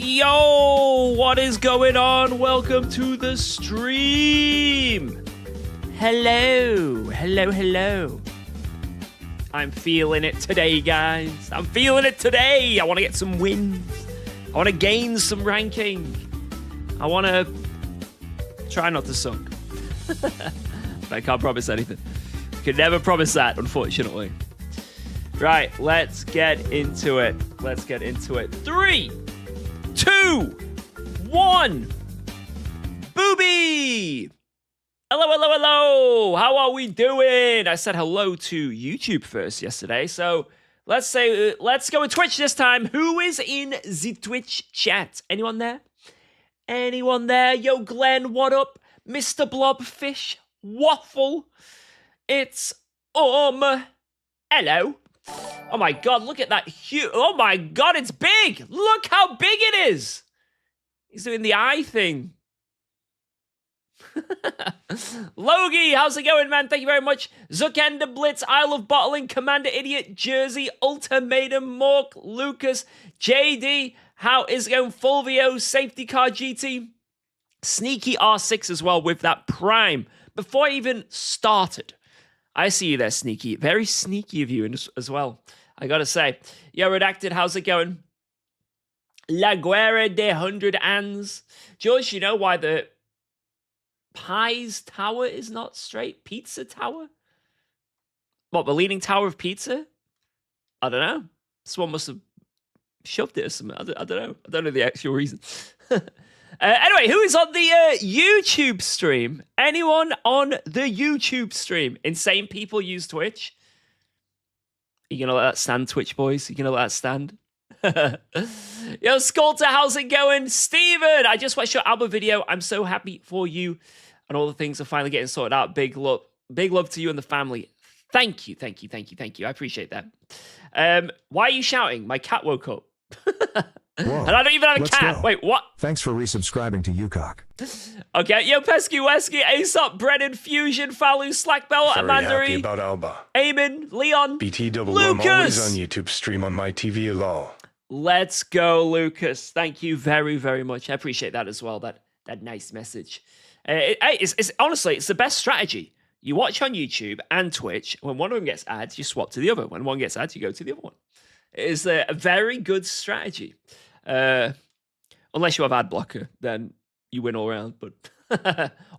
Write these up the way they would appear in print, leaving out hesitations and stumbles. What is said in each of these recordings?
Yo, what is going on? Welcome to the stream. Hello. I'm feeling it today, guys. I'm feeling it today. I want to get some wins. I want to gain some ranking. I want to try not to suck. But I can't promise anything. Could never promise that, unfortunately. Right, let's get into it. 3, 2, 1. Booby! Hello. How are we doing? I said hello to YouTube first yesterday, so let's go with Twitch this time. Who is in the Twitch chat? Anyone there? Yo, Glenn, what up? Mr. Blobfish, Waffle. It's hello. Oh my god, look at that huge. Oh my god, it's big. Look how big it is. He's doing the eye thing. Logie, how's it going, man? Thank you very much. Zuckender Blitz, I Love Bottling, Commander Idiot, Jersey, Ultimatum, Mork, Lucas, JD, how is it going? Fulvio, Safety Car GT, Sneaky R6 as well with that Prime. Before I even started, I see you there, Sneaky. Very sneaky of you as well, I gotta say. Yo, Redacted, how's it going? La Guerra de 100 Ans. George, you know why the Pies Tower is not straight? Pizza Tower? What, the leaning tower of pizza? I don't know. Someone must have shoved it or something. I don't know. I don't know the actual reason. Anyway, who is on the YouTube stream? Anyone on the YouTube stream? Insane people use Twitch. You gonna let that stand, Twitch boys? You gonna let that stand? Yo, Sculptor, how's it going? Steven, I just watched your album video. I'm so happy for you. And all the things are finally getting sorted out. Big love to you and the family. Thank you. I appreciate that. Why are you shouting? My cat woke up. Whoa, and I don't even have a cat. Go. Wait, what? Thanks for resubscribing to UKOG. Okay, yo, Pesky Wesky, Aesop, Brennan, Fusion, Falu, Slackbell, Amandari, about Alba. Eamon, Leon, BTW, Lucas. I'm always on YouTube stream on my TV alone. Let's go, Lucas. Thank you very, very much. I appreciate that as well. That nice message. It's honestly, it's the best strategy. You watch on YouTube and Twitch. When one of them gets ads, you swap to the other. When one gets ads, you go to the other one. It is a very good strategy. Unless you have ad blocker, then you win all around. But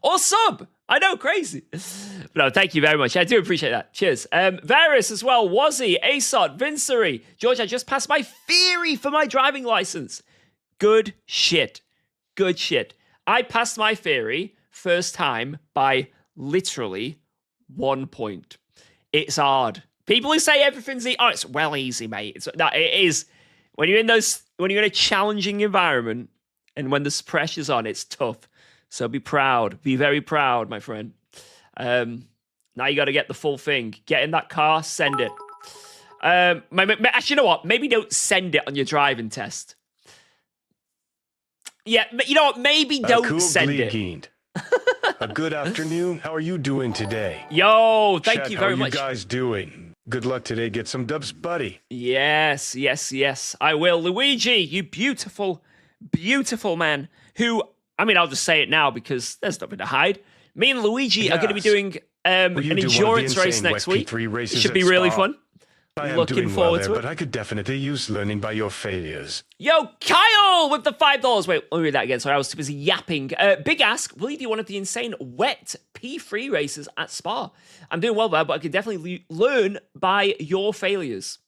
or sub. I know, crazy. But no, thank you very much. I do appreciate that. Cheers. Varys as well. Wazzy, Asot, Vincery. George, I just passed my theory for my driving license. Good shit. I passed my theory first time by literally 1 point. It's hard. People who say everything's easy. Oh, it's well easy, mate. It is. When you're in a challenging environment and when the pressure's on, it's tough. So be proud. Be very proud, my friend. Now you got to get the full thing. Get in that car, send it. Actually, you know what? Maybe don't send it on your driving test. Yeah, you know what? Maybe don't send it. A good afternoon. How are you doing today? Yo, thank you very much. How are you guys doing? Good luck today. Get some dubs, buddy. Yes. I will. Luigi, you beautiful man who... I mean, I'll just say it now because there's nothing to hide. Me and Luigi are going to be doing an endurance race next week. It should be really fun. I am looking forward to it. But I could definitely use learning by your failures. Yo, Kyle with the $5. Wait, let me read that again. Sorry, I was too busy yapping. Big Ask, will you do one of the insane wet P3 races at Spa? I'm doing well there, but I could definitely learn by your failures.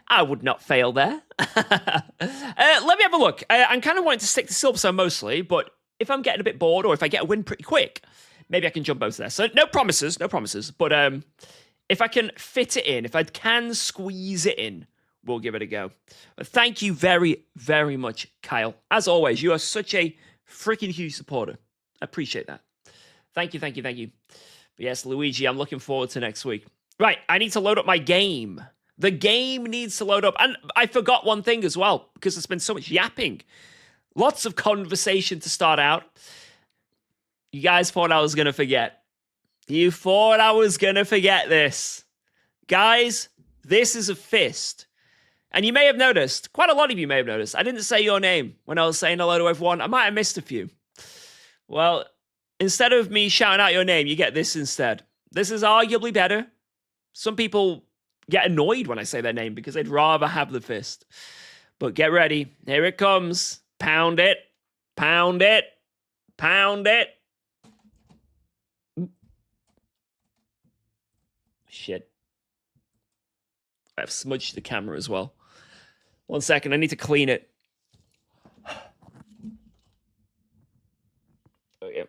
I would not fail there. Let me have a look. I'm kind of wanting to stick to Silverstone mostly, but if I'm getting a bit bored or if I get a win pretty quick, maybe I can jump over there. So no promises. But if I can fit it in, if I can squeeze it in, we'll give it a go. But thank you very, very much, Kyle. As always, you are such a freaking huge supporter. I appreciate that. Thank you. But yes, Luigi, I'm looking forward to next week. Right, I need to load up my game. The game needs to load up. And I forgot one thing as well, because there's been so much yapping. Lots of conversation to start out. You guys thought I was going to forget. You thought I was going to forget this. Guys, this is a fist. And you may have noticed, quite a lot of you may have noticed, I didn't say your name when I was saying hello to everyone. I might have missed a few. Well, instead of me shouting out your name, you get this instead. This is arguably better. Some people get annoyed when I say their name because they'd rather have the fist. But get ready. Here it comes. Pound it. Pound it. Pound it. Shit. I've smudged the camera as well. 1 second. I need to clean it. Oh, yeah.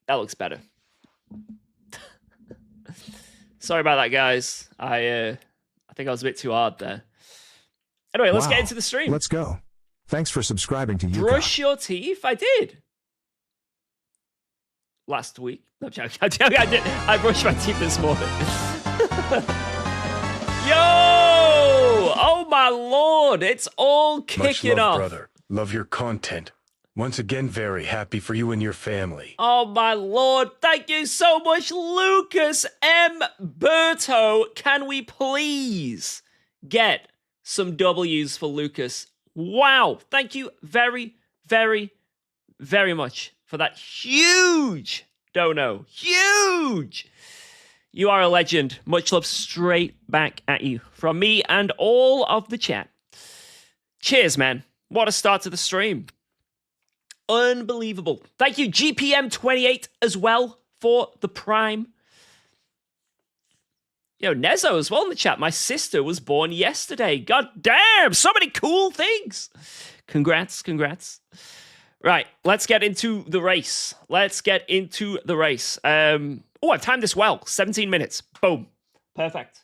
That looks better. Sorry about that, guys. I think I was a bit too hard there. Anyway, let's get into the stream. Let's go. Thanks for subscribing to UKOG. Brush your teeth? I did. Last week. No, I'm joking. I did. I brushed my teeth this morning. Yo! Oh my lord! It's all kicking Much love, off. brother. Love your content. Once again, very happy for you and your family. Oh my lord, thank you so much, Lucas M. Berto. Can we please get some W's for Lucas? Wow, thank you very, very, very much for that huge dono. Huge! You are a legend. Much love straight back at you from me and all of the chat. Cheers, man. What a start to the stream. Unbelievable. Thank you, GPM28, as well, for the Prime. Yo, Nezo as well in the chat. My sister was born yesterday. God damn, so many cool things. Congrats, congrats. Right, let's get into the race. Let's get into the race. Oh, I've timed this well. 17 minutes. Boom. Perfect.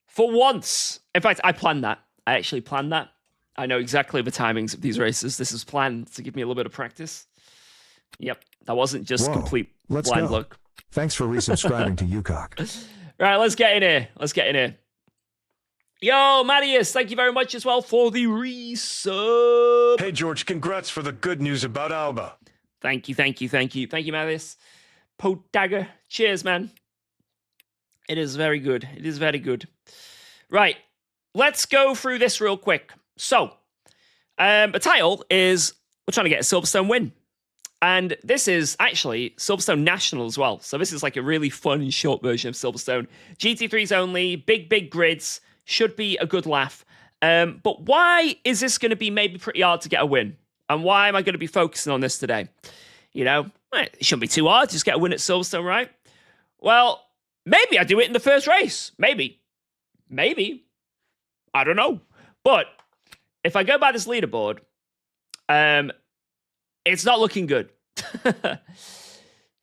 For once. In fact, I planned that. I actually planned that. I know exactly the timings of these races. This is planned to give me a little bit of practice. Yep, that wasn't just complete blind luck. Thanks for resubscribing to UKOG. Right, let's get in here. Let's get in here. Yo, Marius, thank you very much as well for the resub. Hey, George, congrats for the good news about Alba. Thank you, thank you, thank you. Thank you, Marius. Podagger. Cheers, man. It is very good. It is very good. Right, let's go through this real quick. So, the title is, we're trying to get a Silverstone win. And this is actually Silverstone National as well. So this is like a really fun short version of Silverstone. GT3s only, big grids, should be a good laugh. But why is this going to be maybe pretty hard to get a win? And why am I going to be focusing on this today? You know, it shouldn't be too hard to just get a win at Silverstone, right? Well, maybe I do it in the first race. Maybe. I don't know. But if I go by this leaderboard, it's not looking good.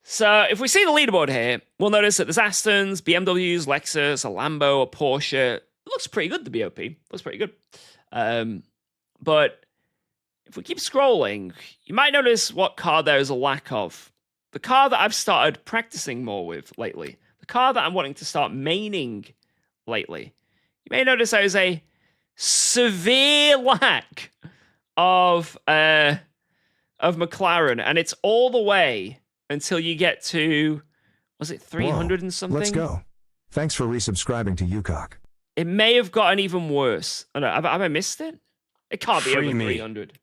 So if we see the leaderboard here, we'll notice that there's Astons, BMWs, Lexus, a Lambo, a Porsche. It looks pretty good, the BOP. Looks pretty good. But if we keep scrolling, you might notice what car there is a lack of. The car that I've started practicing more with lately. The car that I'm wanting to start maining lately. You may notice there is a severe lack of McLaren, and it's all the way until you get to, was it 300 and something? Let's go. Thanks for resubscribing to UKOG. It may have gotten even worse. Oh, no, have I missed it? It can't be over 300.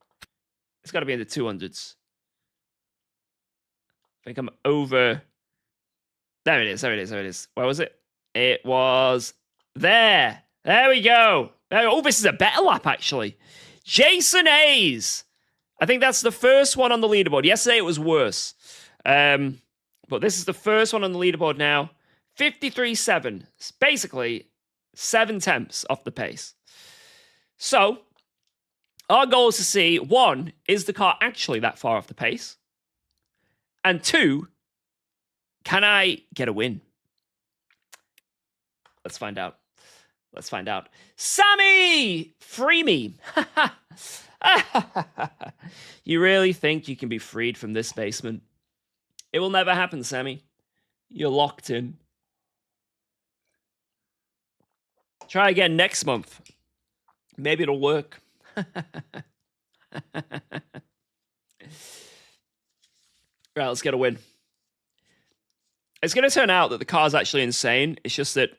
It's got to be in the 200s. I think I'm over. There it is. Where was it? It was there. There we go. Oh, this is a better lap, actually. Jason Hayes. I think that's the first one on the leaderboard. Yesterday it was worse. But this is the first one on the leaderboard now. 53.7. It's basically 7/10 off the pace. So, our goal is to see, one, is the car actually that far off the pace? And two, can I get a win? Let's find out. Sammy! Free me! You really think you can be freed from this basement? It will never happen, Sammy. You're locked in. Try again next month. Maybe it'll work. Right, let's get a win. It's going to turn out that the car's actually insane. It's just that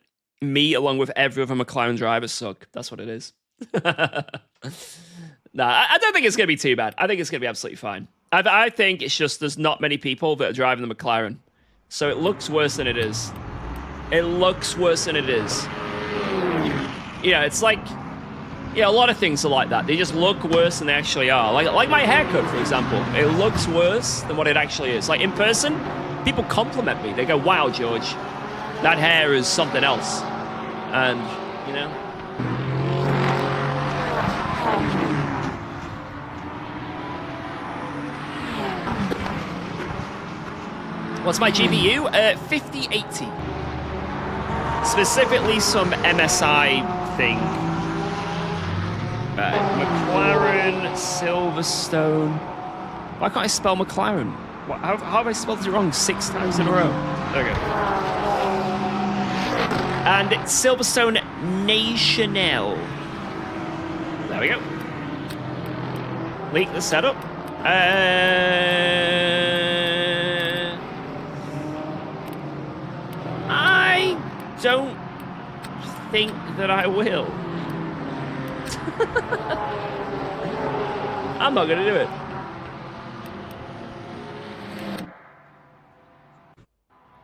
me, along with every other McLaren driver, suck. That's what it is. Nah, I don't think it's going to be too bad. I think it's going to be absolutely fine. I think it's just there's not many people that are driving the McLaren. So it looks worse than it is. It looks worse than it is. Yeah, it's like... Yeah, a lot of things are like that. They just look worse than they actually are. Like my haircut, for example. It looks worse than what it actually is. Like, in person, people compliment me. They go, wow, George, that hair is something else. And, you know... What's my GPU? 5080. Specifically some MSI thing. McLaren, Silverstone. Why can't I spell McLaren? How have I spelled it wrong 6 times in a row? Okay. And Silverstone National. There we go. Leak the setup. I don't think that I will. I'm not gonna do it.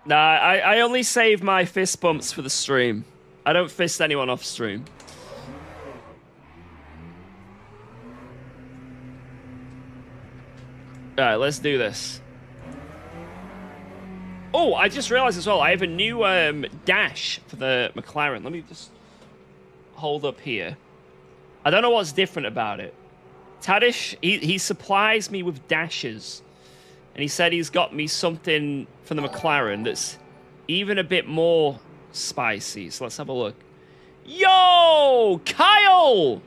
Nah, I only save my fist bumps for the stream. I don't fist anyone off stream. Alright, let's do this. Oh, I just realized as well, I have a new dash for the McLaren. Let me just hold up here. I don't know what's different about it. Tadish, he supplies me with dashes. And he said he's got me something from the McLaren that's even a bit more spicy. So let's have a look. Yo, Kyle!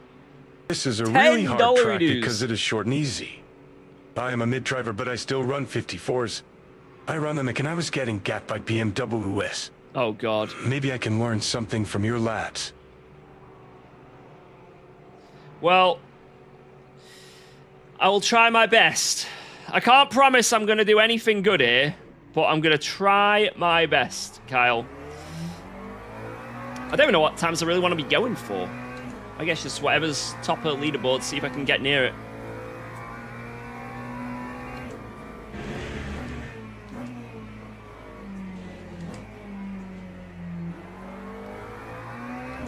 This is a really hard track dues. because it is short and easy. I am a mid-driver, but I still run 54s. I run them and I was getting gapped by BMWs. Oh, God. Maybe I can learn something from your lads. Well, I will try my best. I can't promise I'm going to do anything good here, but I'm going to try my best, Kyle. I don't even know what times I really want to be going for. I guess just whatever's top of the leaderboard, see if I can get near it.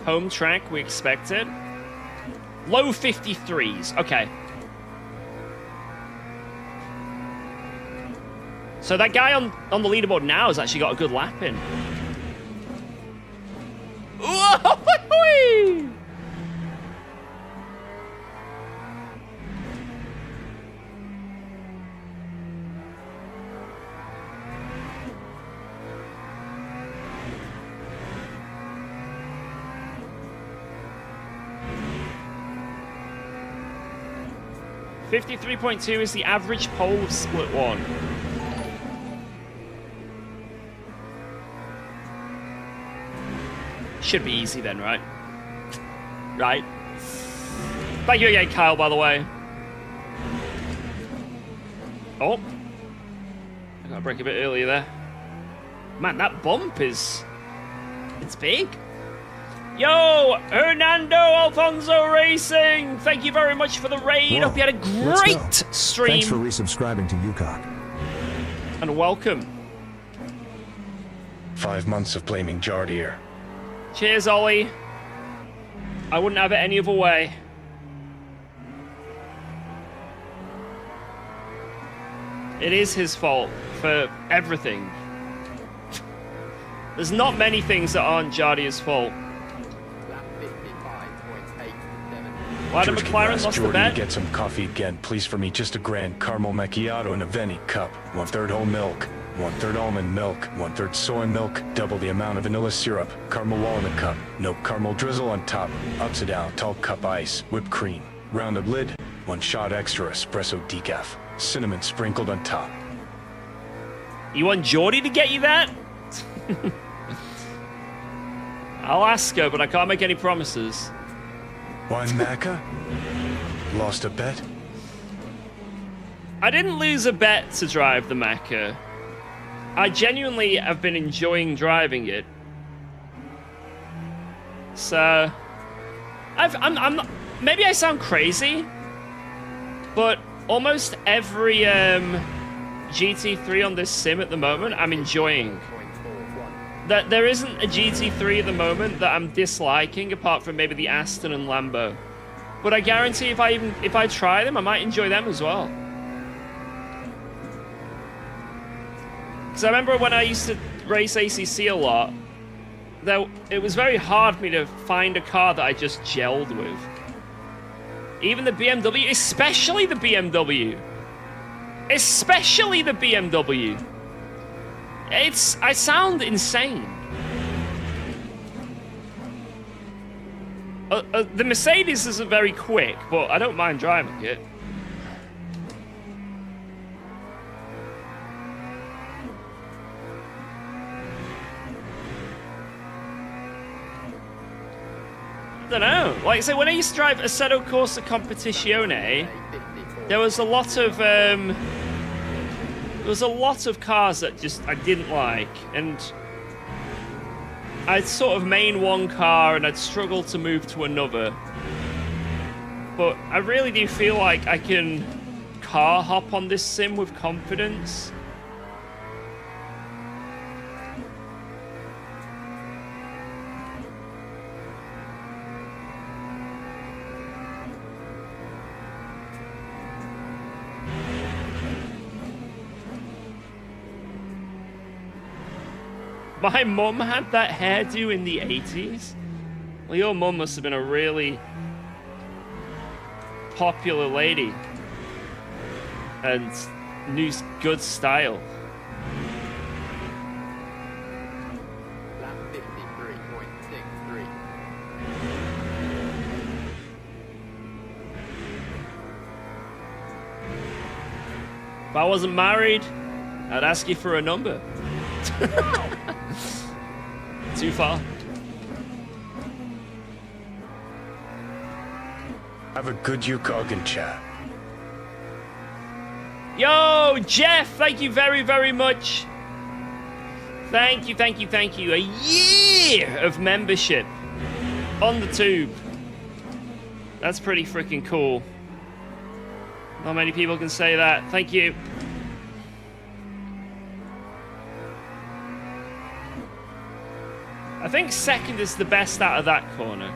Home track, we expected. Low 53s. Okay. So that guy on the leaderboard now has actually got a good lap in. Whoa! 53.2 is the average pole of split one. Should be easy then, right? Right. Thank you again, Kyle, by the way. Oh. I got to break a bit earlier there. Man, that bump is... It's big. Yo, Hernando Alfonso Racing. Thank you very much for the raid. Whoa, Hope you had a great stream. Thanks for resubscribing to UKOG. And welcome. 5 months of blaming Jardier. Cheers, Ollie. I wouldn't have it any other way. It is his fault for everything. There's not many things that aren't Jardier's fault. Why did McLaren lost the Jordan bet? to get some coffee again, please, for me. Just a grand caramel macchiato in a Veni cup. 1/3 whole milk, 1/3 almond milk, 1/3 soy milk, double the amount of vanilla syrup, caramel walnut cup, no caramel drizzle on top, upside down, tall cup ice, whipped cream, rounded lid, 1 shot extra espresso decaf, cinnamon sprinkled on top. You want Geordie to get you that? I'll ask her, but I can't make any promises. Why, Macca? Lost a bet? I didn't lose a bet to drive the Macca. I genuinely have been enjoying driving it. So, I'm not, maybe I sound crazy, but almost every GT3 on this sim at the moment, I'm enjoying. That there isn't a GT3 at the moment that I'm disliking, apart from maybe the Aston and Lambo. But I guarantee if I try them, I might enjoy them as well. Because I remember when I used to race ACC a lot, it was very hard for me to find a car that I just gelled with. Even the BMW, especially the BMW. Especially the BMW. I sound insane. The Mercedes isn't very quick, but I don't mind driving it. I don't know. Like I say, when I used to drive Assetto Corsa Competizione, there was a lot of cars that just I didn't like, and I'd sort of main one car and I'd struggle to move to another. But I really do feel like I can car hop on this sim with confidence. My mum had that hairdo in the 80s. Well, your mum must have been a really popular lady. And knew good style. Lap 53.63. If I wasn't married, I'd ask you for a number. Too far. Have a good UKOG in chat. Yo, Jeff, thank you very, very much. Thank you, thank you, thank you. A year of membership on the tube. That's pretty freaking cool. Not many people can say that. Thank you. I think second is the best out of that corner.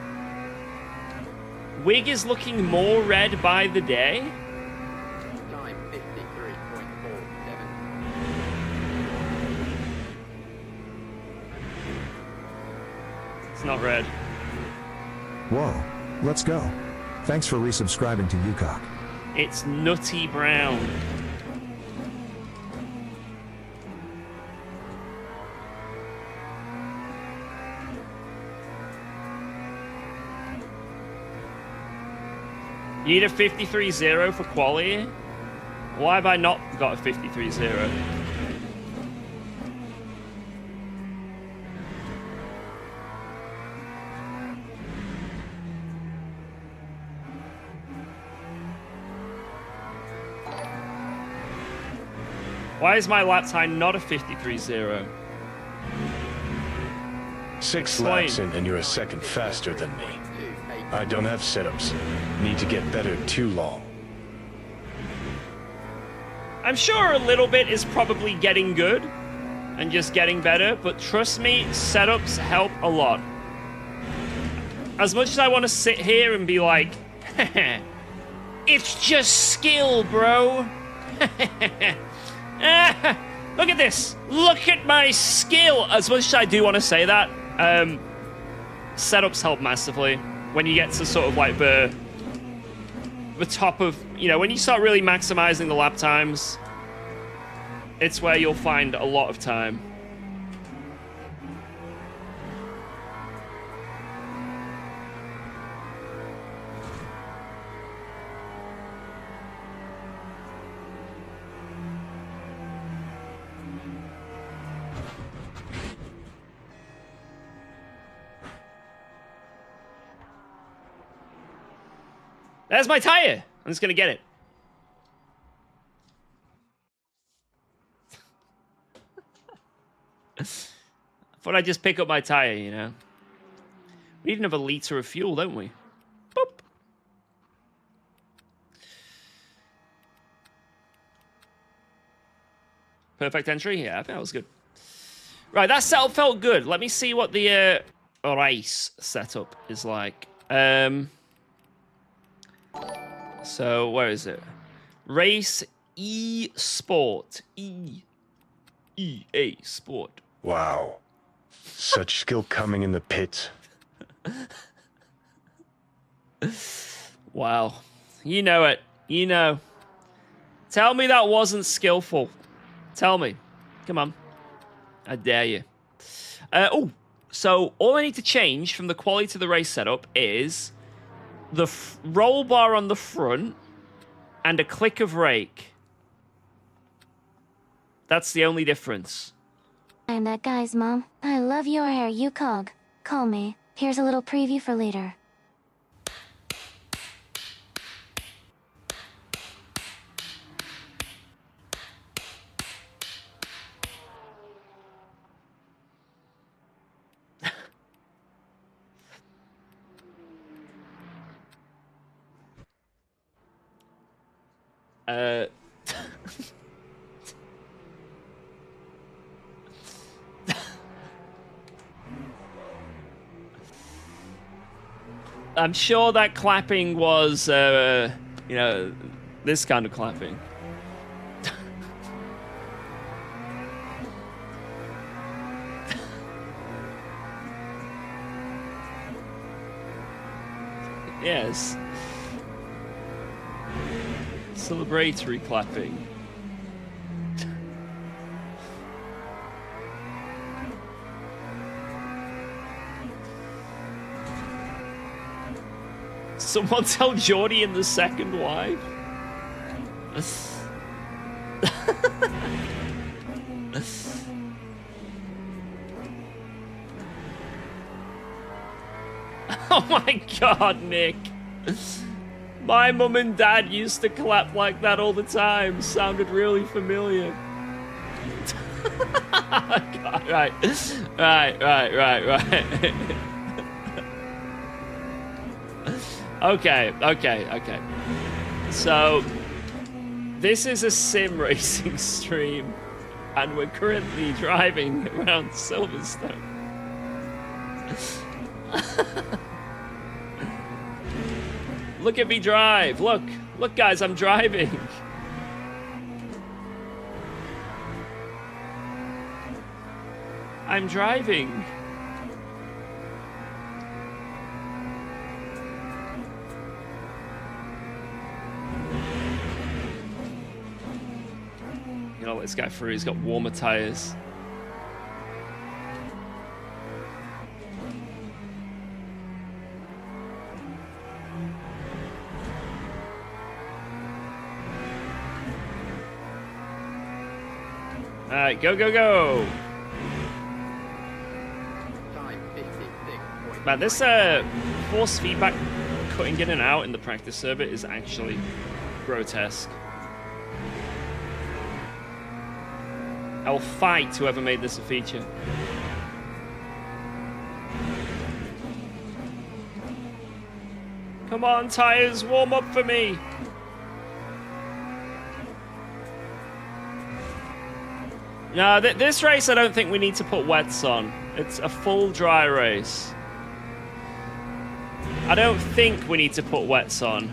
Wig is looking more red by the day. Time 53.47. It's not red. Whoa, let's go. Thanks for resubscribing to UKOG. It's nutty brown. You need a 53.0 for quality? Why have I not got a 53.0? Why is my lap time not a 53.0? 6 laps in and you're a second faster than me. I don't have setups. Need to get better too long. I'm sure a little bit is probably getting good and just getting better, but trust me, setups help a lot. As much as I want to sit here and be like, it's just skill, bro. Look at this. Look at my skill. As much as I do want to say that, setups help massively. When you get to sort of like the top of, you know, when you start really maximizing the lap times, it's where you'll find a lot of time. There's my tire. I'm just gonna get it. Thought I'd just pick up my tire, you know. We need another liter of fuel, don't we? Boop. Perfect entry? Yeah, I think that was good. Right, that setup felt good. Let me see what the race setup is like. So, where is it? Race E-Sport. EA Sport. Wow. Such skill coming in the pits. Wow. You know it. You know. Tell me that wasn't skillful. Tell me. Come on. I dare you. Oh, so all I need to change from the quality to the race setup is the roll bar on the front and a click of rake. That's the only difference. I'm that guy's mom. I love your hair, UKOG. Call me. Here's a little preview for later. I'm sure that clapping was, you know, this kind of clapping. Yes. Celebratory clapping. Someone tell Geordie and the second wife. Oh my god, Nick. My mum and dad used to clap like that all the time. Sounded really familiar. God, right. Okay. So, this is a sim racing stream, and we're currently driving around Silverstone. Look at me drive. Look, guys, I'm driving. I'm driving. You know, let this guy through. He's got warmer tires. Alright, go. Time 56.5. Man, this force feedback cutting in and out in the practice circuit is actually grotesque. I will fight whoever made this a feature. Come on, tires, warm up for me. No, this race I don't think we need to put wets on. It's a full dry race. I don't think we need to put wets on.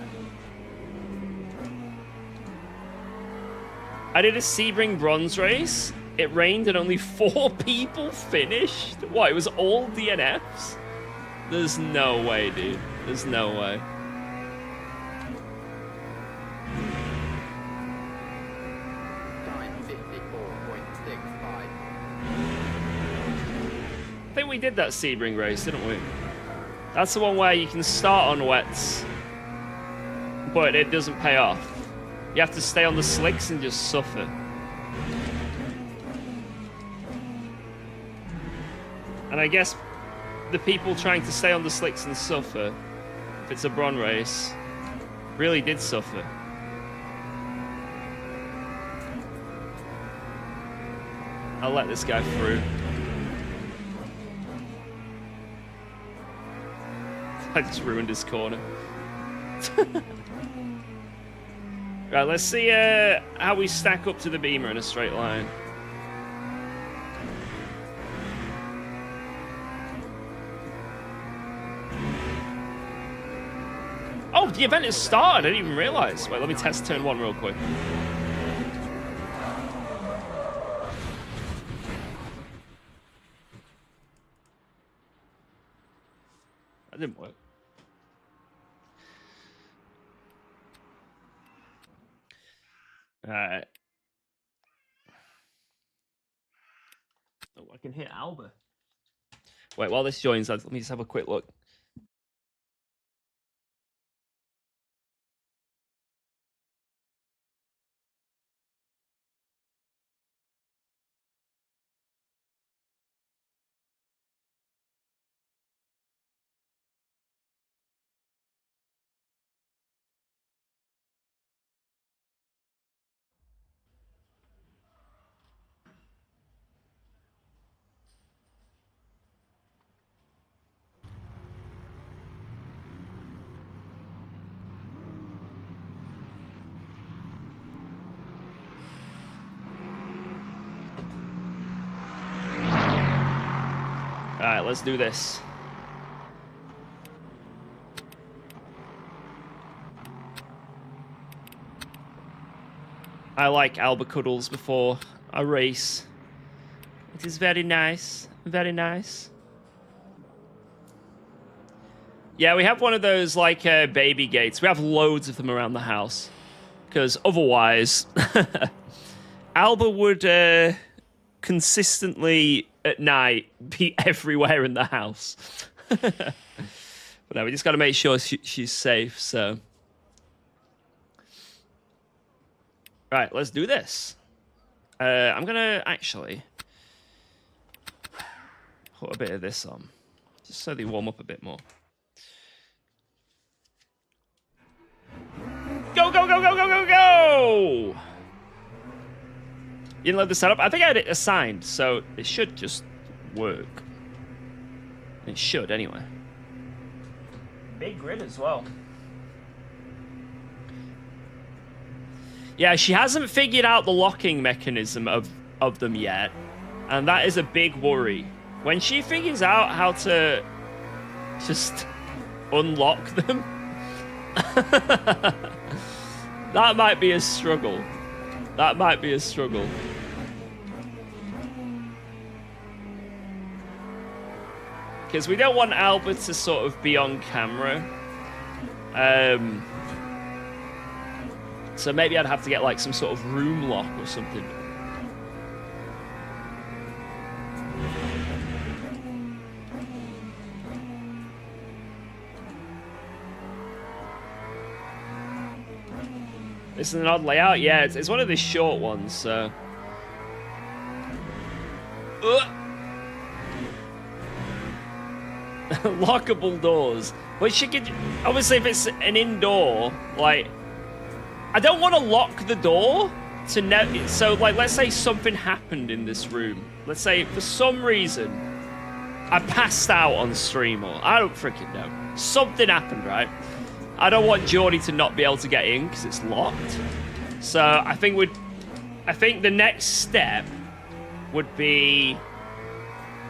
I did a Sebring bronze race. It rained and only 4 people finished. What, it was all DNFs? There's no way, dude. There's no way. Time 54.65. I think we did that Sebring race, didn't we? That's the one where you can start on wets, but it doesn't pay off. You have to stay on the slicks and just suffer. And I guess the people trying to stay on the slicks and suffer, if it's a bronze race, really did suffer. I'll let this guy through. I just ruined his corner. Right, let's see how we stack up to the Beamer in a straight line. Oh, the event has started. I didn't even realize. Wait, let me test turn 1 real quick. That didn't work. Alright. Oh, I can hear Alba. Wait, while this joins, let me just have a quick look. Alright, let's do this. I like Alba cuddles before a race. It is very nice. Very nice. Yeah, we have one of those, like, baby gates. We have loads of them around the house. Because otherwise, Alba would consistently, at night, be everywhere in the house. But no, we just got to make sure she's safe, so... Right, let's do this. I'm going to actually put a bit of this on. Just so they warm up a bit more. Go, go, go, go, go, go, go! You didn't love the setup? I think I had it assigned, so it should just work. It should, anyway. Big grid as well. Yeah, she hasn't figured out the locking mechanism of them yet, and that is a big worry. When she figures out how to just unlock them, that might be a struggle. That might be a struggle. Because we don't want Albert to sort of be on camera. So maybe I'd have to get like some sort of room lock or something. This is an odd layout. Yeah, it's one of the short ones, so... Lockable doors. But she could... Obviously, if it's an indoor, like... I don't want to lock the door to so, like, let's say something happened in this room. Let's say, for some reason, I passed out on stream, or I don't freaking know. Something happened, right? I don't want Geordie to not be able to get in because it's locked. So I think the next step would be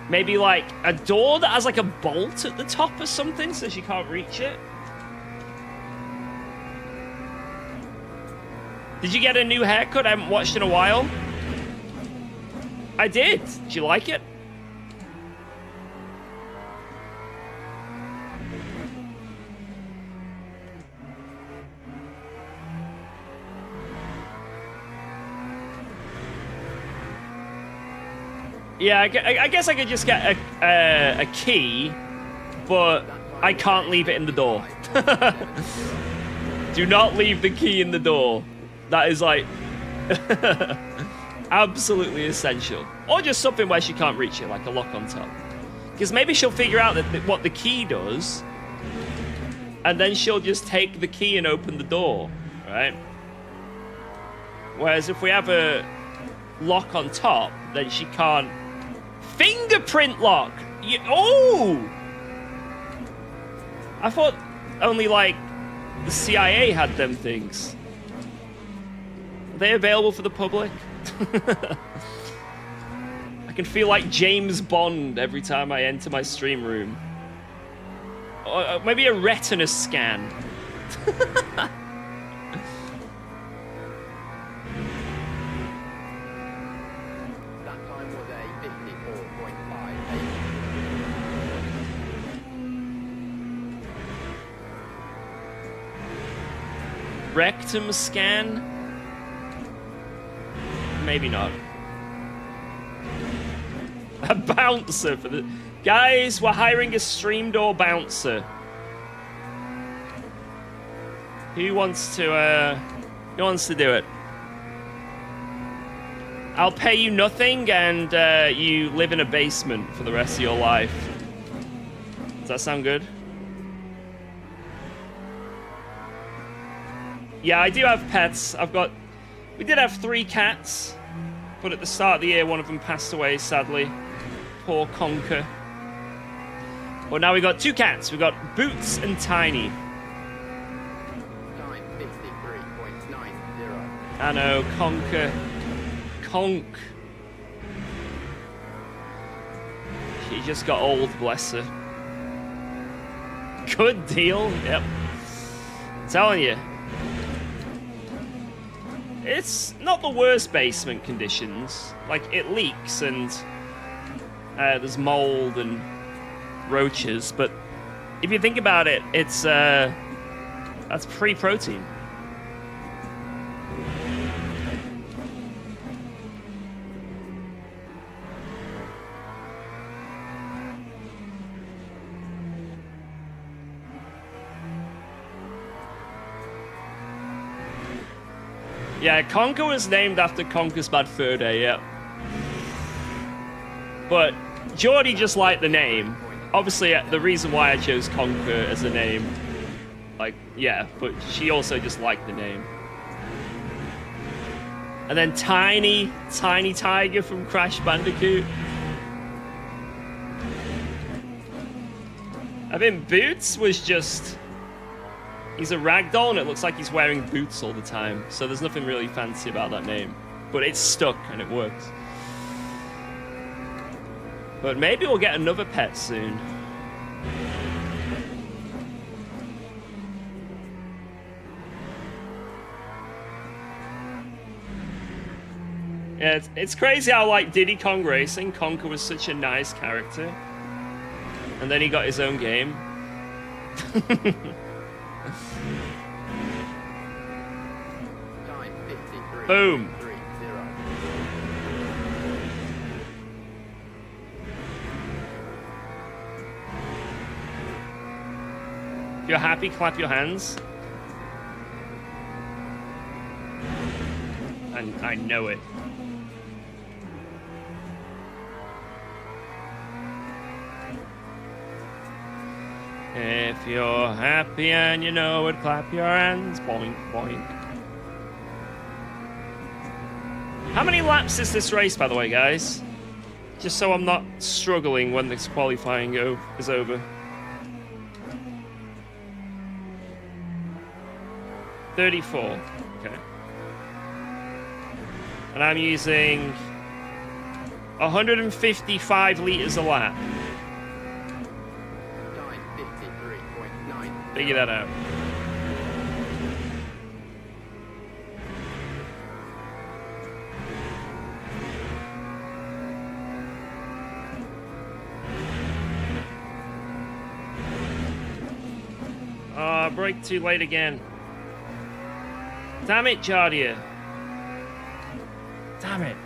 maybe like a door that has like a bolt at the top or something, so she can't reach it. Did you get a new haircut? I haven't watched in a while. I did. Did you like it? Yeah, I guess I could just get a key, but I can't leave it in the door. Do not leave the key in the door. That is like absolutely essential. Or just something where she can't reach it, like a lock on top. Because maybe she'll figure out what the key does, and then she'll just take the key and open the door, right? Whereas if we have a lock on top, then she can't. Fingerprint lock! Oh! I thought only, like, the CIA had them things. Are they available for the public? I can feel like James Bond every time I enter my stream room. Or maybe a retina scan. That time was a 54.58. Rectum scan? Maybe not. A bouncer for the... Guys, we're hiring a stream door bouncer. Who wants to do it? I'll pay you nothing and you live in a basement for the rest of your life. Does that sound good? Yeah, I do have pets. We did have 3 cats, but at the start of the year, one of them passed away, sadly. Poor Conker. Well, now we got 2 cats. We got Boots and Tiny. Time 53.90. I know, Conker. Conk. She just got old, bless her. Good deal. Yep. I'm telling you. It's not the worst basement conditions. Like, it leaks and there's mold and roaches, but if you think about it, it's that's pre-protein. Yeah, Conker was named after Conker's Bad Fur Day, yeah. But Geordie just liked the name. Obviously, the reason why I chose Conker as a name, like, yeah, but she also just liked the name. And then Tiny Tiger from Crash Bandicoot. I mean, Boots was just... He's a ragdoll and it looks like he's wearing boots all the time. So there's nothing really fancy about that name. But it's stuck and it works. But maybe we'll get another pet soon. Yeah, it's crazy how, like, Diddy Kong Racing, Conker was such a nice character. And then he got his own game. Time 53. Boom. 30. If you're happy, clap your hands. And I know it. If you're happy and you know it, clap your hands. Boink, boink. How many laps is this race, by the way, guys? Just so I'm not struggling when this qualifying is over. 34. Okay. And I'm using 155 liters a lap. Time 53.9. Figure that out. Brake too late again. Damn it, Jardia. Damn it.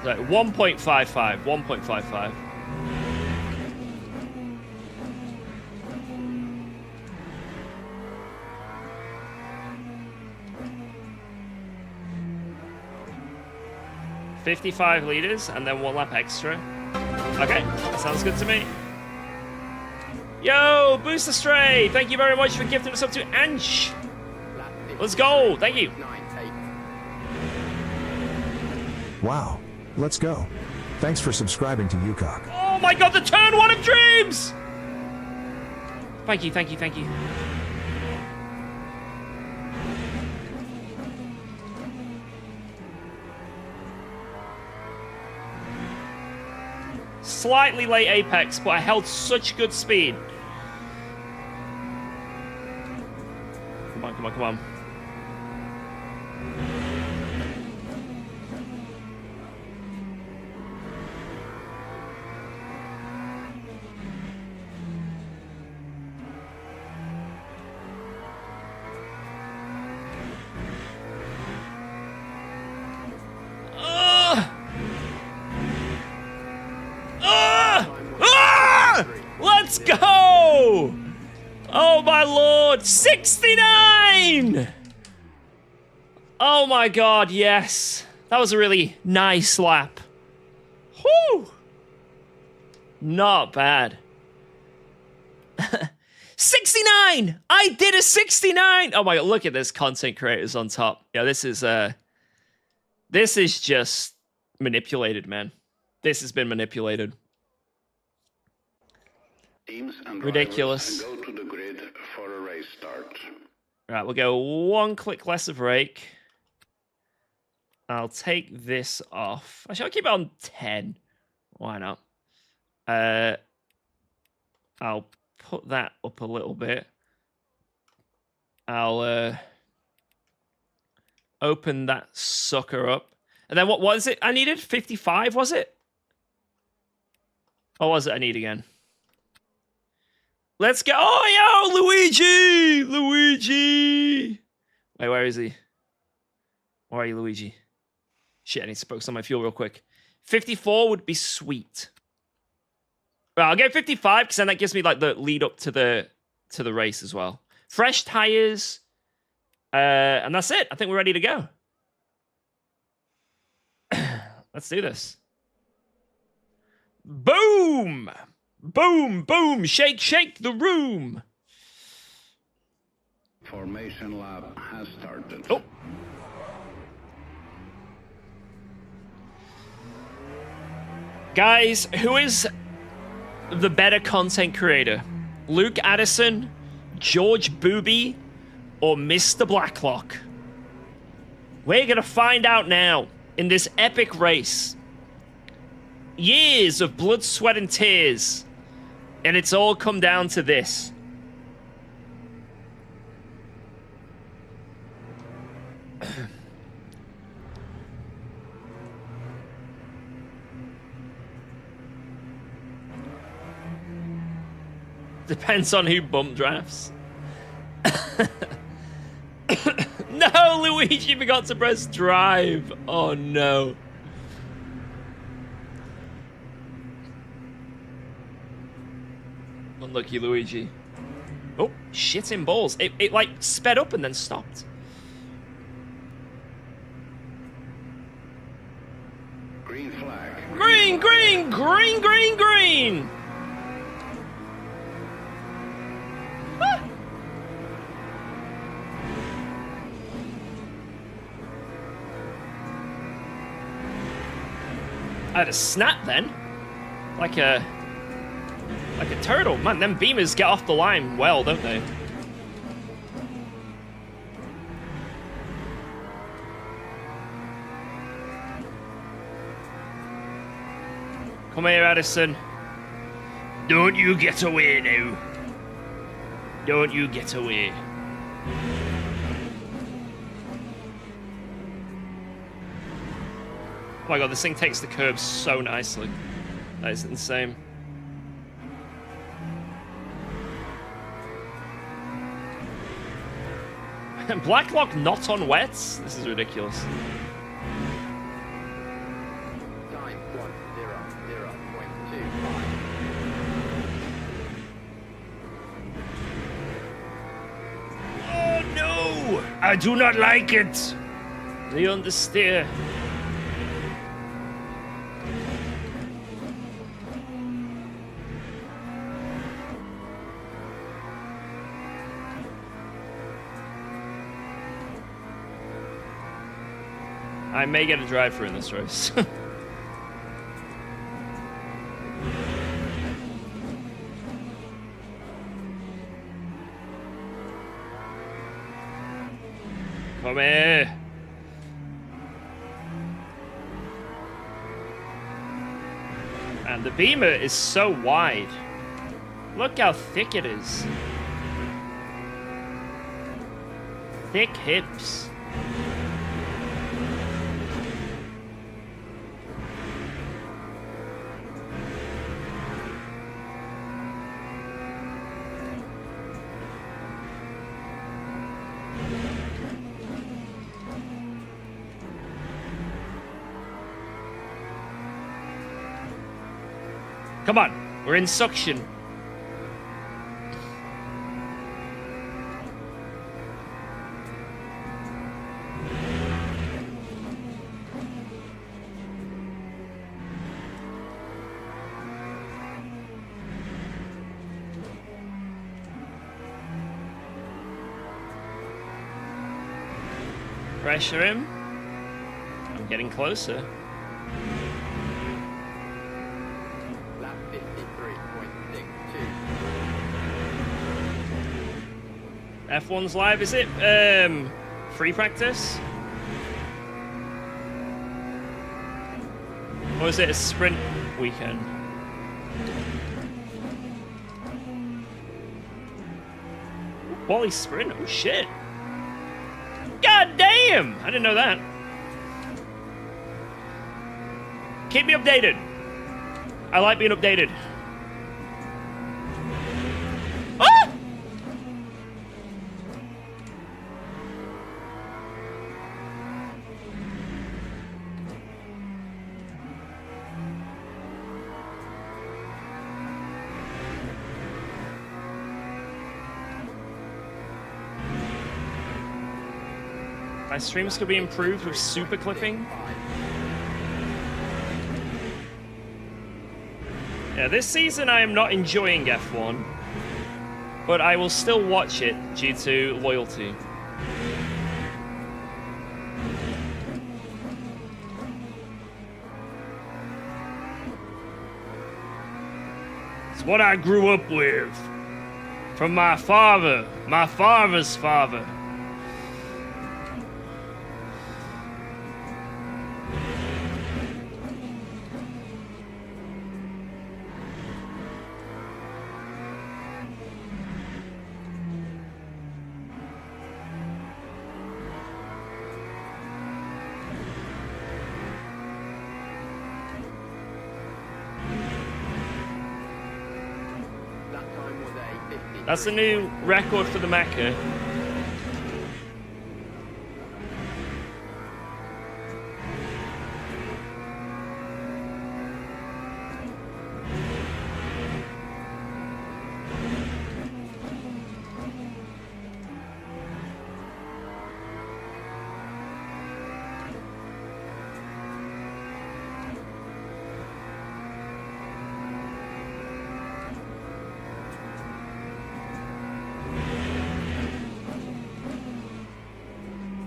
Right, 1.55. 1.55. $55 liters and then 1 lap extra. Okay, that sounds good to me. Yo, Booster Stray, thank you very much for gifting us up to Ansh. Let's go, thank you. Wow. Let's go. Thanks for subscribing to UKOG. Oh my god, the turn one of dreams! Thank you, thank you, thank you. Slightly late apex, but I held such good speed. Come on, come on, come on. Let's go! Oh my lord, 69! Oh my god, yes. That was a really nice lap. Whew! Not bad. 69! I did a 69! Oh my god, look at this content creators on top. Yeah, this is just manipulated, man. This has been manipulated. Teams and Ridiculous. drivers go to the grid for a race start. Right, we'll go one click less of rake. I'll take this off. Actually, I'll keep it on 10. Why not? I'll put that up a little bit. I'll open that sucker up. And then what was it I needed? 55, was it? Or was it I need again? Let's go. Oh, yo, Luigi! Luigi! Wait, where is he? Where are you, Luigi? Shit, I need to focus on my fuel real quick. 54 would be sweet. Well, I'll get 55 because then that gives me like the lead up to the race as well. Fresh tires. And that's it. I think we're ready to go. Let's do this. Boom! Boom, boom, shake, shake the room. Formation lap has started. Oh. Guys, who is the better content creator? Luke Addison, George Booby, or Mr. Blacklock? We're gonna find out now in this epic race. Years of blood, sweat, and tears. And it's all come down to this. Depends on who bump drafts. No, Luigi forgot to press drive. Oh no. Unlucky Luigi. Oh, shit in balls. It like sped up and then stopped. Green flag. Green, green, green, green, green. Ah. I had a snap then. Like a turtle. Man, them beamers get off the line well, don't they? Come here, Addison. Don't you get away now. Don't you get away. Oh my god, this thing takes the curves so nicely. That is insane. And Blacklock not on wets? This is ridiculous. Time 1:00.25. Oh no! I do not like it! The understeer. I may get a drive-through in this race. Come here. And the Beamer is so wide. Look how thick it is. Thick hips. Come on, we're in suction. Pressure him. I'm getting closer. Lap 53.62. F1's live, is it? Free practice? Or is it a sprint weekend? Wally sprint? Oh shit. God damn! I didn't know that. Keep me updated. I like being updated. Ah! My streams could be improved with super clipping. Yeah, this season I am not enjoying F1, but I will still watch it due to loyalty. It's what I grew up with. From my father, my father's father. That's the new record for the Mecca.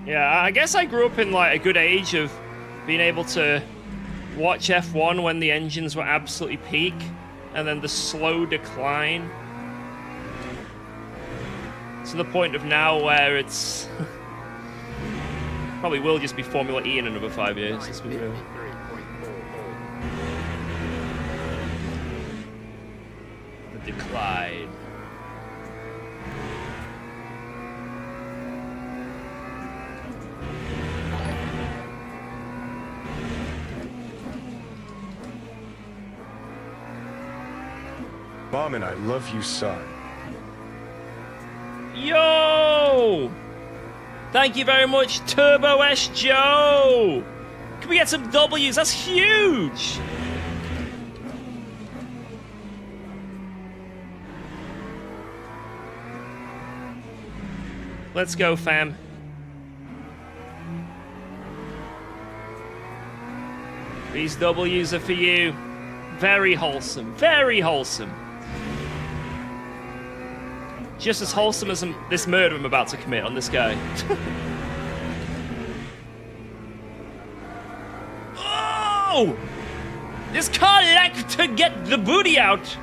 Yeah, I guess I grew up in like a good age of being able to watch F1 when the engines were absolutely peak, and then the slow decline to the point of now where it's probably will just be Formula E in another 5 years. Let's be real. The decline. Mom and I love you, son. Yo! Thank you very much, Turbo S Joe! Can we get some W's? That's huge! Let's go, fam. These W's are for you. Very wholesome. Very wholesome. Just as wholesome as this murder I'm about to commit on this guy. Oh! This car likes to get the booty out.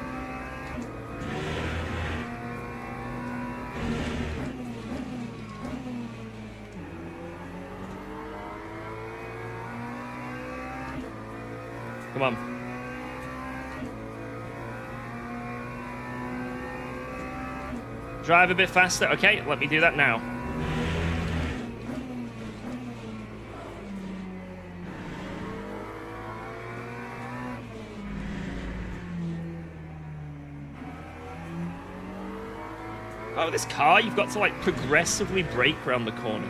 Come on. Drive a bit faster. Okay, let me do that now. Oh, this car, you've got to like progressively brake around the corner.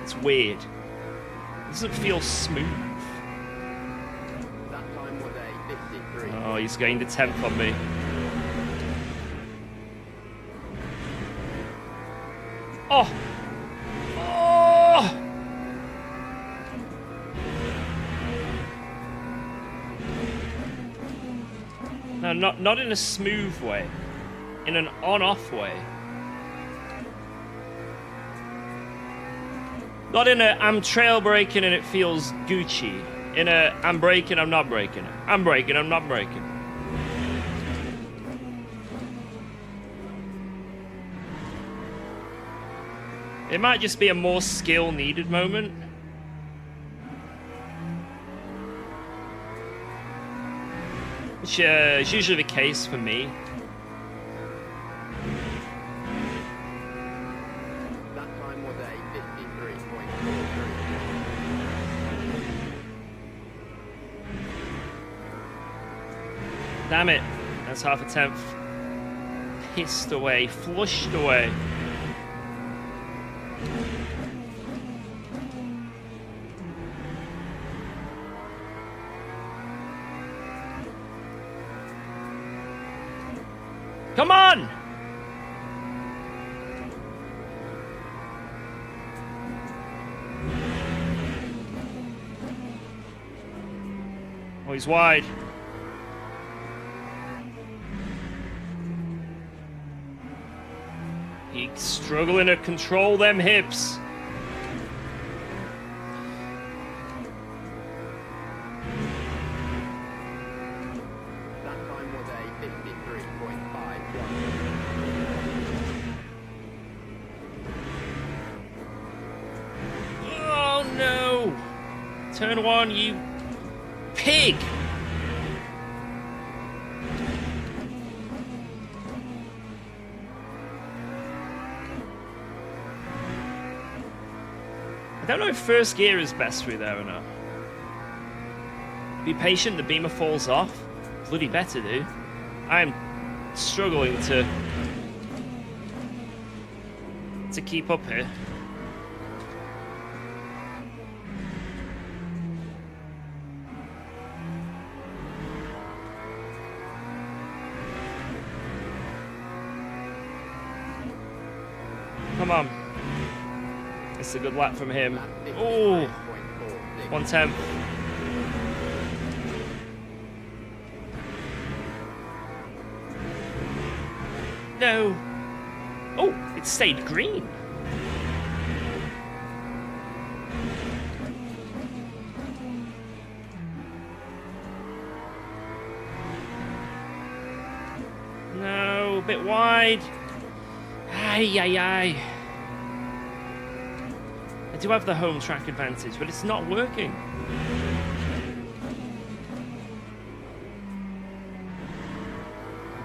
It's weird. It doesn't feel smooth. That time was a 53. Oh, he's gained a 10th on me. Oh! Oh! No, not in a smooth way. In an on-off way. Not in a I'm trail braking and it feels Gucci. In a I'm braking, I'm not braking. I'm braking, I'm not braking. It might just be a more skill needed moment. Which is usually the case for me. That time was a 53.43. Damn it. That's half a 10th. Pissed away, flushed away. Come on! Oh, he's wide. He's struggling to control them hips. That time was a 53.51. Oh no! Turn one, you pig! I don't know if first gear is best through there or not. Be patient, the beamer falls off. Bloody better do. I am struggling to keep up here. Come on. It's a good lap from him. Oh, 110. No. Oh, it stayed green. No, a bit wide. Ay, ay, ay. I do have the home track advantage, but it's not working.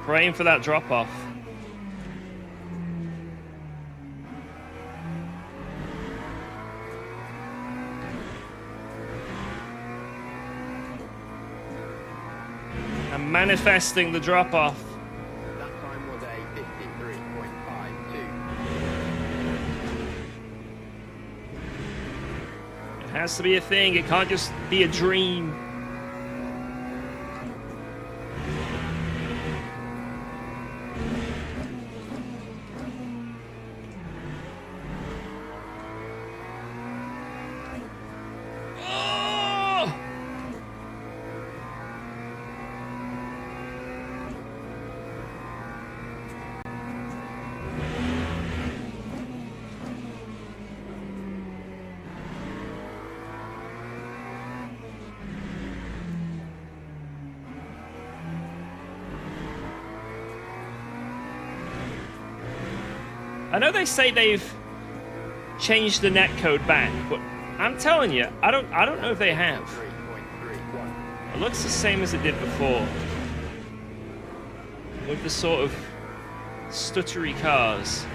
Praying for that drop off. I'm manifesting the drop off. That time was a 53.52. It has to be a thing. It can't just be a dream. Oh! I know they say they've changed the netcode back, but I'm telling you, I don't know if they have. 3.31. It looks the same as it did before. With the sort of stuttery cars.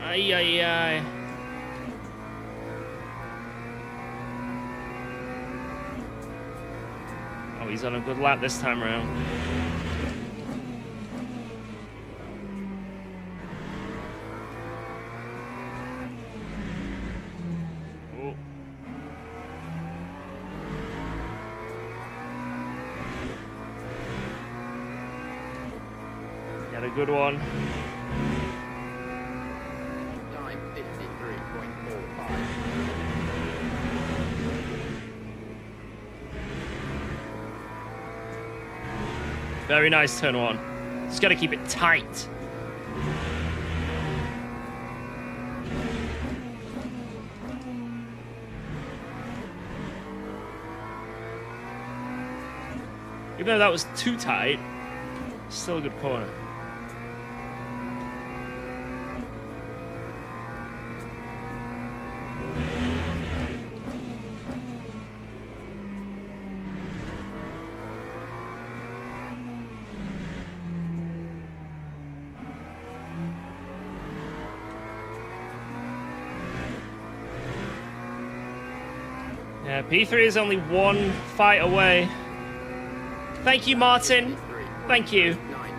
Ay, ay, ay. Oh, he's on a good lap this time around. Oh. Got a good one. Time 53.45. Very nice turn one. Just got to keep it tight. Even though that was too tight, still a good corner. Yeah, P3 is only one fight away. Thank you, Martin. Thank you. 9.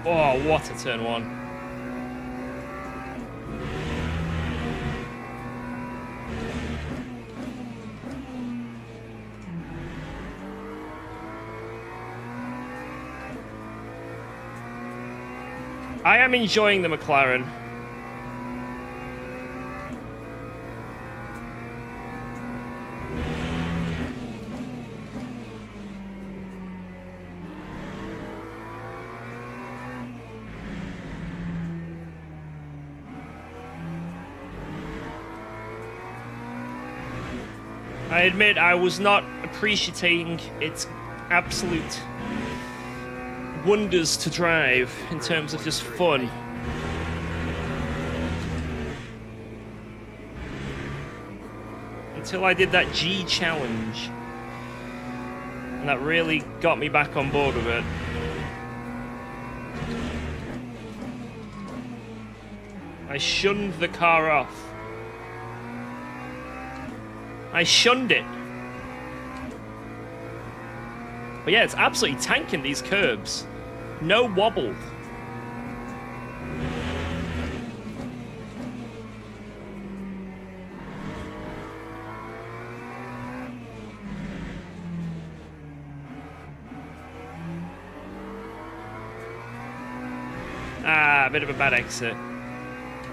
Oh, what a turn one. I am enjoying the McLaren. I admit I was not appreciating its absolute wonders to drive in terms of just fun. Until I did that G challenge. And that really got me back on board with it. I shunned the car off. I shunned it. But yeah, it's absolutely tanking these curbs. No wobble. Ah, a bit of a bad exit.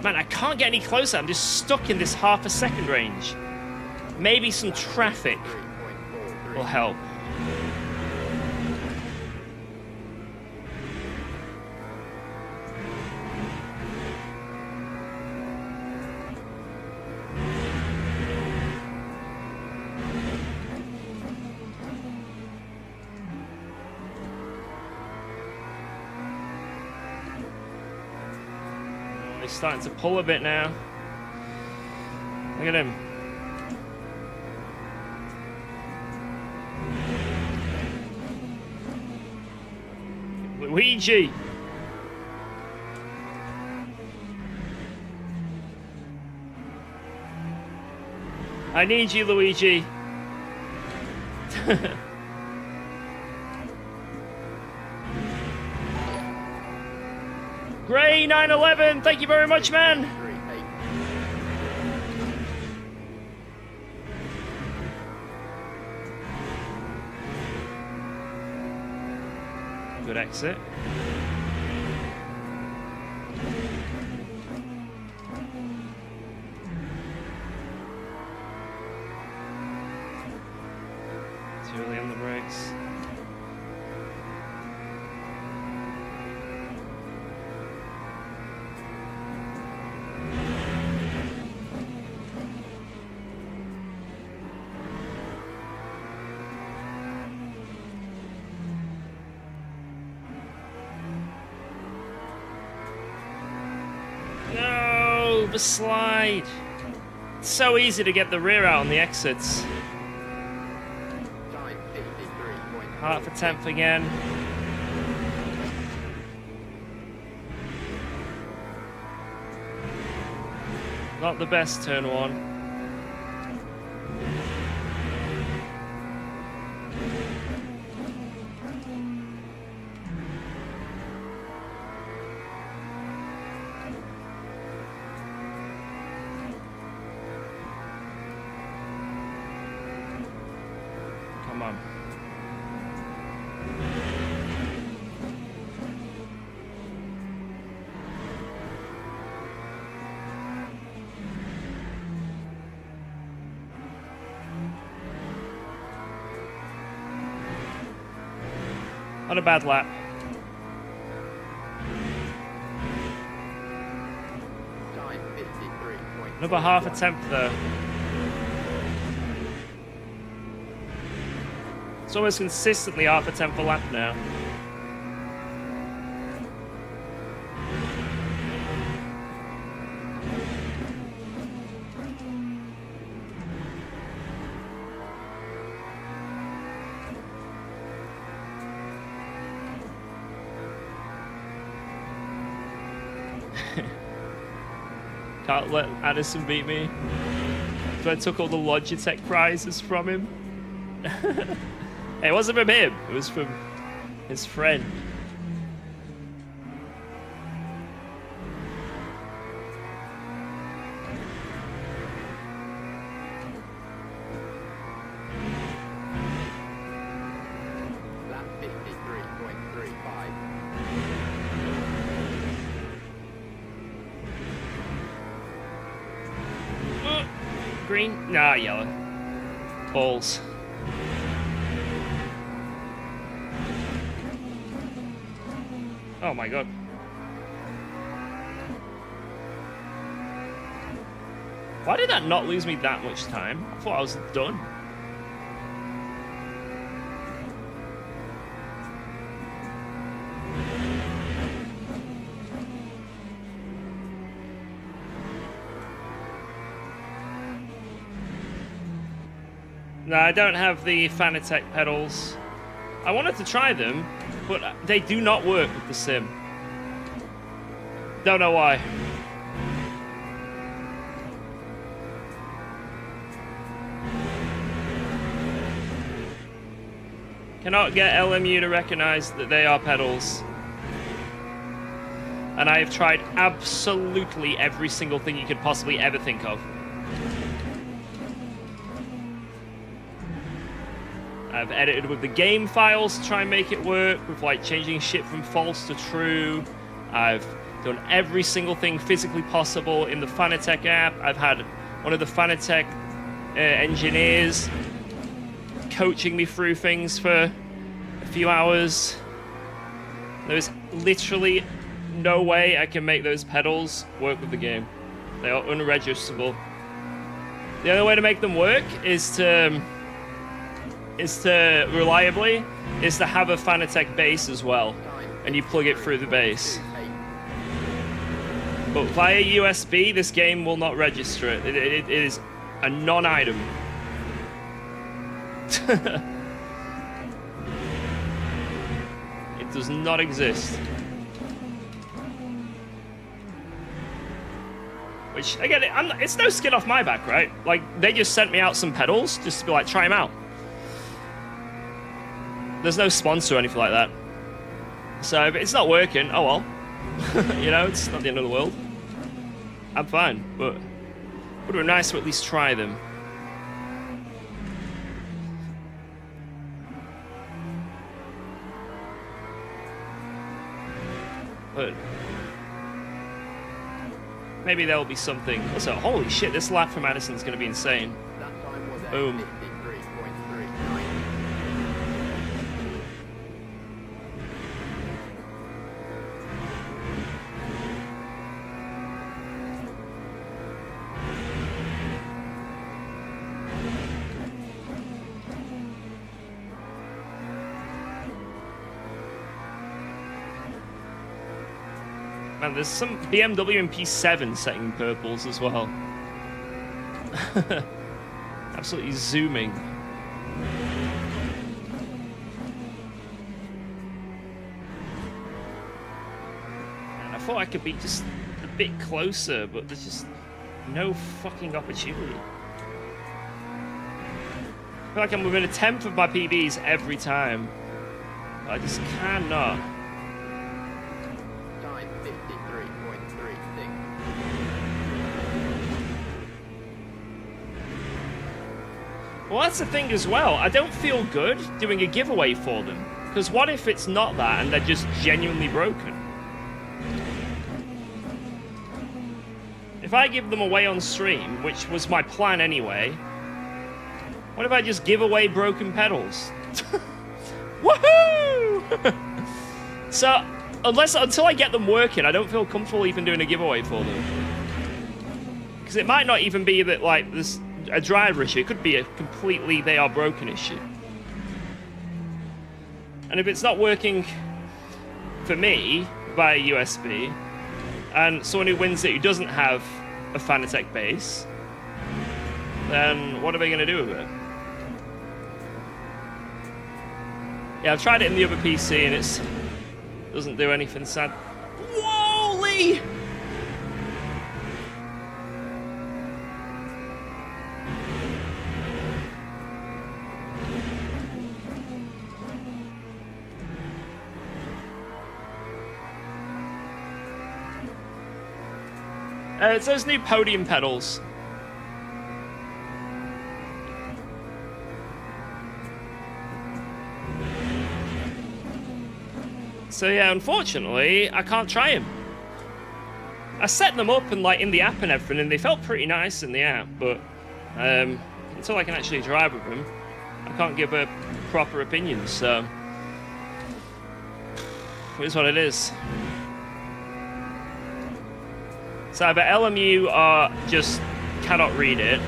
Man, I can't get any closer. I'm just stuck in this half a second range. Maybe some traffic will help. He's starting to pull a bit now. Look at him. Luigi! I need you, Luigi. Gray 911, thank you very much, man. 3-8. Good exit. Too early on the brakes. the slide. It's so easy to get the rear out on the exits. Time 53.4. Half a tenth again. Not the best turn one. Come on. Not a bad lap. Time 53.4. Another half a tenth though. It's almost consistently half a tenth a lap now. Can't let Addison beat me. So I took all the Logitech prizes from him. It wasn't from him, it was from his friend. Lap 53.35. Green? Nah, yellow. Balls. Oh my god. Why did that not lose me that much time? I thought I was done. No, I don't have the Fanatec pedals. I wanted to try them, but they do not work with the sim. Don't know why. Cannot get LMU to recognize that they are pedals. And I have tried absolutely every single thing you could possibly ever think of. I've edited with the game files to try and make it work, with like changing shit from false to true. I've done every single thing physically possible in the Fanatec app. I've had one of the Fanatec engineers coaching me through things for a few hours. There's literally no way I can make those pedals work with the game. They are unregisterable. The only way to make them work is to reliably have a Fanatec base as well, and you plug it through the base. But via USB, this game will not register it. It is a non-item. It does not exist. Which, again, it's no skin off my back, right? Like, they just sent me out some pedals just to be like, try them out. There's no sponsor or anything like that. So if it's not working, oh well. You know, it's not the end of the world. I'm fine, but it would have been nice to at least try them. But maybe there'll be something. Also, holy shit, this lap from Addison's going to be insane. That time was Boom. 53.39. And there's some BMW and P7 setting purples as well. Absolutely zooming. And I thought I could be just a bit closer, but there's just no fucking opportunity. I feel like I'm within a tenth of my PBs every time. I just cannot. Time 53.36. Well, that's the thing as well. I don't feel good doing a giveaway for them. Because what if it's not that and they're just genuinely broken? If I give them away on stream, which was my plan anyway, what if I just give away broken pedals? Woohoo! So, until I get them working, I don't feel comfortable even doing a giveaway for them. Because it might not even be that, like, there's a driver issue. It could be a completely they are broken issue. And if it's not working for me via USB, and someone who wins it who doesn't have a Fanatec base, then what are they going to do with it? Yeah, I've tried it in the other PC and it doesn't do anything sad. Whoa-ly! It's those new podium pedals. So yeah, unfortunately, I can't try them. I set them up and like in the app and everything, and they felt pretty nice in the app, but until I can actually drive with them, I can't give a proper opinion, so it is what it is. So either LMU or just cannot read it,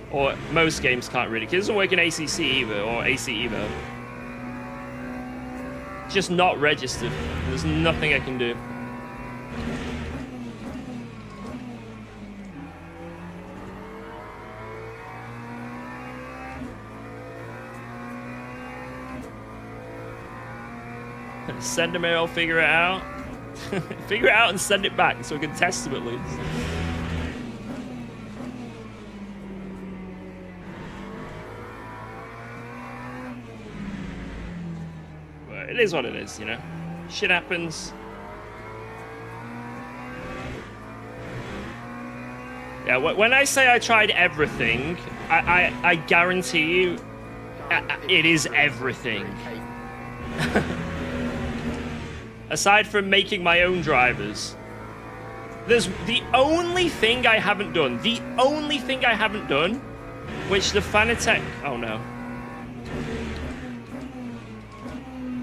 or most games can't read it, because it doesn't work in ACC either, or AC either. It's just not registered. There's nothing I can do. Send them here, I'll figure it out. Figure it out and send it back so we can test them at least. But it is what it is, you know? Shit happens. Yeah, when I say I tried everything, I guarantee you it is everything. Aside from making my own drivers. There's the only thing I haven't done, which the Fanatec, oh no.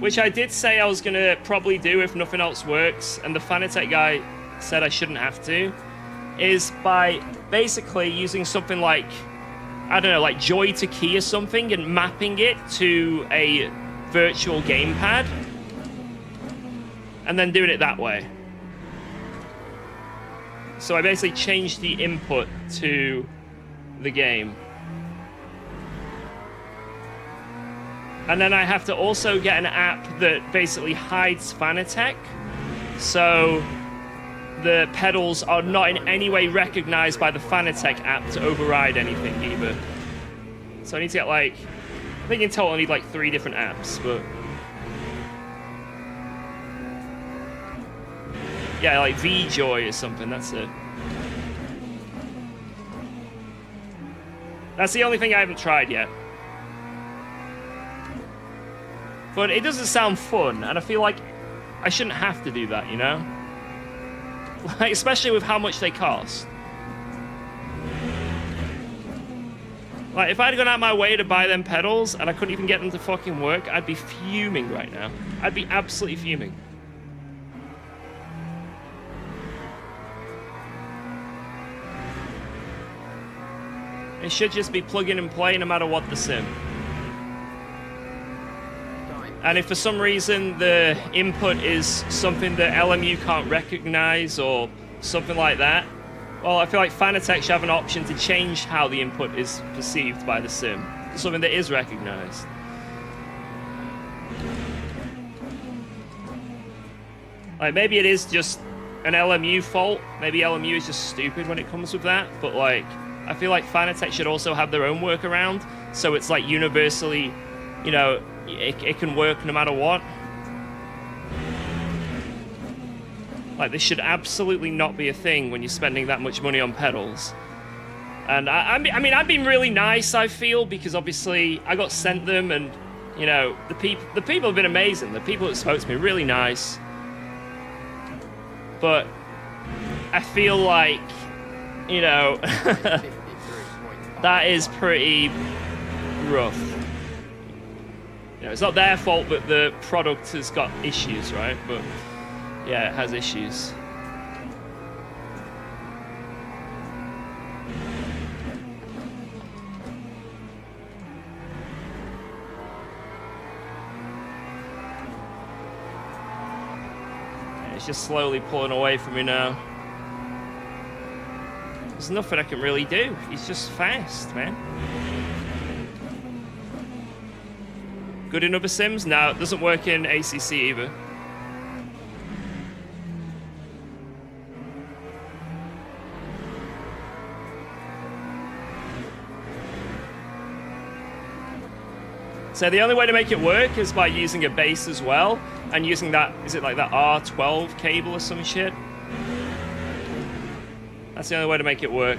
Which I did say I was gonna probably do if nothing else works, and the Fanatec guy said I shouldn't have to, is by basically using something like, I don't know, like Joy to Key or something, and mapping it to a virtual gamepad. And then doing it that way. So I basically changed the input to the game. And then I have to also get an app that basically hides Fanatec. So the pedals are not in any way recognized by the Fanatec app to override anything either. So I need to get like, I think in total I need like 3 different apps, but yeah, like VJoy or something, that's it. That's the only thing I haven't tried yet. But it doesn't sound fun, and I feel like I shouldn't have to do that, you know? Like, especially with how much they cost. Like, if I'd gone out my way to buy them pedals, and I couldn't even get them to fucking work, I'd be fuming right now. I'd be absolutely fuming. It should just be plug in and play no matter what the sim. And if for some reason the input is something that LMU can't recognize or something like that, well, I feel like Fanatec should have an option to change how the input is perceived by the sim to something that is recognized. Like, maybe it is just an LMU fault. Maybe LMU is just stupid when it comes with that. But, like, I feel like Fanatec should also have their own workaround. So it's, like, universally, you know, it can work no matter what. Like, this should absolutely not be a thing when you're spending that much money on pedals. And, I mean, I've been really nice, I feel, because obviously I got sent them and, you know, the people have been amazing. The people that spoke to me, really nice. But I feel like, you know, that is pretty rough. You know, it's not their fault that the product has got issues, right? But yeah, it has issues. It's just slowly pulling away from me now. There's nothing I can really do. He's just fast, man. Good in other sims? No, it doesn't work in ACC either. So the only way to make it work is by using a base as well, and using that, is it like that R12 cable or some shit? That's the only way to make it work.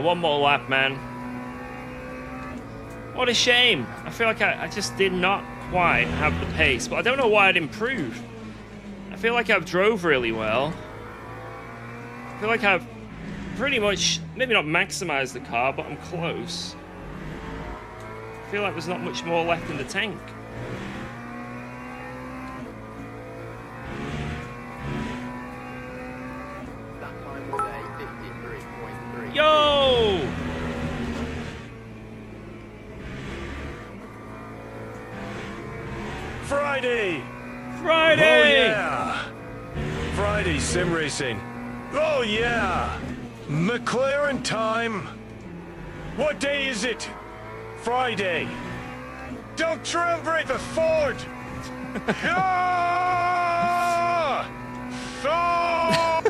One more lap, man. What a shame. I feel like I just did not quite have the pace, but I don't know why I'd improved. I feel like I've drove really well. I feel like I've pretty much, maybe not maximized the car, but I'm close. I feel like there's not much more left in the tank. That time was a 53.3. Yo! Friday! Friday! Oh yeah! Friday sim racing. Oh yeah! McLaren time! What day is it? Friday! Don't celebrate the Ford! Ah! Ah!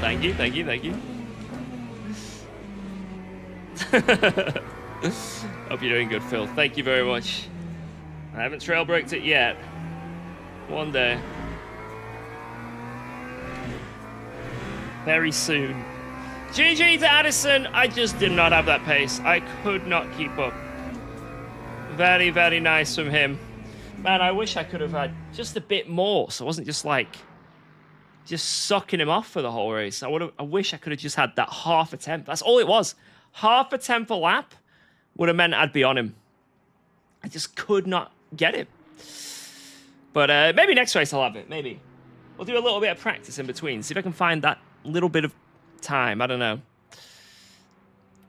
Thank you, thank you, thank you. Hope you're doing good, Phil. Thank you very much. I haven't trail braked it yet. One day. Very soon. GG to Addison. I just did not have that pace. I could not keep up. Very, very nice from him. Man, I wish I could have had just a bit more, so it wasn't just like just sucking him off for the whole race. I wish I could have just had that half a tenth. That's all it was. Half a tenth a lap would have meant I'd be on him. I just could not get him. But maybe next race I'll have it. Maybe. We'll do a little bit of practice in between. See if I can find that little bit of time. I don't know.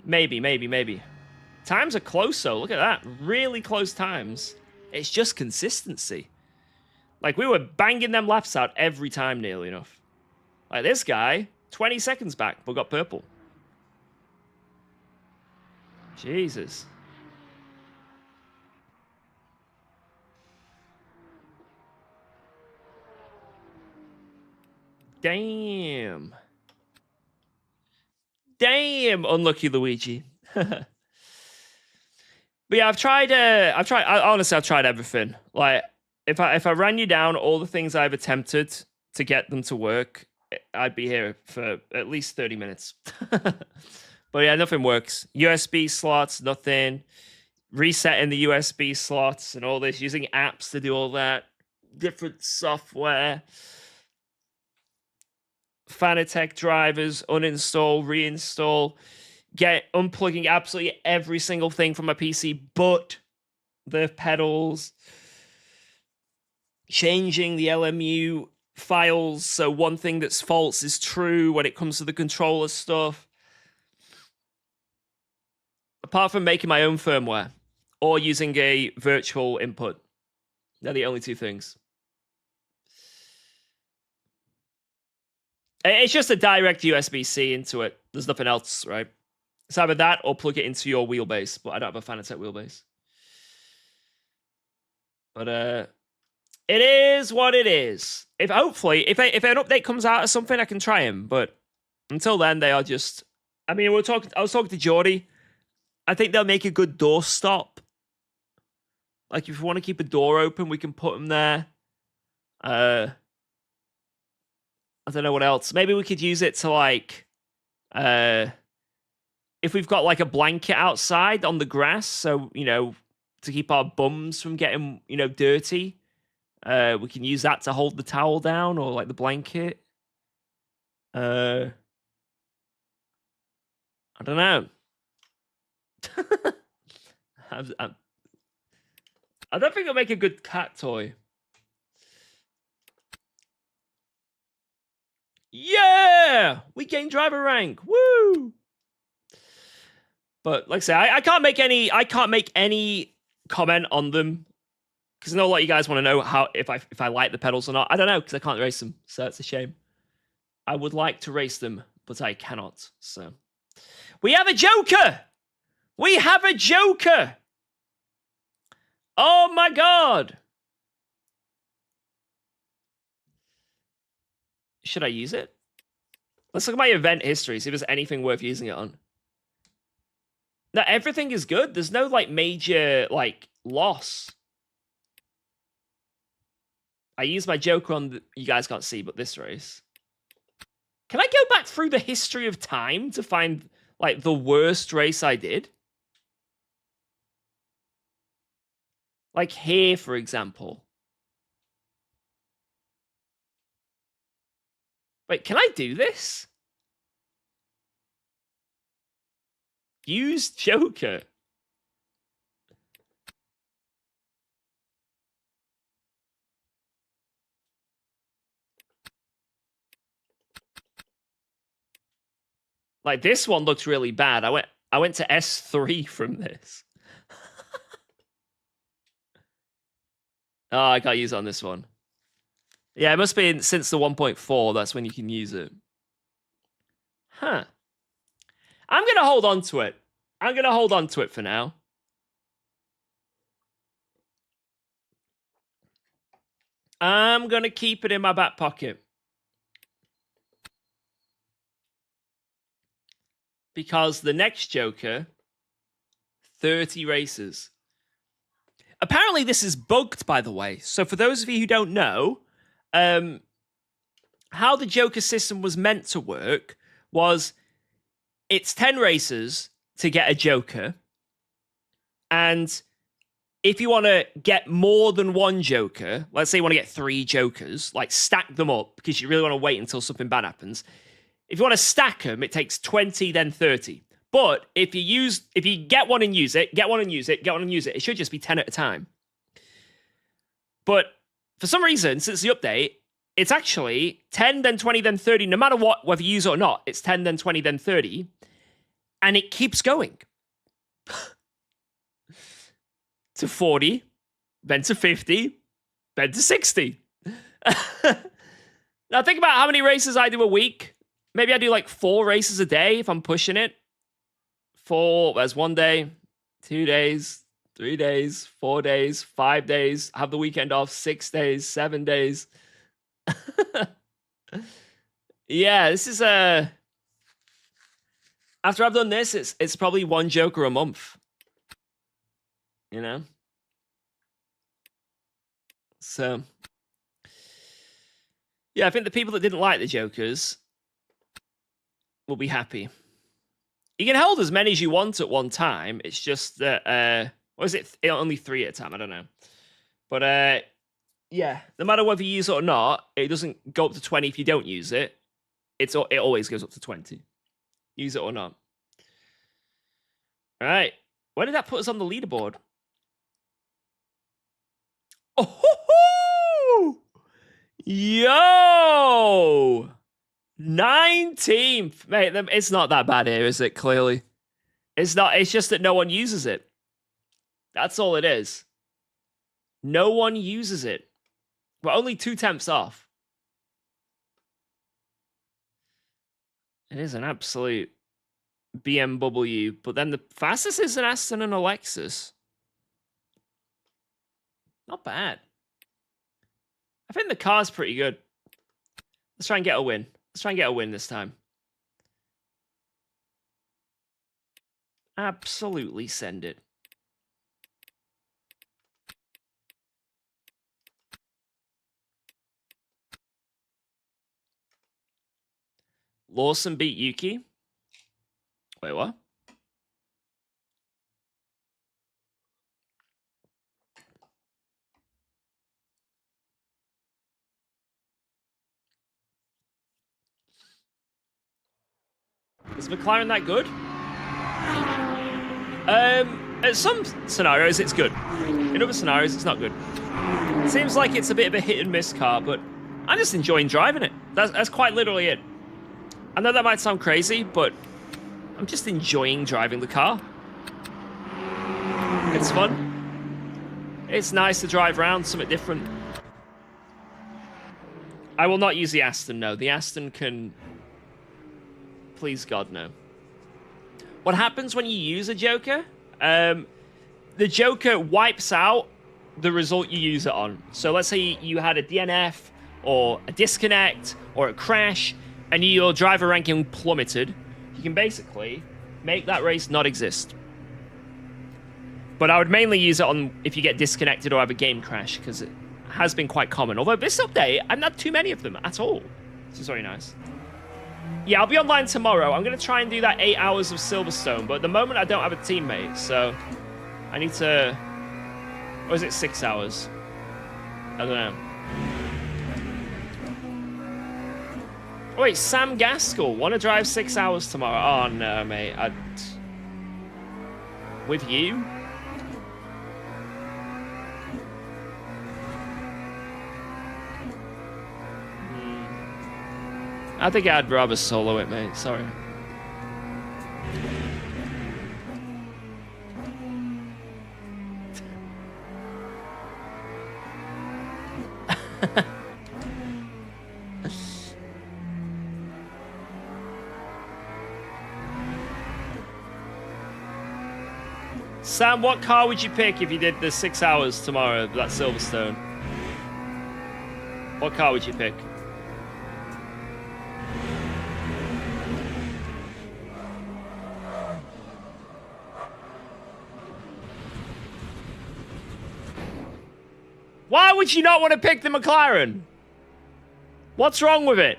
Maybe. Times are close, though. Look at that. Really close times. It's just consistency. Like, we were banging them laps out every time, nearly enough. Like, this guy, 20 seconds back, but got purple. Jesus. Damn. Damn, unlucky Luigi. But yeah, I've tried everything. Like, if I ran you down all the things I've attempted to get them to work, I'd be here for at least 30 minutes. But yeah, nothing works. USB slots, nothing. Resetting the USB slots and all this, using apps to do all that. Different software. Fanatec drivers, uninstall, reinstall, get unplugging absolutely every single thing from my PC but the pedals, changing the LMU files so one thing that's false is true when it comes to the controller stuff. Apart from making my own firmware or using a virtual input. They're the only two things. It's just a direct USB-C into it. There's nothing else, right? It's either that or plug it into your wheelbase, but I don't have a Fanatec wheelbase. But it is what it is. If hopefully, if an update comes out or something, I can try them. But until then, they are just. I mean, I was talking to Geordie. I think they'll make a good doorstop. Like if you want to keep a door open, we can put them there. I don't know what else. Maybe we could use it to like, if we've got like a blanket outside on the grass, so you know, to keep our bums from getting dirty. We can use that to hold the towel down or like the blanket. I don't know. I don't think it'll make a good cat toy. Yeah, we gained driver rank. Woo! But like I say, I can't make any comment on them because I know a lot of you guys want to know how if I like the pedals or not. I don't know because I can't race them, so it's a shame. I would like to race them, but I cannot. So we have a Joker. We have a Joker. Oh my god. Should I use it? Let's look at my event history, see if there's anything worth using it on. No, everything is good. There's no like major like loss. I used my Joker on you guys can't see, but this race. Can I go back through the history of time to find like the worst race I did? Like here, for example. Wait, can I do this? Use Joker. Like this one looks really bad. I went to S3 from this. Oh, I can't use it on this one. Yeah, it must be since the 1.4. That's when you can use it. Huh. I'm going to hold on to it. I'm going to hold on to it for now. I'm going to keep it in my back pocket. Because the next Joker, 30 races. Apparently this is bugged, by the way. So for those of you who don't know, how the Joker system was meant to work was it's 10 races to get a Joker. And if you want to get more than one Joker, let's say you want to get 3 Jokers, like stack them up because you really want to wait until something bad happens. If you want to stack them, it takes 20, then 30. But if you get one and use it, get one and use it, get one and use it, it should just be 10 at a time. But for some reason, since the update, it's actually 10, then 20, then 30. No matter what, whether you use it or not, it's 10, then 20, then 30. And it keeps going. To 40, then to 50, then to 60. Now think about how many races I do a week. Maybe I do like 4 races a day if I'm pushing it. 4, there's 1 day, 2 days, 3 days, 4 days, 5 days, have the weekend off, 6 days, 7 days. Yeah, this is after I've done this, it's probably 1 Joker a month. You know? So yeah, I think the people that didn't like the Jokers will be happy. You can hold as many as you want at one time. It's just that, what is it? Only 3 at a time. I don't know. But, yeah, no matter whether you use it or not, it doesn't go up to 20 if you don't use it. it always goes up to 20. Use it or not. All right. Where did that put us on the leaderboard? Oh, yo, 19th, mate. It's not that bad here, is it? Clearly, it's not. It's just that no one uses it. That's all it is. No one uses it. We're only 2 tenths off. It is an absolute BMW, but then the fastest is an Aston and a Lexus. Not bad. I think the car's pretty good. Let's try and get a win. Let's try and get a win this time. Absolutely send it. Lawson beat Yuki. Wait, what? Is McLaren that good? At some scenarios, it's good. In other scenarios, it's not good. It seems like it's a bit of a hit and miss car, but I'm just enjoying driving it. That's quite literally it. I know that might sound crazy, but I'm just enjoying driving the car. It's fun. It's nice to drive around, something different. I will not use the Aston, no. The Aston can... Please, God, no. What happens when you use a Joker? The Joker wipes out the result you use it on. So let's say you had a DNF, or a disconnect, or a crash, and your driver ranking plummeted. You can basically make that race not exist. But I would mainly use it on if you get disconnected or have a game crash, because it has been quite common. Although this update, I've not too many of them at all. This is very nice. Yeah, I'll be online tomorrow. I'm going to try and do that 8 hours of Silverstone, but at the moment I don't have a teammate, so I need to... Or is it 6 hours? I don't know. Oh, wait, Sam Gaskell. Want to drive 6 hours tomorrow? Oh, no, mate. With you? I think I'd rather solo it, mate. Sorry. Sam, what car would you pick if you did the 6 hours tomorrow, that Silverstone? What car would you pick? Why would you not want to pick the McLaren? What's wrong with it?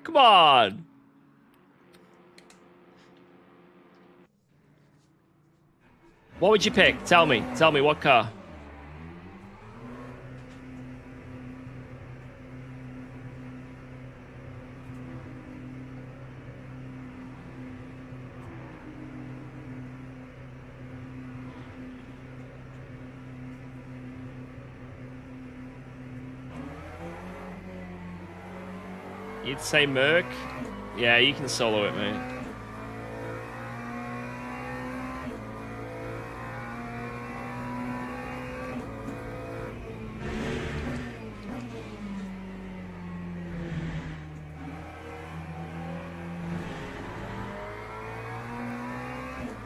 Come on. What would you pick? Tell me. Tell me what car. You'd say Merc? Yeah, you can solo it, mate.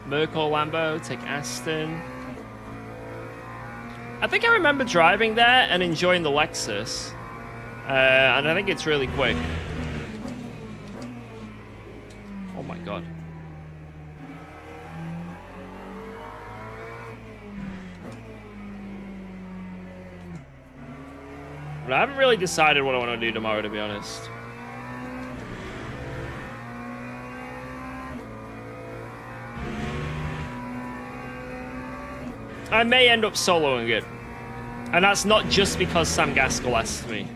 Merc or Lambo, take Aston. I think I remember driving there and enjoying the Lexus. And I think it's really quick. Oh my god. But I haven't really decided what I want to do tomorrow, to be honest. I may end up soloing it. And that's not just because Sam Gaskell asked me.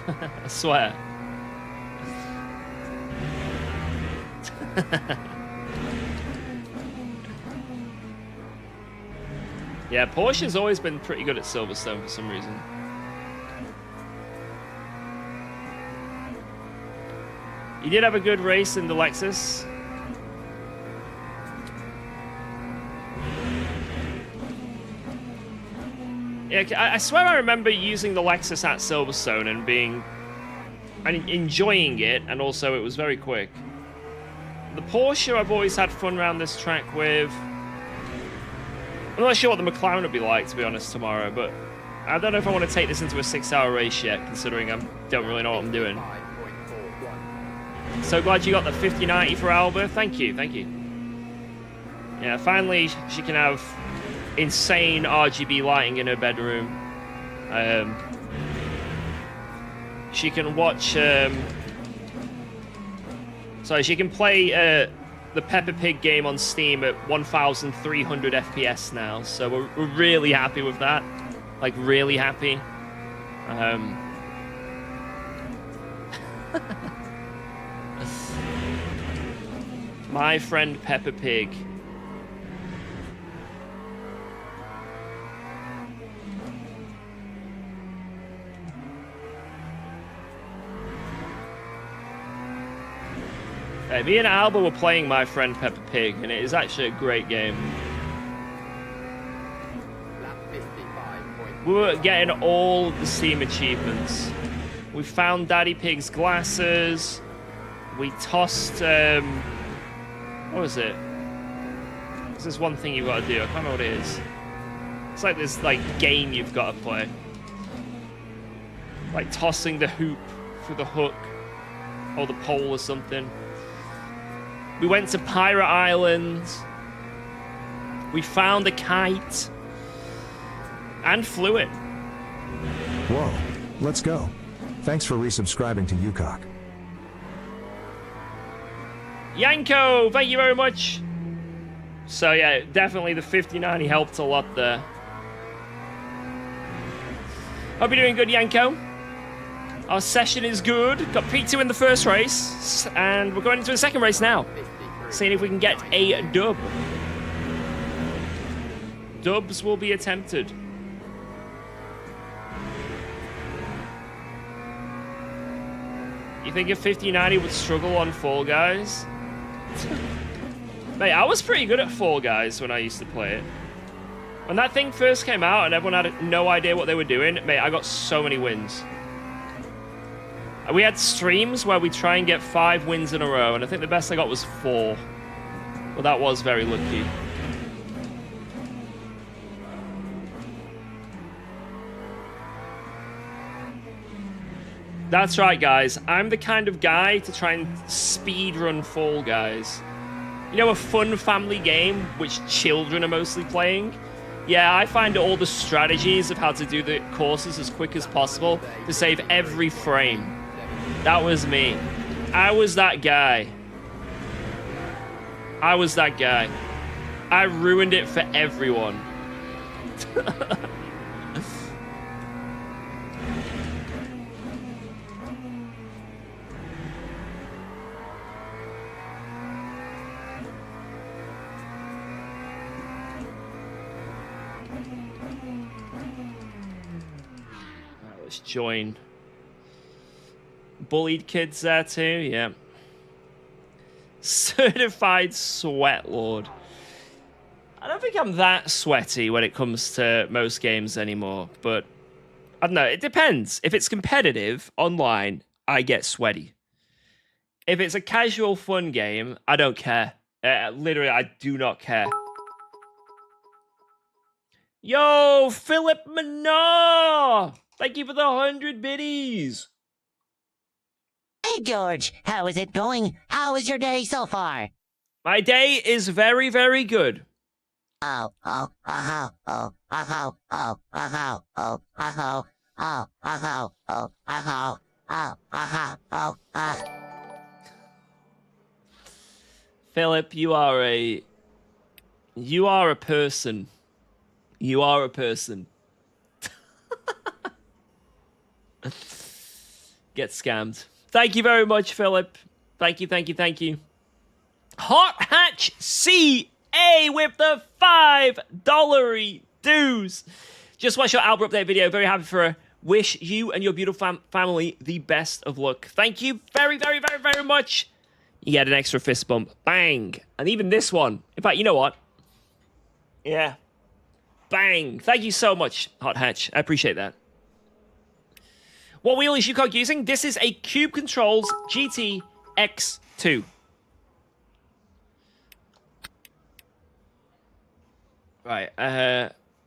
I swear. Yeah, Porsche's always been pretty good at Silverstone for some reason. You did have a good race in the Lexus. Yeah, I swear I remember using the Lexus at Silverstone and enjoying it, and also it was very quick. The Porsche I've always had fun around this track with. I'm not sure what the McLaren would be like, to be honest, tomorrow, but I don't know if I want to take this into a 6-hour race yet, considering I don't really know what I'm doing. 5.41. So glad you got the 5090 for Alba. Thank you, thank you. Yeah, finally she can have insane RGB lighting in her bedroom. She can watch... Sorry, she can play the Peppa Pig game on Steam at 1,300 FPS now, so we're really happy with that. Like, really happy. My friend Peppa Pig. Me and Alba were playing My Friend Peppa Pig, and it is actually a great game. Lap 55.4. We were getting all the Steam achievements. We found Daddy Pig's glasses. We tossed, what was it? There's this one thing you've got to do. I can't remember what it is. It's like this game you've got to play. Like tossing the hoop through the hook or the pole or something. We went to Pirate Island. We found a kite. And flew it. Whoa, let's go. Thanks for resubscribing to UKOG. Yanko, thank you very much. So yeah, definitely the 5090 helped a lot there. Hope you're doing good, Yanko. Our session is good. Got P2 in the first race, and we're going into the second race now. 53. Seeing if we can get a dub. Dubs will be attempted. You think a 5090 would struggle on Fall Guys? Mate, I was pretty good at Fall Guys when I used to play it. When that thing first came out and everyone had no idea what they were doing, mate, I got so many wins. We had streams where we try and get 5 wins in a row, and I think the best I got was 4. Well, that was very lucky. That's right, guys. I'm the kind of guy to try and speedrun Fall Guys. You know, a fun family game which children are mostly playing? Yeah, I find all the strategies of how to do the courses as quick as possible to save every frame. That was me. I was that guy. I was that guy. I ruined it for everyone. Let's join. Bullied kids there too, yeah. Certified sweat lord. I don't think I'm that sweaty when it comes to most games anymore, but I don't know, it depends. If it's competitive online, I get sweaty. If it's a casual fun game, I don't care. Literally, I do not care. Yo, Philip Menard! Thank you for the 100 biddies! Hey, George, how is it going? How is your day so far? My day is very, very good. Oh, Philip, you are a person. You are a person. Get scammed. Thank you very much, Philip. Thank you, thank you, thank you. Hot Hatch CA with the $5 dues. Just watched your Albert update video. Very happy for her. Wish you and your beautiful family the best of luck. Thank you very, very, very, very much. You get an extra fist bump. Bang. And even this one. In fact, you know what? Yeah. Bang. Thank you so much, Hot Hatch. I appreciate that. What wheel is UKOG using? This is a Cube Controls GT X2. Right,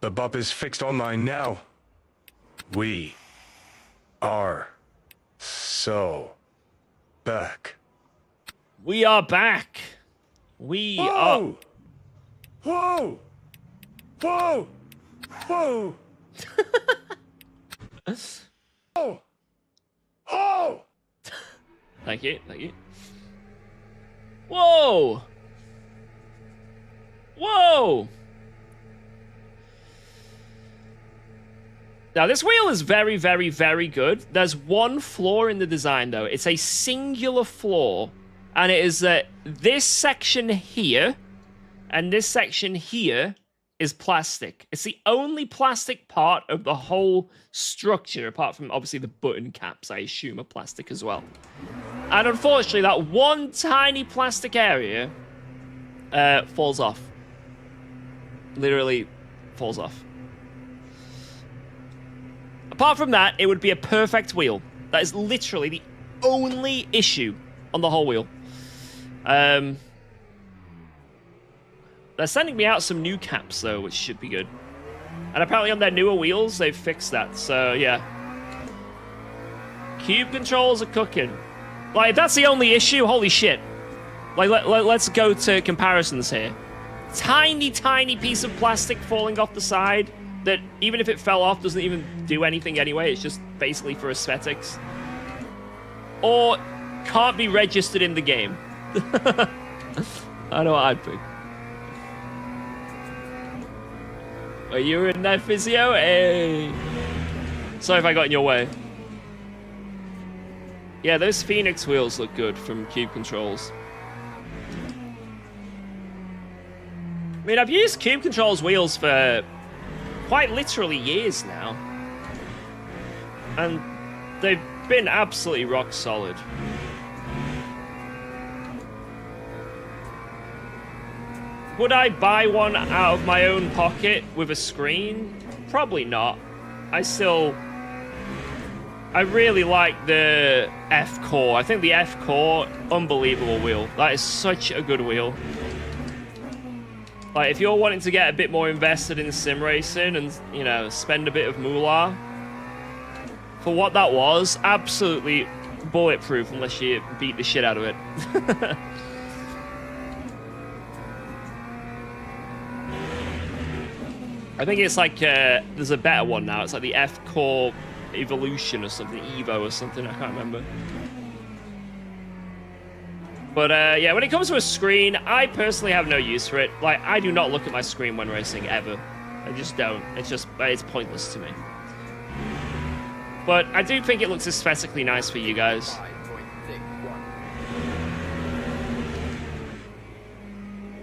The bump is fixed online now. We are so back. We are back. We are... Whoa! Whoa! Whoa! Oh! Oh! Thank you, thank you. Whoa! Whoa! Now, this wheel is very, very, very good. There's one flaw in the design, though. It's a singular flaw, and it is that this section here and this section here is plastic. It's the only plastic part of the whole structure, apart from, obviously, the button caps, I assume, are plastic as well. And unfortunately, that one tiny plastic area falls off. Literally falls off. Apart from that, it would be a perfect wheel. That is literally the only issue on the whole wheel. They're sending me out some new caps, though, which should be good. And apparently on their newer wheels, they've fixed that. So, yeah. Cube controls are cooking. Like, if that's the only issue, holy shit. Like, let's go to comparisons here. Tiny, tiny piece of plastic falling off the side that, even if it fell off, doesn't even do anything anyway. It's just basically for aesthetics. Or can't be registered in the game. I know what I'd pick. Are you in there, Physio? Hey. Sorry if I got in your way. Yeah, those Phoenix wheels look good from Cube Controls. I mean, I've used Cube Controls wheels for quite literally years now. And they've been absolutely rock solid. Would I buy one out of my own pocket with a screen? Probably not. I really like the F-Core. I think the F-Core, unbelievable wheel. That is such a good wheel. Like, if you're wanting to get a bit more invested in sim racing and, you know, spend a bit of moolah, for what that was, absolutely bulletproof unless you beat the shit out of it. I think it's like, there's a better one now. It's like the F-Core Evolution or something, Evo or something, I can't remember. But yeah, when it comes to a screen, I personally have no use for it. Like, I do not look at my screen when racing, ever. I just don't. It's pointless to me. But I do think it looks aesthetically nice for you guys. 5.61.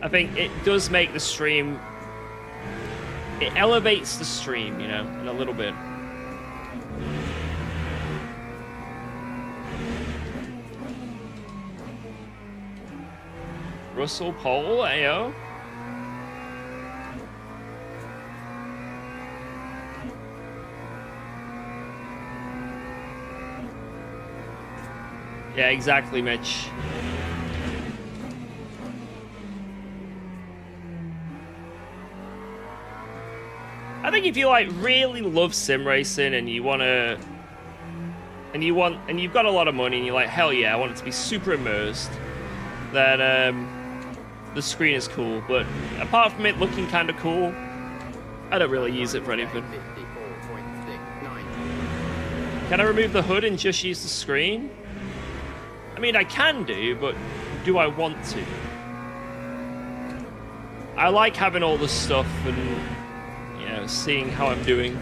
I think it does make the stream... It elevates the stream, you know, in a little bit. Russell Pole, AO. Yeah, exactly, Mitch. I think if you like really love sim racing and you wanna and you've got a lot of money and you're like, hell yeah, I want it to be super immersed, then the screen is cool. But apart from it looking kind of cool, I don't really use it for anything. 54.69. Can I remove the hood and just use the screen? I mean, I can do, but do I want to? I like having all the stuff and, you know, seeing how I'm doing.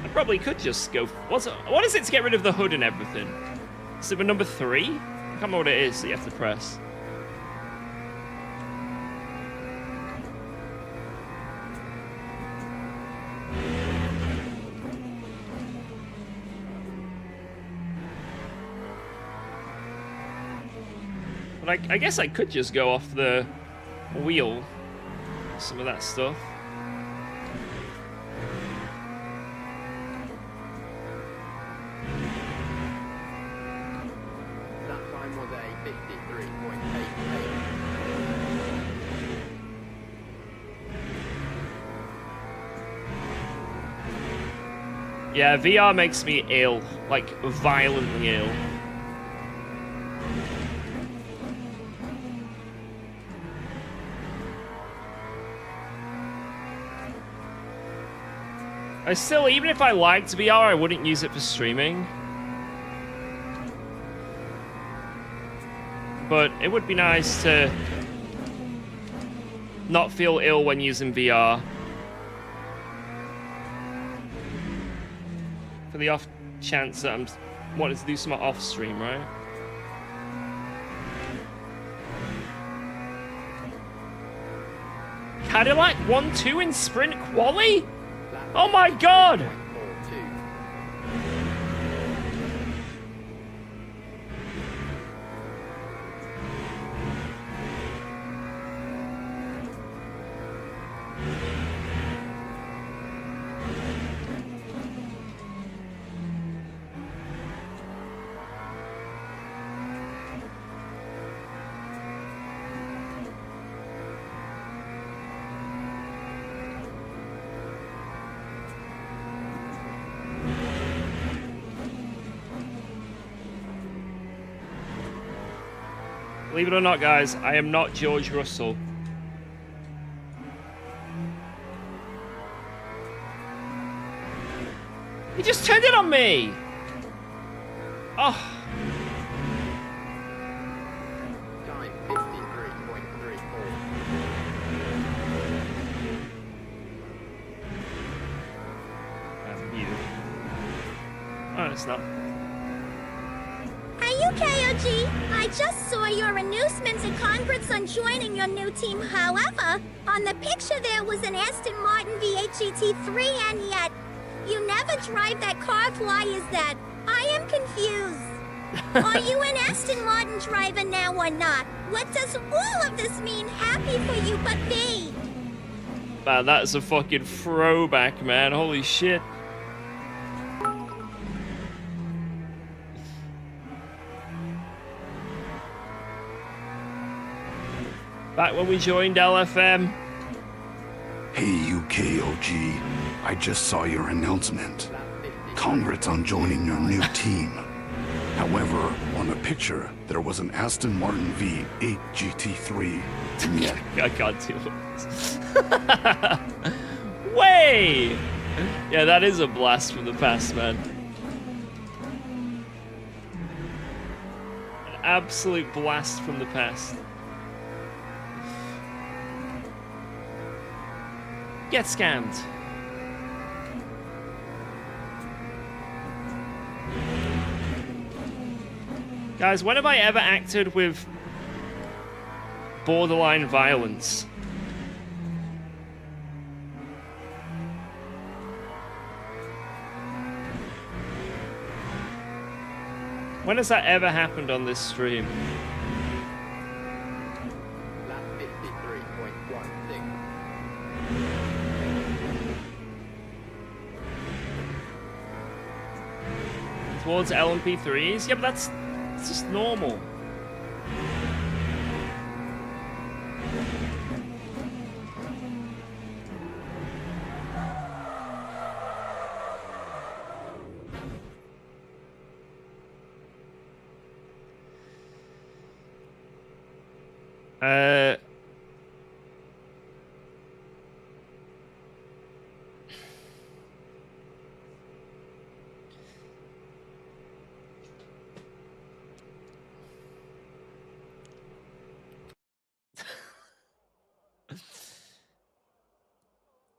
I probably could just go... What is it to get rid of the hood and everything? Is it number 3? I can't remember what it is that you have to press. But I guess I could just go off the wheel. Some of that stuff. That time was a 53.88. Yeah, VR makes me ill. Like, violently ill. Even if I liked VR, I wouldn't use it for streaming. But it would be nice to not feel ill when using VR. For the off chance that I'm wanting to do some off stream, right? Cadillac 1-2 in sprint quali? Oh my god! 42. Believe it or not, guys, I am not George Russell. He just turned it on me! Oh. Time 53.34. That's you. Oh, it's not. Hey, UKOG! I just saw your announcements and congrats on joining your new team. However, on the picture there was an Aston Martin V8 GT3, and yet you never drive that car. Why is that? I am confused. Are you an Aston Martin driver now or not? What does all of this mean? Happy for you, but B. Man, that's a fucking throwback, man. Holy shit. Back when we joined LFM. Hey, UKOG. I just saw your announcement. Congrats on joining your new team. However, on the picture, there was an Aston Martin V8 GT3. Yeah. I can't deal with this. Way! Yeah, that is a blast from the past, man. An absolute blast from the past. Get scammed. Guys, when have I ever acted with borderline violence? When has that ever happened on this stream? Lap 53.16. Towards LMP3s? Yeah, but that's just normal.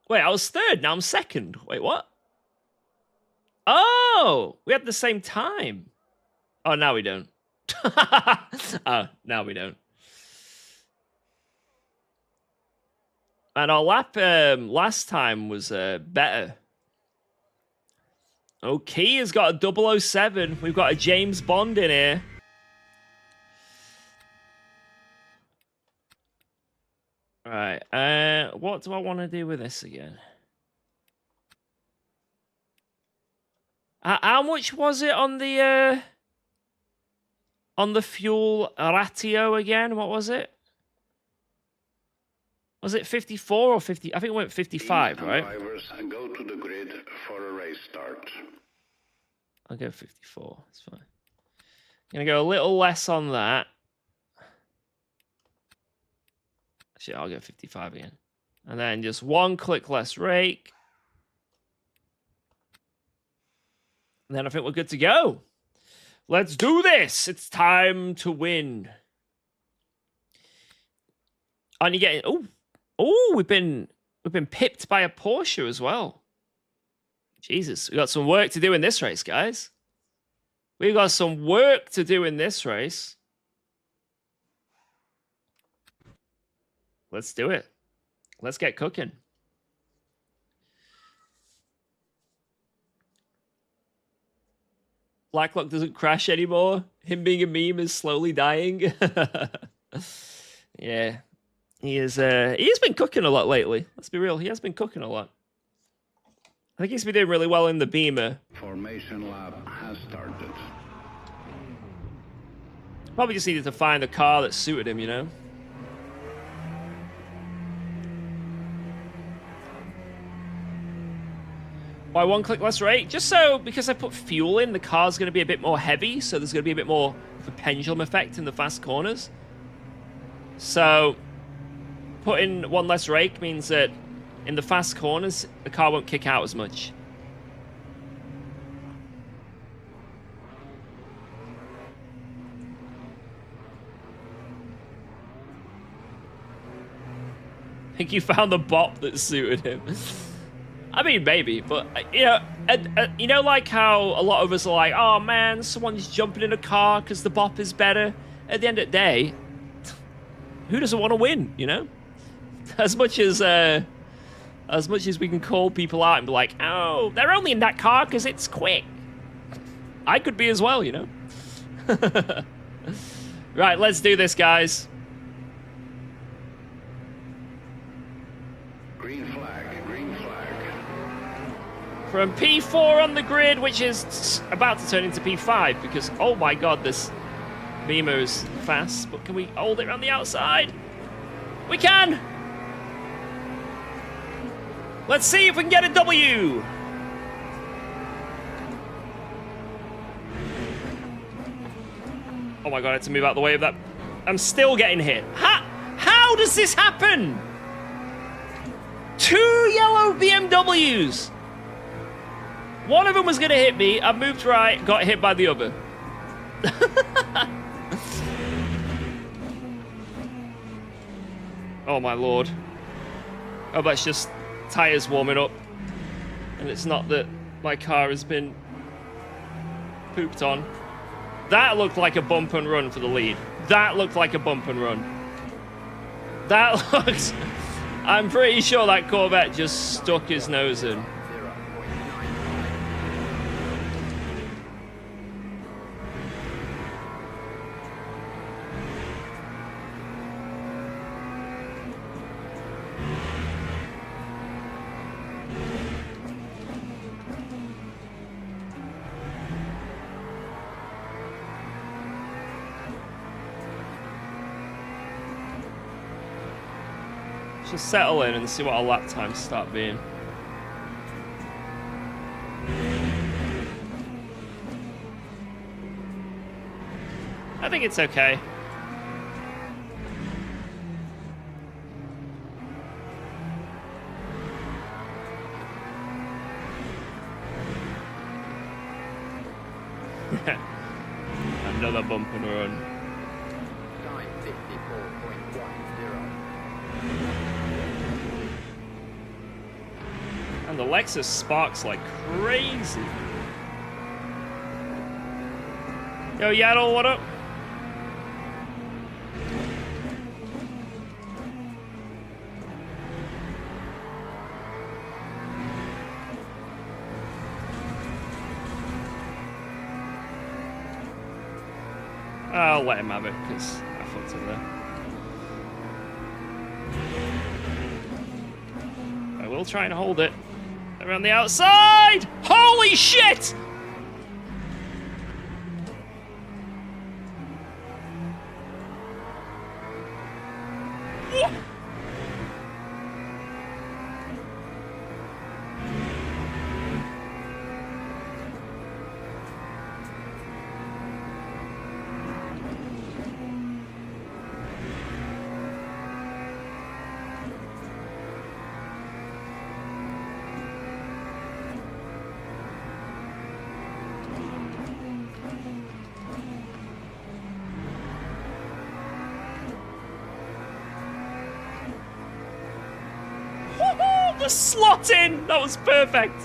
Wait, I was third. Now I'm second. Wait, what? Oh, we had the same time. Oh, now we don't. Oh, now we don't. And our lap last time was better. Okay, has got a 007. We've got a James Bond in here. All right. What do I want to do with this again? How much was it on the fuel ratio again? What was it? Was it 54 or 50? I think it went 55, right? Drivers go to the grid for a race start. I'll go 54. That's fine. I'm going to go a little less on that. Actually, I'll go 55 again. And then just one click less rake. And then I think we're good to go. Let's do this. It's time to win. And you get oh, we've been pipped by a Porsche as well. Jesus, we got some work to do in this race, guys. We've got some work to do in this race. Let's do it. Let's get cooking. Blacklock doesn't crash anymore. Him being a meme is slowly dying. Yeah. He has been cooking a lot lately. Let's be real. He has been cooking a lot. I think he's been doing really well in the Beamer. Formation lap has started. Probably just needed to find a car that suited him, you know? Why one click less rate? Just so, because I put fuel in, the car's going to be a bit more heavy, so there's going to be a bit more of a pendulum effect in the fast corners. So, putting one less rake means that in the fast corners, the car won't kick out as much. I think you found the bop that suited him. I mean, maybe, but, you know, like how a lot of us are like, oh man, someone's jumping in a car because the bop is better. At the end of the day, who doesn't want to win, you know? As much as we can call people out and be like, oh, they're only in that car because it's quick. I could be as well, you know? Right, let's do this, guys. Green flag, green flag. From P4 on the grid, which is about to turn into P5 because, oh my god, this Beamer is fast. But can we hold it around the outside? We can! Let's see if we can get a W! Oh my god, I had to move out the way of that. I'm still getting hit. How does this happen? 2 yellow BMWs! One of them was going to hit me. I moved right, got hit by the other. Oh my lord. Oh, that's just tires warming up. And it's not that my car has been pooped on. That looked like a bump and run for the lead. That looked like a bump and run. That looked... I'm pretty sure that Corvette just stuck his nose in. Just settle in and see what our lap times start being. I think it's okay. Another bump and run. Time 54.10. And the Lexus sparks like crazy. Yo, Yaddle, what up? I'll let him have it, because I fucked up there. I will try and hold it. Around the outside! Holy shit! The slot in! That was perfect!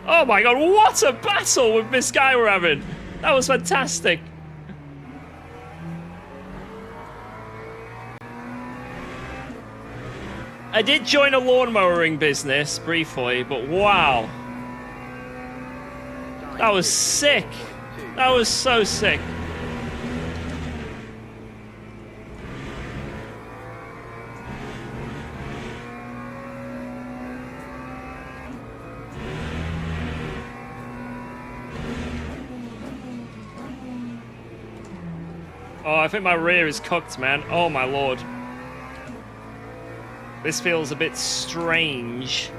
Oh my god, what a battle with this guy we're having! That was fantastic! I did join a lawnmowering business briefly, but wow. That was sick. That was so sick. Oh, I think my rear is cooked, man. Oh my lord. This feels a bit strange.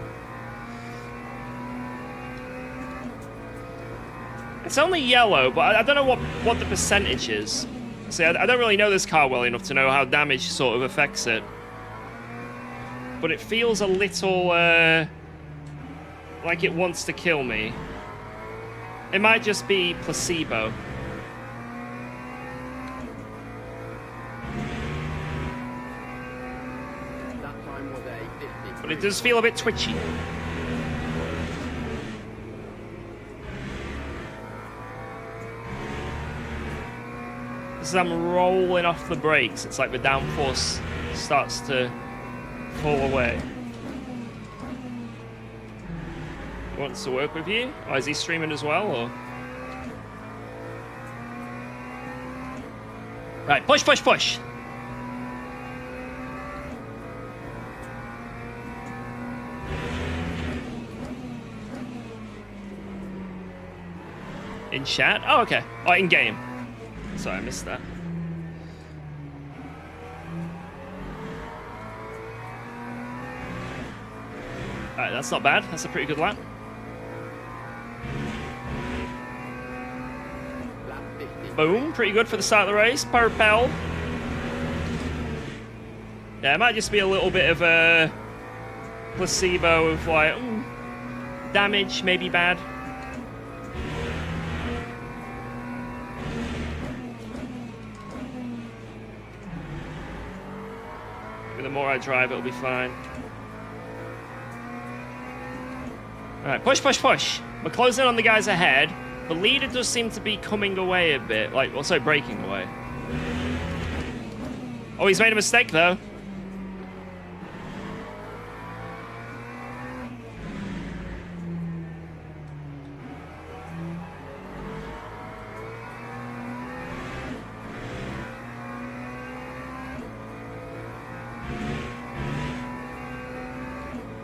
It's only yellow, but I don't know what the percentage is. See, I don't really know this car well enough to know how damage sort of affects it. But it feels a little, like it wants to kill me. It might just be placebo. That time was a 53. But it does feel a bit twitchy. As I'm rolling off the brakes, it's like the downforce starts to fall away. Wants to work with you? Or is he streaming as well, or? Right, push, push, push! In chat? Oh, okay. Oh, in game. Sorry, I missed that. Alright, that's not bad. That's a pretty good lap. Lap 50. Boom. Pretty good for the start of the race. Purple. Yeah, it might just be a little bit of a placebo of like, damage, maybe bad. The more I drive, it'll be fine. Alright, push, push, push. We're closing on the guys ahead. The leader does seem to be coming away a bit. Like, also breaking away. Oh, he's made a mistake, though.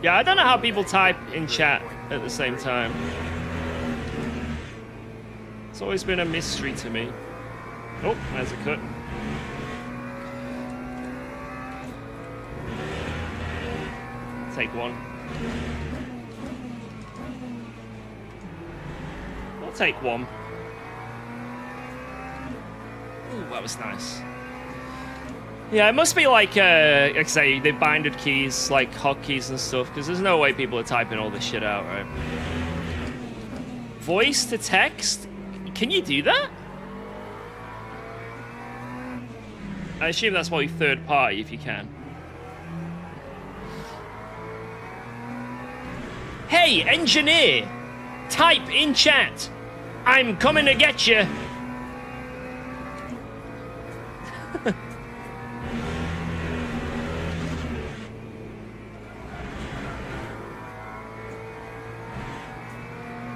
Yeah, I don't know how people type in chat at the same time. It's always been a mystery to me. Oh, there's a cut. Take one. I'll take one. Ooh, that was nice. Yeah, it must be like I say, they binded keys, like hotkeys and stuff, because there's no way people are typing all this shit out, right? Voice to text? Can you do that? I assume that's why you third party if you can. Hey, engineer! Type in chat. I'm coming to get you.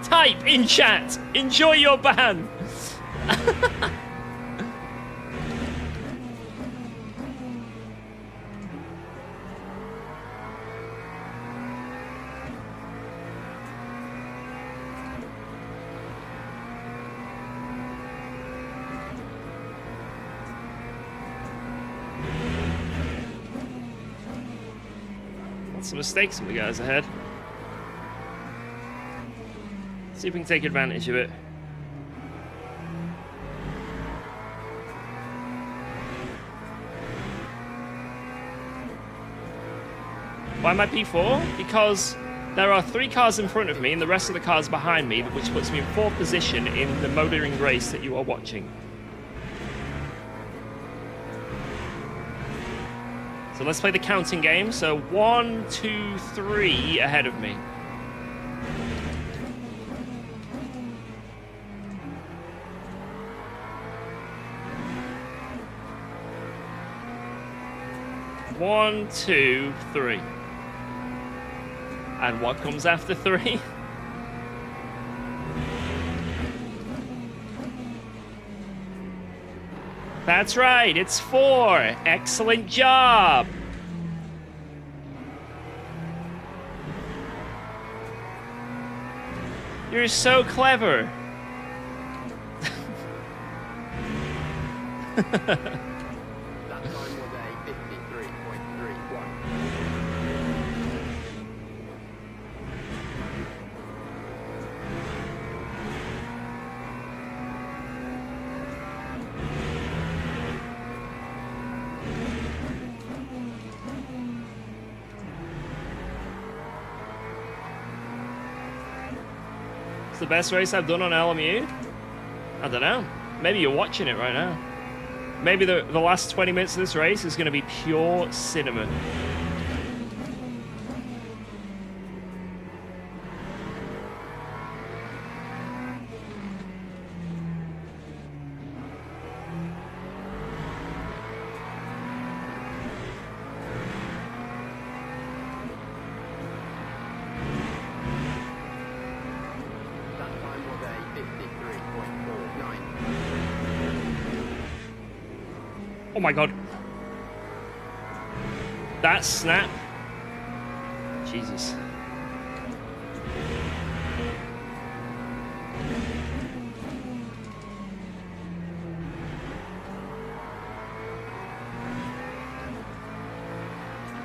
Type in chat. Enjoy your ban. Lots of mistakes from the guys ahead. See if we can take advantage of it. Why am I P4? Because there are 3 cars in front of me and the rest of the cars behind me, which puts me in 4th position in the motoring race that you are watching. So let's play the counting game. So 1, 2, 3 ahead of me. One, 2, 3. And what comes after 3? That's right, it's 4. Excellent job. You're so clever. That time was a 53.31. It's the best race I've done on LMU? I don't know. Maybe you're watching it right now. Maybe the last 20 minutes of this race is going to be pure cinema. That time was a 53.49. Oh my god. That snap. Jesus.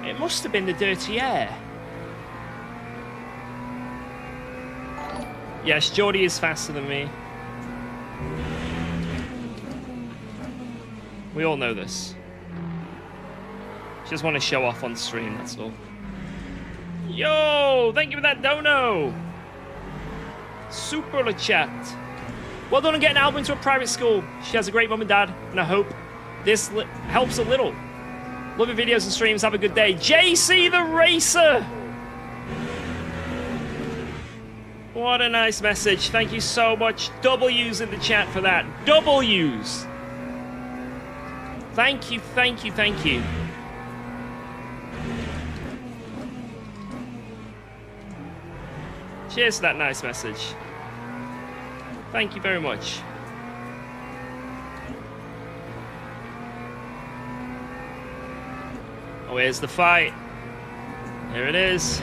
It must have been the dirty air. Yes, Geordie is faster than me. We all know this. Just want to show off on stream, that's all. Yo, thank you for that dono. Super chat. Well done on getting Alba into a private school. She has a great mum and dad, and I hope this helps a little. Love your videos and streams. Have a good day. JC the Racer. What a nice message. Thank you so much. W's in the chat for that. W's. Thank you, thank you, thank you. Cheers for that nice message. Thank you very much. Oh, here's the fight. Here it is.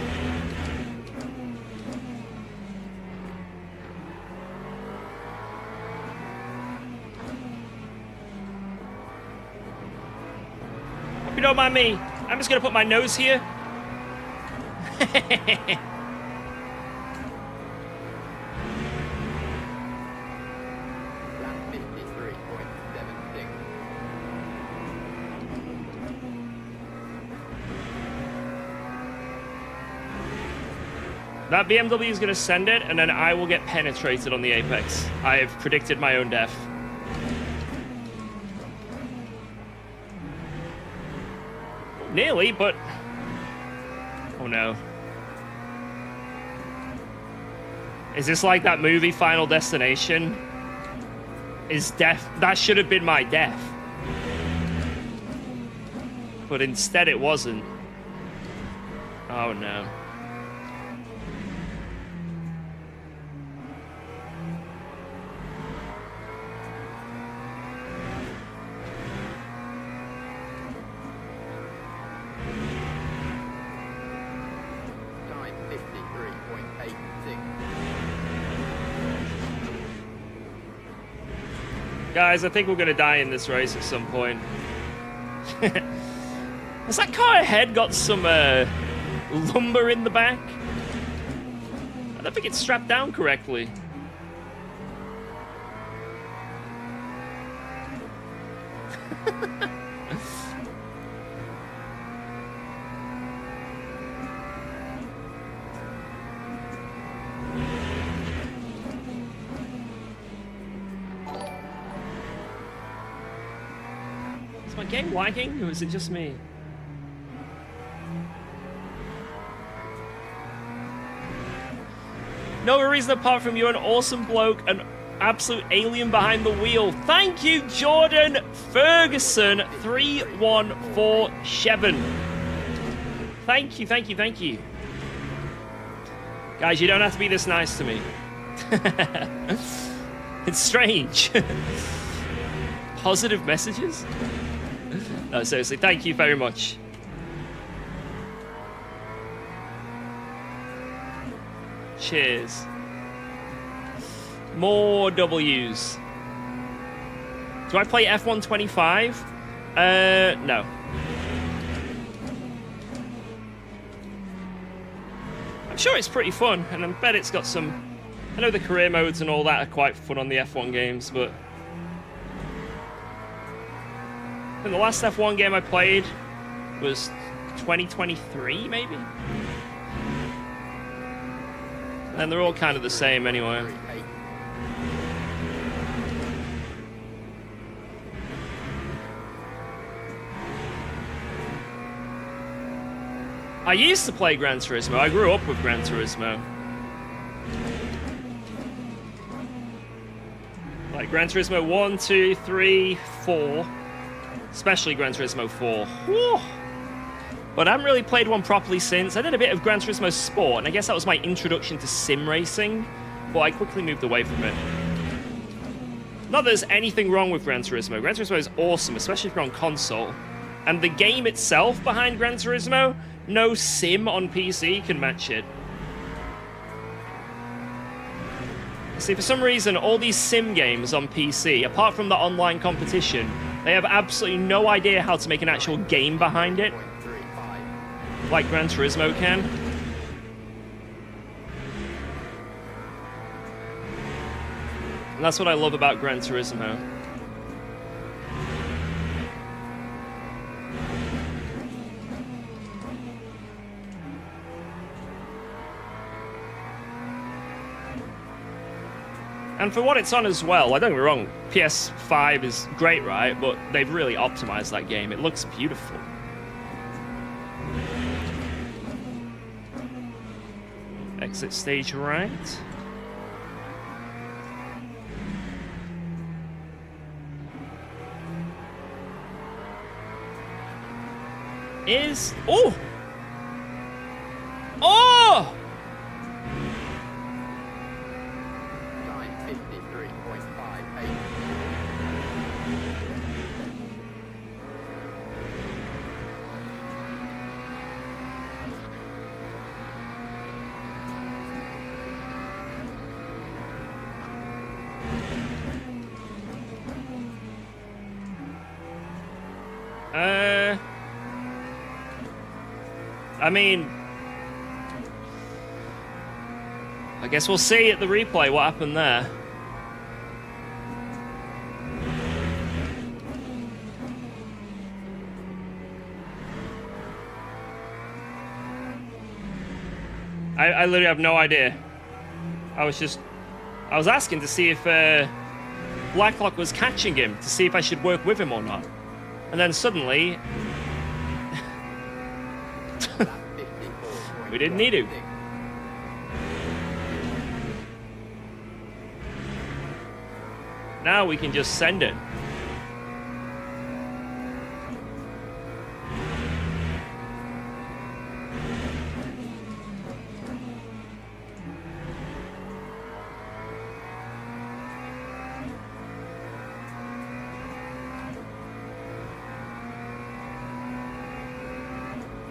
Hope you don't mind me. I'm just gonna put my nose here. That's 53.76. That BMW is gonna send it, and then I will get penetrated on the apex. I have predicted my own death. Nearly, but... Oh no. Is this like that movie Final Destination? Is death... That should have been my death. But instead it wasn't. Oh no. Time 53.86. Guys, I think we're gonna die in this race at some point. Has that car ahead got some lumber in the back? I don't think it's strapped down correctly. Is my game lagging, or is it just me? No reason apart from you're an awesome bloke, an absolute alien behind the wheel. Thank you, Jordan Ferguson 3147. Thank you, thank you, thank you. Guys, you don't have to be this nice to me. It's strange. Positive messages? No, seriously, thank you very much. Cheers. More W's. Do I play F125? No. I'm sure it's pretty fun, and I bet it's got some... I know the career modes and all that are quite fun on the F1 games, but... I think the last F1 game I played was 2023, maybe? And they're all kind of the same anyway. I used to play Gran Turismo. I grew up with Gran Turismo. Like Gran Turismo 1, 2, 3, 4. Especially Gran Turismo 4. Whew. But I haven't really played one properly since. I did a bit of Gran Turismo Sport, and I guess that was my introduction to sim racing, but I quickly moved away from it. Not that there's anything wrong with Gran Turismo. Gran Turismo is awesome, especially if you're on console. And the game itself behind Gran Turismo, no sim on PC can match it. See, for some reason, all these sim games on PC, apart from the online competition, they have absolutely no idea how to make an actual game behind it. Like Gran Turismo can. And that's what I love about Gran Turismo. And for what it's on as well, don't get me wrong, PS5 is great, right? But they've really optimized that game. It looks beautiful. Exit stage right. Is... Oh! Oh! Time 53.58. I mean, I guess we'll see at the replay what happened there. I literally have no idea. I was asking to see if Blacklock was catching him, to see if I should work with him or not. And then suddenly, We didn't need to. Now we can just send it.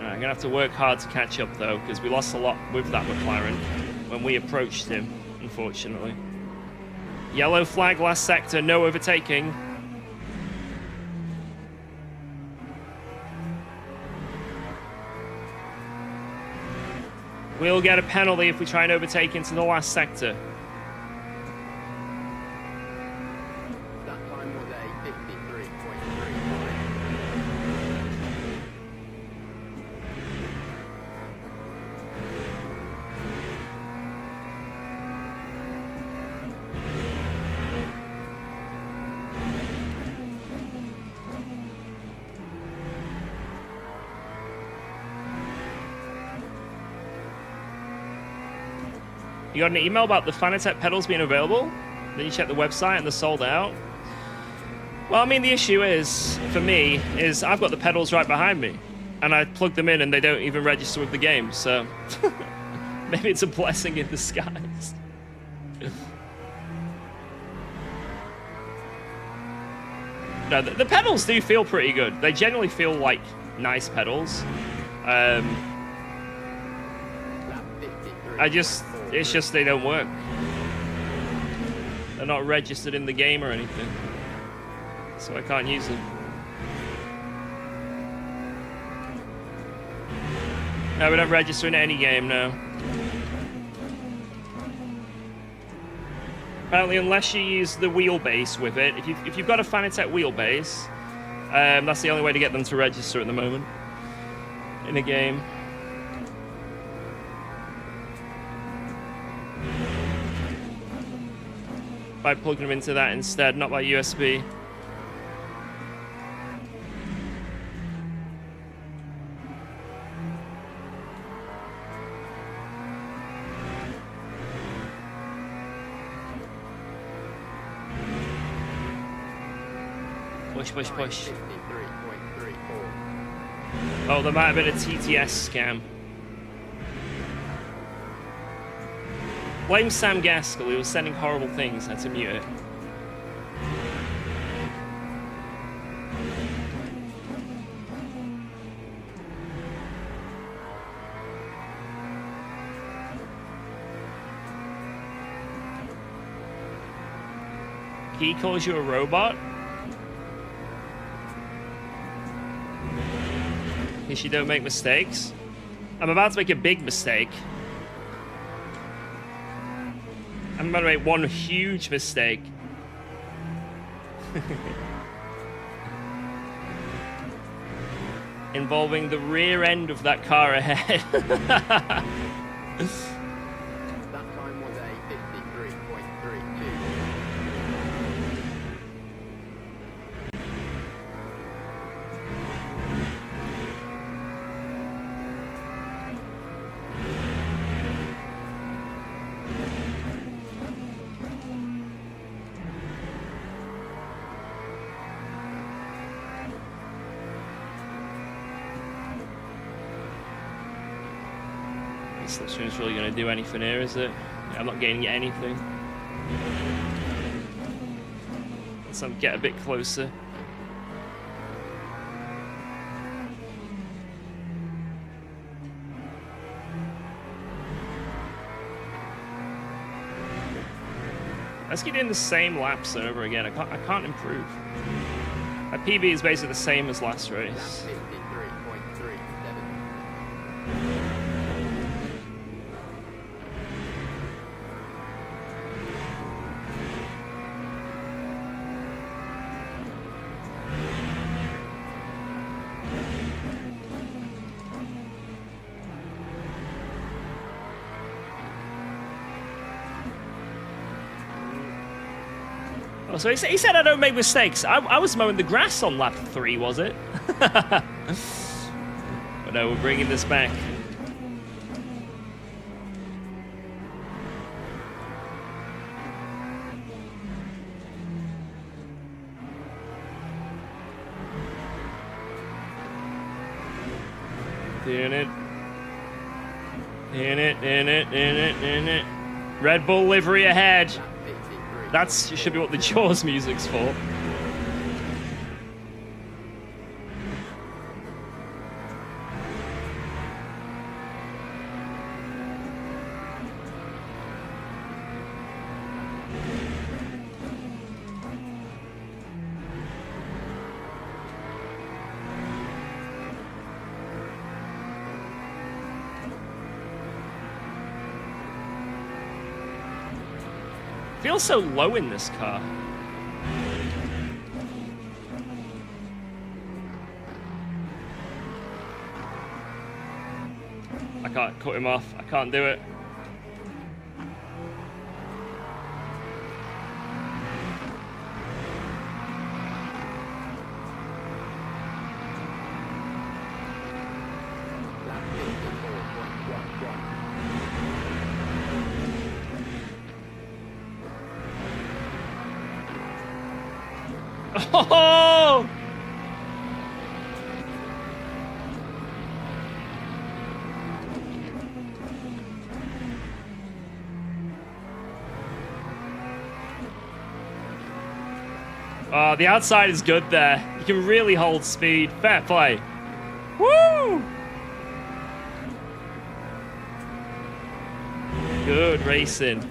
I'm gonna have to work hard to catch up though, because we lost a lot with that McLaren when we approached him, unfortunately. Yellow flag, last sector, no overtaking. We'll get a penalty if we try and overtake into the last sector. That time was a 53.35. You got an email about the Fanatec pedals being available? Then you check the website and they're sold out? Well, I mean, the issue is, for me, is I've got the pedals right behind me. And I plug them in and they don't even register with the game, so... maybe it's a blessing in disguise. No, the pedals do feel pretty good. They generally feel like nice pedals. It's just they don't work. They're not registered in the game or anything. So I can't use them. No, we don't register in any game now. Apparently, unless you use the wheelbase with it, if you've got a Fanatec wheelbase, that's the only way to get them to register at the moment in a game. By plugging them into that instead, not by USB. Push, push, push. 53.34. Oh, there might have been a TTS scam. Blame Sam Gaskell, he was sending horrible things. I had to mute it. He calls you a robot? Because you don't make mistakes? I'm about to make a big mistake. I'm about to make one huge mistake. Involving the rear end of that car ahead. That time was a 53.32. Slipstream's really going to do anything here, is it? I'm not gaining anything. Let's get a bit closer. Let's keep doing the same laps over again. I can't improve. My PB is basically the same as last race. 53.37. Oh, so he said I don't make mistakes. I was mowing the grass on lap 3, was it? But No, we're bringing this back. In it. Red Bull livery ahead. That's should be what the Jaws music's for. Feels so low in this car. I can't cut him off. I can't do it. Oh! The outside is good there. You can really hold speed. Fair play. Woo! Good racing.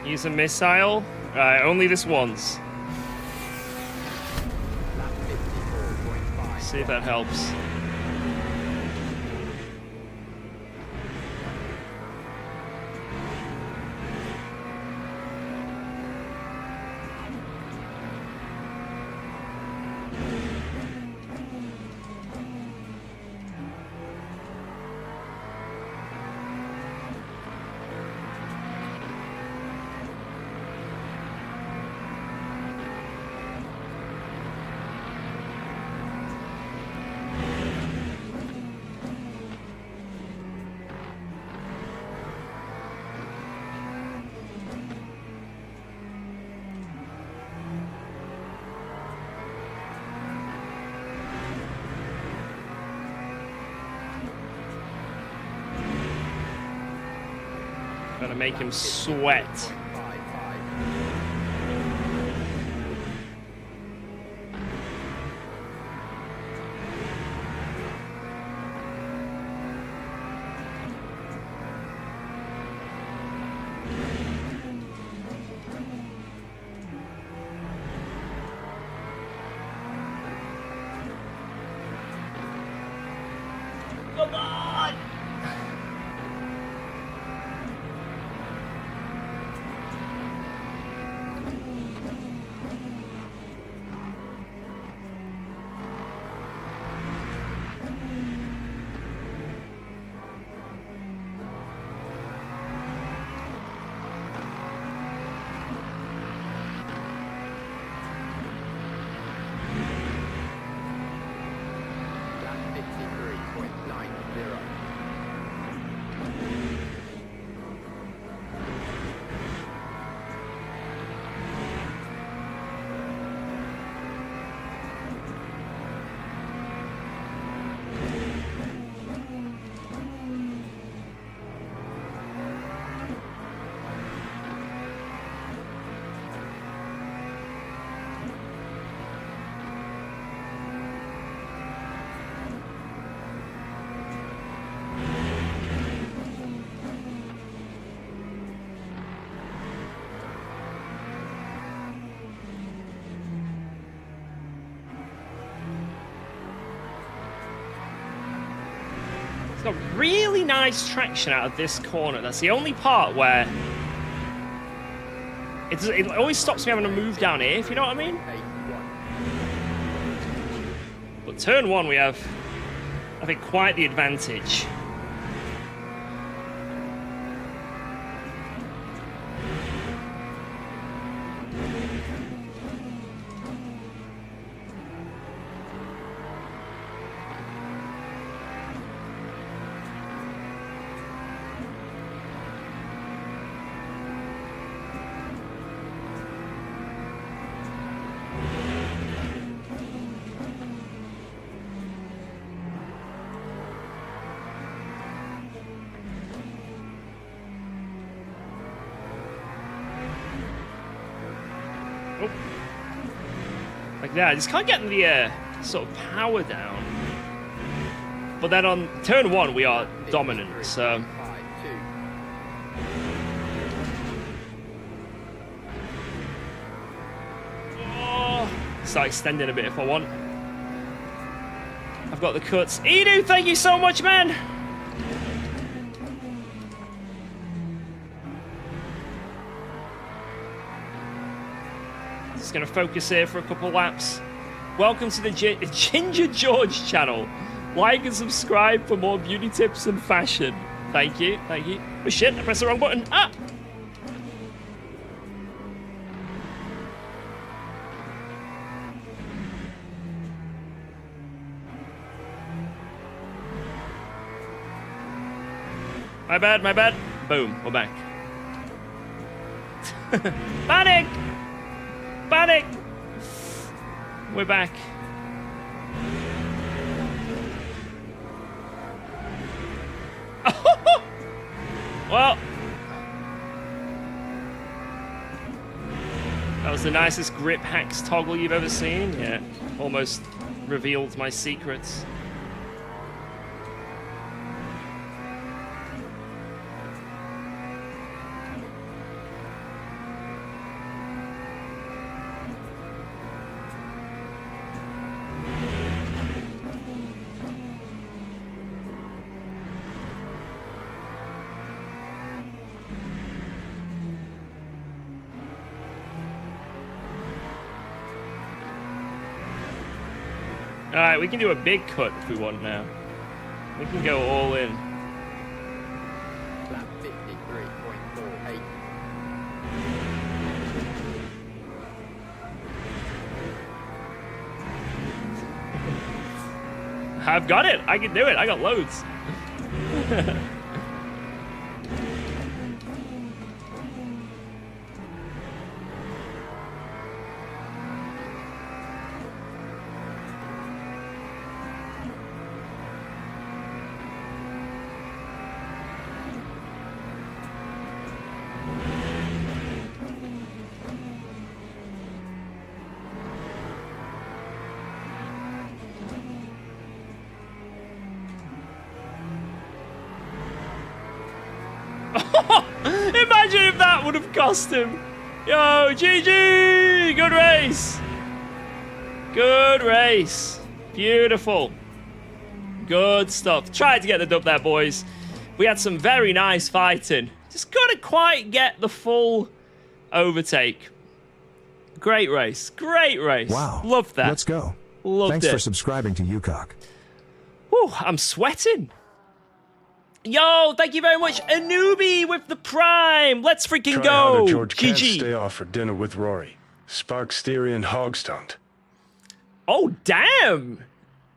Use a missile. Alright, only this once. See if that helps. Gonna make him sweat. Come on! It's got really nice traction out of this corner. That's the only part where it always stops me having to move down here, if you know what I mean. But turn one, we have, I think, quite the advantage. Like that. I just can't get the sort of power down. But then on turn 1, we are dominant, so... Oh, start extending a bit if I want. I've got the cuts. Edu, thank you so much, man! Just gonna focus here for a couple laps. Welcome to the Ginger George channel. Like and subscribe for more beauty tips and fashion. Thank you, thank you. Oh shit, I pressed the wrong button. Ah! My bad, my bad. Boom, we're back. Panic! Panic! We're back. Well, that was the nicest grip hacks toggle you've ever seen. Yeah, almost revealed my secrets. Alright, we can do a big cut if we want now. We can go all in. Lap 53.48. I've got it. I can do it. I got loads. Imagine if that would have cost him. Yo, GG! Good race. Good race. Beautiful. Good stuff. Tried to get the dub there, boys. We had some very nice fighting. Just couldn't quite get the full overtake. Great race. Great race. Wow. Loved that. Let's go. Loved Thanks it. for subscribing to UKOG. Whew, I'm sweating. Yo, thank you very much, Anubi with the Prime. Let's freaking Try harder, go. George. Can't GG. stay off for dinner with Rory. Sparks theory and hog stunt. Oh, damn.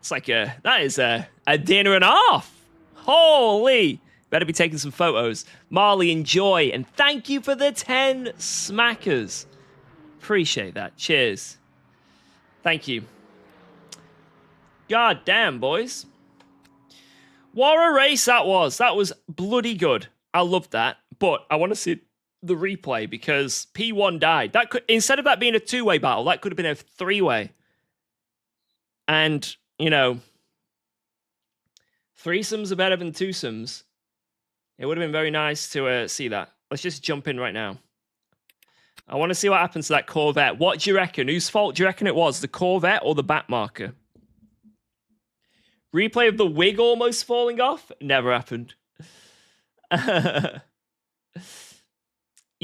It's like that is a dinner and a half. Holy. Better be taking some photos. Marley, enjoy. And thank you for the 10 smackers. Appreciate that. Cheers. Thank you. God damn, boys. What a race that was. That was bloody good. I loved that. But I want to see the replay because P1 died. That could, instead of that being a two-way battle, that could have been a three-way. And, you know, threesomes are better than twosomes. It would have been very nice to see that. Let's just jump in right now. I want to see what happens to that Corvette. What do you reckon? Whose fault do you reckon it was? The Corvette or the back marker? Replay of the wig almost falling off? Never happened. You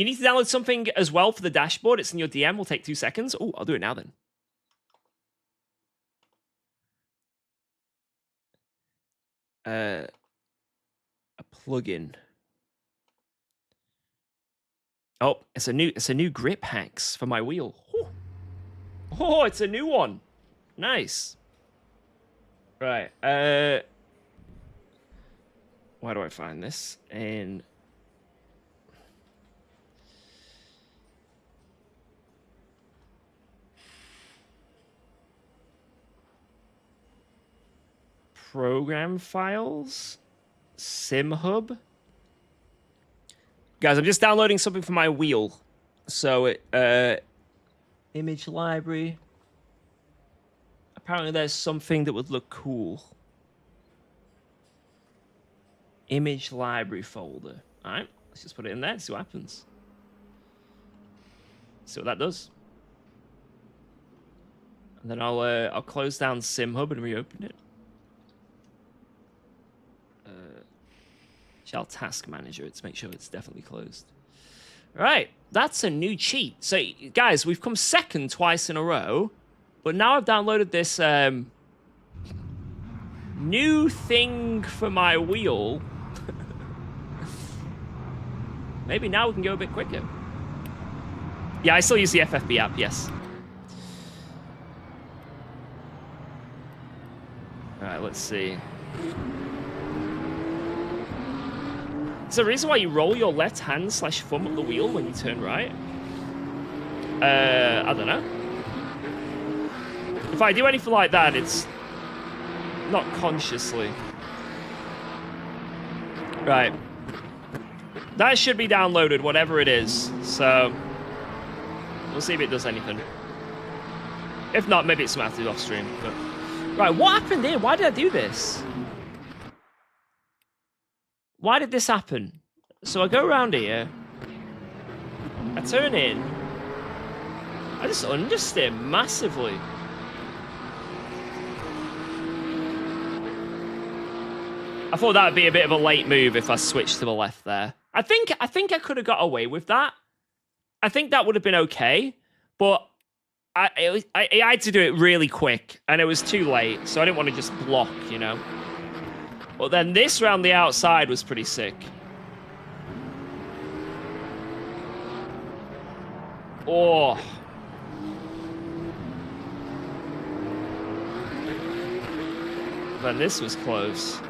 need to download something as well for the dashboard. It's in your DM. Will take 2 seconds. Oh, I'll do it now then. A plugin. Oh, it's a new grip hacks for my wheel. Oh, it's a new one. Nice. Right. Where do I find this? In program files, Sim Hub. Guys, I'm just downloading something for my wheel. So it image library. Apparently there's something that would look cool. Image library folder. Alright, let's just put it in there, see what happens. See what that does. And then I'll close down SimHub and reopen it. Shall task manager it to make sure it's definitely closed. Right, that's a new cheat. So, guys, we've come second twice in a row, but now I've downloaded this new thing for my wheel. Maybe now we can go a bit quicker. Yeah, I still use the FFB app, yes. Alright, let's see. Is there a reason why you roll your left hand / thumb up the wheel when you turn right? I don't know. If I do anything like that, it's not consciously. Right. That should be downloaded, whatever it is. So, we'll see if it does anything. If not, maybe it's some after off stream. But right, what happened here? Why did I do this? Why did this happen? So I go around here. I turn in. I just understeer massively. I thought that would be a bit of a late move if I switched to the left there. I think I could have got away with that. I think that would have been okay, but I had to do it really quick, and it was too late, so I didn't want to just block, you know. But then this round the outside was pretty sick. Oh. Then this was close.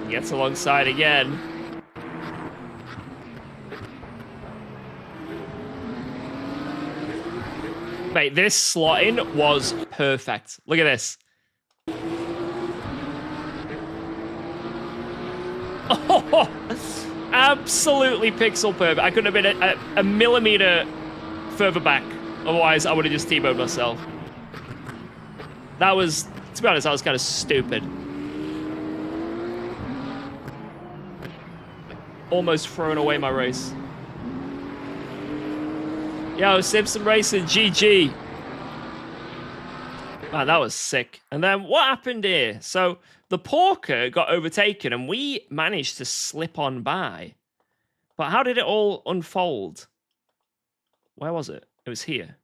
He gets alongside again. Mate, this slotting was perfect. Look at this. Oh, absolutely pixel perfect. I couldn't have been a millimeter further back. Otherwise, I would have just T-boned myself. That was, to be honest, that was kind of stupid. Almost throwing away my race. Yo, Simpson Racing, GG. Man, that was sick. And then what happened here? So the Porker got overtaken and we managed to slip on by. But how did it all unfold? Where was it? It was here.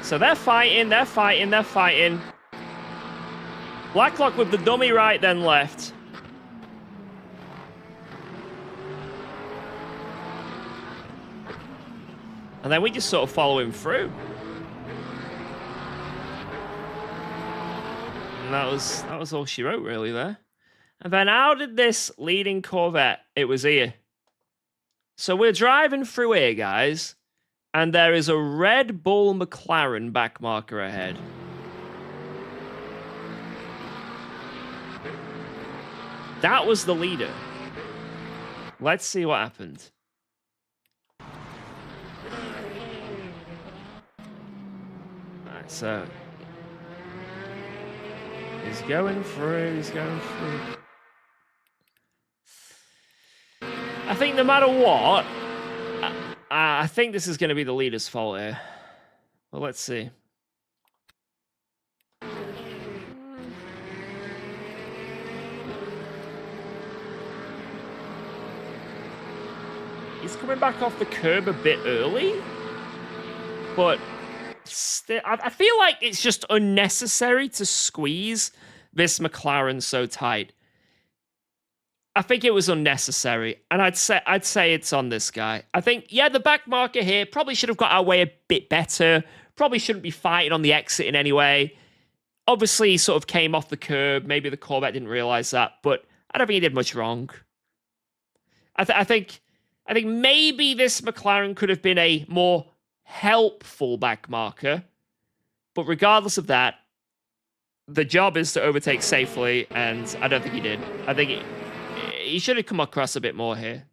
So they're fighting, they're fighting, they're fighting. Blacklock with the dummy right, then left. And then we just sort of follow him through. And that was all she wrote, really, there. And then how did this leading Corvette? It was here. So we're driving through here, guys. And there is a Red Bull McLaren back marker ahead. That was the leader. Let's see what happened. Alright, so he's going through, he's going through. I think no matter what, I think this is going to be the leader's fault here. Well, let's see. He's coming back off the curb a bit early, but still, I feel like it's just unnecessary to squeeze this McLaren so tight. I think it was unnecessary, and I'd say it's on this guy. I think, yeah, the back marker here probably should have got our way a bit better. Probably shouldn't be fighting on the exit in any way. Obviously, he sort of came off the curb. Maybe the Corvette didn't realize that, but I don't think he did much wrong. I think maybe this McLaren could have been a more helpful back marker, but regardless of that, the job is to overtake safely, and I don't think he did. I think he should have come across a bit more here.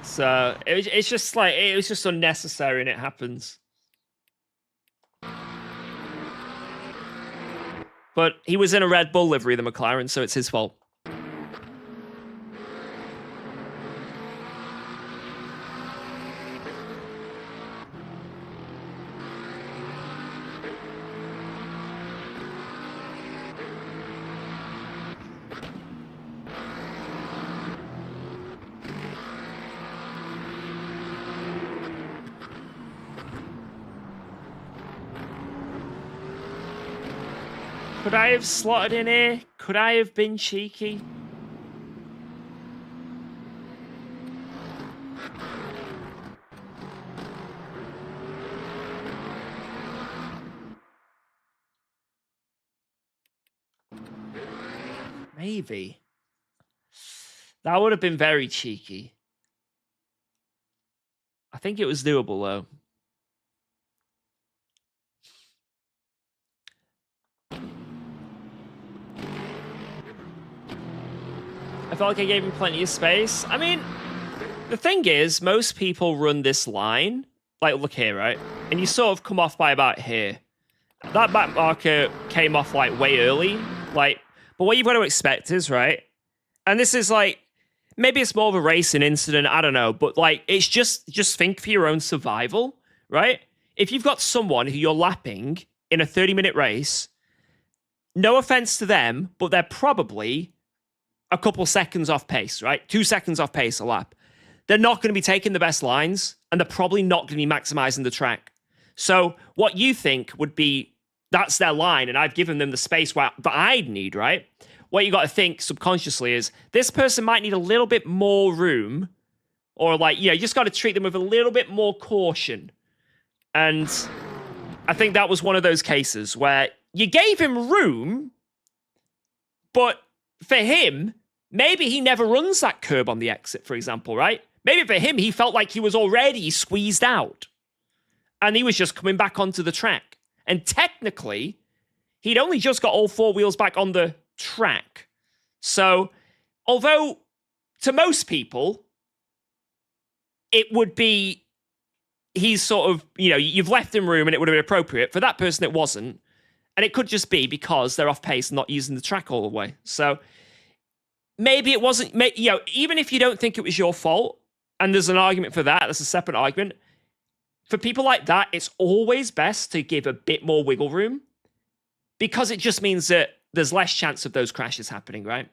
So it's just like, it was just unnecessary and it happens. But he was in a Red Bull livery, the McLaren, so it's his fault. Could I have slotted in here? Could I have been cheeky? Maybe. That would have been very cheeky. I think it was doable, though. I felt like I gave him plenty of space. I mean, the thing is, most people run this line. Like, look here, right? And you sort of come off by about here. That back marker came off, like, way early. Like, but what you've got to expect is, right? And this is, like, maybe it's more of a racing incident. I don't know. But, like, it's just think for your own survival, right? If you've got someone who you're lapping in a 30-minute race, no offense to them, but they're probably a couple seconds off pace, right? 2 seconds off pace a lap. They're not going to be taking the best lines, and they're probably not going to be maximizing the track. So what you think would be, that's their line, and I've given them the space that I'd need, right? What you got to think subconsciously is, this person might need a little bit more room, or like, you just got to treat them with a little bit more caution. And I think that was one of those cases where you gave him room, but for him, maybe he never runs that curb on the exit, for example, right? Maybe for him, he felt like he was already squeezed out. And he was just coming back onto the track. And technically, he'd only just got all 4 wheels back on the track. So, although to most people, it would be, he's sort of, you've left him room and it would have been appropriate. For that person, it wasn't. And it could just be because they're off pace and not using the track all the way. So maybe it wasn't, even if you don't think it was your fault, and there's an argument for that, that's a separate argument. For people like that, it's always best to give a bit more wiggle room, because it just means that there's less chance of those crashes happening, right?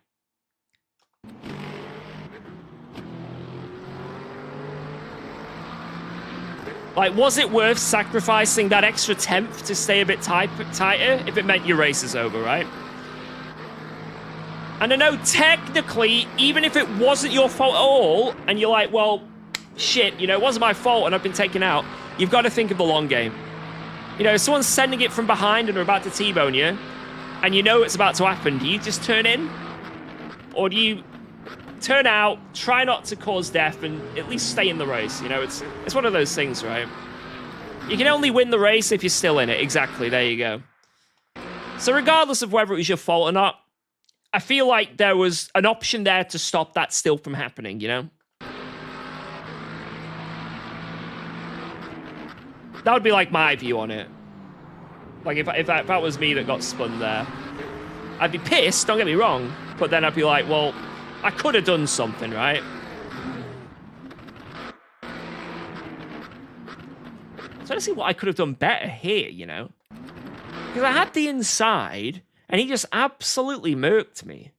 Like, was it worth sacrificing that extra tenth to stay a bit tighter if it meant your race is over, right? And I know technically, even if it wasn't your fault at all, and you're like, well, shit, it wasn't my fault and I've been taken out, you've got to think of the long game. If someone's sending it from behind and are about to T-bone you, and you know it's about to happen, do you just turn in? Or do you turn out, try not to cause death, and at least stay in the race? It's one of those things, right? You can only win the race if you're still in it. Exactly, there you go. So regardless of whether it was your fault or not, I feel like there was an option there to stop that still from happening, That would be like my view on it. Like if that was me that got spun there, I'd be pissed, don't get me wrong, but then I'd be like, well, I could have done something, right? So let's see what I could have done better here, Because I had the inside, and he just absolutely murked me.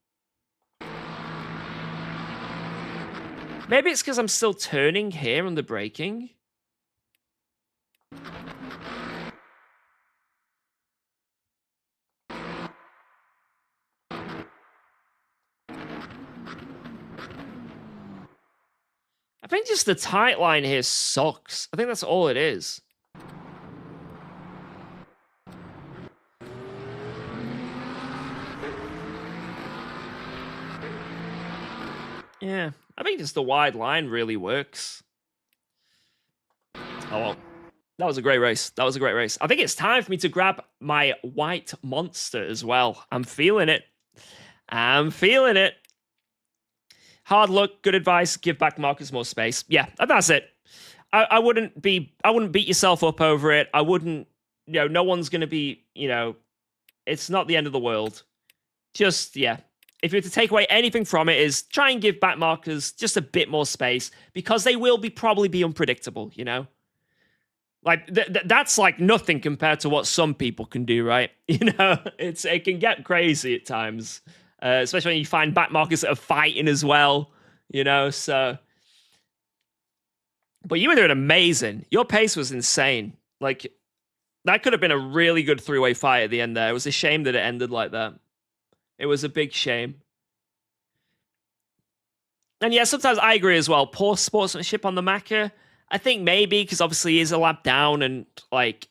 Maybe it's because I'm still turning here on the braking. I think just the tight line here sucks. I think that's all it is. Yeah, I think just the wide line really works. Oh well, that was a great race. That was a great race. I think it's time for me to grab my white monster as well. I'm feeling it. I'm feeling it. Hard luck, good advice, give back markers more space. Yeah, that's it. I wouldn't beat yourself up over it. I wouldn't, no one's going to be, it's not the end of the world. Just, yeah. If you were to take away anything from it is try and give back markers just a bit more space because they will probably be unpredictable, Like, that's like nothing compared to what some people can do, right? It can get crazy at times, especially when you find back markers that are fighting as well, so... But you were doing amazing. Your pace was insane. Like, that could have been a really good three-way fight at the end there. It was a shame that it ended like that. It was a big shame. And yeah, sometimes I agree as well. Poor sportsmanship on the Maka. I think maybe because obviously he's a lap down and like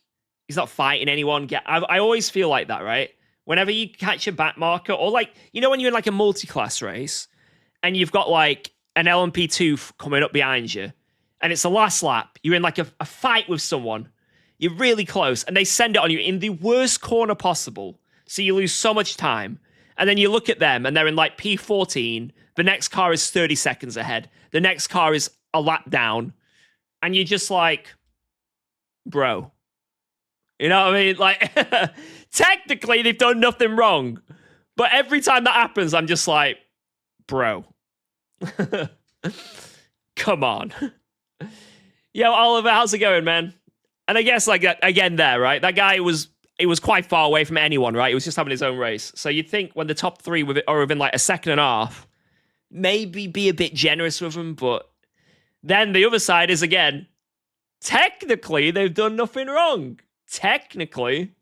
he's not fighting anyone. I always feel like that, right? Whenever you catch a back marker or like, when you're in like a multi-class race and you've got like an LMP2 coming up behind you and it's the last lap, you're in like a fight with someone. You're really close and they send it on you in the worst corner possible. So you lose so much time. And then you look at them and they're in like P14. The next car is 30 seconds ahead. The next car is a lap down. And you're just like, bro. You know what I mean? Like, technically, they've done nothing wrong. But every time that happens, I'm just like, bro. Come on. Yo, Oliver, how's it going, man? And I guess, like, again there, right? That guy was quite far away from anyone, right? He was just having his own race. So you'd think when the top three are within like a second and a half, maybe be a bit generous with them, but then the other side is, again, technically, they've done nothing wrong. Technically.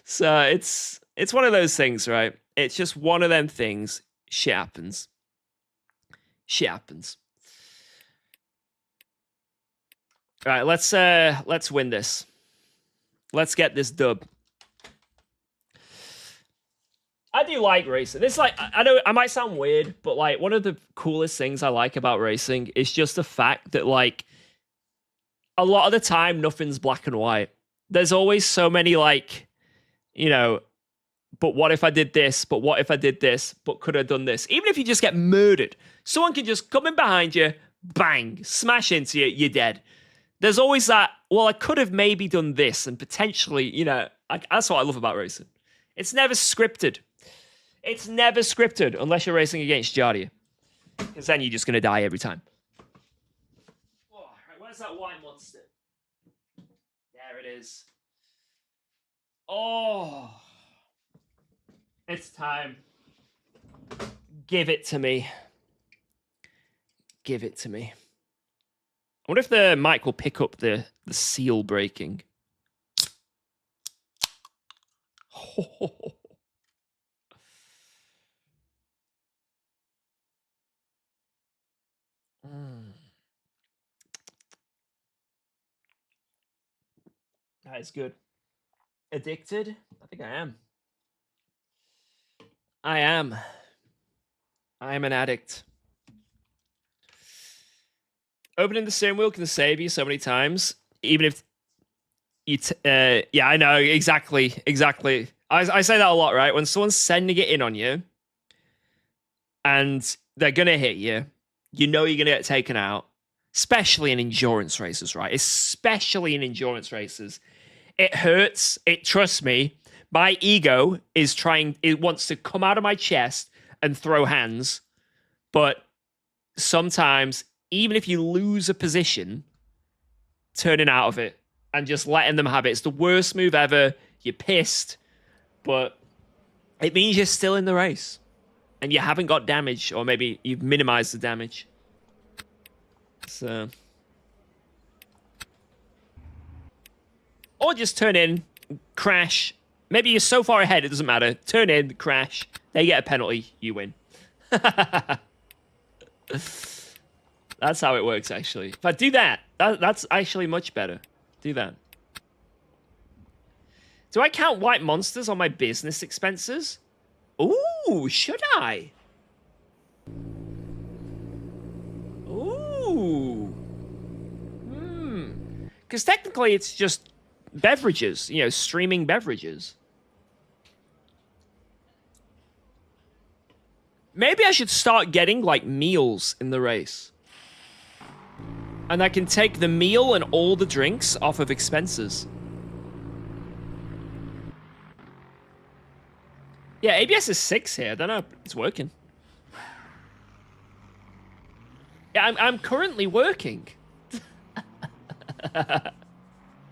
So it's one of those things, right? It's just one of them things. Shit happens. Shit happens. All right, let's win this. Let's get this dub. I do like racing. It's like, I know I might sound weird, but like one of the coolest things I like about racing is just the fact that like a lot of the time nothing's black and white. There's always so many like, but what if I did this? But what if I did this? But could I have done this? Even if you just get murdered, someone can just come in behind you, bang, smash into you, you're dead. There's always that, well, I could have maybe done this and potentially, that's what I love about racing. It's never scripted. It's never scripted unless you're racing against Jardia. Because then you're just going to die every time. Oh, right, where's that white monster? There it is. Oh. It's time. Give it to me. Give it to me. I wonder if the mic will pick up the seal breaking. That is good. Addicted? I think I am. I am an addict. Opening the steering wheel can save you so many times, even if you... yeah, I know, exactly. I say that a lot, right? When someone's sending it in on you, and they're going to hit you, you know you're going to get taken out, especially in endurance races, right? Especially in endurance races. It hurts. Trust me, my ego it wants to come out of my chest and throw hands, but sometimes... even if you lose a position, turning out of it and just letting them have it. It's the worst move ever. You're pissed, but it means you're still in the race and you haven't got damage, or maybe you've minimized the damage. So, or just turn in, crash. Maybe you're so far ahead, it doesn't matter. Turn in, crash. They get a penalty, you win. That's how it works, actually. If I do that's actually much better. Do that. Do I count white monsters on my business expenses? Ooh, should I? Ooh. Because technically it's just beverages, streaming beverages. Maybe I should start getting, like, meals in the race. And I can take the meal and all the drinks off of expenses. Yeah, ABS is 6 here. I don't know. It's working. Yeah, I'm currently working.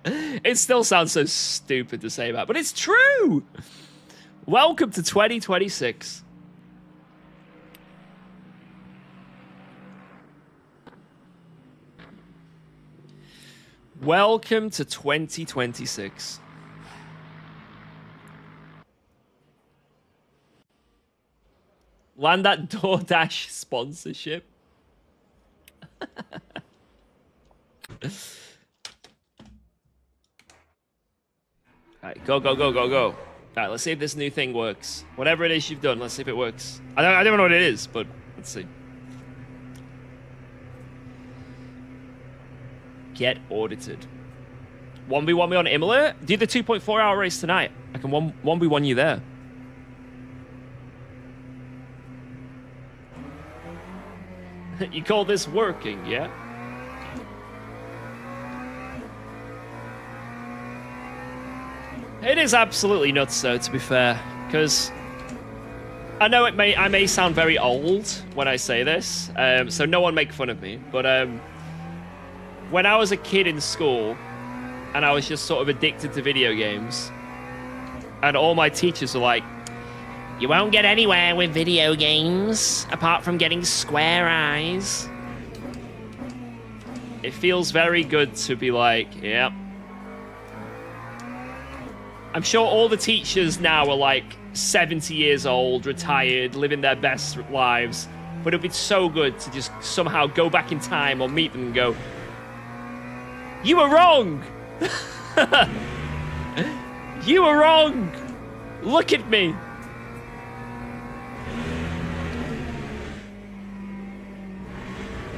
It still sounds so stupid to say that, but it's true. Welcome to 2026. Welcome to 2026. Land that DoorDash sponsorship. Alright, go, go, go, go, go. Alright, let's see if this new thing works. Whatever it is you've done, let's see if it works. I don't know what it is, but let's see. Get audited. 1v1 me on IMOLA? Do the 2.4 hour race tonight. I can 1v1 you there. You call this working, yeah? It is absolutely nuts, though, to be fair, because I know I may sound very old when I say this, so no one make fun of me, but when I was a kid in school, and I was just sort of addicted to video games, and all my teachers were like, you won't get anywhere with video games, apart from getting square eyes. It feels very good to be like, yep. I'm sure all the teachers now are like 70 years old, retired, living their best lives. But it'd be so good to just somehow go back in time or meet them and go, you were wrong! You were wrong! Look at me!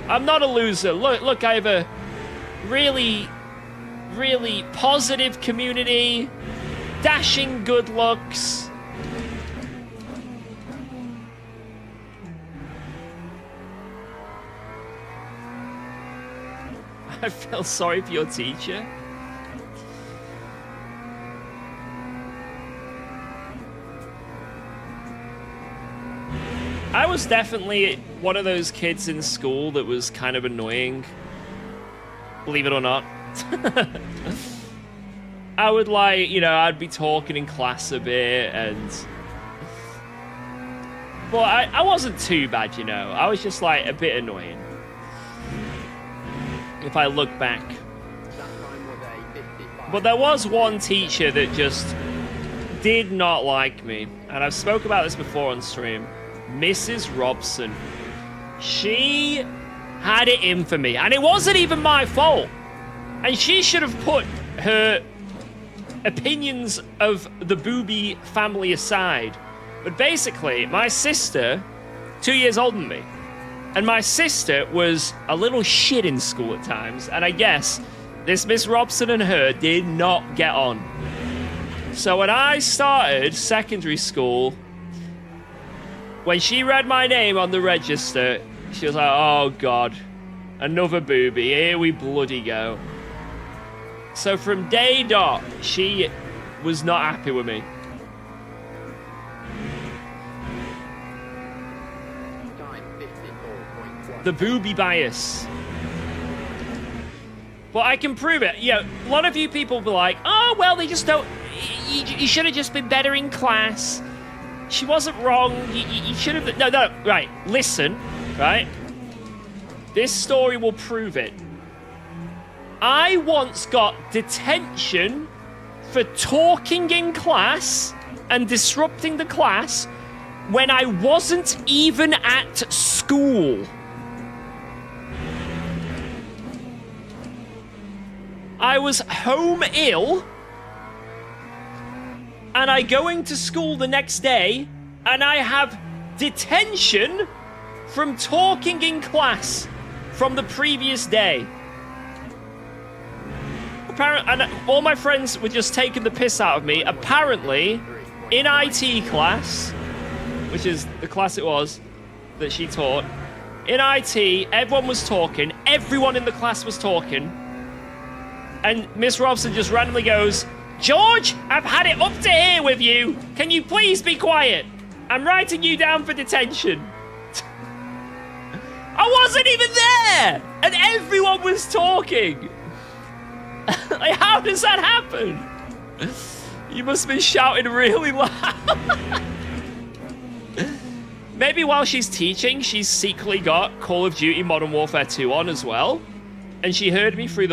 I'm not a loser. Look, I have a really, really positive community. Dashing good looks. I feel sorry for your teacher. I was definitely one of those kids in school that was kind of annoying. Believe it or not. I would like, you know, I'd be talking in class a bit and... But I wasn't too bad, you know. I was just like a bit annoying. If I look back. But there was one teacher that just did not like me. And I've spoke about this before on stream. Mrs. Robson. She had it in for me. And it wasn't even my fault. And she should have put her opinions of the Booby family aside. But basically, my sister, 2 years older than me, and my sister was a little shit in school at times, and I guess this Miss Robson and her did not get on. So when I started secondary school, when she read my name on the register, she was like, oh god, another Booby, here we bloody go. So from day dot, she was not happy with me. The Booby bias. But I can prove it. You know, a lot of you people be like, oh, well, they just don't... You should have just been better in class. She wasn't wrong. You should have... No, right. Listen, right? This story will prove it. I once got detention for talking in class and disrupting the class when I wasn't even at school. I was home ill, and I go into school the next day, and I have detention from talking in class from the previous day. And all my friends were just taking the piss out of me. Apparently, in IT class, which is the class it was, that she taught. In IT, everyone was talking. Everyone in the class was talking. And Miss Robson just randomly goes, George, I've had it up to here with you. Can you please be quiet? I'm writing you down for detention. I wasn't even there. And everyone was talking. Like, how does that happen? You must have been shouting really loud. Maybe while she's teaching, she's secretly got Call of Duty Modern Warfare 2 on as well. And she heard me through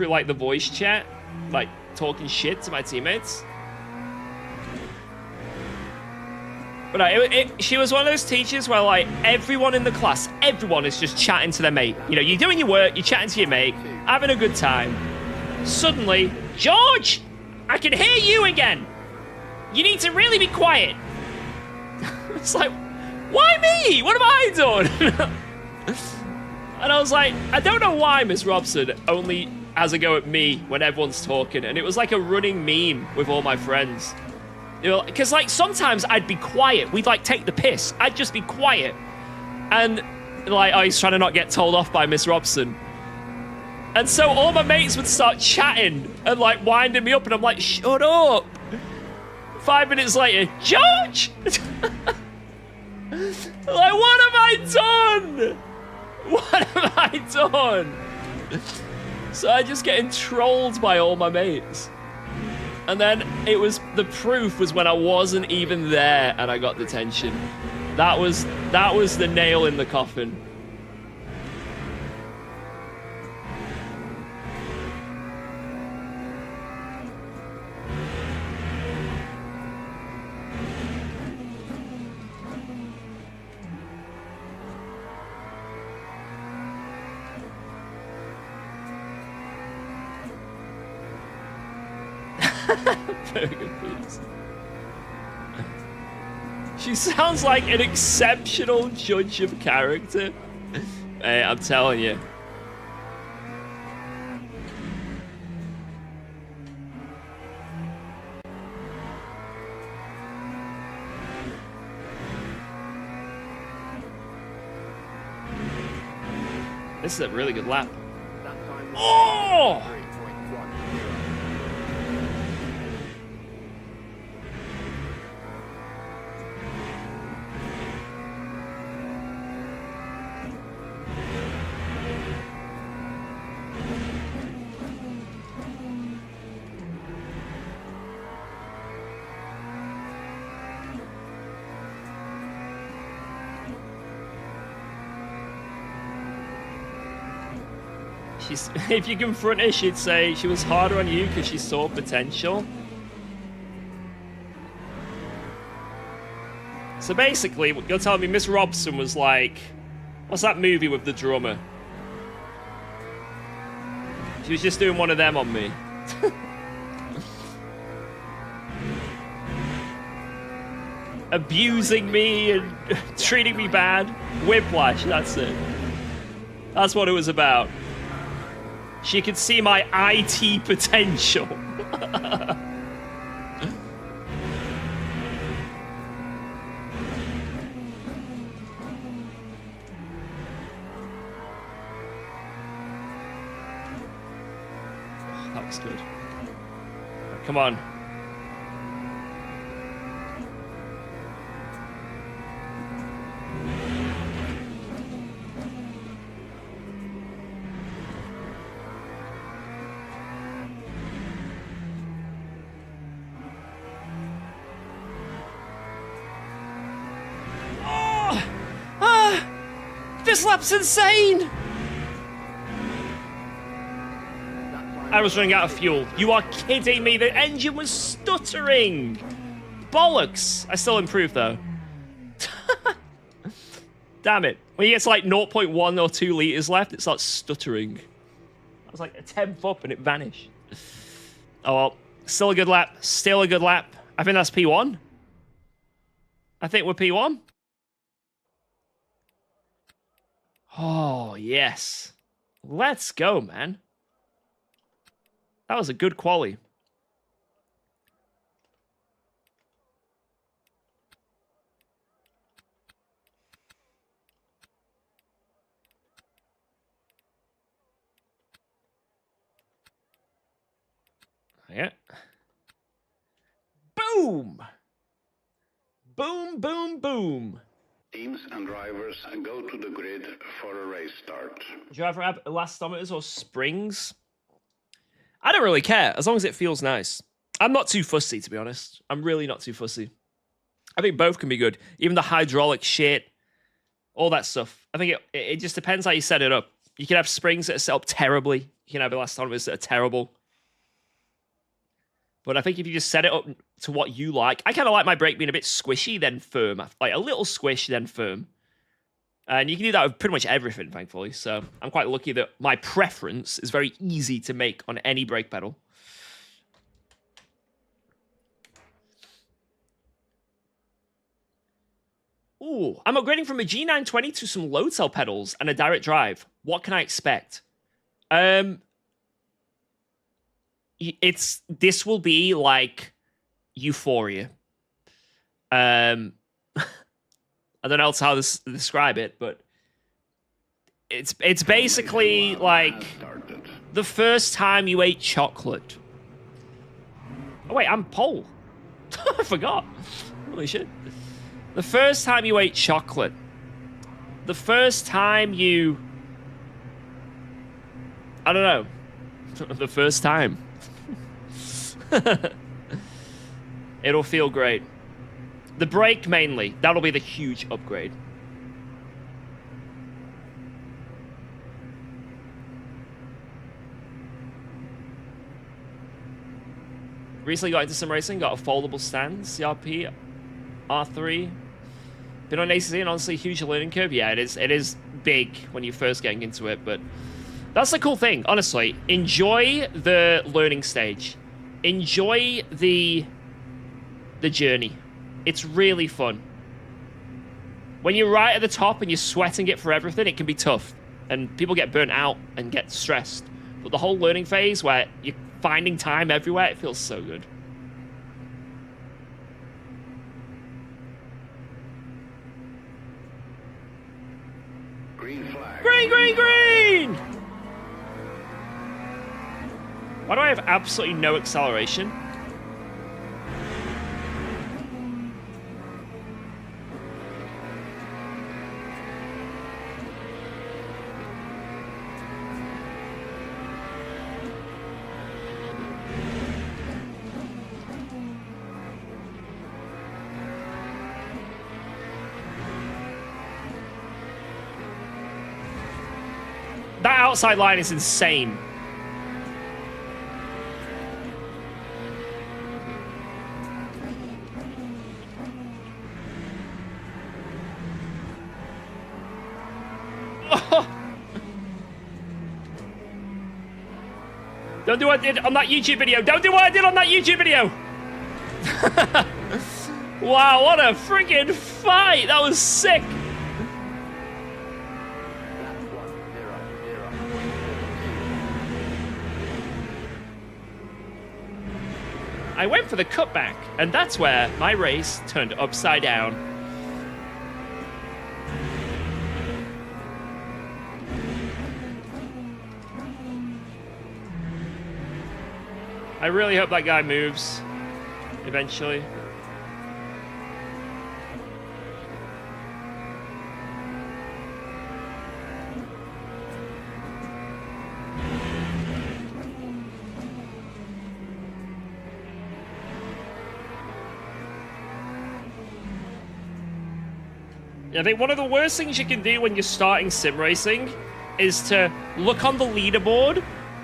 like the voice chat, like talking shit to my teammates. But she was one of those teachers where like everyone in the class, everyone is just chatting to their mate. You know, you're doing your work, you're chatting to your mate, having a good time. Suddenly, George, I can hear you again. You need to really be quiet. It's like, why me? What have I done? And I was like, I don't know why Miss Robson only has a go at me when everyone's talking. And it was like a running meme with all my friends. You know, because like sometimes I'd be quiet. We'd like take the piss. I'd just be quiet. And like, I was trying to not get told off by Miss Robson. And so all my mates would start chatting and like winding me up. And I'm like, shut up. 5 minutes later, George! Like, what have I done? What have I done? So I just getting trolled by all my mates. And then the proof was when I wasn't even there and I got detention. That was the nail in the coffin. Burger, please. She sounds like an exceptional judge of character. Hey, I'm telling you. This is a really good lap. Oh! If you confront her, she'd say she was harder on you because she saw potential. So basically, you're telling me Miss Robson was like, what's that movie with the drummer? She was just doing one of them on me. Abusing me and treating me bad. Whiplash, that's it. That's what it was about. She could see my IT potential. That was good. Come on. This lap's insane! I was running out of fuel. You are kidding me. The engine was stuttering. Bollocks. I still improved, though. Damn it. When you get to like 0.1 or 2 liters left, it starts stuttering. I was like a 10th up and it vanished. Oh, well. Still a good lap. Still a good lap. I think that's P1. I think we're P1. Oh, yes. Let's go, man. That was a good quali. Yeah. Boom! Boom, boom, boom. Teams and drivers go to the grid for a race start. Do you ever have elastometers or springs? I don't really care, as long as it feels nice. I'm not too fussy, to be honest. I'm really not too fussy. I think both can be good. Even the hydraulic shit, all that stuff. I think it just depends how you set it up. You can have springs that are set up terribly. You can have elastometers that are terrible. But I think if you just set it up to what you like, I kind of like my brake being a bit squishy, then firm. Like a little squish, then firm. And you can do that with pretty much everything, thankfully. So I'm quite lucky that my preference is very easy to make on any brake pedal. Ooh, I'm upgrading from a G920 to some load cell pedals and a direct drive. What can I expect? This will be like Euphoria. I don't know else how to describe it, but it's basically like the first time you ate chocolate. Oh wait, I'm pole. I forgot. Holy shit. The first time you ate chocolate. The first time you... I don't know. The first time. It'll feel great. The brake, mainly. That'll be the huge upgrade. Recently got into some racing. Got a foldable stand. CRP. R3. Been on ACC and honestly, huge learning curve. Yeah, it is big when you're first getting into it, but that's the cool thing. Honestly, enjoy the learning stage. Enjoy the journey. It's really fun. When you're right at the top and you're sweating it for everything, it can be tough. And people get burnt out and get stressed. But the whole learning phase where you're finding time everywhere, it feels so good. Green flag. Green, green, green! Why do I have absolutely no acceleration? That outside line is insane. Don't do what I did on that YouTube video. Don't do what I did on that YouTube video. Wow, what a freaking fight. That was sick. I went for the cutback, and that's where my race turned upside down. I really hope that guy moves eventually. I think one of the worst things you can do when you're starting sim racing is to look on the leaderboard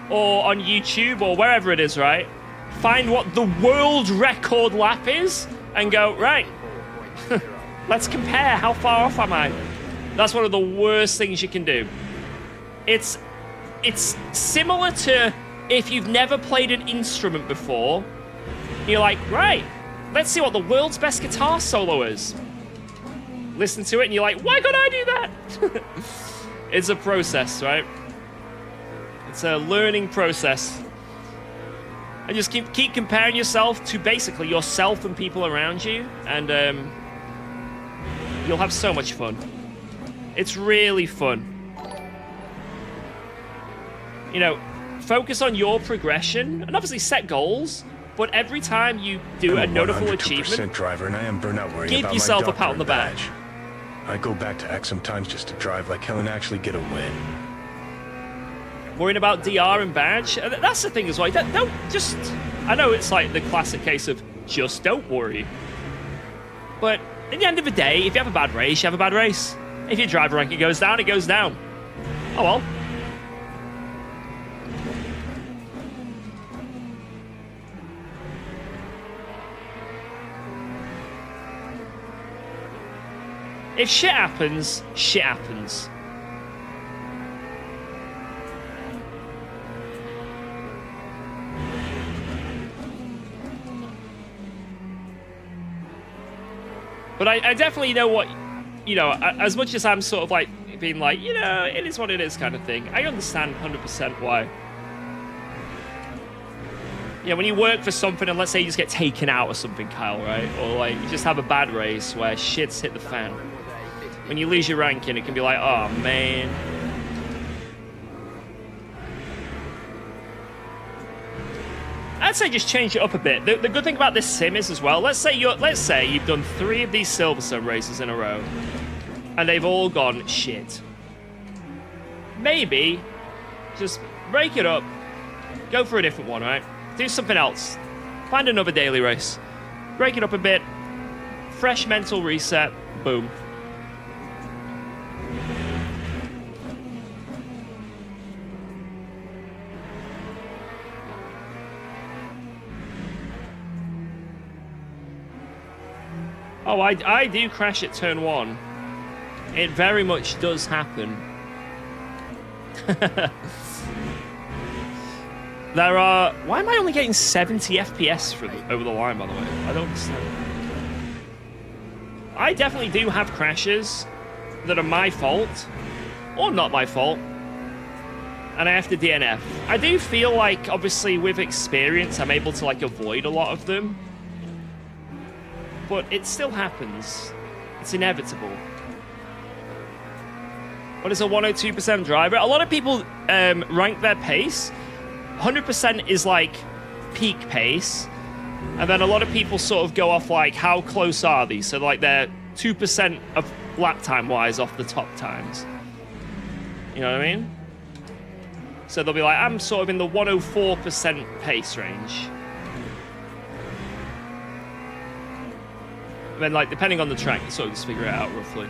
or on YouTube or wherever it is, right? Find what the world record lap is and go, right, let's compare. How far off am I? That's one of the worst things you can do. It's similar to if you've never played an instrument before. You're like, right, let's see what the world's best guitar solo is. Listen to it and you're like, why could I do that? It's a process, right? It's a learning process. And just keep comparing yourself to basically yourself and people around you, and you'll have so much fun. It's really fun. You know, focus on your progression and obviously set goals. But every time you do a notable achievement, driver, and I am burnout worrying give about yourself my a pat on the back. badge. I go back to X sometimes just to drive like hell and actually get a win. Worrying about DR and badge. That's the thing as well. Don't just... I know it's like the classic case of just don't worry. But at the end of the day, if you have a bad race, you have a bad race. If your driver ranking goes down, it goes down. Oh well. If shit happens, shit happens. But I definitely know what, you know, as much as I'm sort of like being like, you know, it is what it is kind of thing, I understand 100% why. Yeah, when you work for something and let's say you just get taken out or something, Kyle, right? Or like you just have a bad race where shit's hit the fan. When you lose your ranking, it can be like, oh, man. I'd say just change it up a bit. The good thing about this sim is as well, let's say you've done 3 of these Silverstone races in a row, and they've all gone shit. Maybe just break it up, go for a different one, right? Do something else. Find another daily race. Break it up a bit. Fresh mental reset. Boom. Oh, I do crash at turn 1. It very much does happen. There are... Why am I only getting 70 FPS over the line, by the way? I don't understand. I definitely do have crashes that are my fault, or not my fault, and I have to DNF. I do feel like, obviously, with experience, I'm able to, like, avoid a lot of them. But it still happens. It's inevitable. What is a 102% driver? A lot of people rank their pace. 100% is like peak pace. And then a lot of people sort of go off like, how close are these? So like they're 2% of lap time wise off the top times. You know what I mean? So they'll be like, I'm sort of in the 104% pace range. And then, like, depending on the track, you sort of just figure it out roughly.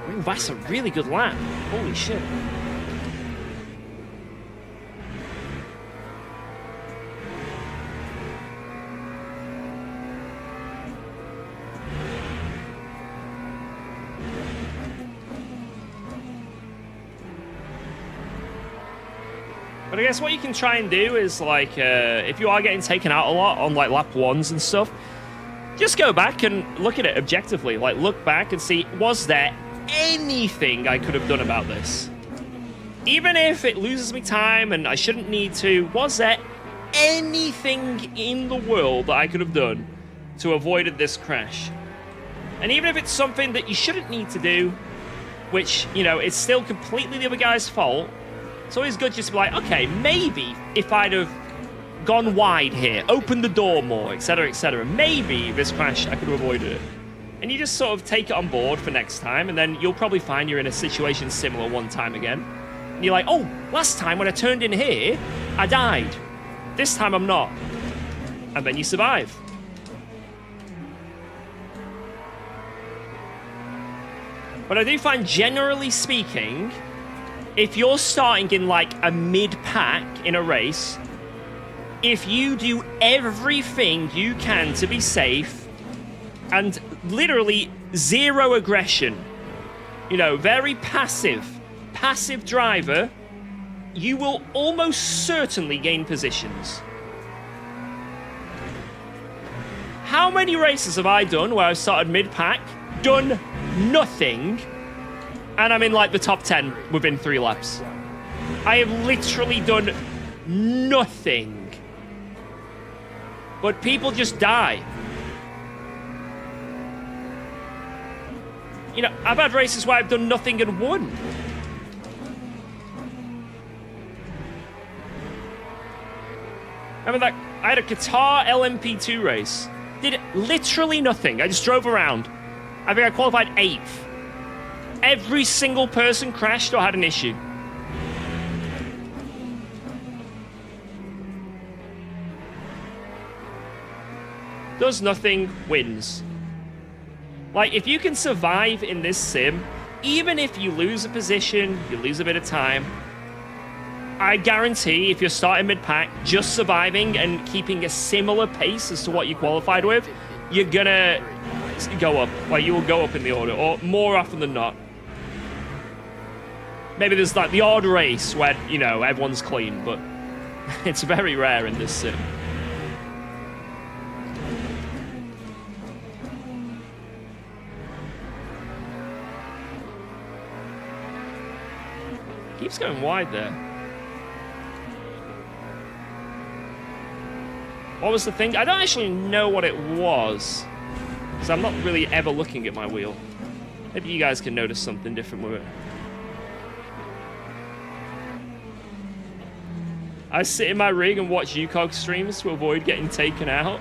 Ooh, that's a really good lap. Holy shit. But I guess what you can try and do is, like, if you are getting taken out a lot on, like, lap 1s and stuff, just go back and look at it objectively. Like, look back and see, was there anything I could have done about this? Even if it loses me time and I shouldn't need to, was there anything in the world that I could have done to avoid this crash? And even if it's something that you shouldn't need to do, which, you know, it's still completely the other guy's fault, it's always good just to be like, okay, maybe if I'd have gone wide here, opened the door more, etc., maybe this crash, I could have avoided it. And you just sort of take it on board for next time, and then you'll probably find you're in a situation similar one time again. And you're like, oh, last time when I turned in here, I died. This time I'm not. And then you survive. But I do find, generally speaking, if you're starting in like a mid-pack in a race, if you do everything you can to be safe and literally zero aggression, you know, very passive driver, you will almost certainly gain positions. How many races have I done where I've started mid-pack, done nothing, and I'm in like the top 10 within 3 laps? I have literally done nothing. But people just die. You know, I've had races where I've done nothing and won. Remember that? I had a Qatar LMP2 race. Did literally nothing. I just drove around. I think I qualified 8th. Every single person crashed or had an issue. Does nothing, wins. Like, if you can survive in this sim, even if you lose a position, you lose a bit of time, I guarantee if you're starting mid-pack, just surviving and keeping a similar pace as to what you qualified with, you're gonna go up. Like, you will go up in the order, or more often than not. Maybe there's like the odd race where, you know, everyone's clean, but it's very rare in this sim. Keeps going wide there. What was the thing? I don't actually know what it was, because I'm not really ever looking at my wheel. Maybe you guys can notice something different with it. I sit in my rig and watch UKOG streams to avoid getting taken out.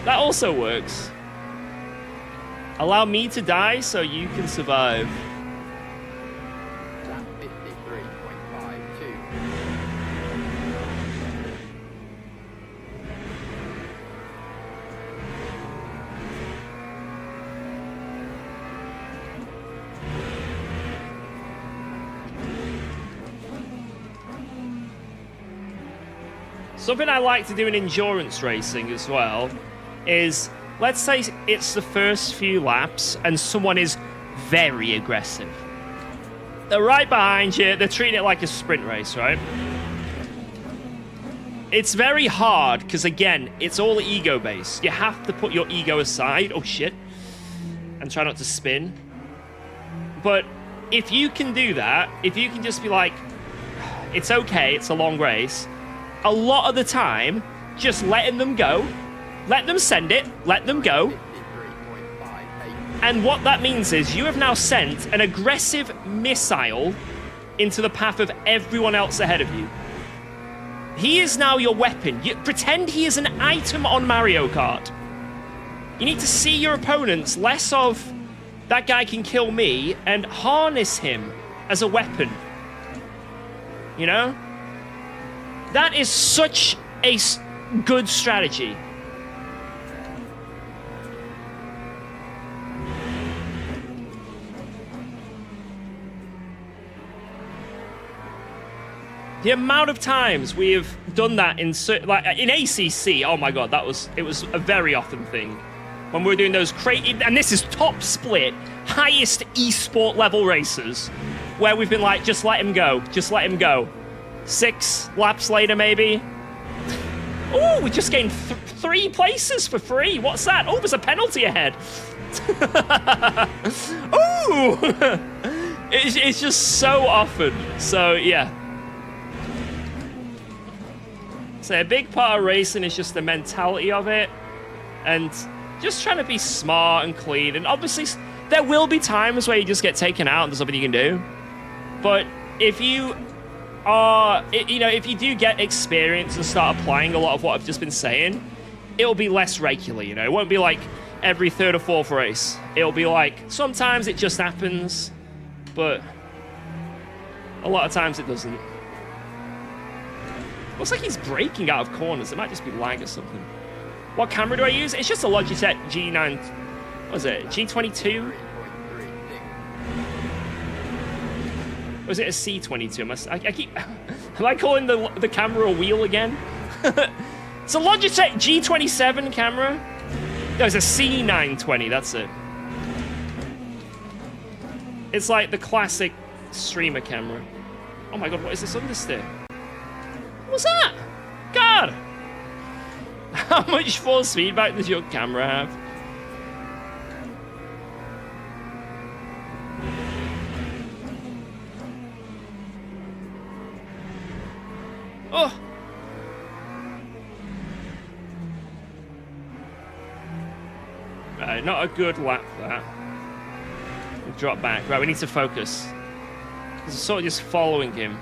That also works. Allow me to die so you can survive. Lap 53.52. Something I like to do in endurance racing as well is, let's say it's the first few laps and someone is very aggressive. They're right behind you, they're treating it like a sprint race, right? It's very hard because, again, it's all ego-based. You have to put your ego aside, oh shit, and try not to spin. But if you can do that, if you can just be like, it's okay, it's a long race, a lot of the time, just letting them go, let them send it, let them go. 53.58. And what that means is you have now sent an aggressive missile into the path of everyone else ahead of you. He is now your weapon. You pretend he is an item on Mario Kart. You need to see your opponents less of, that guy can kill me, and harness him as a weapon. You know? That is such a good strategy. The amount of times we have done that in ACC, oh my god, it was a very often thing. When we were doing those crazy, and this is top split, highest esport level races, where we've been like, just let him go, just let him go. 6 laps later, maybe. Oh, we just gained 3 places for free. What's that? Oh, there's a penalty ahead. Ooh! It's just so often. So, yeah. So a big part of racing is just the mentality of it. And just trying to be smart and clean. And obviously, there will be times where you just get taken out and there's nothing you can do. But if you if you do get experience and start applying a lot of what I've just been saying, it'll be less regular, you know? It won't be like every 3rd or 4th race. It'll be like, sometimes it just happens, but a lot of times it doesn't. Looks like he's braking out of corners. It might just be lag or something. What camera do I use? It's just a Logitech G9, what is it, G22? Or is it a C22? I keep... Am I calling the camera a wheel again? It's a Logitech G27 camera. No, it's a C920, that's it. It's like the classic streamer camera. Oh my god, what is this understeer? What's that? God! How much force feedback does your camera have? Oh! Right, not a good lap, that. We'll drop back. Right, we need to focus. It's sort of just following him.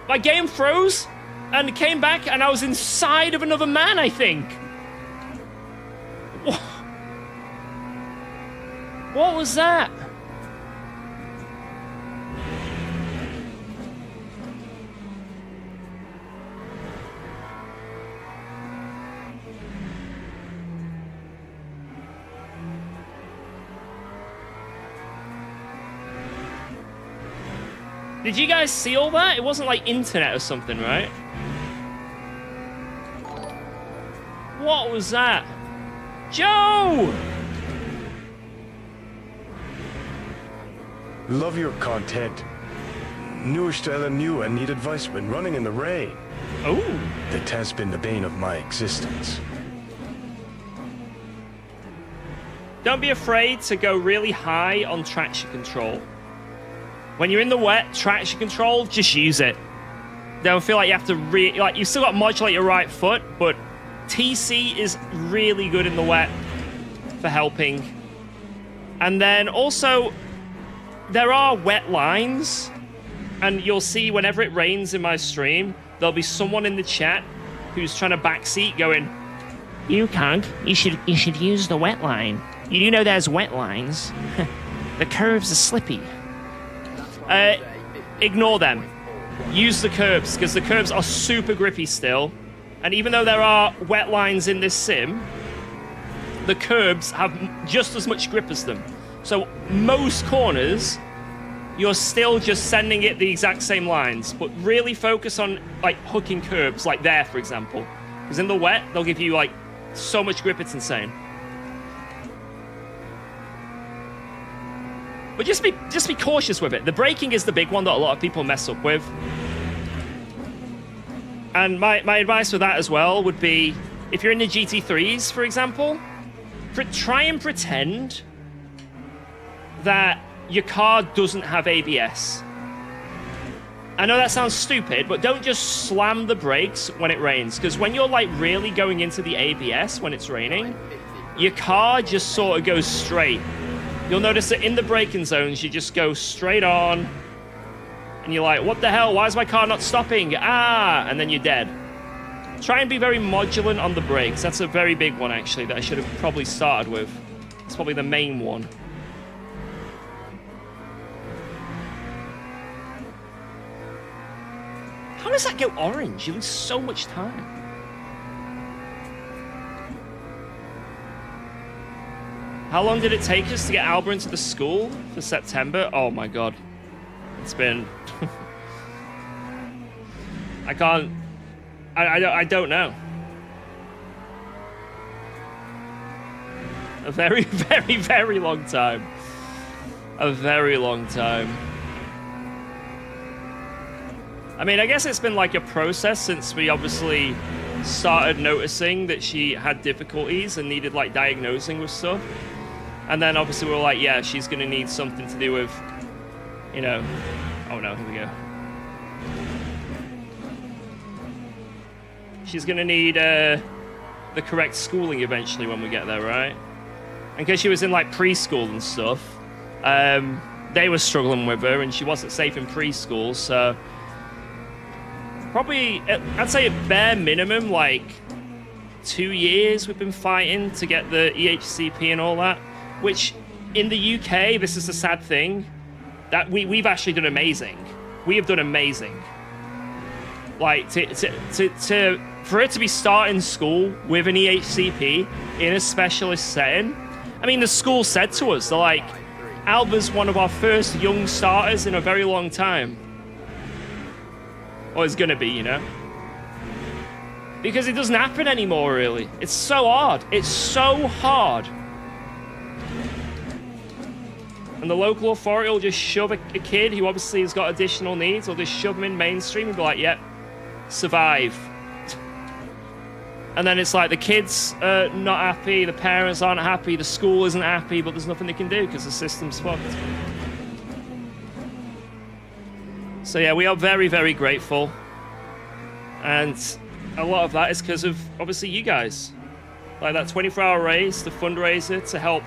my game froze and came back and I was inside of another man, I think. What was that? Did you guys see all that? It wasn't like internet or something, right? What was that? Joe! Love your content. Newish to LMU and need advice when running in the rain. Oh. That has been the bane of my existence. Don't be afraid to go really high on traction control. When you're in the wet, traction control, just use it. Don't feel like you have to like you've still got to modulate your right foot, but TC is really good in the wet for helping. And then also, there are wet lines, and you'll see whenever it rains in my stream, there'll be someone in the chat who's trying to backseat going, UKOG, you should use the wet line. You do know there's wet lines. The curves are slippy. Ignore them. Use the curbs, because the curbs are super grippy still. And even though there are wet lines in this sim, the curbs have just as much grip as them. So most corners, you're still just sending it the exact same lines, but really focus on like hooking curbs, like there, for example. Because in the wet, they'll give you like so much grip, it's insane. But just be cautious with it. The braking is the big one that a lot of people mess up with. And my advice for that as well would be, if you're in the GT3s, for example, try and pretend that your car doesn't have ABS. I know that sounds stupid, but don't just slam the brakes when it rains, because when you're like really going into the ABS when it's raining, your car just sort of goes straight. You'll notice that in the braking zones, you just go straight on, and you're like, what the hell? Why is my car not stopping? Ah, and then you're dead. Try and be very modulant on the brakes. That's a very big one, actually, that I should have probably started with. It's probably the main one. How does that go orange? You lose so much time. How long did it take us to get Alba into the school for September? Oh my god. It's been... I can't... I don't know. A very, very, very long time. A very long time. I mean, I guess it's been like a process since we obviously started noticing that she had difficulties and needed like diagnosing with stuff. And then obviously we were like, yeah, she's going to need something to do with, you know... Oh no, here we go. She's going to need the correct schooling eventually when we get there, right? And because she was in like preschool and stuff, they were struggling with her and she wasn't safe in preschool, so... Probably, I'd say at bare minimum, like 2 years we've been fighting to get the EHCP and all that. Which, in the UK, this is the sad thing, that we've actually done amazing. We have done amazing. Like, for it to be starting school with an EHCP in a specialist setting, I mean, the school said to us, they're like, Alba's one of our first young starters in a very long time. Or it's gonna be, you know? Because it doesn't happen anymore, really. It's so hard. It's so hard. And the local authority will just shove a kid who obviously has got additional needs, or just shove him in mainstream and be like, yep, survive. And then it's like the kids are not happy, the parents aren't happy, the school isn't happy, but there's nothing they can do because the system's fucked. So yeah, we are very, very grateful. And a lot of that is because of, obviously, you guys. Like that 24-hour race, the fundraiser to help,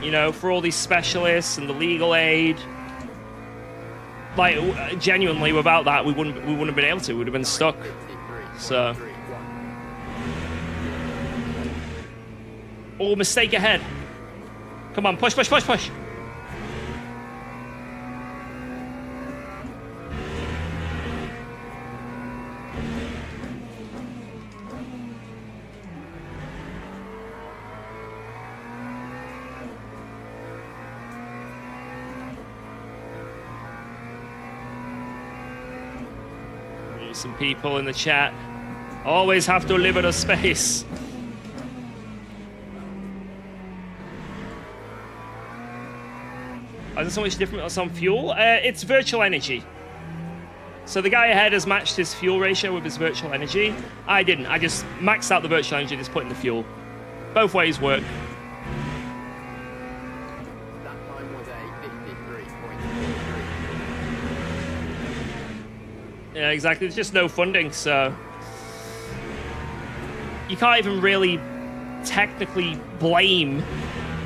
you know, for all these specialists and the legal aid. Like, genuinely, without that, we wouldn't have been able to. We'd have been stuck. So. Oh, mistake ahead. Come on, push, push, push, push. Some people in the chat always have to limit a space. Is there so much different on fuel? It's virtual energy. So the guy ahead has matched his fuel ratio with his virtual energy. I didn't. I just maxed out the virtual energy, just put in the fuel. Both ways work. That time was a 53.43. Yeah, exactly. There's just no funding, so you can't even really technically blame,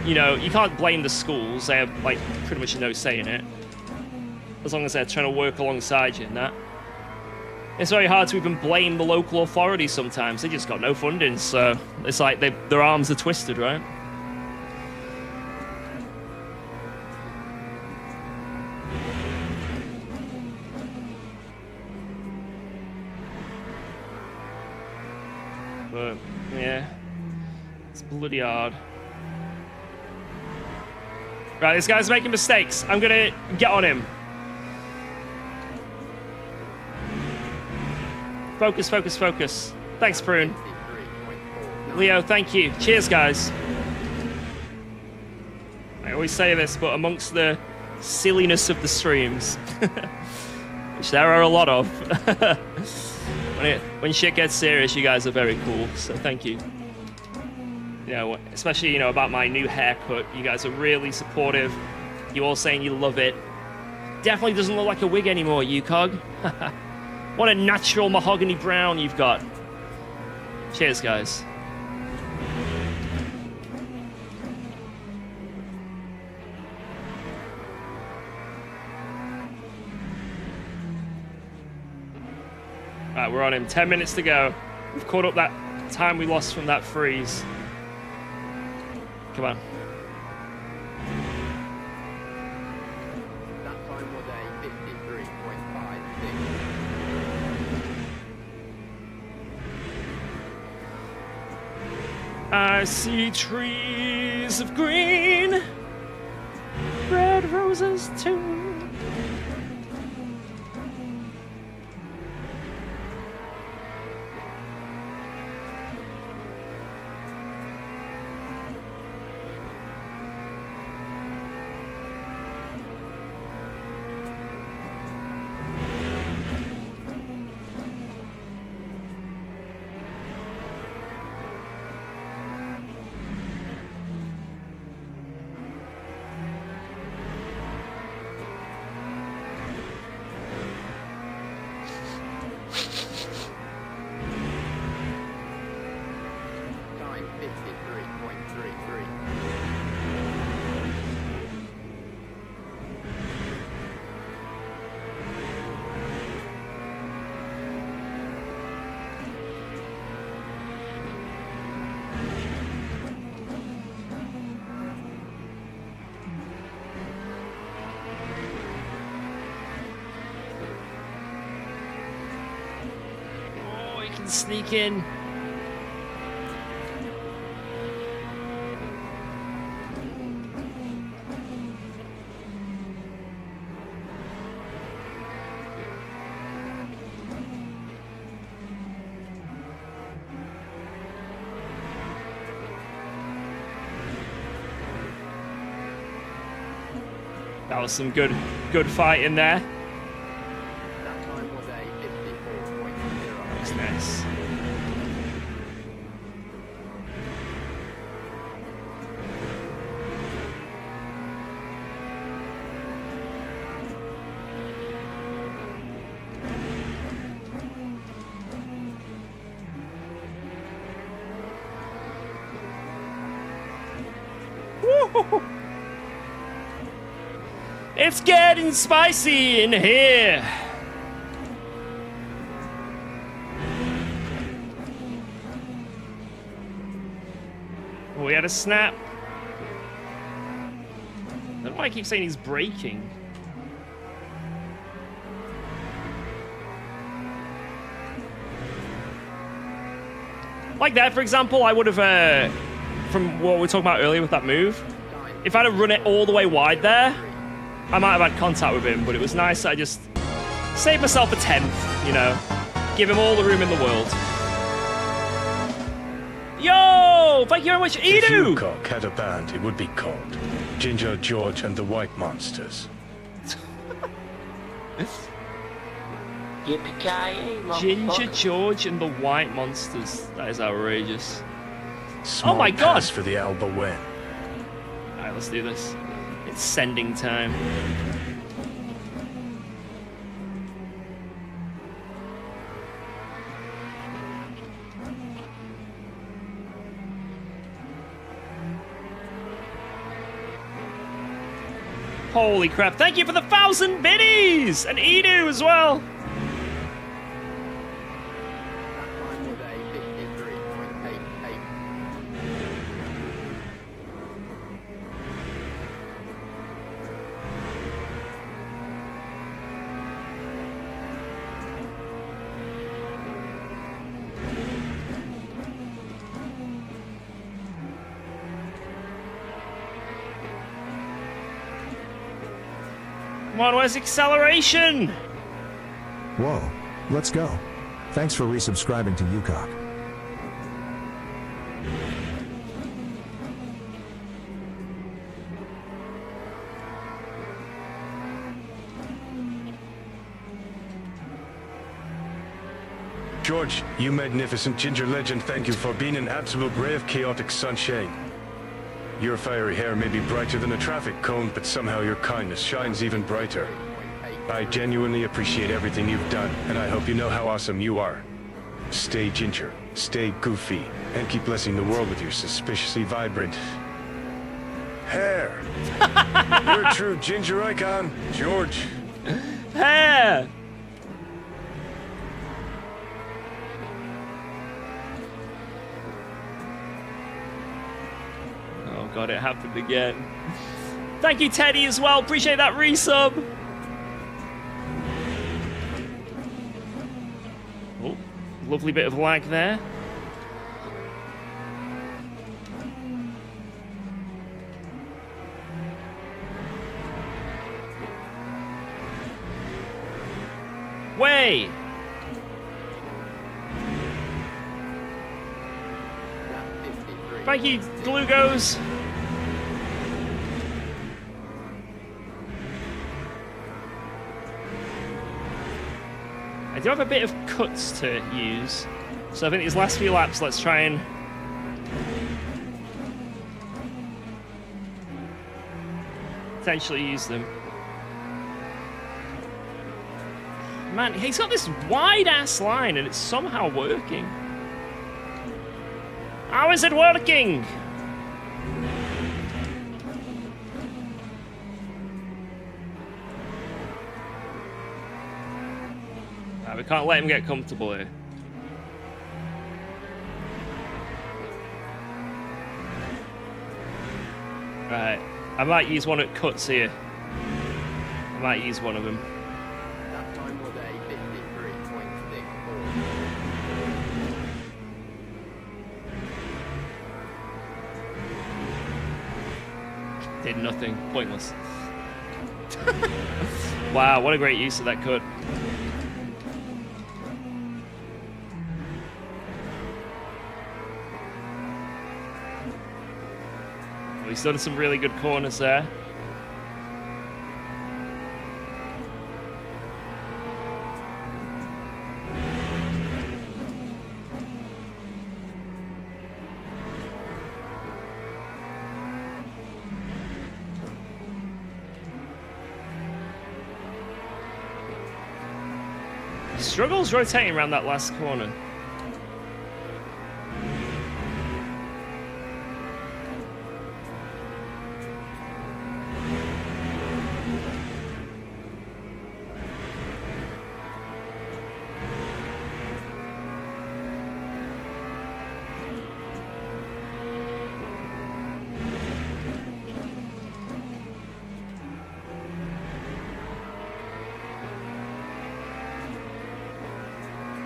you know, you can't blame the schools. They have, like, pretty much no say in it, as long as they're trying to work alongside you in that. It's very hard to even blame the local authorities sometimes. They just got no funding, so it's like their arms are twisted, right? But, yeah, it's bloody hard. Right, this guy's making mistakes. I'm gonna get on him. Focus, focus, focus. Thanks, Prune. Leo, thank you. Cheers, guys. I always say this, but amongst the silliness of the streams, which there are a lot of, when shit gets serious, you guys are very cool, so thank you. You know, especially, you know, about my new haircut. You guys are really supportive. You all saying you love it. Definitely doesn't look like a wig anymore, UKOG. What a natural mahogany brown you've got. Cheers, guys. Right, we're on him. 10 minutes to go. We've caught up that time we lost from that freeze. Come on. That time was a 53.56. I see trees of green, red roses too. Time 53.33. Oh, you can sneak in. That was some good fight in there. That time was a 54.0. That's nice. It's getting spicy in here. Oh, we had a snap. I don't know why I keep saying he's braking. Like that, for example, I would have, from what we were talking about earlier with that move, if I'd have run it all the way wide there, I might have had contact with him, but it was nice that I just saved myself a 10th, you know. Give him all the room in the world. Yo! Thank you very much, If Edu! UKOG had a band, it would be called Ginger George and the White Monsters. Yippee-ki-yay, Ginger motherfucker. George and the White Monsters. That is outrageous. Small Oh my God. pass for the Alba win. Alright, let's do this. It's sending time. Holy crap. Thank you for the 1,000 biddies! And Edu as well. Final day 53.88. Come on, where's acceleration? Whoa, let's go. Thanks for resubscribing to UKOG. George, you magnificent ginger legend, thank you for being an absolute ray of chaotic sunshine. Your fiery hair may be brighter than a traffic cone, but somehow your kindness shines even brighter. I genuinely appreciate everything you've done, and I hope you know how awesome you are. Stay ginger, stay goofy, and keep blessing the world with your suspiciously vibrant hair. You're a true ginger icon, George. Hair! Oh god, it happened again. Thank you, Teddy, as well. Appreciate that resub. Oh, lovely bit of lag there. Way! Thank you, Glugos. I do have a bit of cuts to use, so I think these last few laps, let's try and potentially use them. Man, he's got this wide-ass line, and it's somehow working. How is it working? Nah, we can't let him get comfortable here. Right, I might use one at cuts here. I might use one of them. That time was a 53.64. Did nothing. Pointless. Wow, what a great use of that cut. Well, he's done some really good corners there. Struggles rotating around that last corner.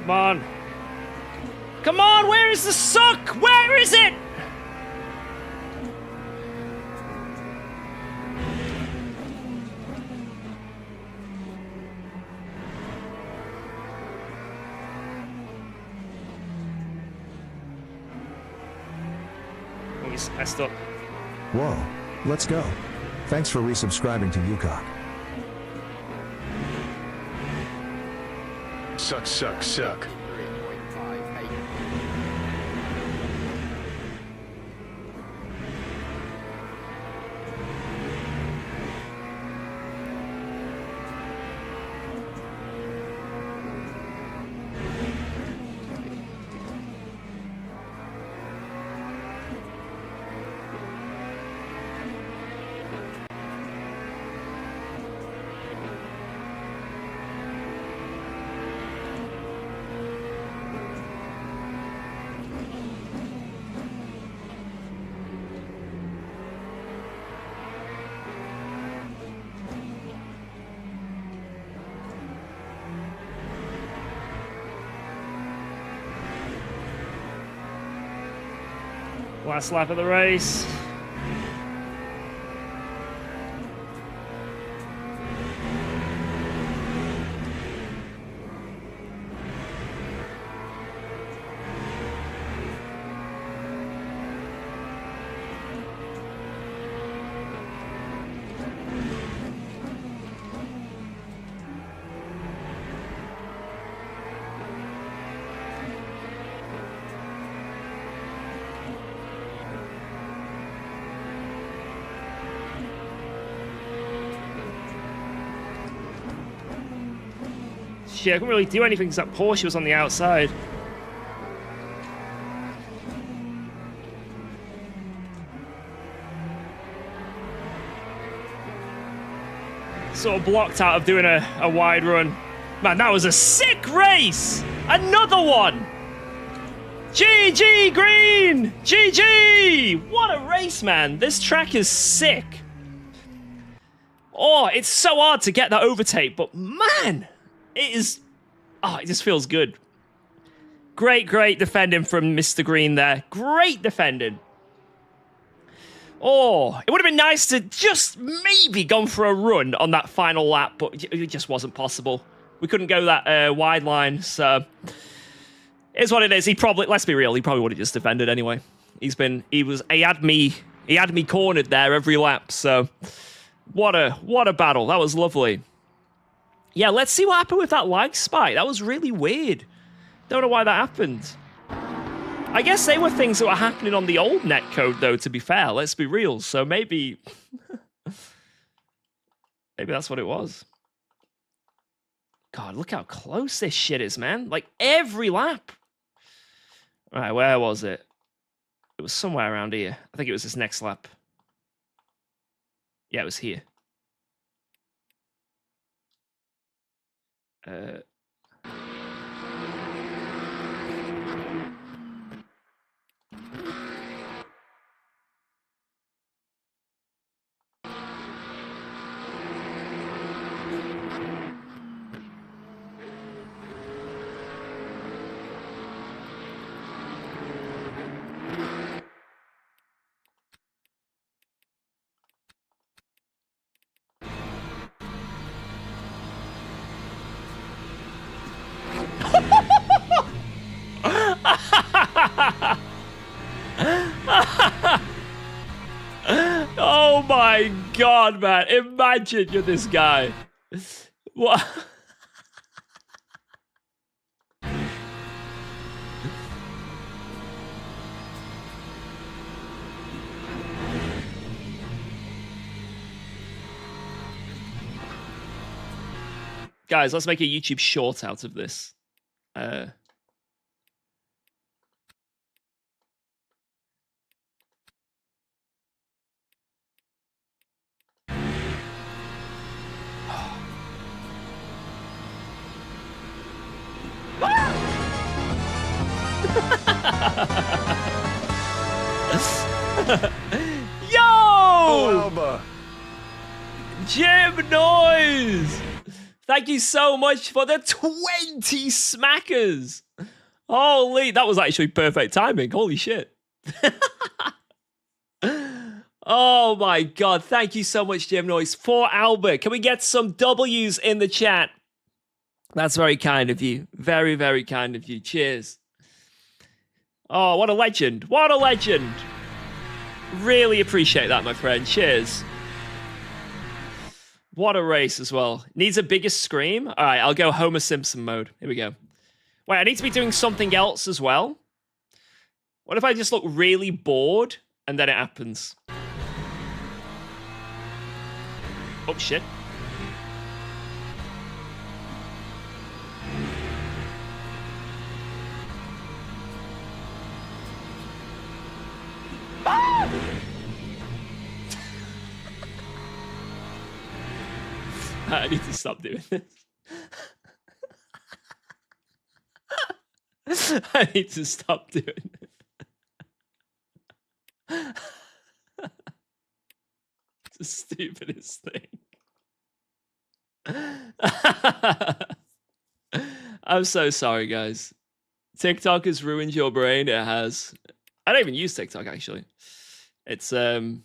Come on. Come on, where is the suck? Where is it? Oh, he's messed up. Whoa, let's go. Thanks for resubscribing to UKOG. Suck, suck, suck. 3.58. Last lap of the race. Shit, I couldn't really do anything because that Porsche was on the outside. Sort of blocked out of doing a wide run. Man, that was a sick race! Another one! GG Green! GG! What a race, man. This track is sick. Oh, it's so hard to get that overtake, but man, it is... Oh, it just feels good. Great defending from Mr. Green there. Great defending. Oh, it would have been nice to just maybe gone for a run on that final lap, but it just wasn't possible. We couldn't go that wide line, so... It's what it is. He probably, let's be real, he probably would have just defended anyway. He had me cornered there every lap, so... What a battle. That was lovely. Yeah, let's see what happened with that lag spike. That was really weird. Don't know why that happened. I guess they were things that were happening on the old netcode, though, to be fair. Let's be real. So maybe... maybe that's what it was. God, look how close this shit is, man. Like, every lap. All right, where was it? It was somewhere around here. I think it was this next lap. Yeah, it was here. Oh my god, man. Imagine you're this guy. What? Guys, let's make a YouTube short out of this. Yo! Alba. Jim Noise! Thank you so much for the 20 smackers. Holy, that was actually perfect timing. Holy shit. Oh my god, thank you so much, Jim Noise. For Albert, can we get some W's in the chat? That's very kind of you. Very, very kind of you. Cheers. Oh, what a legend. What a legend. Really appreciate that, my friend. Cheers. What a race as well. Needs a bigger scream? All right, I'll go Homer Simpson mode. Here we go. Wait, I need to be doing something else as well. What if I just look really bored and then it happens? Oh, shit. Ah! I need to stop doing this. I need to stop doing it. It's the stupidest thing. I'm so sorry, guys. TikTok has ruined your brain. It has. I don't even use TikTok, actually. It's, I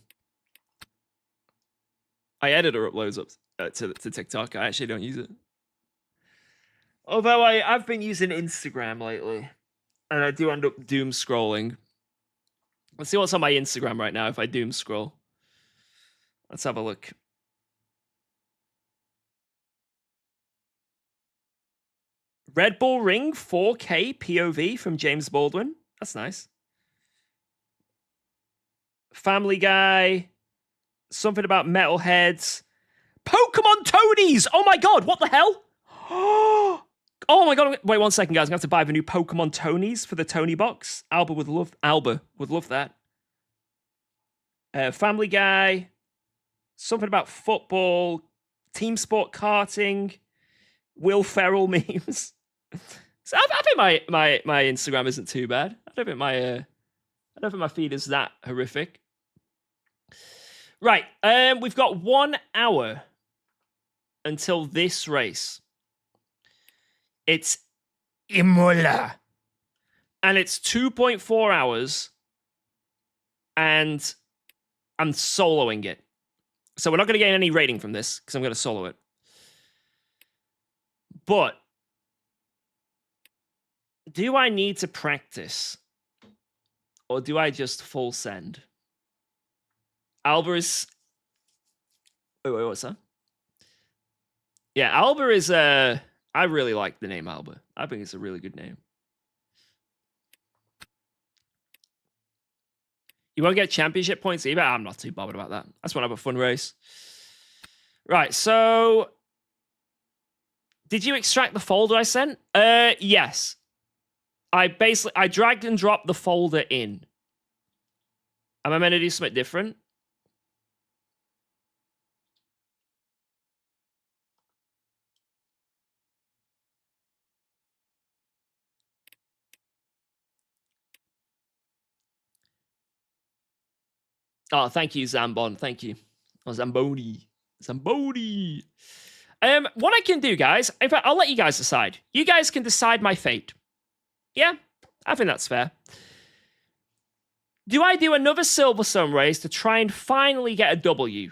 editor uploads up to TikTok. I actually don't use it. Although I've been using Instagram lately. And I do end up doom scrolling. Let's see what's on my Instagram right now if I doom scroll. Let's have a look. Red Bull Ring 4K POV from James Baldwin. That's nice. Family Guy. Something about metalheads. Pokemon Toadies! Oh my god, what the hell? Oh my god, wait 1 second, guys. I'm gonna have to buy the new Pokemon Tonys for the Tony box. Alba would love that. Family Guy. Something about football. Team sport karting. Will Ferrell memes. So I think my Instagram isn't too bad. I don't think my feed is that horrific. Right, we've got 1 hour until this race. It's IMOLA. And it's 2.4 hours. And I'm soloing it. So we're not going to get any rating from this because I'm going to solo it. But do I need to practice? Or do I just full send? Alba is... Wait, what's that? Yeah, Alba is... I really like the name Alba. I think it's a really good name. You won't get championship points either? I'm not too bothered about that. I just want to have a fun race. Right, so... Did you extract the folder I sent? Yes. I dragged and dropped the folder in. Am I meant to do something different? Oh, thank you, Zambon. Thank you. Oh, Zamboni. Zamboni. What I can do, guys, in fact, I'll let you guys decide. You guys can decide my fate. Yeah, I think that's fair. Do I do another Silverstone race to try and finally get a W?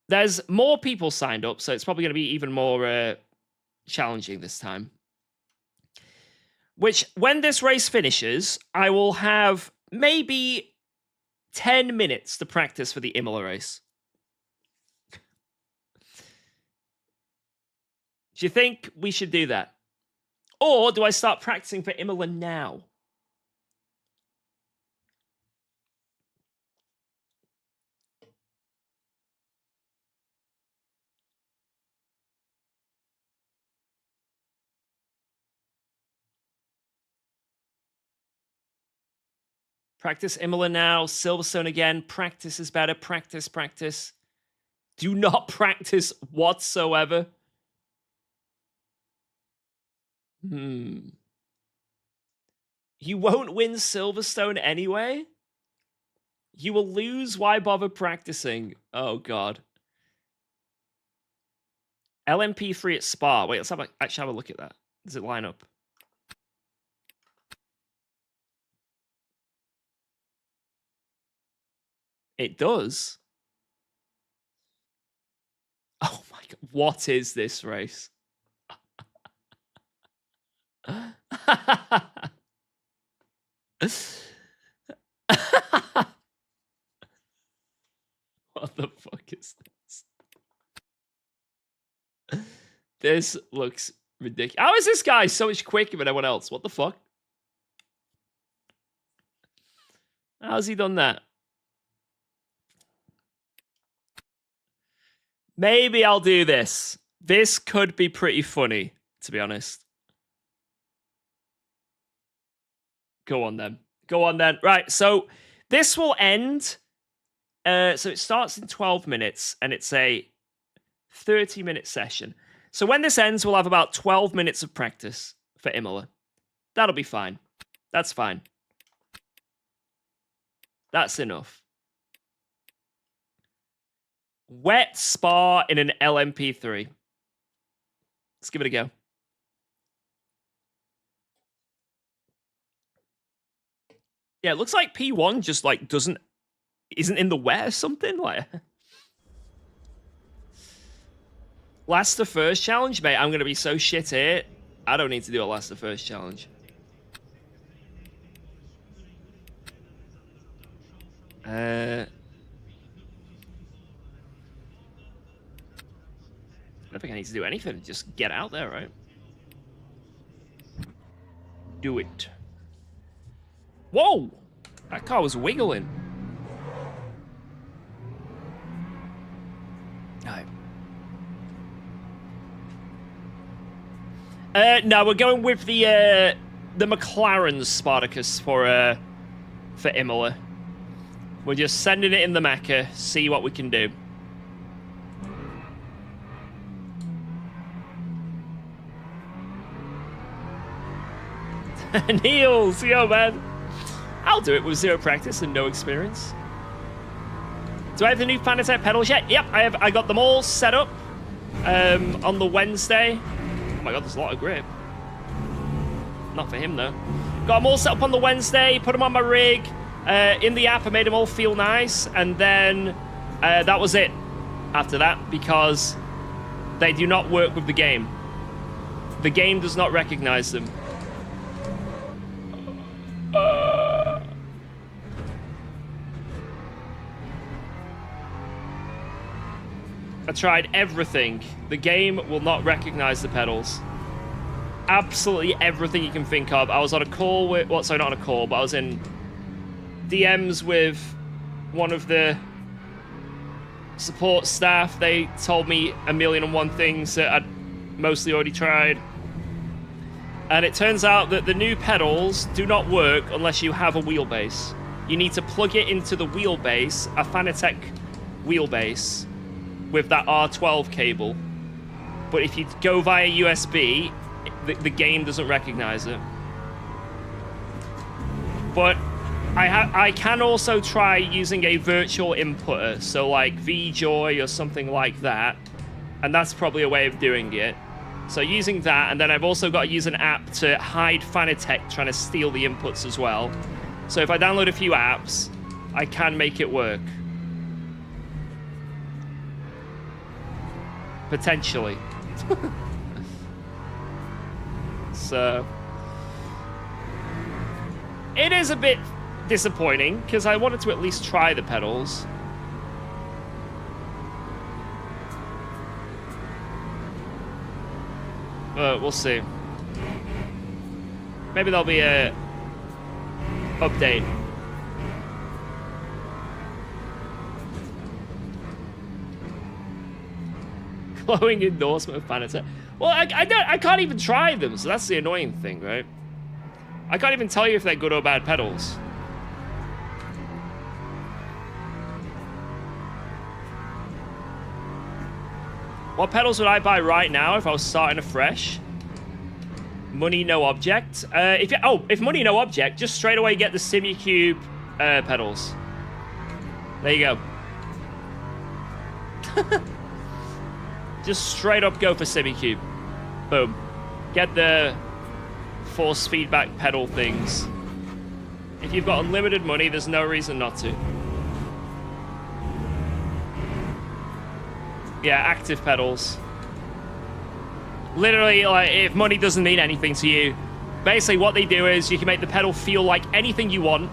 There's more people signed up, so it's probably going to be even more challenging this time. Which, when this race finishes, I will have maybe 10 minutes to practice for the IMOLA race. Do you think we should do that? Or do I start practicing for IMOLA now? Practice IMOLA now. Silverstone again. Practice is better. Practice, practice. Do not practice whatsoever. You won't win Silverstone anyway? You will lose. Why bother practicing? Oh, God. LMP3 at Spa. Wait, let's actually have a look at that. Does it line up? It does. Oh my god, what is this race? What the fuck is this? This looks ridiculous. How is this guy so much quicker than everyone else? What the fuck? How's he done that? Maybe I'll do this. This could be pretty funny, to be honest. Go on then. Go on then. Right, so this will end. So it starts in 12 minutes, and it's a 30-minute session. So when this ends, we'll have about 12 minutes of practice for IMOLA. That'll be fine. That's fine. That's enough. Wet Spa in an LMP3. Let's give it a go. Yeah, it looks like P1 just like isn't in the wet or something. Like, last to first challenge, mate. I'm gonna be so shit here. I don't need to do a last to first challenge. I don't think I need to do anything. Just get out there, right? Do it. Whoa! That car was wiggling. No, we're going with the McLaren Spartacus for IMOLA. We're just sending it in the Mecca, see what we can do. Niels, yo man. I'll do it with 0 practice and no experience. Do I have the new Fanatec pedals yet? Yep, I got them all set up on the Wednesday. Oh my god, there's a lot of grip. Not for him though. Got them all set up on the Wednesday, put them on my rig. In the app, I made them all feel nice, and then that was it after that, because they do not work with the game. The game does not recognize them. I tried everything. The game will not recognize the pedals. Absolutely everything you can think of. I was on a call with... Well, sorry, not on a call, but I was in DMs with one of the support staff. They told me 1,000,001 things that I'd mostly already tried. And it turns out that the new pedals do not work unless you have a wheelbase. You need to plug it into the wheelbase, a Fanatec wheelbase, with that R12 cable. But if you go via USB, the game doesn't recognize it. But I can also try using a virtual inputter, so like VJoy or something like that, and that's probably a way of doing it. So using that, and then I've also got to use an app to hide Fanatec trying to steal the inputs as well. So if I download a few apps, I can make it work. Potentially. So it is a bit disappointing because I wanted to at least try the pedals. But we'll see. Maybe there'll be a update. Glowing endorsement of Fanatec. Well, I can't even try them, so that's the annoying thing, right? I can't even tell you if they're good or bad pedals. What pedals would I buy right now if I was starting afresh? Money, no object. If money, no object, just straight away get the Simucube pedals. There you go. Just straight up go for Simicube. Boom. Get the force feedback pedal things. If you've got unlimited money, there's no reason not to. Yeah, active pedals. Literally, like, if money doesn't mean anything to you, basically what they do is you can make the pedal feel like anything you want.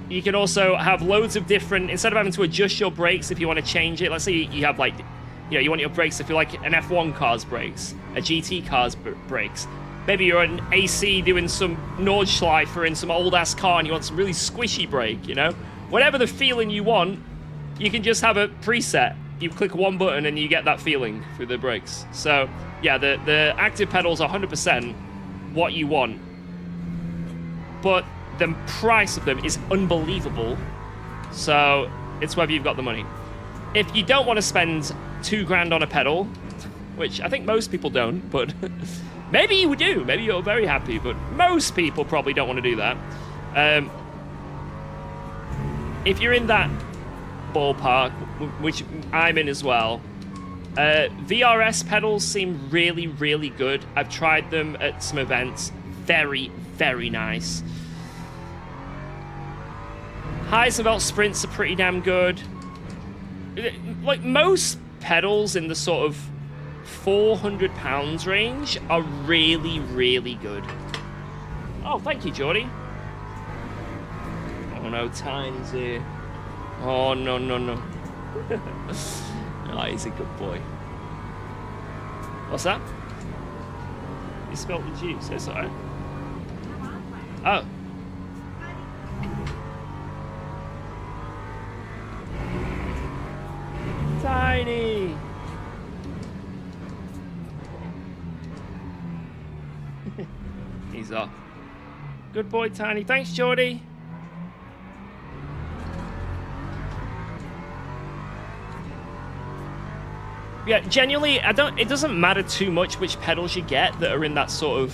You can also have loads of different, instead of having to adjust your brakes if you want to change it, let's say you have like, you know, you want your brakes to feel like an F1 car's brakes, a GT car's brakes. Maybe you're an AC doing some Nordschleifer in some old-ass car and you want some really squishy brake, you know? Whatever the feeling you want, you can just have a preset. You click one button and you get that feeling through the brakes. So, yeah, the active pedals are 100% what you want. But the price of them is unbelievable. So, it's whether you've got the money. If you don't want to spend $2,000 on a pedal, which I think most people don't, but maybe you do. Maybe you're very happy, but most people probably don't want to do that. If you're in that ballpark, which I'm in as well, VRS pedals seem really, really good. I've tried them at some events. Very, very nice. Heisenbelt sprints are pretty damn good. Like, most pedals in the sort of £400 range are really, really good. Oh, thank you, Geordie. Oh no, Tiny's here. Oh, no, no, no. Oh, he's a good boy. What's that? You spilled the juice. It's alright. Oh. Tiny! He's off. Good boy, Tiny. Thanks, Geordie. Yeah, genuinely, it doesn't matter too much which pedals you get that are in that sort of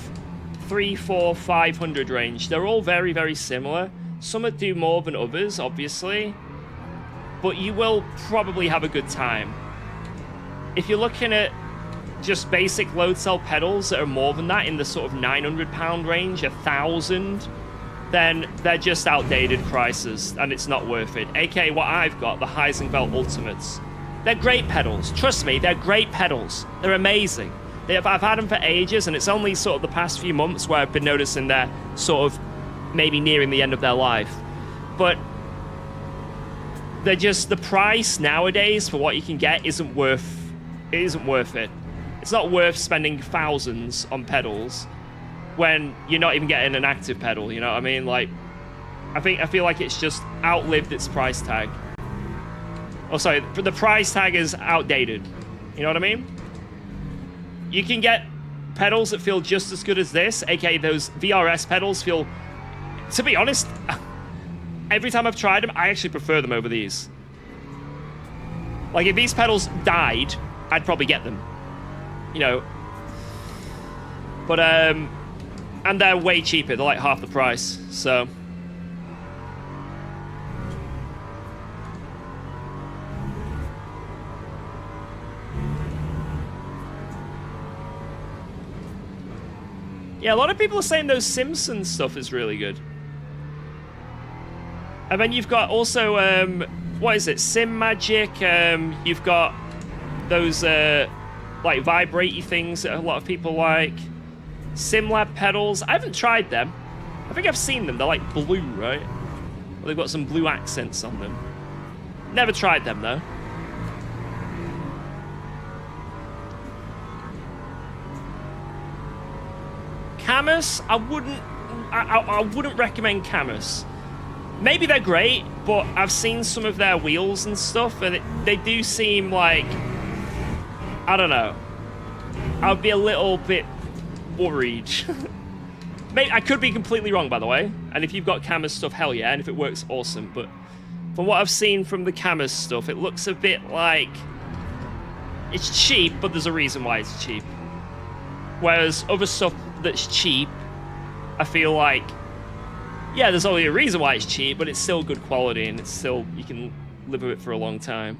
300, 400, 500 range. They're all very, very similar. Some do more than others, obviously. But you will probably have a good time. If you're looking at just basic load cell pedals that are more than that, in the sort of £900 range, 1,000, then they're just outdated prices, and it's not worth it. AKA what I've got, the Heisenbelt Ultimates. They're great pedals. Trust me, they're great pedals. They're amazing. I've had them for ages, and it's only sort of the past few months where I've been noticing they're sort of maybe nearing the end of their life. But they're just, the price nowadays for what you can get isn't worth it. It's not worth spending thousands on pedals when you're not even getting an active pedal, you know what I mean? Like, I feel like it's just outlived its price tag. Oh, sorry, the price tag is outdated. You know what I mean? You can get pedals that feel just as good as this, aka those VRS pedals feel, to be honest, every time I've tried them, I actually prefer them over these. Like, if these pedals died, I'd probably get them. You know. But, and they're way cheaper. They're like half the price, so. Yeah, a lot of people are saying those Simpsons stuff is really good. And then you've got also, what is it? Sim Magic. You've got those, like, vibrate-y things that a lot of people like. SimLab pedals. I haven't tried them. I think I've seen them. They're like blue, right? Well, they've got some blue accents on them. Never tried them, though. Camus, I wouldn't recommend Camus. Maybe they're great, but I've seen some of their wheels and stuff, and they do seem like, I don't know. I'd be a little bit worried. Maybe, I could be completely wrong, by the way. And if you've got Camus stuff, hell yeah. And if it works, awesome. But from what I've seen from the Camus stuff, it looks a bit like it's cheap, but there's a reason why it's cheap. Whereas other stuff that's cheap, I feel like, yeah, there's only a reason why it's cheap, but it's still good quality, and it's still, you can live with it for a long time.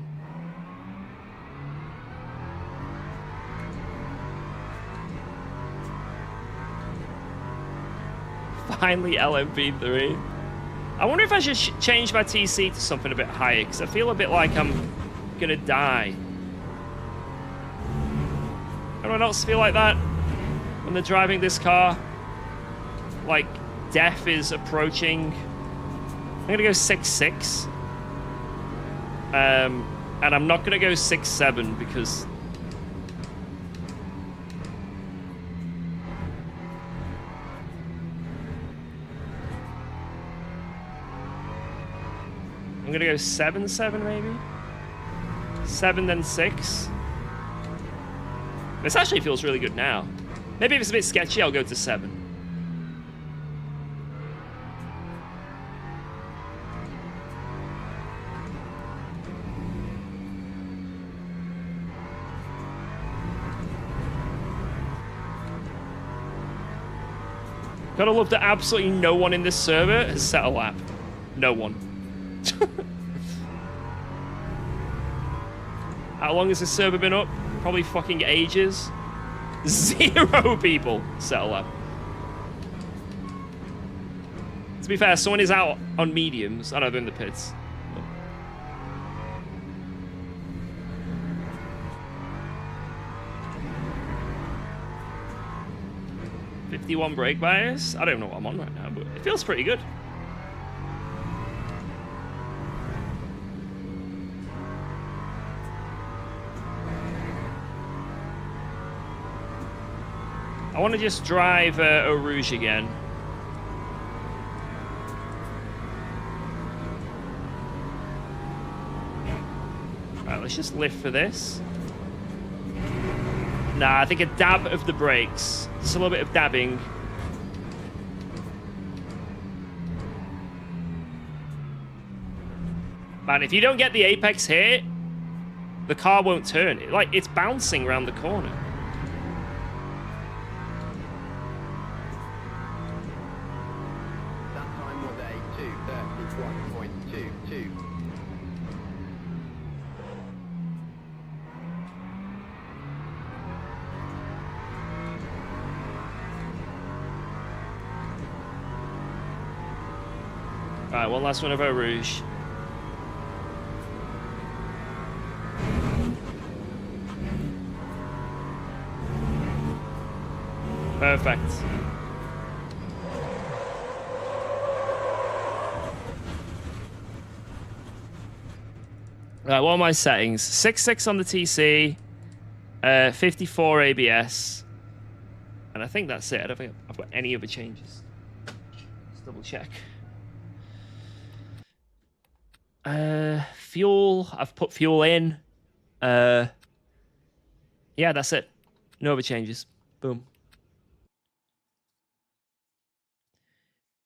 Finally, LMP3. I wonder if I should change my TC to something a bit higher, because I feel a bit like I'm gonna die. Anyone else feel like that when they're driving this car? Like death is approaching. I'm gonna go 6.6. And I'm not gonna go 6.7 because I'm gonna go 7.7 maybe? 7 then 6. This actually feels really good now. Maybe if it's a bit sketchy, I'll go to 7. Gotta love that absolutely no one in this server has set a lap. No one. How long has this server been up? Probably fucking ages. 0 people set a lap. To be fair, someone is out on mediums. I know they're in the pits. 51 brake bias. I don't know what I'm on right now, but it feels pretty good. I want to just drive Eau Rouge again. Alright, let's just lift for this. Nah, I think a dab of the brakes. Just a little bit of dabbing. Man, if you don't get the apex here, the car won't turn. It's bouncing around the corner. That time was a 2:31.22. Alright, one last one of Eau Rouge. Perfect. Right, what are my settings? 6.6 on the TC, 54 ABS, and I think that's it. I don't think I've got any other changes. Let's double check. Fuel, I've put fuel in. Yeah, that's it. No other changes. Boom.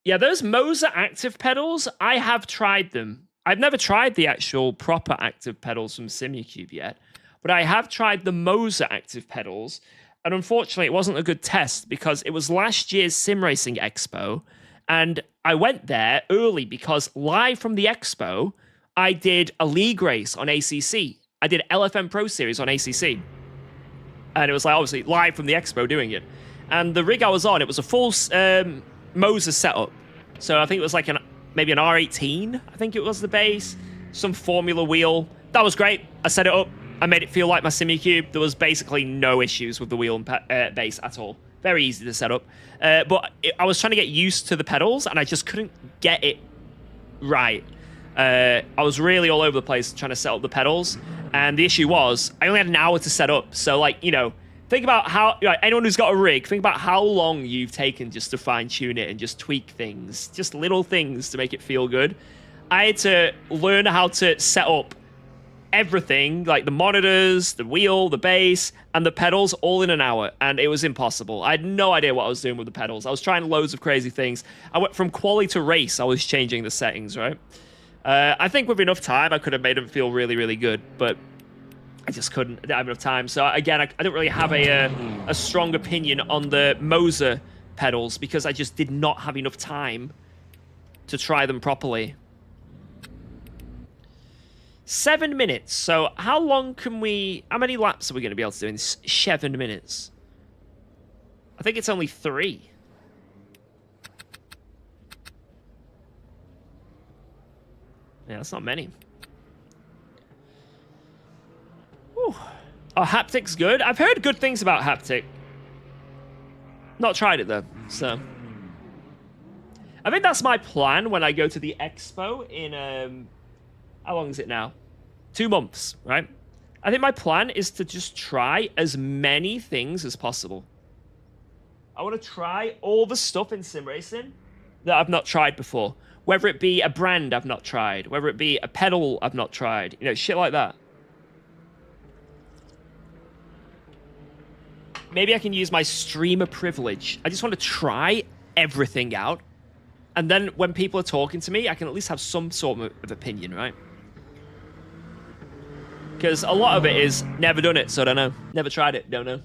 Yeah, those Moser active pedals, I have tried them. I've never tried the actual proper active pedals from Simucube yet, but I have tried the Moser active pedals, and unfortunately it wasn't a good test because it was last year's Sim Racing Expo, and I went there early because live from the Expo, I did a league race on ACC. I did LFM Pro Series on ACC, and it was like obviously live from the Expo doing it, and the rig I was on, it was a full Moser setup. So I think it was like maybe an R18, I think it was the base, some Formula wheel. That was great. I set it up. I made it feel like my Simucube. There was basically no issues with the wheel and base at all. Very easy to set up. But I was trying to get used to the pedals, and I just couldn't get it right. I was really all over the place trying to set up the pedals, and the issue was I only had an hour to set up. So, like, you know, think about how, anyone who's got a rig, think about how long you've taken just to fine-tune it and just tweak things. Just little things to make it feel good. I had to learn how to set up everything, like the monitors, the wheel, the base, and the pedals all in an hour, and it was impossible. I had no idea what I was doing with the pedals. I was trying loads of crazy ththings. I went from quali to race. I was changing the settings, right? I think with enough time, I could have made them feel really, really good, but I just couldn't. I didn't have enough time. So again, I don't really have a strong opinion on the Moser pedals because I just did not have enough time to try them properly. 7 minutes. So how long can we... How many laps are we going to be able to do in 7 minutes? I think it's only 3. Yeah, that's not many. Whew. Oh, haptic's good. I've heard good things about haptic. Not tried it, though, so... I think that's my plan when I go to the expo in... How long is it now? 2 months, right? I think my plan is to just try as many things as possible. I want to try all the stuff in sim racing that I've not tried before. Whether it be a brand I've not tried, whether it be a pedal I've not tried, you know, shit like that. Maybe I can use my streamer privilege. I just want to try everything out. And then when people are talking to me, I can at least have some sort of opinion, right? Because a lot of it is never done it, so I don't know. Never tried it, don't know.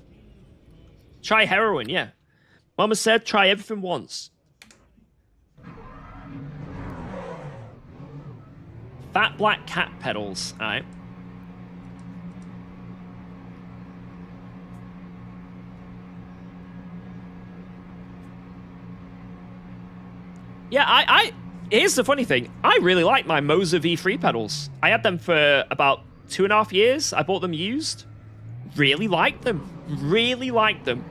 Try heroin, yeah. Mama said try everything once. Fat black cat pedals, alright. Yeah, here's the funny thing. I really like my Moza V3 pedals. I had them for about 2.5 years. I bought them used. Really liked them. Really liked them.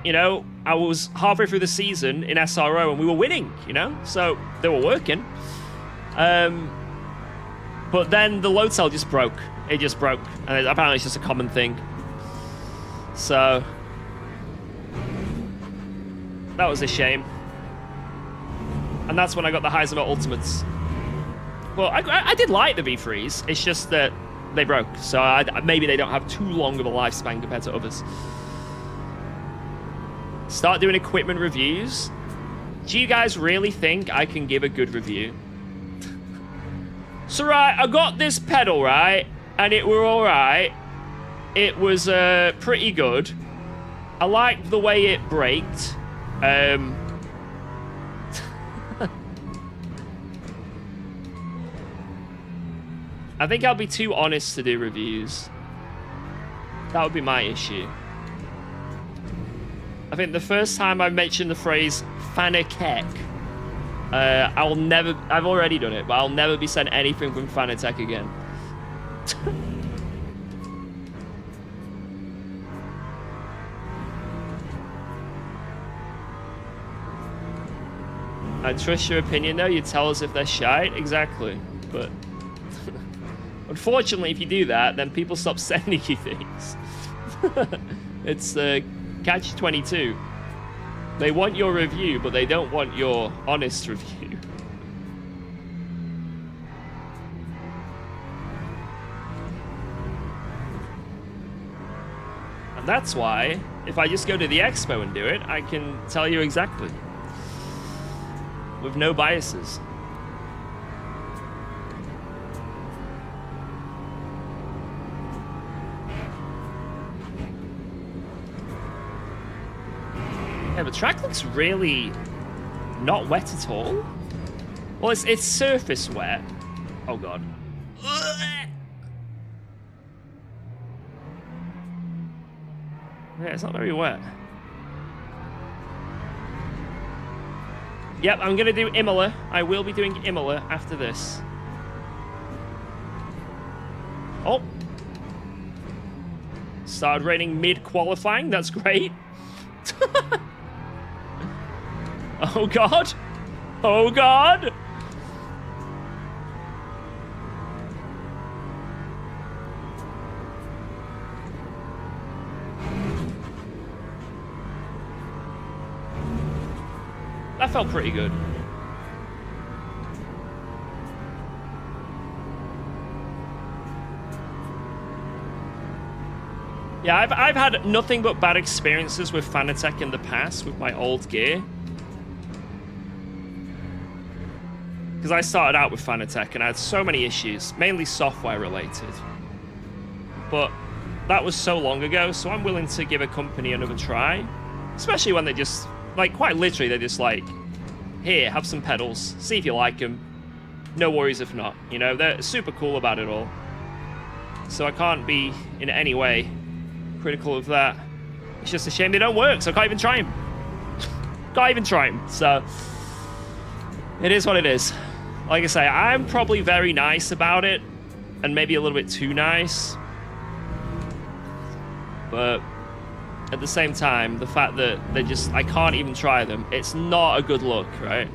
You know, I was halfway through the season in SRO and we were winning, you know? So, they were working. But then the load cell just broke. It just broke. And apparently it's just a common thing. So, that was a shame. And that's when I got the Heisenberg Ultimates. Well, I did like the V3s. It's just that they broke. So maybe they don't have too long of a lifespan compared to others. Start doing equipment reviews. Do you guys really think I can give a good review? So, right, I got this pedal, right? And it were alright. It was pretty good. I liked the way it braked. I think I'll be too honest to do reviews. That would be my issue. I think the first time I mentioned the phrase Fanatec, I'll never... I've already done it, but I'll never be sent anything from Fanatec again. I trust your opinion, though. You tell us if they're shite. Exactly. But... unfortunately, if you do that, then people stop sending you things. It's catch-22. They want your review, but they don't want your honest review. And that's why, if I just go to the expo and do it, I can tell you exactly. With no biases. Yeah, the track looks really not wet at all. Well, it's surface wet. Oh god. Yeah, it's not very wet. Yep, I'm gonna do IMOLA. I will be doing IMOLA after this. Oh. Started raining mid-qualifying. That's great. Oh god! Oh god! That felt pretty good. Yeah, I've had nothing but bad experiences with Fanatec in the past with my old gear. Because I started out with Fanatec and I had so many issues, mainly software related. But that was so long ago, so I'm willing to give a company another try. Especially when they just, like, quite literally, they're just like, here, have some pedals, see if you like them. no worries if not. You know, they're super cool about it all. So I can't be in any way critical of that. It's just a shame they don't work, so I can't even try them. Can't even try them. So it is what it is. Like I say, I'm probably very nice about it, and maybe a little bit too nice. But at the same time, the fact that they just, I can't even try them, it's not a good look, right?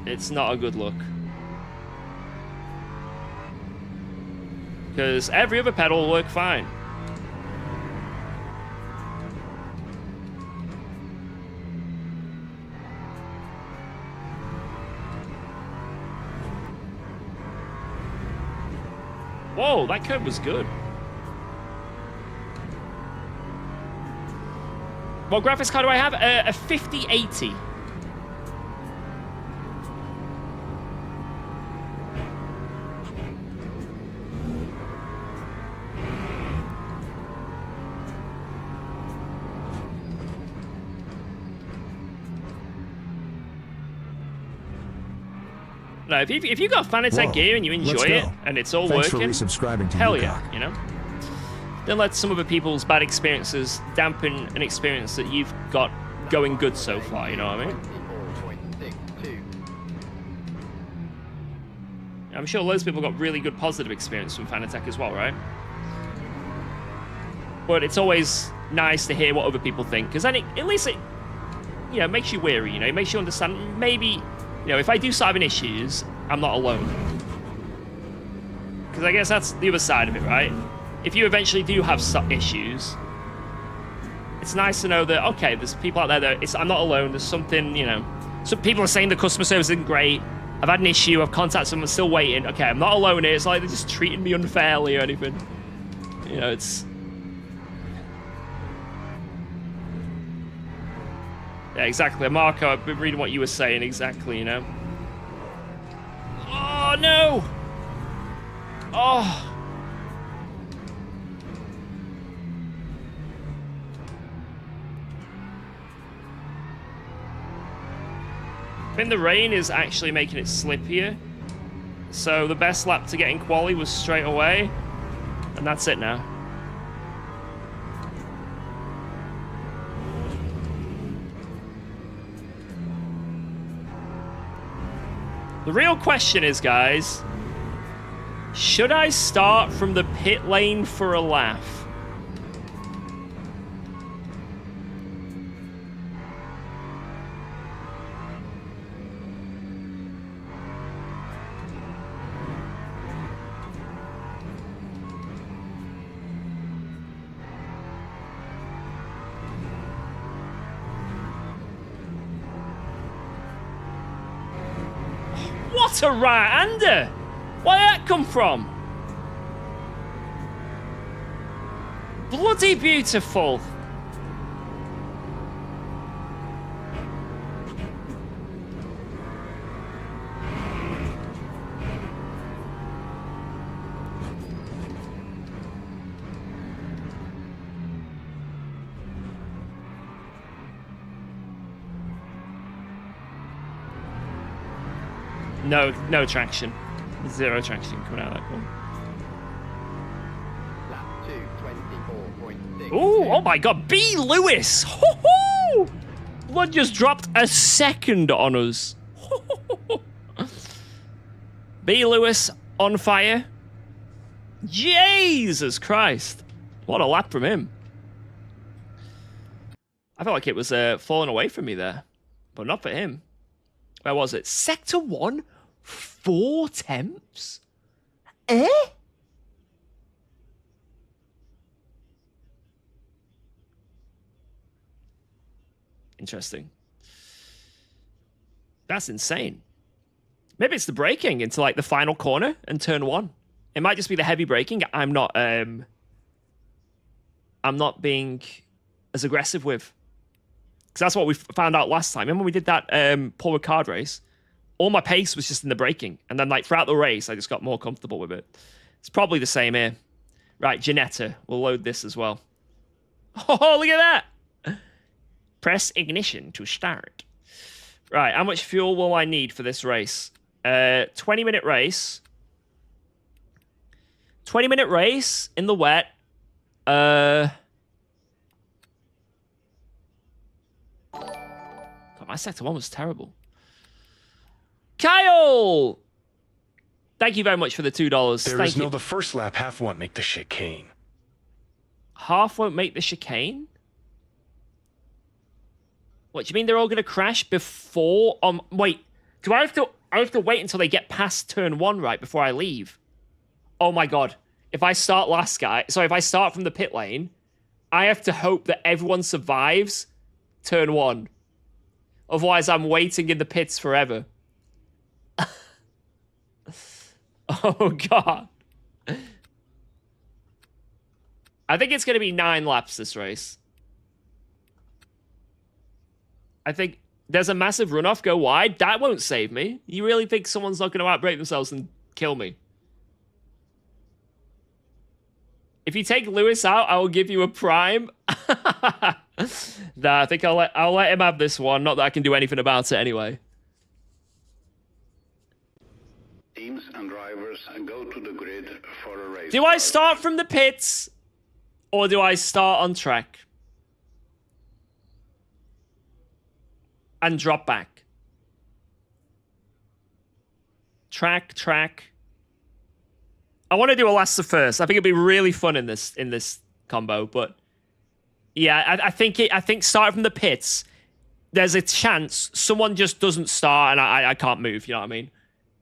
It's not a good look. Because every other pedal will work fine. Whoa, that curve was good. What graphics card do I have? A 5080. No, if you got Fanatec gear and you enjoy it and it's all Thanks working, for resubscribing to hell UKOG. yeah, you know. Don't let some other people's bad experiences dampen an experience that you've got going good so far. You know what I mean? 24.62. I'm sure loads of people got really good positive experience from Fanatec as well, right? But it's always nice to hear what other people think, because then at least it, you know, makes you weary. You know, it makes you understand. Maybe, you know, if I do start having issues, I'm not alone. Because I guess that's the other side of it, right? If you eventually do have issues, it's nice to know that, okay, there's people out there that I'm not alone. There's something, you know, some people are saying the customer service isn't great. I've had an issue. I've contacted someone, still waiting. Okay, I'm not alone here. It's like they're just treating me unfairly or anything. You know, it's... Yeah, exactly. Marco, I've been reading what you were saying exactly, you know. Oh, no! Oh... I think the rain is actually making it slippier. So the best lap to get in quali was straight away. And that's it now. The real question is, guys, should I start from the pit lane for a laugh? What a right-hander! Where did that come from? Bloody beautiful. No traction. Zero traction coming out of that corner. Lap 2, 24.6. Ooh, oh my god, B. Lewis! Ho-ho! Blood just dropped a second on us. B. Lewis on fire. Jesus Christ. What a lap from him. I felt like it was falling away from me there. But not for him. Where was it? Sector 1? 4 temps? Eh? Interesting. That's insane. Maybe it's the braking into like the final corner and turn 1. It might just be the heavy braking I'm not being as aggressive with. Because that's what we found out last time. Remember when we did that Paul Ricard race? All my pace was just in the braking. And then like throughout the race, I just got more comfortable with it. It's probably the same here. Right, Janetta. We'll load this as well. Oh, look at that. Press ignition to start. Right, how much fuel will I need for this race? 20-minute race. 20-minute race in the wet. God, my sector 1 was terrible. Kyle! Thank you very much for the $2. There Thank is you. no the first lap. Half won't make the chicane. Half won't make the chicane? What, do you mean they're all going to crash before... wait, do I have to wait until they get past turn 1, right, before I leave? Oh my god. If I start last guy... So if I start from the pit lane, I have to hope that everyone survives turn 1. Otherwise, I'm waiting in the pits forever. Oh god. I think it's going to be 9 laps this race. I think there's a massive runoff, go wide. That won't save me. You really think someone's not going to outbrake themselves and kill me? If you take Lewis out, I will give you a prime. Nah, I think I'll let him have this one. Not that I can do anything about it anyway. Teams and drivers go to the grid for a race. Do I start from the pits? Or do I start on track? And drop back. Track. I want to do a last to first. I think it'd be really fun in this combo, but yeah, I think starting from the pits, there's a chance someone just doesn't start and I can't move, you know what I mean?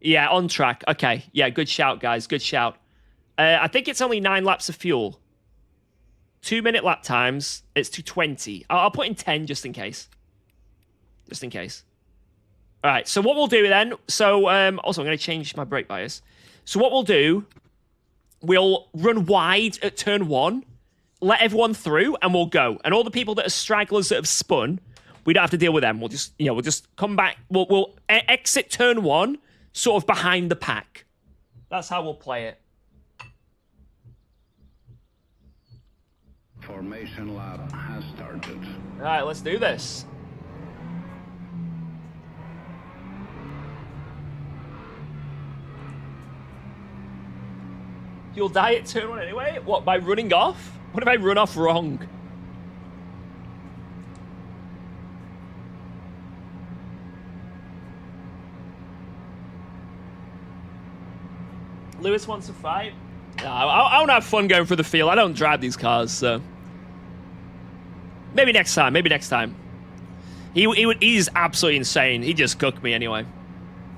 Yeah, on track. Okay. Yeah, good shout, guys. Good shout. I think it's only 9 laps of fuel. 2-minute lap times. It's 2:20. I'll put in 10 just in case. Just in case. All right, so what we'll do then... So, also, I'm going to change my brake bias. So what we'll do... We'll run wide at turn 1, let everyone through, and we'll go. And all the people that are stragglers that have spun, we don't have to deal with them. We'll just, we'll just come back. We'll exit turn 1, sort of behind the pack. That's how we'll play it. Formation lap has started. All right, let's do this. You'll die at turn 1 anyway? What, by running off? What if I run off wrong? Lewis wants to fight? No, I want to have fun going through the field. I don't drive these cars, so... Maybe next time, maybe next time. He's absolutely insane. He just cooked me anyway.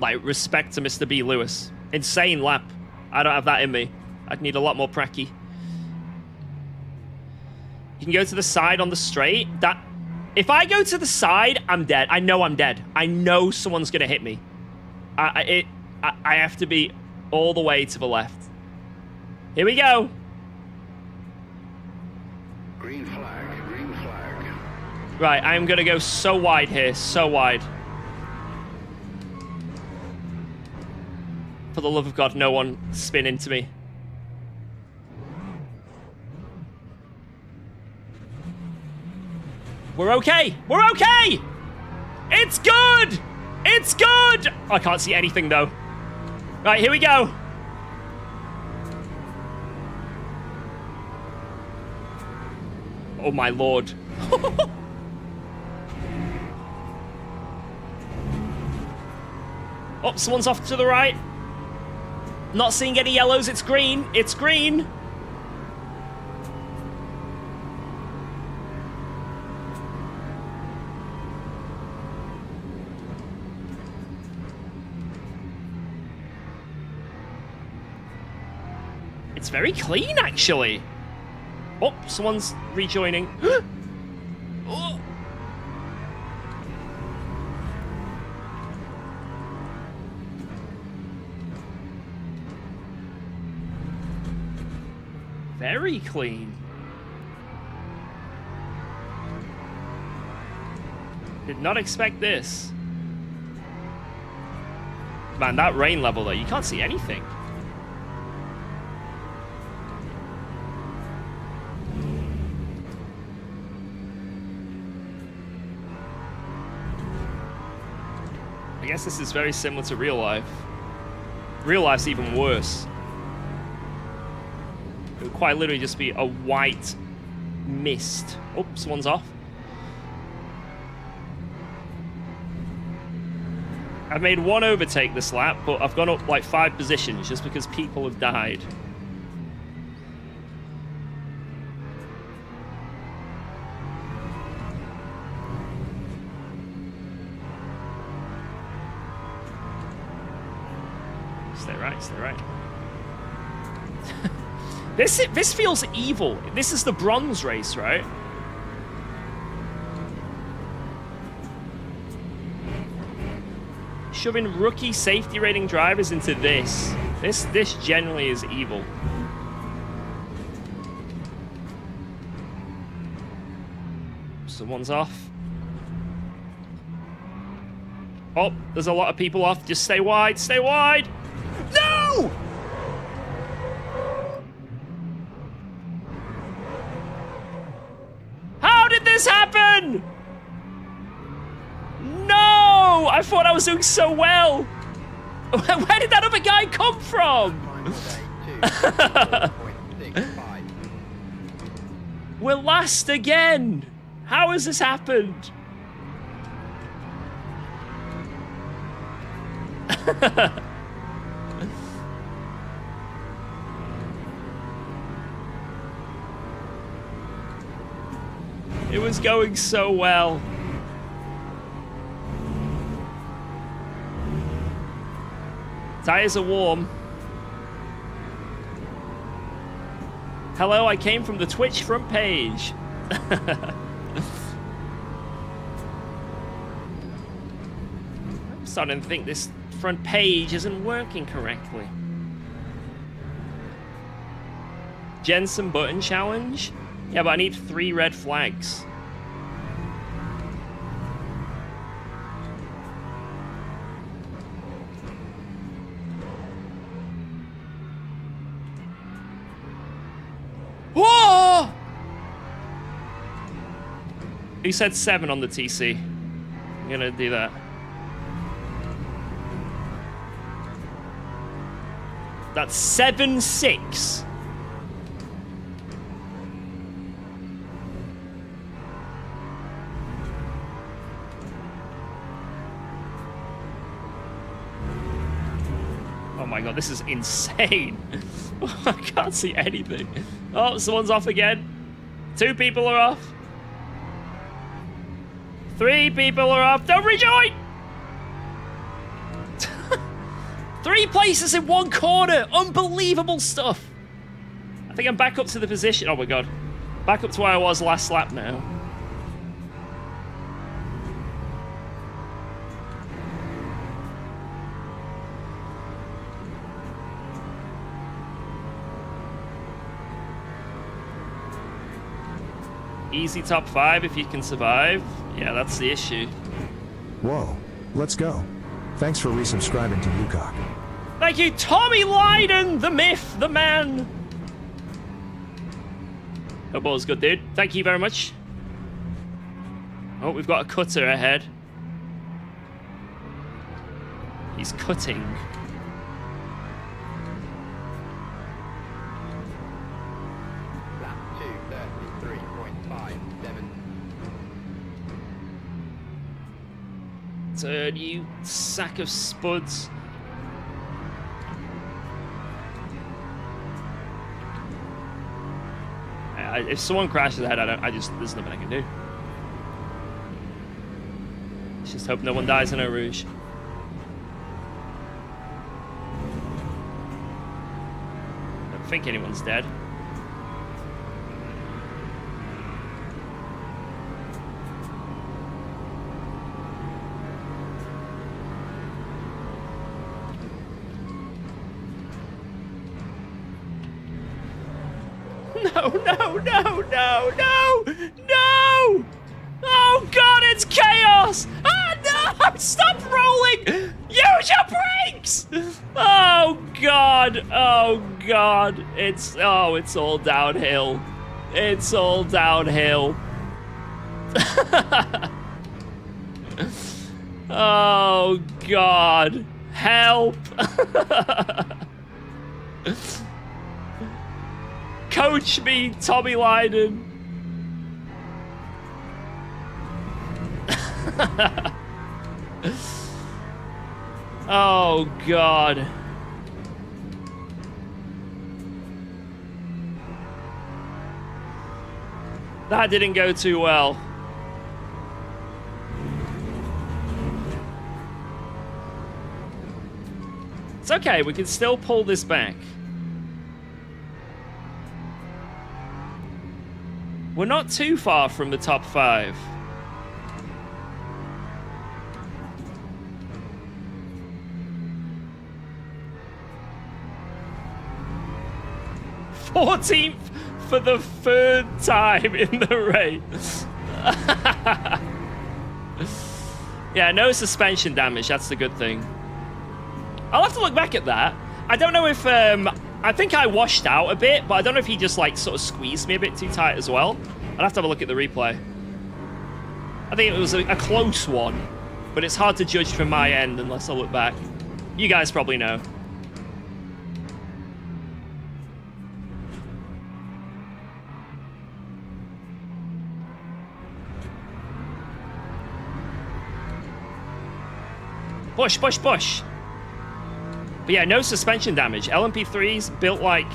Like, respect to Mr. B. Lewis. Insane lap. I don't have that in me. I'd need a lot more pracky. You can go to the side on the straight. If I go to the side, I'm dead. I know I'm dead. I know someone's going to hit me. I have to be all the way to the left. Here we go. Green flag, green flag. Right, I'm going to go so wide here. So wide. For the love of God, no one spin into me. We're okay. We're okay. It's good. It's good. Oh, I can't see anything, though. Right, here we go. Oh, my Lord. Oh, someone's off to the right. Not seeing any yellows. It's green. It's green. It's very clean, actually. Oh, someone's rejoining. Oh. Very clean. Did not expect this. Man, that rain level, though, you can't see anything. I guess this is very similar to real life. Real life's even worse. It would quite literally just be a white mist. Oh, someone's off. I've made one overtake this lap, but I've gone up like 5 positions just because people have died. Stay right, stay right. This feels evil. This is the bronze race, right? Shoving rookie safety rating drivers into this. This generally is evil. Someone's off. Oh, there's a lot of people off. Just stay wide, stay wide. No! How did this happen? No! I thought I was doing so well. Where did that other guy come from? We're last again. How has this happened? It was going so well. Tires are warm. Hello, I came from the Twitch front page. I'm starting to think this front page isn't working correctly. Jensen button challenge? Yeah, but I need 3 red flags. Whoa! He said 7 on the TC. I'm gonna do that. That's 7-6. Oh my god, this is insane. I can't see anything. Oh, someone's off again. 2 people are off. 3 people are off. Don't rejoin! 3 places in 1 corner. Unbelievable stuff. I think I'm back up to the position. Oh my god. Back up to where I was last lap now. Easy top 5 if you can survive. Yeah, that's the issue. Whoa, let's go. Thanks for resubscribing to UKOG. Thank you, Tommy Lydon, the myth, the man. Hope all's good, dude. Thank you very much. Oh, we've got a cutter ahead. He's cutting. Lap 2, 33.57. Turn, you sack of spuds. If someone crashes ahead, there's nothing I can do. Let's just hope no one dies in Eau Rouge. I don't think anyone's dead. No, no, no, no, no, no! Oh god, it's chaos! Ah, no! Stop rolling! Use your brakes! Oh god, oh god. It's all downhill. It's all downhill. Oh Oh, God. Help. Coach me, Tommy Lydon. Oh, God. That didn't go too well. It's okay, we can still pull this back. We're not too far from the top 5. "14th for the 3rd time in the race." Yeah, no suspension damage. That's the good thing. I'll have to look back at that. I don't know if... I think I washed out a bit, but I don't know if he just, like, sort of squeezed me a bit too tight as well. I'll have to have a look at the replay. I think it was a close one, but it's hard to judge from my end unless I look back. You guys probably know. Push, push, push. But yeah, no suspension damage. LMP3's built like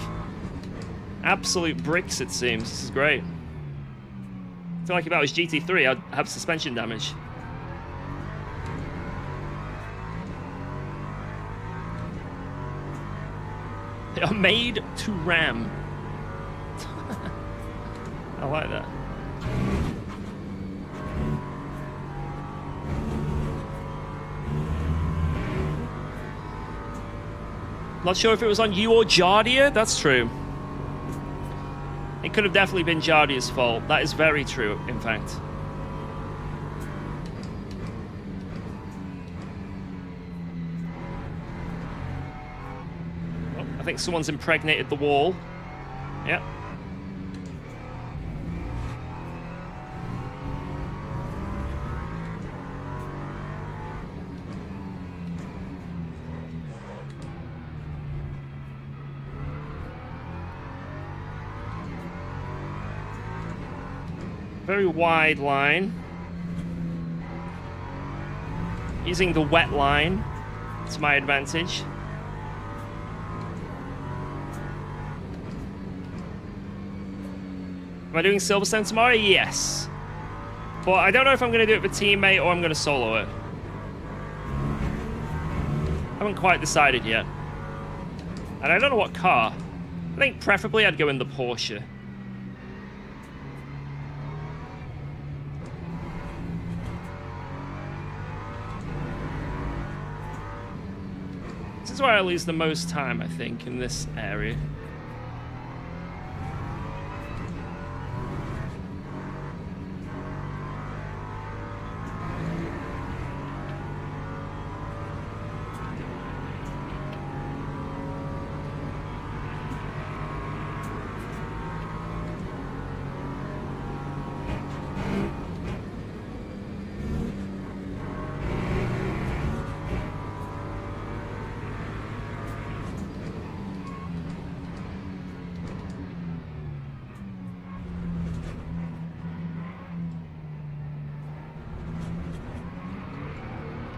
absolute bricks, it seems. This is great. I feel like if that was GT3, I'd have suspension damage. They are made to ram. I like that. Not sure if it was on you or Jardia. That's true. It could have definitely been Jardia's fault. That is very true, in fact. Oh, I think someone's impregnated the wall. Yep. Very wide line. Using the wet line to my advantage. Am I doing Silverstone tomorrow? Yes. But I don't know if I'm going to do it with teammate or I'm going to solo it. I haven't quite decided yet. And I don't know what car. I think preferably I'd go in the Porsche. This is where I lose the most time, I think, in this area.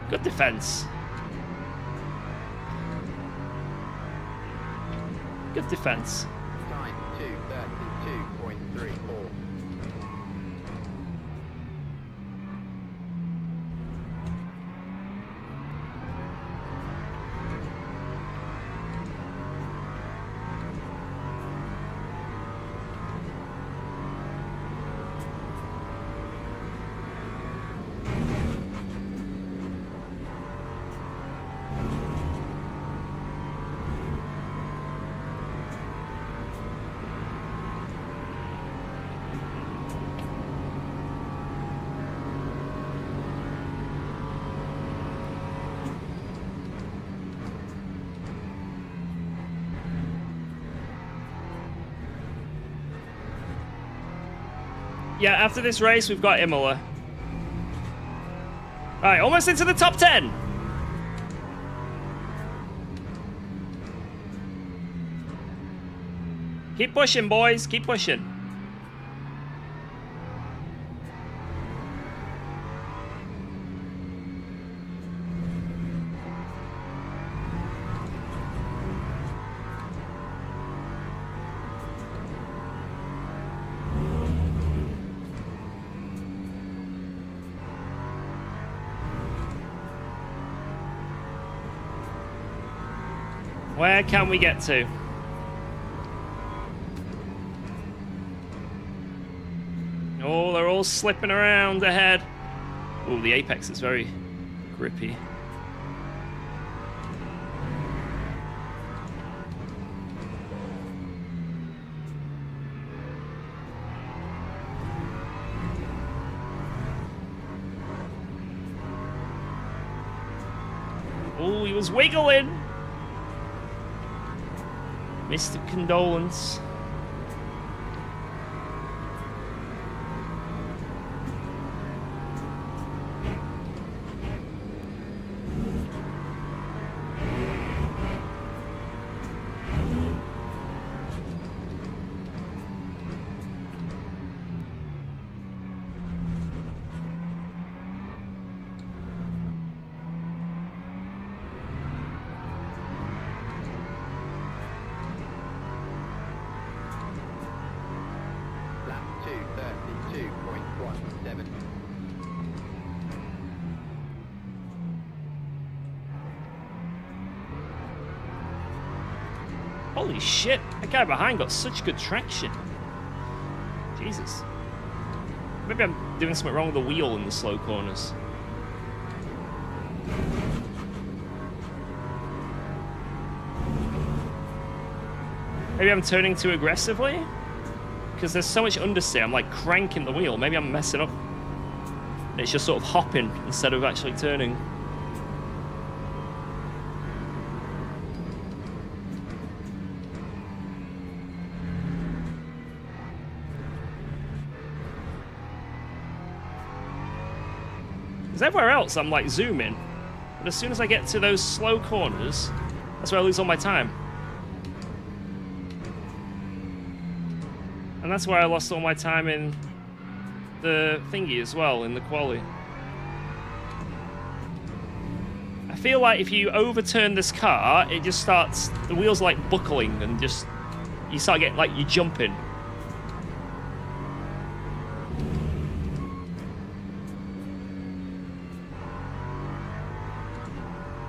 Good defense. Good defense. Time 2:32.34. Yeah, after this race, we've got IMOLA. Alright, almost into the top 10. Keep pushing, boys. Keep pushing. Where can we get to? Oh, they're all slipping around ahead. Oh, the apex is very grippy. Oh, he was wiggling. Mr. Condolence. Lap 2:32.17. Holy shit, that guy behind got such good traction. Jesus. Maybe I'm doing something wrong with the wheel in the slow corners. Maybe I'm turning too aggressively? Because there's so much understeer, I'm like cranking the wheel. Maybe I'm messing up. It's just sort of hopping instead of actually turning. Because everywhere else I'm like zooming. But as soon as I get to those slow corners, that's where I lose all my time. And that's where I lost all my time in the thingy as well, in the quali. I feel like if you overturn this car, it just starts, the wheels like buckling and just, you start getting like you're jumping.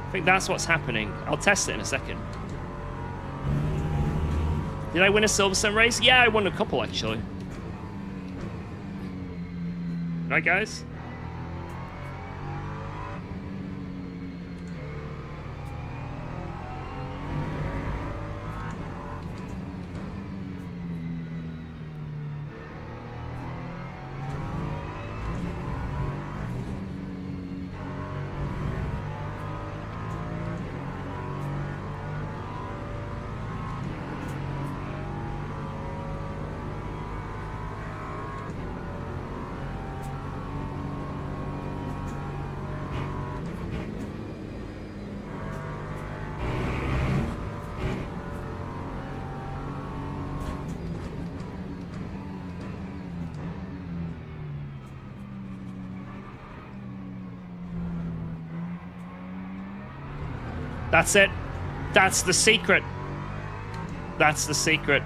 I think that's what's happening. I'll test it in a second. Did I win a Silverstone race? Yeah, I won a couple, actually. Right, guys? That's it. That's the secret. That's the secret.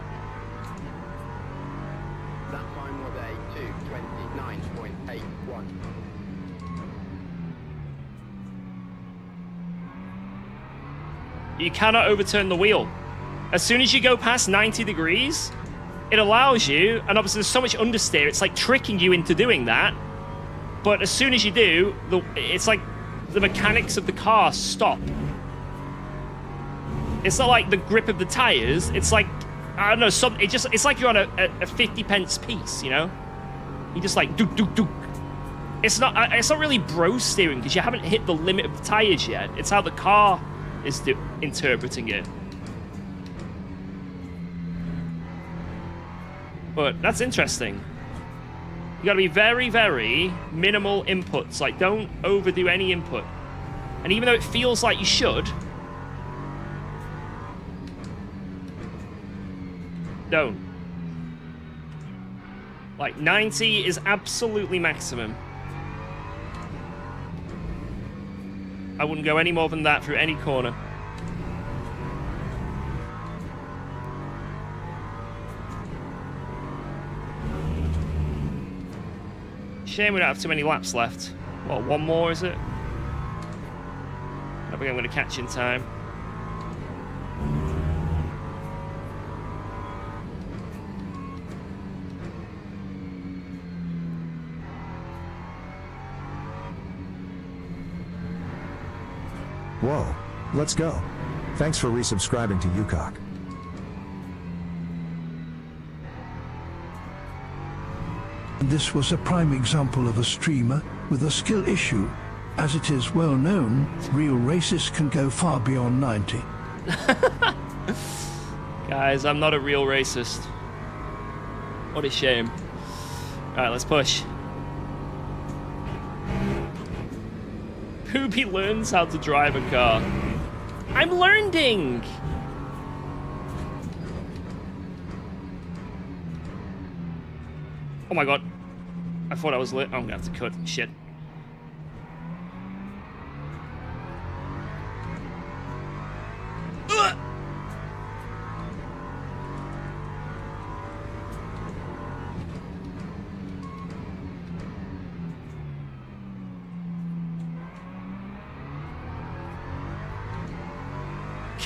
That time was a 2:29.81. You cannot overturn the wheel. As soon as you go past 90 degrees, it allows you, and obviously there's so much understeer, it's like tricking you into doing that. But as soon as you do, it's like the mechanics of the car stop. It's not like the grip of the tires. It's like, I don't know, it's like you're on a 50 pence piece, you know? You just like dook dook dook. It's not really bro steering because you haven't hit the limit of the tires yet. It's how the car is interpreting it. But that's interesting. You gotta be very, very minimal inputs. Like, don't overdo any input. And even though it feels like you should, Don't. Like, 90 is absolutely maximum. I wouldn't go any more than that through any corner. Shame we don't have too many laps left. What, one more, is it? I don't think I'm going to catch in time. Whoa, let's go. Thanks for resubscribing to UKOG. This was a prime example of a streamer with a skill issue. As it is well known, real racists can go far beyond 90. Guys, I'm not a real racist. What a shame. Alright, let's push. Poopy learns how to drive a car. I'm learning! Oh my god. I thought I was lit. Oh, I'm gonna have to cut. Shit. Ugh!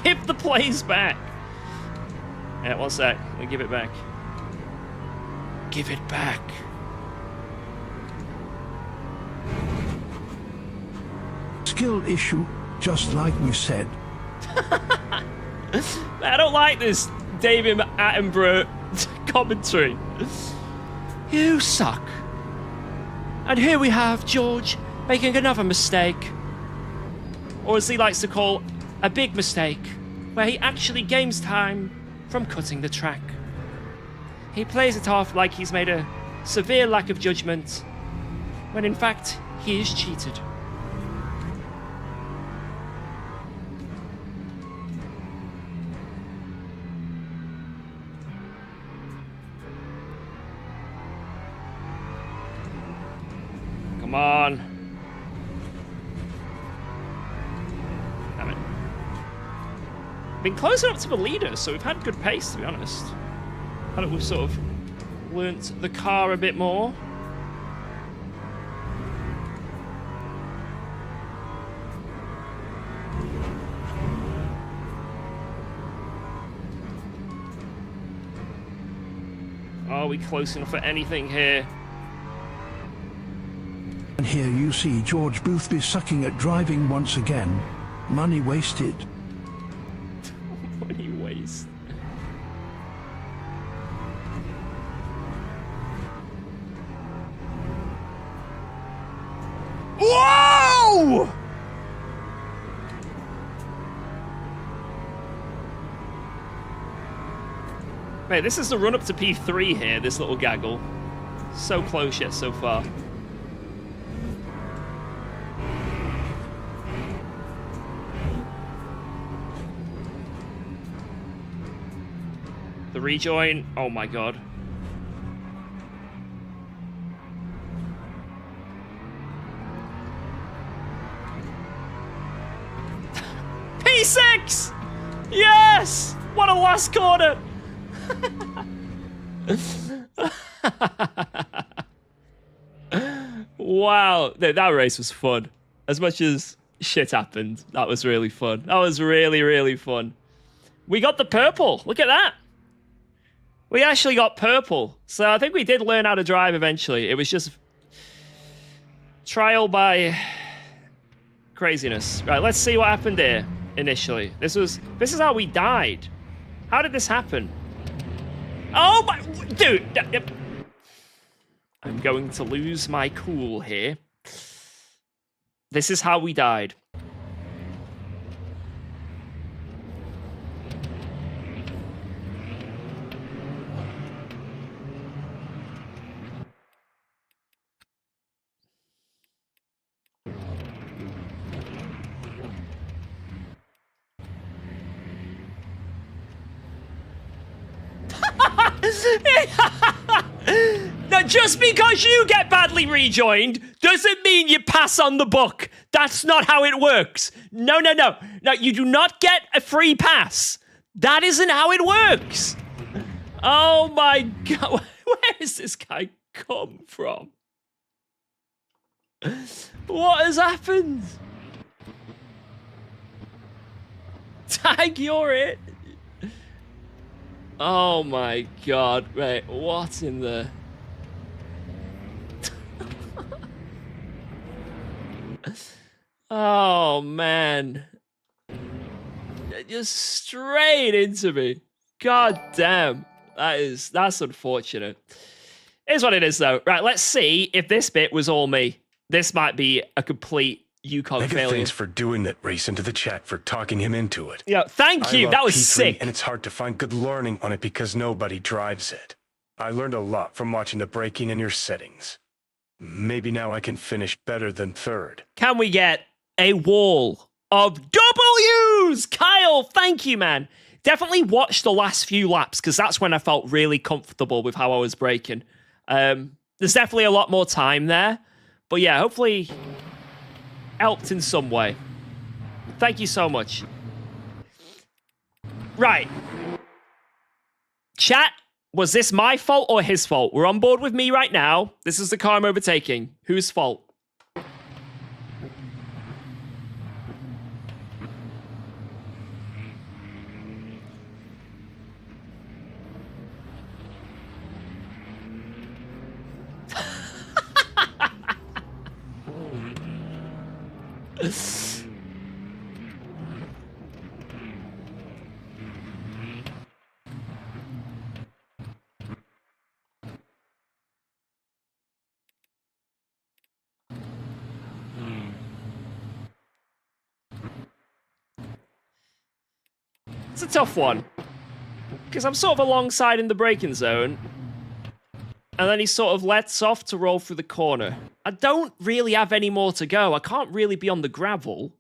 Give the plays back. Yeah, one sec. Let me give it back. Give it back. Skill issue, just like we said. I don't like this David Attenborough commentary. You suck. And here we have George making another mistake. Or as he likes to call, a big mistake, where he actually gains time from cutting the track. He plays it off like he's made a severe lack of judgment, when in fact, he is cheated. Come on. Damn it. Been closing up to the leader, so we've had good pace, to be honest. I think we've sort of learnt the car a bit more. Are we close enough for anything here? And here you see George Boothby sucking at driving once again. Money wasted. Money waste. Whoa! Mate, this is the run up to P3 here, this little gaggle. So close yet so far. The rejoin, oh my god. P6! Yes! What a last corner! Wow, that race was fun. As much as shit happened, that was really fun. That was really, really fun. We got the purple. Look at that. We actually got purple. So I think we did learn how to drive eventually. It was just trial by craziness. Right, let's see what happened here initially. This is how we died. How did this happen? Oh my, dude. I'm going to lose my cool here. This is how we died. Now, just because you get badly rejoined doesn't mean you pass on the buck. That's not how it works. No, no, no. No, you do not get a free pass. That isn't how it works. Oh my God. Where has this guy come from? What has happened? Tag, you're it. Oh my God. Right, what in the... Oh man. Just straight into me. God damn. That's unfortunate. Here's what it is though. Right, let's see if this bit was all me. This might be a complete UKOG Mega failure. thanks for doing that race into the chat for talking him into it. Yeah, thank you. I love That was P3, sick. And it's hard to find good learning on it because nobody drives it. I learned a lot from watching the braking in your settings. Maybe now I can finish better than third. Can we get a wall of W's? Kyle, thank you, man. Definitely watch the last few laps because that's when I felt really comfortable with how I was braking. There's definitely a lot more time there. But yeah, hopefully helped in some way. Thank you so much. Right. Chat, was this my fault or his fault? We're on board with me right now. This is the car I'm overtaking. Whose fault? It's a tough one. Because I'm sort of alongside in the braking zone. And then he sort of lets off to roll through the corner. I don't really have any more to go. I can't really be on the gravel.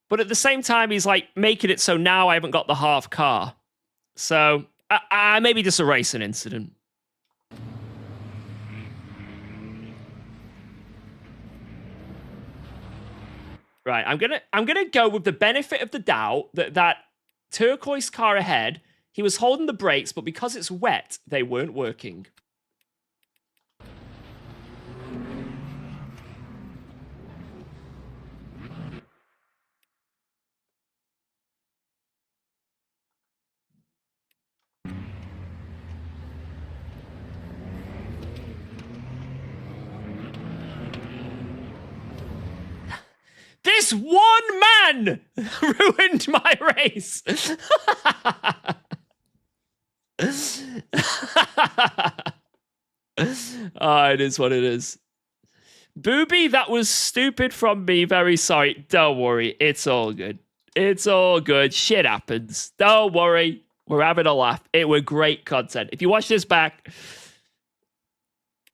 But at the same time, he's like making it so now I haven't got the half car. So, maybe just a racing incident. Right, I'm gonna go with the benefit of the doubt that turquoise car ahead, he was holding the brakes, but because it's wet, they weren't working. This one man ruined my race. Oh, it is what it is. Booby, that was stupid from me. Very sorry. Don't worry. It's all good. It's all good. Shit happens. Don't worry. We're having a laugh. It were great content. If you watch this back,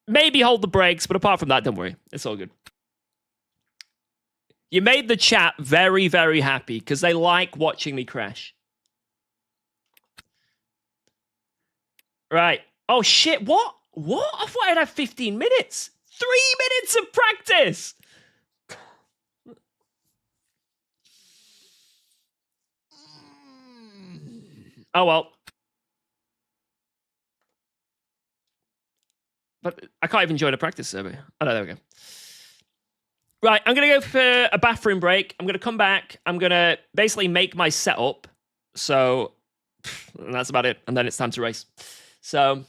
maybe hold the brakes, but apart from that, don't worry. It's all good. You made the chat very, very happy because they like watching me crash. Right. Oh, shit. What? What? I thought I'd have 15 minutes. 3 minutes of practice. Oh, well. But I can't even join a practice survey. Oh, no, there we go. Right, I'm going to go for a bathroom break. I'm going to come back. I'm going to basically make my setup. So, that's about it. And then it's time to race. So,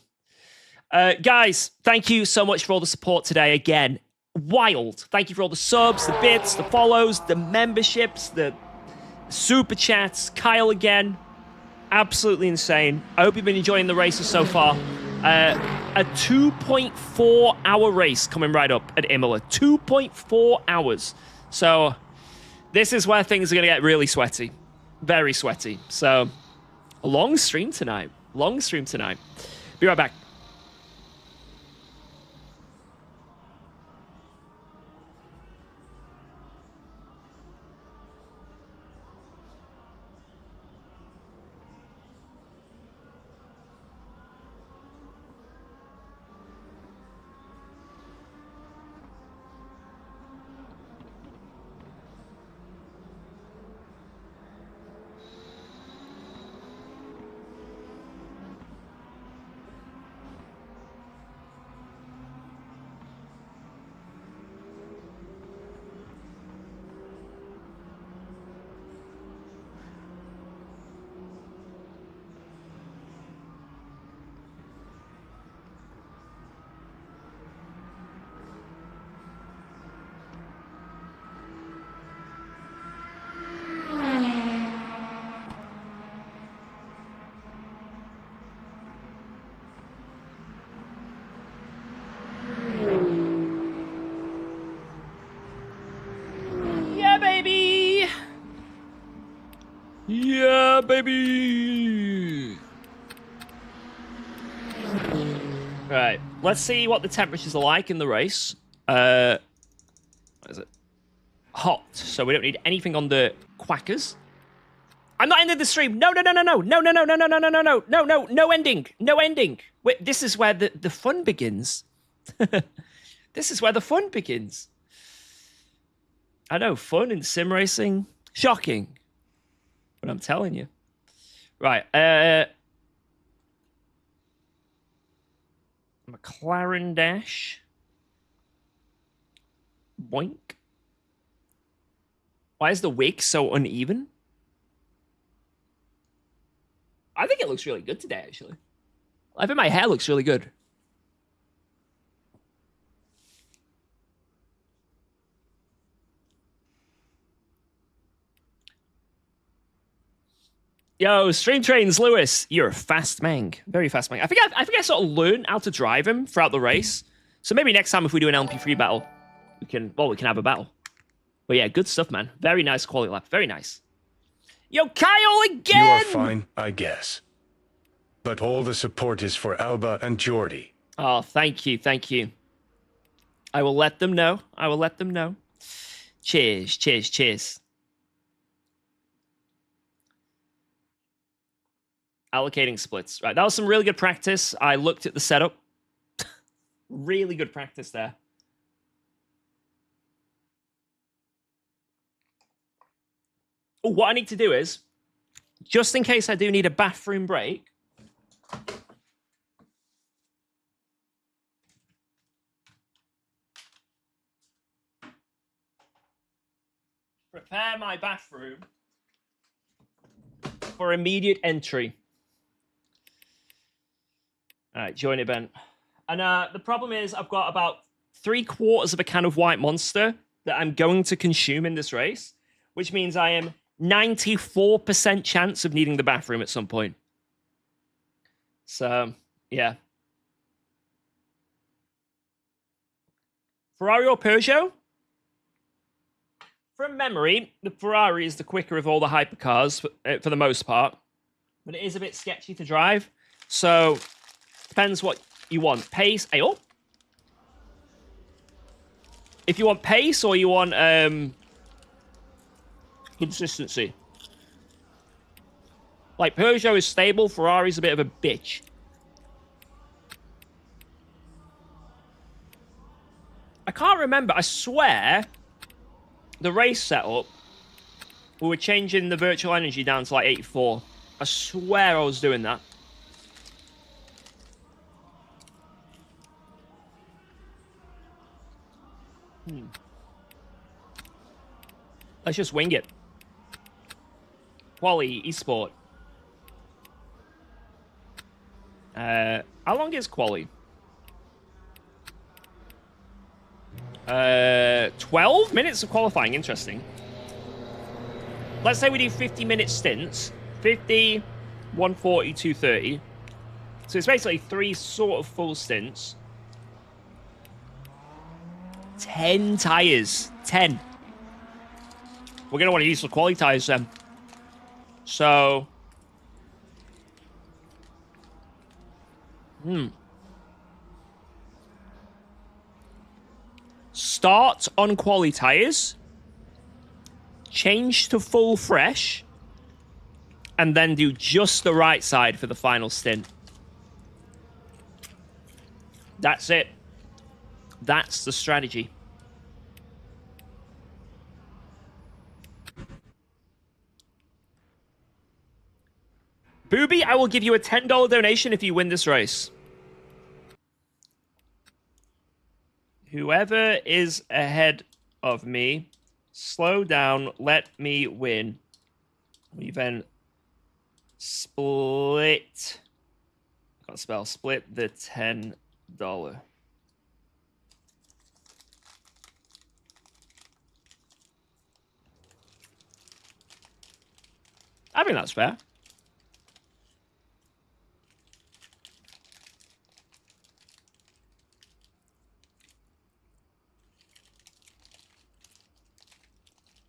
guys, thank you so much for all the support today. Again, wild. Thank you for all the subs, the bits, the follows, the memberships, the super chats. Kyle again. Absolutely insane. I hope you've been enjoying the races so far. A 2.4 hour race coming right up at IMOLA. 2.4 hours. So this is where things are going to get really sweaty. Very sweaty. So a long stream tonight. Long stream tonight. Be right back. Yeah, baby! Right, let's see what the temperatures are like in the race. What is it? Hot, so we don't need anything on the quackers. I'm not ending the stream. No, no, no, no, no, no, no, no, no, no, no, no, no, no, no, no, no ending. No ending. Wait, this is where the fun begins. This is where the fun begins. I know, fun in sim racing. Shocking. But I'm telling you. Right, McLaren dash. Boink. Why is the wake so uneven? I think it looks really good today, actually. I think my hair looks really good. Yo, Stream Trains Lewis, you're a fast man, very fast man. I think I sort of learned how to drive him throughout the race. So maybe next time if we do an LMP3 battle, we can have a battle. But yeah, good stuff, man. Very nice quality lap. Very nice. Yo, Kyle again! You are fine, I guess. But all the support is for Alba and Jordy. Oh, thank you, thank you. I will let them know. I will let them know. Cheers, cheers, cheers. Allocating splits. Right, that was some really good practice. I looked at the setup. Really good practice there. Oh, what I need to do is, just in case I do need a bathroom break, prepare my bathroom for immediate entry. All right, join event. And the problem is I've got about 3/4 of a can of White Monster that I'm going to consume in this race, which means I am 94% chance of needing the bathroom at some point. So, yeah. Ferrari or Peugeot? From memory, the Ferrari is the quicker of all the hypercars for the most part. But it is a bit sketchy to drive. So, depends what you want. Pace. Ayo. If you want pace or you want consistency. Like, Peugeot is stable. Ferrari's a bit of a bitch. I can't remember. I swear the race setup, we were changing the virtual energy down to like 84. I swear I was doing that. Let's just wing it. Quali, esport. How long is quali? 12 minutes of qualifying. Interesting. Let's say we do 50-minute stints. 50, 140, 230. So it's basically 3 sort of full stints. 10 tires. 10. We're going to want to use some quality tires then. So. Start on quality tires. Change to full fresh. And then do just the right side for the final stint. That's it. That's the strategy. Booby, I will give you a $10 donation if you win this race. Whoever is ahead of me, slow down, let me win. We then split. I can't spell. Split the $10. I think that's fair.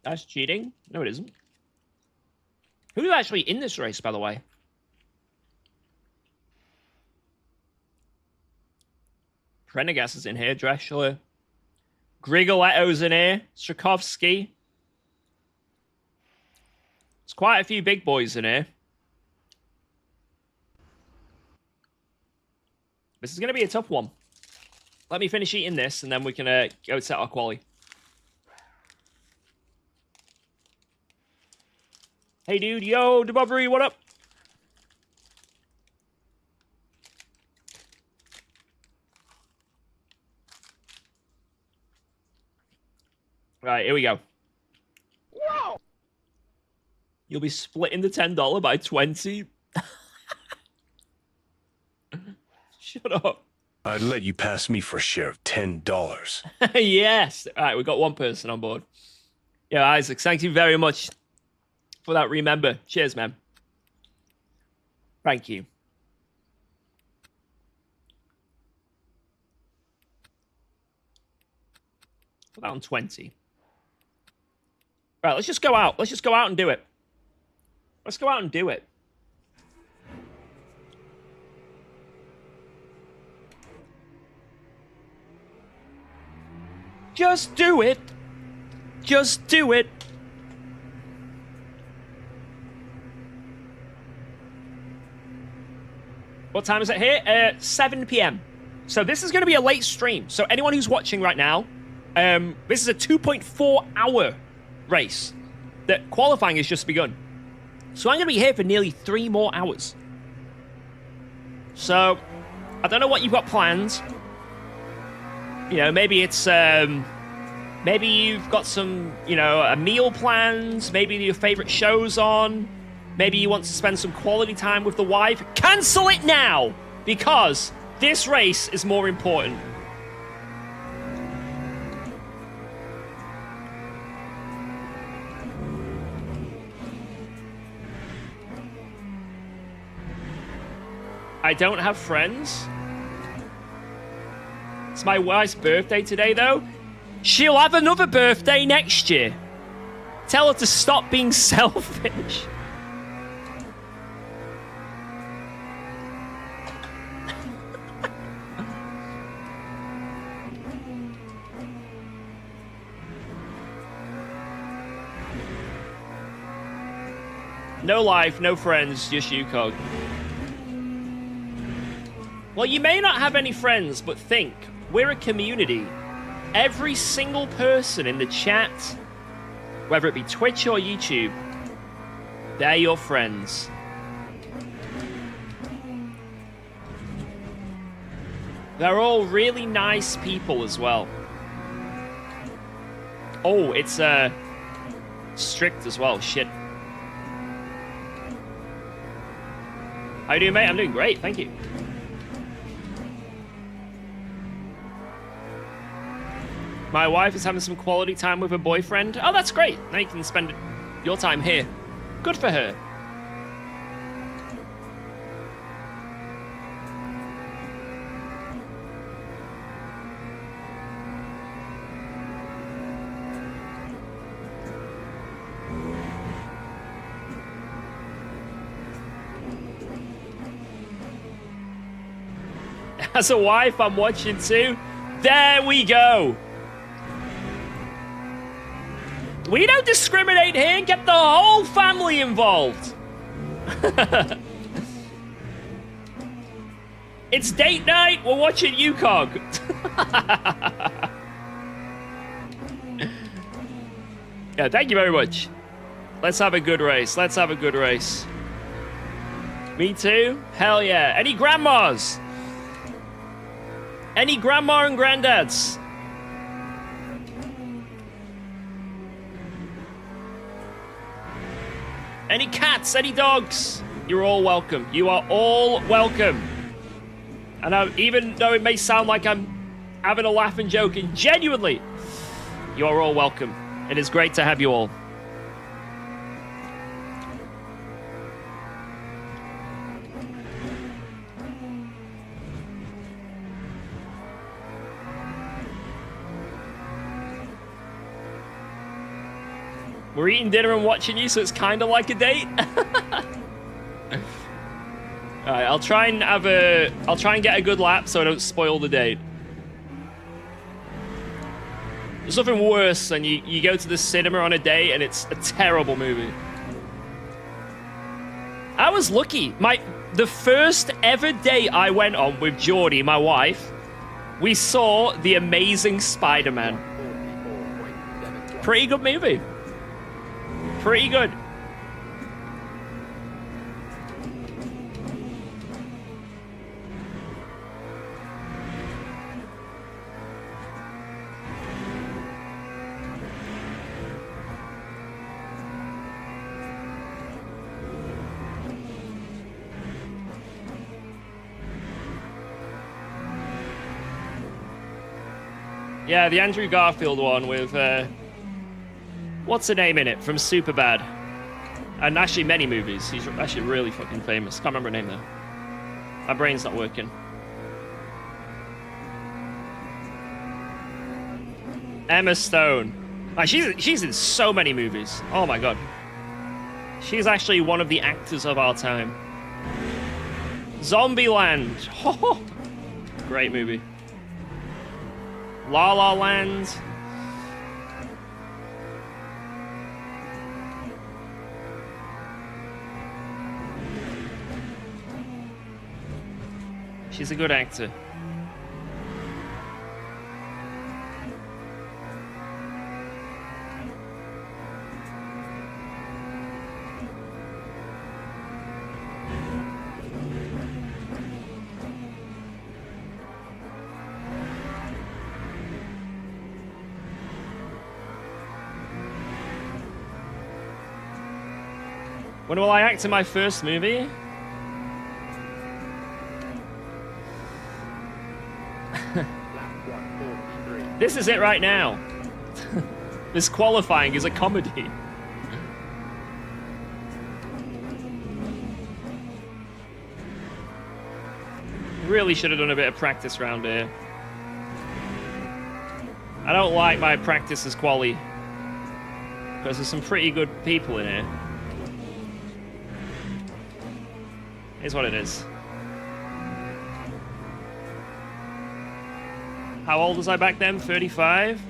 That's cheating. No, it isn't. Who's actually in this race, by the way? Prendergast is in here. Drexler. Grigoletto's in here. Strakovsky. There's quite a few big boys in here. This is going to be a tough one. Let me finish eating this, and then we can go set our quali. Hey, dude. Yo, Debobbery, what up? Right, here we go. Whoa! You'll be splitting the $10 by 20. Shut up. I'd let you pass me for a share of $10. Yes. All right, we've got one person on board. Yeah, Isaac, thank you very much for that remember. Cheers, man. Thank you. Put that on 20. Right, let's just go out. Let's just go out and do it. Let's go out and do it. Just do it. Just do it. What time is it here? 7 p.m. So this is going to be a late stream. So anyone who's watching right now, this is a 2.4 hour race. That qualifying has just begun. So I'm going to be here for nearly 3 more hours. So I don't know what you've got planned. You know, maybe it's, maybe you've got some, you know, a meal planned. Maybe your favorite show's on. Maybe you want to spend some quality time with the wife. Cancel it now! Because this race is more important. I don't have friends. It's my wife's birthday today, though. She'll have another birthday next year. Tell her to stop being selfish. No life, no friends, just UKOG. Well, you may not have any friends, but think, we're a community. Every single person in the chat, whether it be Twitch or YouTube, they're your friends. They're all really nice people as well. Oh, it's strict as well, shit. How you doing, mate? I'm doing great, thank you. My wife is having some quality time with her boyfriend. Oh, that's great. Now you can spend your time here. Good for her. As a wife, I'm watching too. There we go. We don't discriminate here. Get the whole family involved. It's date night. We're watching UKOG. Yeah, thank you very much. Let's have a good race. Let's have a good race. Me too? Hell yeah. Any grandmas? Any grandma and granddads? Any cats? Any dogs? You're all welcome. You are all welcome. And even though it may sound like I'm having a laugh and joking, genuinely, you are all welcome. It is great to have you all. We're eating dinner and watching you, so it's kind of like a date. Alright, I'll try and get a good lap so I don't spoil the date. There's nothing worse than you go to the cinema on a date and it's a terrible movie. I was lucky. The first ever date I went on with Geordie, my wife, we saw The Amazing Spider-Man. Pretty good movie. Pretty good. Yeah, the Andrew Garfield one with, what's her name in it? From Superbad. And actually many movies. He's actually really fucking famous. Can't remember her name, though. My brain's not working. Emma Stone. Like, she's in so many movies. Oh, my God. She's actually one of the actors of our time. Zombieland. Great movie. La La Land. She's a good actor. When will I act in my first movie? This is it right now. This qualifying is a comedy. Really should have done a bit of practice around here. I don't like my practice as quali, because there's some pretty good people in here. Is what it is. How old was I back then? 35?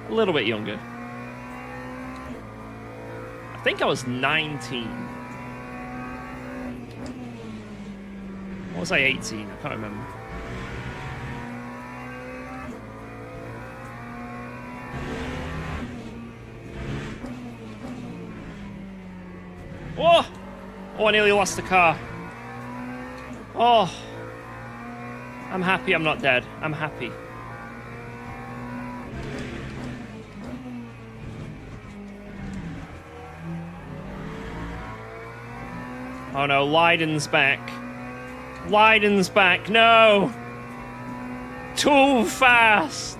A little bit younger. I think I was 19. Or was I 18? I can't remember. Oh! Oh, I nearly lost the car. Oh. I'm happy I'm not dead. I'm happy. Oh no, Leiden's back. Leiden's back. No! Too fast!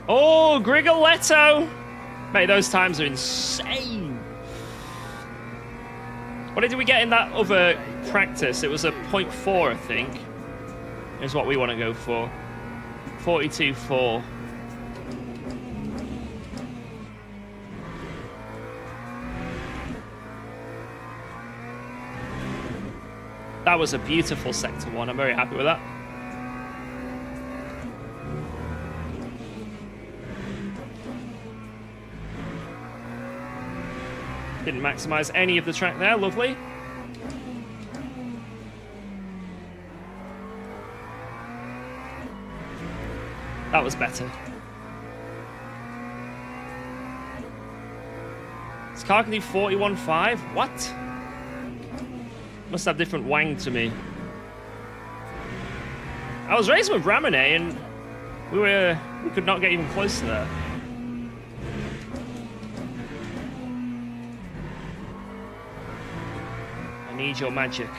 Oh, Grigoletto! Mate, those times are insane. What did we get in that other practice? It was a 0.4, I think. Is what we want to go for. 42.4. That was a beautiful sector one. I'm very happy with that. Didn't maximize any of the track there. Lovely. That was better. This car can do 41.5? What? Must have different wang to me. I was racing with Ramone and we could not get even close to that. I need your magic.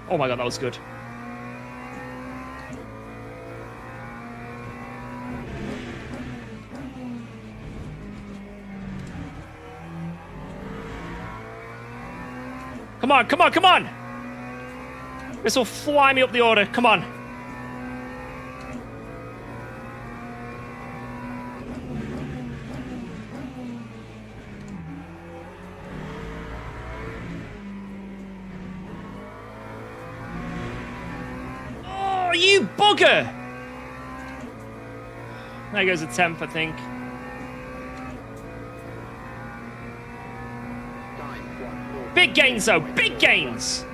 Oh my god, that was good. Come on, come on, come on! This will fly me up the order. Come on. Oh, you bugger! There goes a 10th, I think. Big gains, though. Big gains.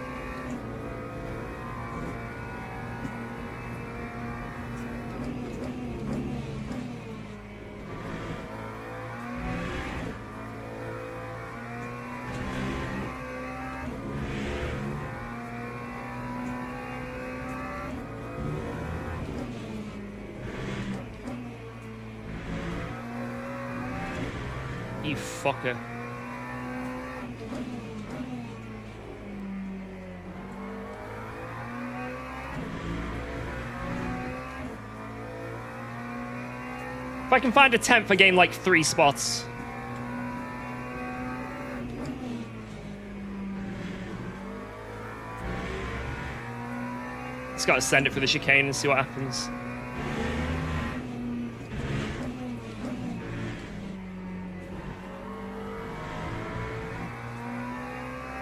You fucker. If I can find a 10th, I gain like 3 spots. Just gotta send it for the chicane and see what happens.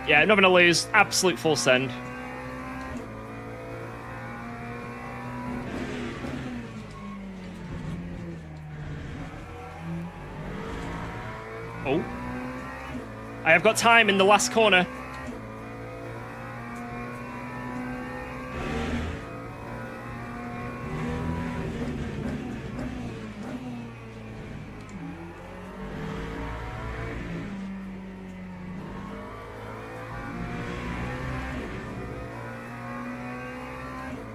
Yeah, not gonna lose. Absolute full send. Oh. I have got time in the last corner.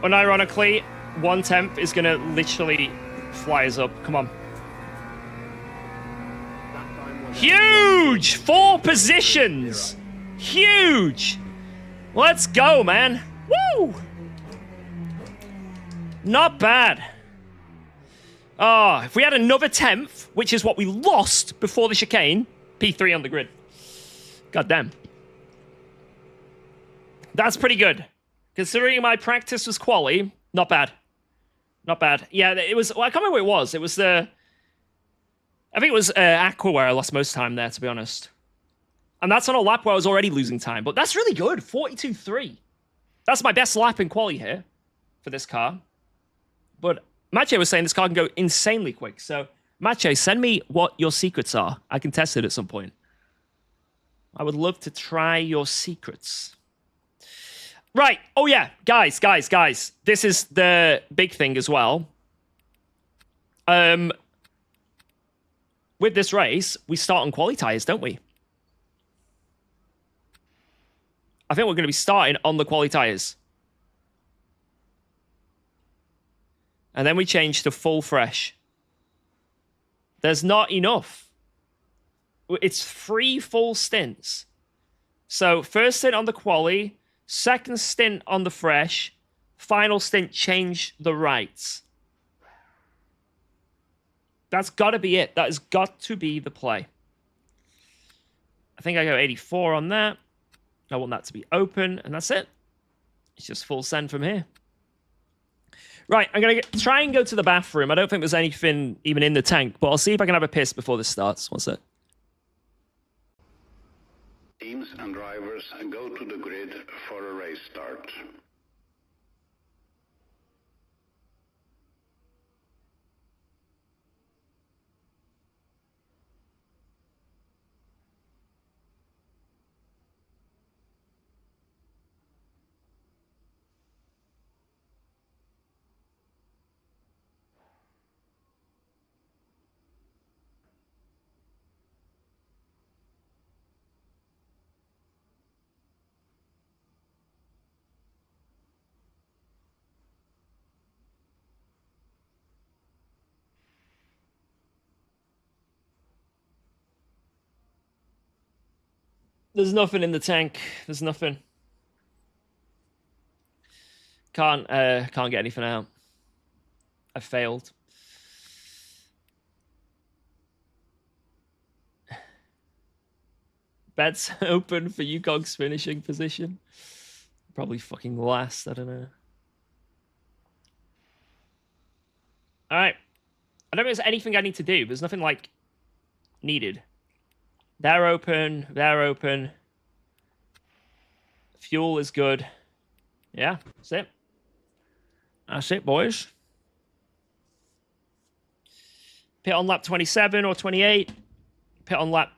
Unironically, 1/10 is gonna literally fly us up. Come on. Huge! 4 positions! Huge! Let's go, man. Woo! Not bad. Oh, if we had another 10th, which is what we lost before the chicane, P3 on the grid. God damn. That's pretty good. Considering my practice was quali, not bad. Not bad. Yeah, it was... Well, I can't remember what it was. It was the... I think it was Aqua where I lost most time there, to be honest. And that's on a lap where I was already losing time. But that's really good. 42.3. That's my best lap in quali here for this car. But Mache was saying this car can go insanely quick. So, Mache, send me what your secrets are. I can test it at some point. I would love to try your secrets. Right. Oh, yeah. Guys. This is the big thing as well. With this race, we start on quali tires, don't we? I think we're going to be starting on the quali tires. And then we change to full fresh. There's not enough. It's 3 full stints. So, first stint on the quali... Second stint on the fresh. Final stint, change the rights. That's got to be it. That has got to be the play. I think I go 84 on that. I want that to be open, and that's it. It's just full send from here. Right, I'm going to try and go to the bathroom. I don't think there's anything even in the tank, but I'll see if I can have a piss before this starts. What's that? Teams and drivers go to the grid for a race start. There's nothing in the tank. There's nothing. Can't get anything out. I failed. Bets open for UKOG's finishing position. Probably fucking last, I don't know. Alright. I don't know if there's anything I need to do. There's nothing, like, needed. They're open. They're open. Fuel is good. Yeah, that's it. That's it, boys. Pit on lap 27 or 28. Pit on lap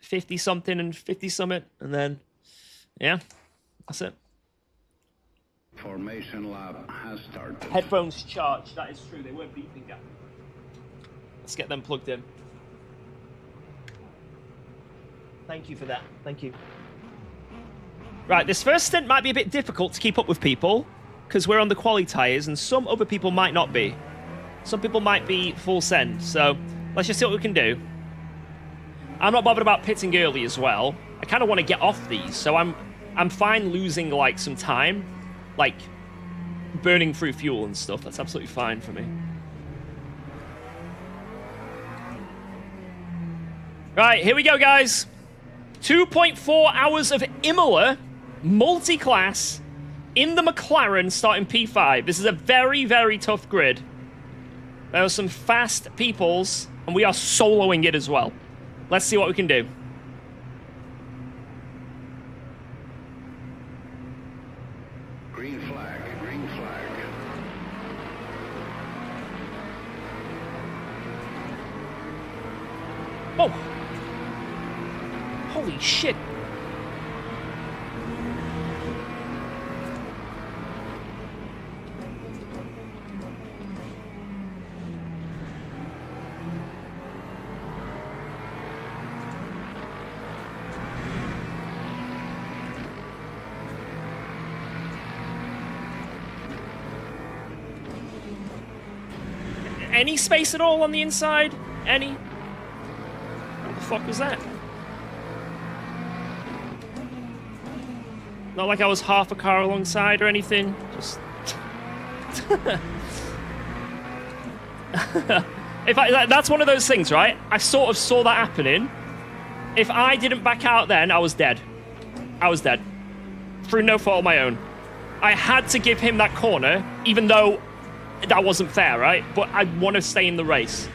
50-something and 50-something. And then, yeah, that's it. Formation lap has started. Headphones charged. That is true. They weren't beeping at me. Let's get them plugged in. Thank you for that. Thank you. Right, this first stint might be a bit difficult to keep up with people because we're on the quali tyres and some other people might not be. Some people might be full send, so let's just see what we can do. I'm not bothered about pitting early as well. I kind of want to get off these, so I'm fine losing like some time, like burning through fuel and stuff. That's absolutely fine for me. Right, here we go, guys. 2.4 hours of IMOLA multi-class in the McLaren starting P5. This is a very, very tough grid. There are some fast peoples, and we are soloing it as well. Let's see what we can do. Green flag, green flag. Oh! Holy shit! Any space at all on the inside? Any? What the fuck was that? Not like I was half a car alongside or anything. Just... that's one of those things, right? I sort of saw that happening. If I didn't back out then, I was dead. I was dead. Through no fault of my own. I had to give him that corner, even though that wasn't fair, right? But I want to stay in the race.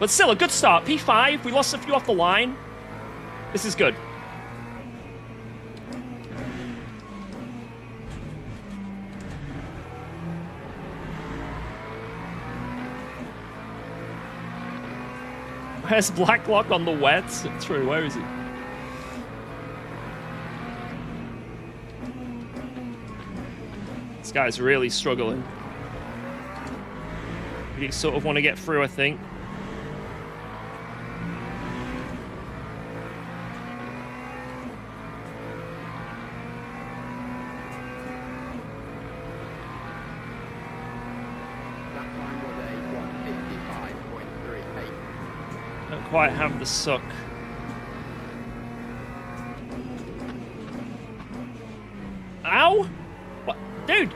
But still, a good start. P5, we lost a few off the line. This is good. Where's Blacklock on the wets? True, where is he? This guy's really struggling. You sort of want to get through, I think. Don't quite have the suck. Ow! What? Dude!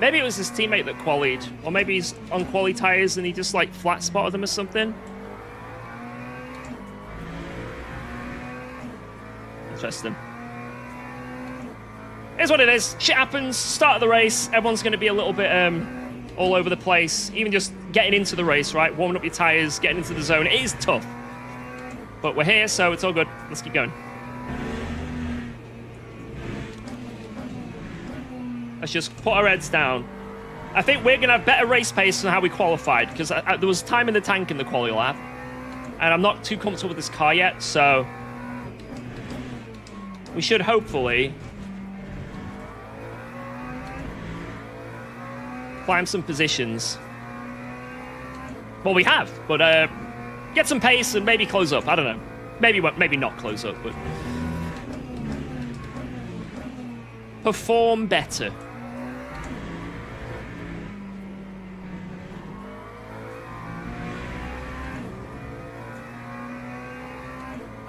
Maybe it was his teammate that qualied, or maybe he's on quali tires and he just like flat spotted them or something. Interesting. Here's what it is. Shit happens. Start of the race. Everyone's going to be a little bit all over the place. Even just getting into the race, right? Warming up your tires, getting into the zone. It is tough. But we're here, so it's all good. Let's keep going. Let's just put our heads down. I think we're going to have better race pace than how we qualified, because there was time in the tank in the quali lap. And I'm not too comfortable with this car yet, so we should hopefully climb some positions. Well, we have, but get some pace and maybe close up. I don't know. Maybe not close up, but perform better.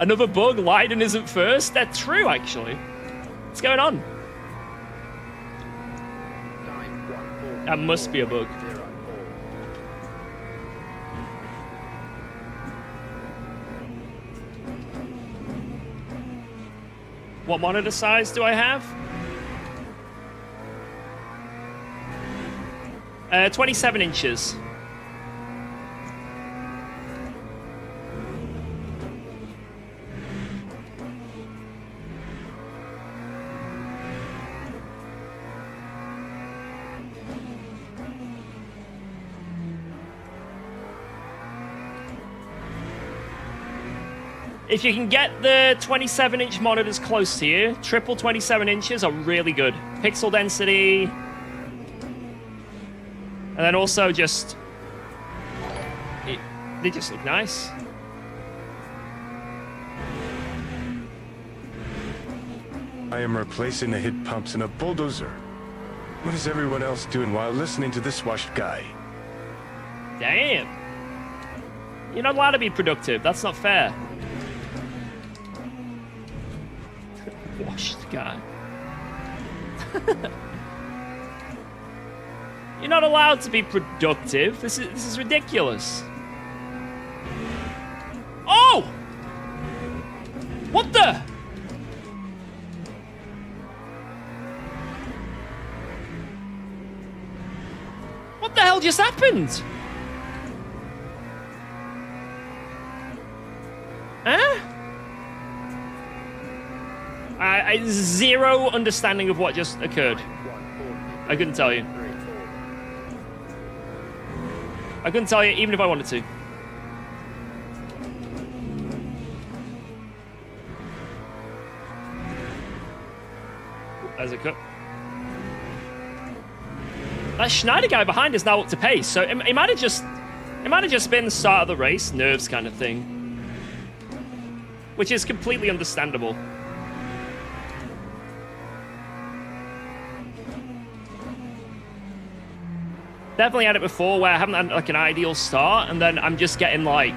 Another bug, Leiden isn't first. They're true, actually. What's going on? That must be a bug. What monitor size do I have? 27 inches. If you can get the 27-inch monitors close to you, triple 27 inches are really good. Pixel density. And then also just... they just look nice. I am replacing the heat pumps in a bulldozer. What is everyone else doing while listening to this washed guy? Damn. You're not allowed to be productive. That's not fair. Washed guy. You're not allowed to be productive. This is ridiculous. Oh! What the? What the hell just happened? Huh? I zero understanding of what just occurred. I couldn't tell you. I couldn't tell you even if I wanted to. There's a cut. That Schneider guy behind is now up to pace, so it might have just been the start of the race, nerves kind of thing, which is completely understandable. Definitely had it before where I haven't had like an ideal start, and then I'm just getting like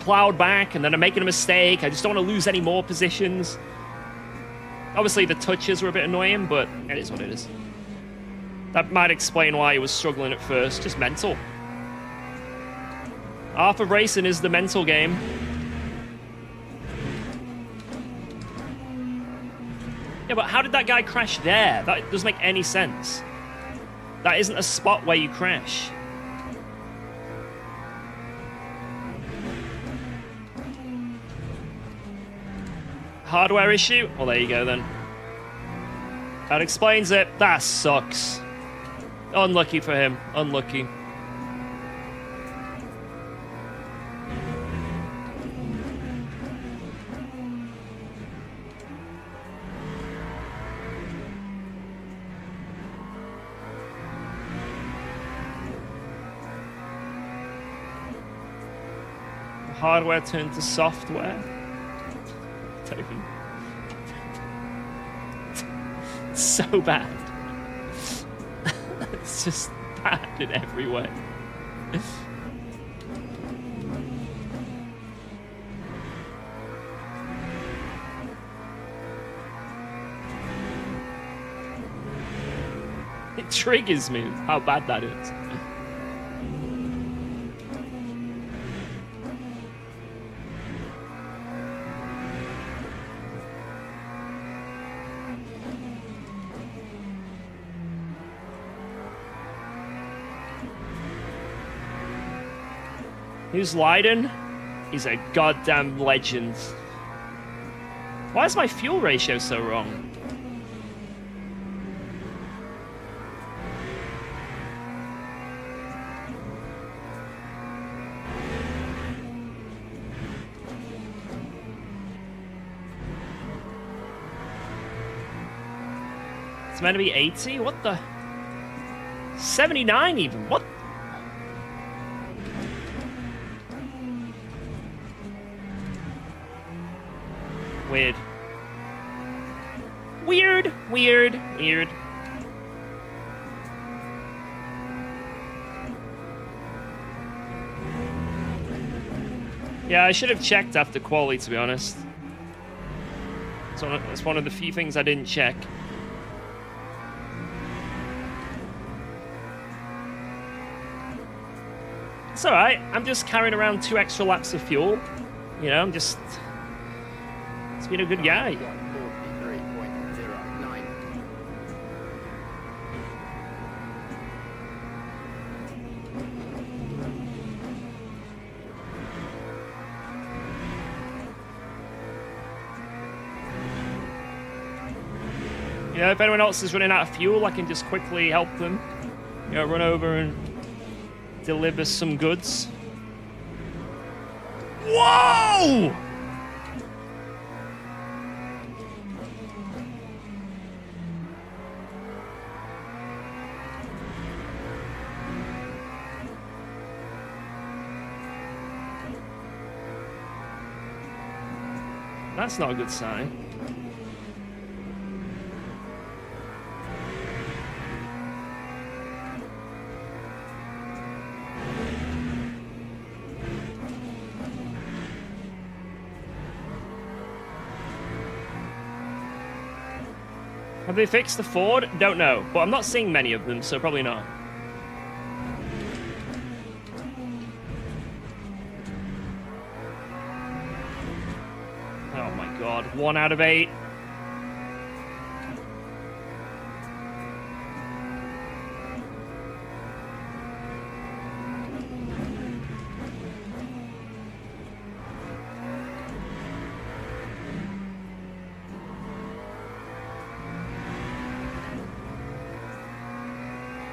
plowed back, and then I'm making a mistake. I just don't want to lose any more positions. Obviously, the touches were a bit annoying, but it is what it is. That might explain why he was struggling at first. Just mental. Half of racing is the mental game. Yeah, but how did that guy crash there? That doesn't make any sense. That isn't a spot where you crash. Hardware issue? Well, there you go then. That explains it. That sucks. Unlucky for him. Unlucky. Hardware turned to software. Don't even... It's so bad. It's just bad in every way. It triggers me how bad that is. Who's Leiden? He's a goddamn legend. Why is my fuel ratio so wrong? It's meant to be 80? What the? 79 even? What? Weird. Weird, weird, weird. Yeah, I should have checked after quali, to be honest. That's one of the few things I didn't check. It's alright. I'm just carrying around 2 extra laps of fuel. You know, I'm just... It's been a good guy. 143.09. You know, if anyone else is running out of fuel, I can just quickly help them. You know, run over and deliver some goods. Whoa! That's not a good sign. Have they fixed the Ford? Don't know, but I'm not seeing many of them, so probably not. Oh my god, 1 out of 8.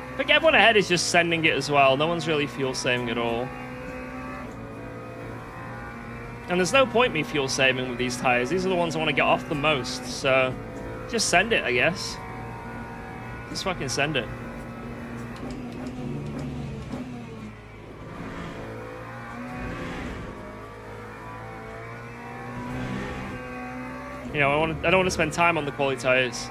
I think everyone ahead is just sending it as well. No one's really fuel saving at all. And there's no point me fuel saving with these tires. These are the ones I want to get off the most. So just send it, I guess. Just fucking send it. You know, I don't want to spend time on the quality tires.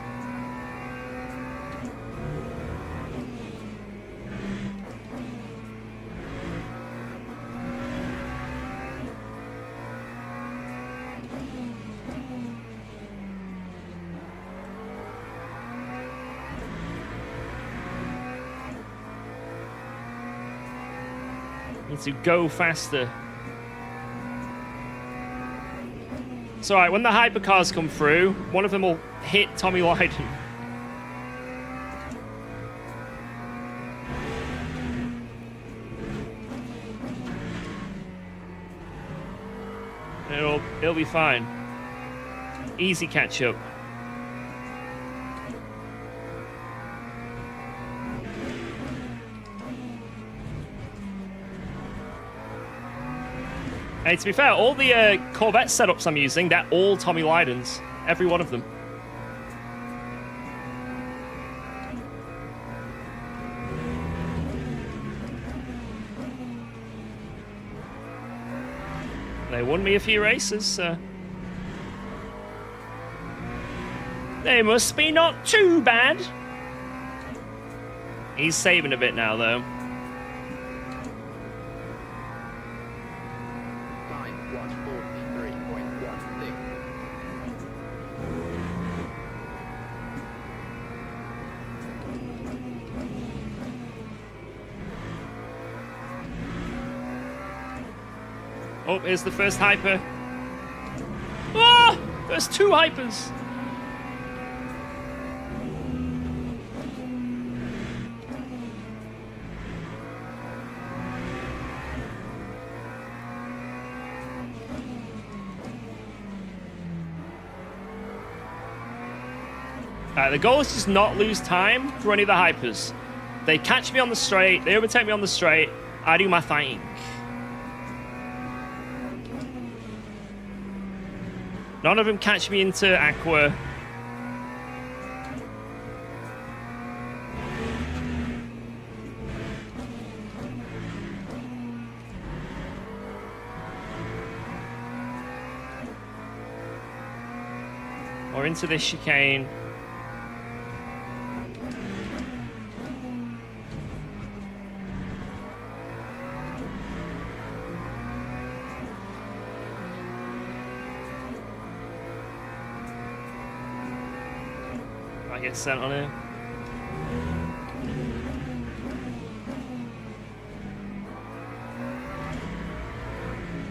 Need to go faster. It's alright, when the hypercars come through, one of them will hit Tommy Lydon. It'll be fine. Easy catch up. Hey, to be fair, all the Corvette setups I'm using, they're all Tommy Lydon's. Every one of them. They won me a few races, so... They must be not too bad. He's saving a bit now, though. Oh, here's the first hyper. Ah! There's 2 hypers. The goal is just not lose time through any of the hypers. They catch me on the straight, they overtake me on the straight, I do my thing. None of them catch me into Aqua. Or into this chicane. get sent on here.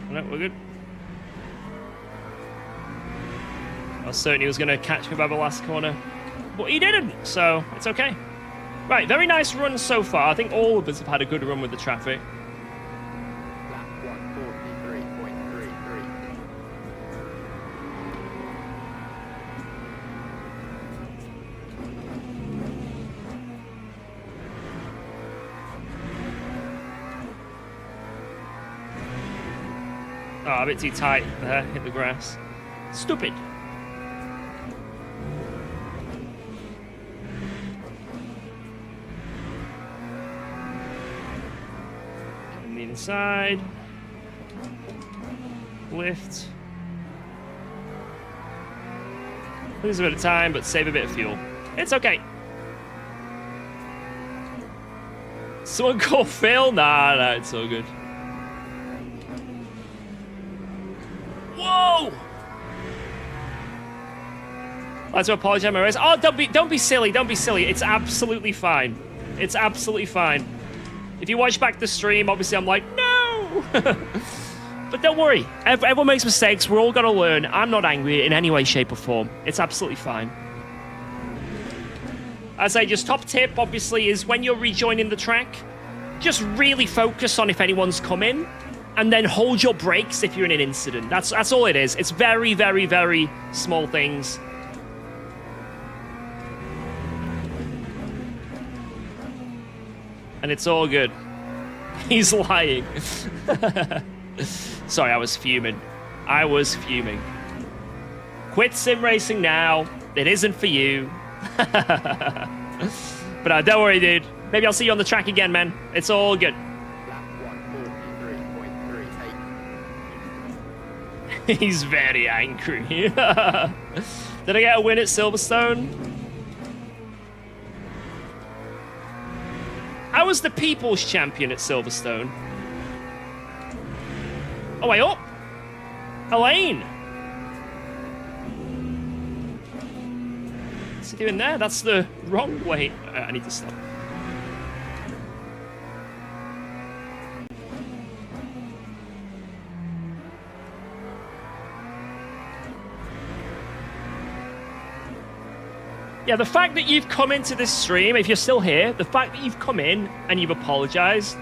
No, we're good. I was certain he was going to catch me by the last corner, but he didn't, so it's okay. Right, very nice run so far. I think all of us have had a good run with the traffic. Lap 143.33. Oh, a bit too tight there, hit the grass. Stupid. On the inside. Lift. Lose a bit of time, but save a bit of fuel. It's okay. Someone call Phil? Nah, it's all good. Whoa! I have to apologize, my race. Oh, don't be silly. Don't be silly. It's absolutely fine. It's absolutely fine. If you watch back the stream, obviously I'm like, no! But don't worry. Everyone makes mistakes. We're all going to learn. I'm not angry in any way, shape, or form. It's absolutely fine. As I just top tip, obviously, is when you're rejoining the track, just really focus on if anyone's coming, and then hold your brakes if you're in an incident. That's all it is. It's very, very, very small things. And it's all good. He's lying. Sorry, I was fuming. I was fuming. Quit sim racing now. It isn't for you. But don't worry, dude. Maybe I'll see you on the track again, man. It's all good. Lap 143.38. He's very angry. Did I get a win at Silverstone? I was the People's Champion at Silverstone. Oh, wait up. Elaine. What's he doing there? That's the wrong way. I need to stop. Yeah, the fact that you've come into this stream, if you're still here, the fact that you've come in and you've apologized.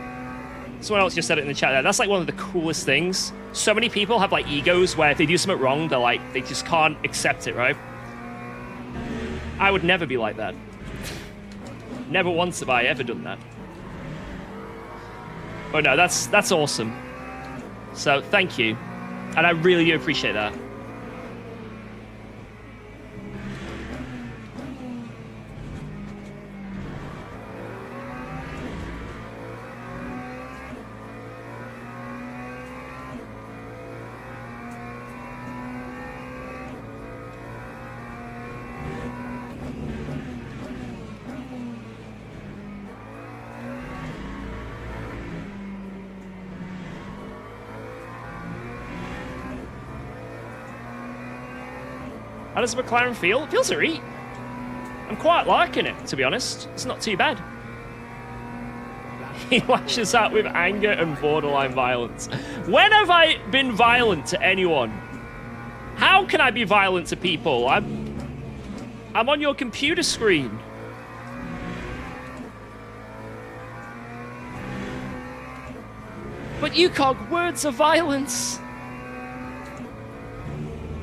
Someone else just said it in the chat there. That's like one of the coolest things. So many people have like egos where if they do something wrong, they just can't accept it, right? I would never be like that. Never once have I ever done that. But no, that's awesome. So thank you. And I really do appreciate that. How does the McLaren feel? It feels alright. I'm quite liking it, to be honest. It's not too bad. He lashes out with anger and borderline violence. When have I been violent to anyone? How can I be violent to people? I'm on your computer screen. But UKOG, words of violence.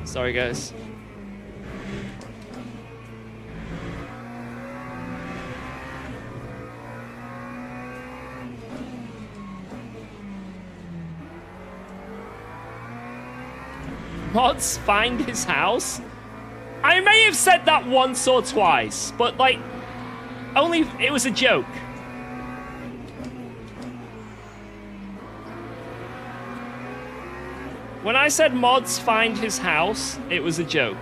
Sorry, guys. Mods find his house? I may have said that once or twice, but like, only it was a joke. When I said mods find his house, it was a joke.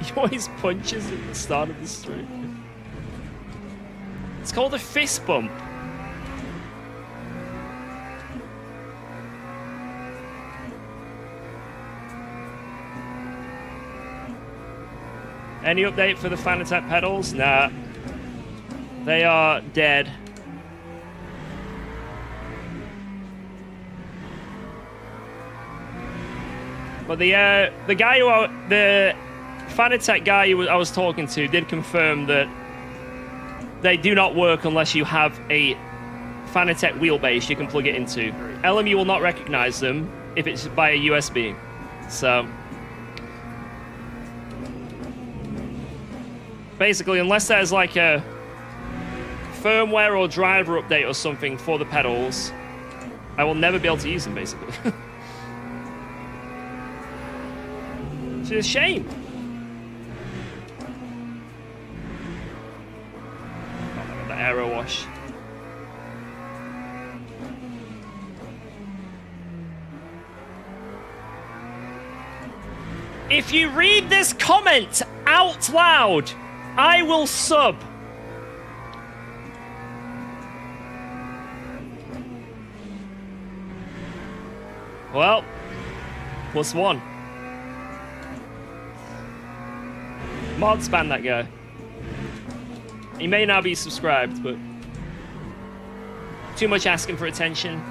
He always punches at the start of the stream. It's called a fist bump. Any update for the Fanatec pedals? Nah. They are dead. But the guy the Fanatec guy I was talking to did confirm that they do not work unless you have a Fanatec wheelbase you can plug it into. LMU will not recognize them if it's by a USB. So basically, unless there's like a firmware or driver update or something for the pedals, I will never be able to use them, basically. It's a shame. Oh my god, the aero wash. If you read this comment out loud, I will sub. Well, +1. Mod spam that guy. He may now be subscribed, but too much asking for attention.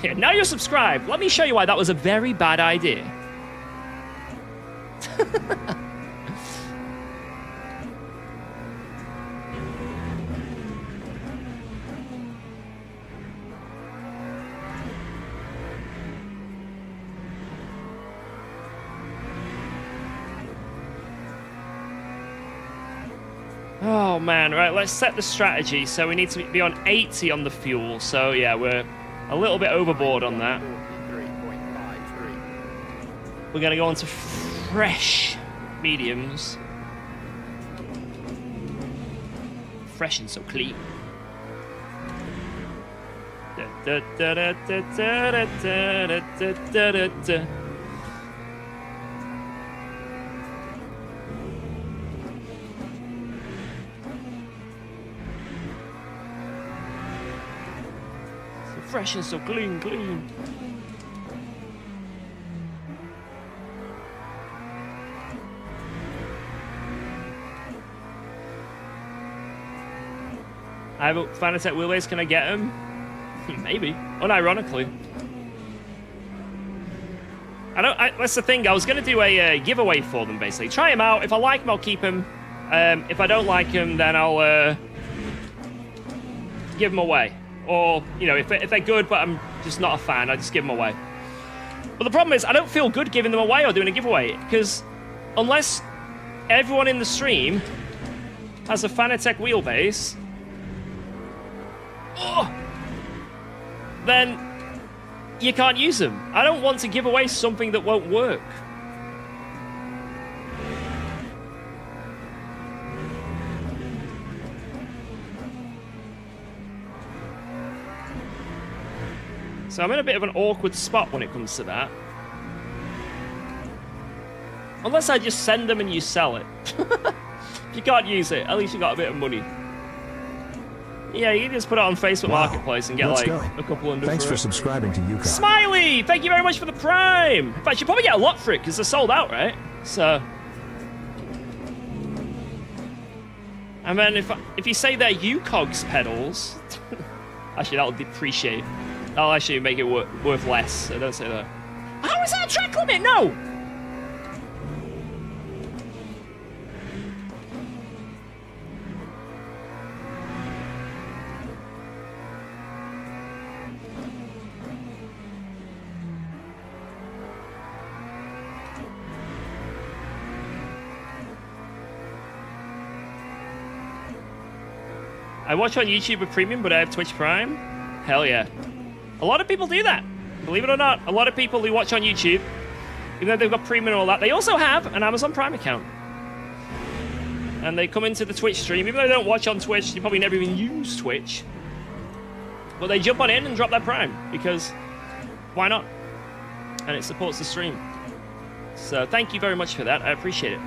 Yeah, now you're subscribed. Let me show you why that was a very bad idea. Oh man, right, let's set the strategy. So we need to be on 80 on the fuel. So yeah, we're a little bit overboard on that. 43.53. We're gonna go on to fresh mediums. Fresh and so clean. Da, da, da, da, da, da, da, da, da, da, da. Fresh and so clean, clean. I have a Fanatec wheelbase. Can I get him? Maybe. Unironically. That's the thing. I was going to do a giveaway for them, basically. Try him out. If I like him, I'll keep him. If I don't like him, then I'll give him away. Or, you know, if they're good, but I'm just not a fan, I just give them away. But the problem is, I don't feel good giving them away or doing a giveaway, because unless everyone in the stream has a Fanatec wheelbase, then you can't use them. I don't want to give away something that won't work. So I'm in a bit of an awkward spot when it comes to that. Unless I just send them and you sell it. If you can't use it, at least you got a bit of money. Yeah, you can just put it on Facebook Marketplace and get like a couple hundred. Thanks for subscribing to UKOG. Smiley, thank you very much for the Prime. In fact, you probably get a lot for it because they're sold out, right? So, and then if you say they're UKOG's pedals, actually that'll depreciate. That'll actually make it worth less. So don't say that. How is that a track limit? No. I watch on YouTube with Premium, but I have Twitch Prime. Hell yeah. A lot of people do that. Believe it or not, a lot of people who watch on YouTube, even though they've got Premium and all that, they also have an Amazon Prime account. And they come into the Twitch stream, even though they don't watch on Twitch, you probably never even use Twitch. But they jump on in and drop their Prime, because why not? And it supports the stream. So thank you very much for that. I appreciate it.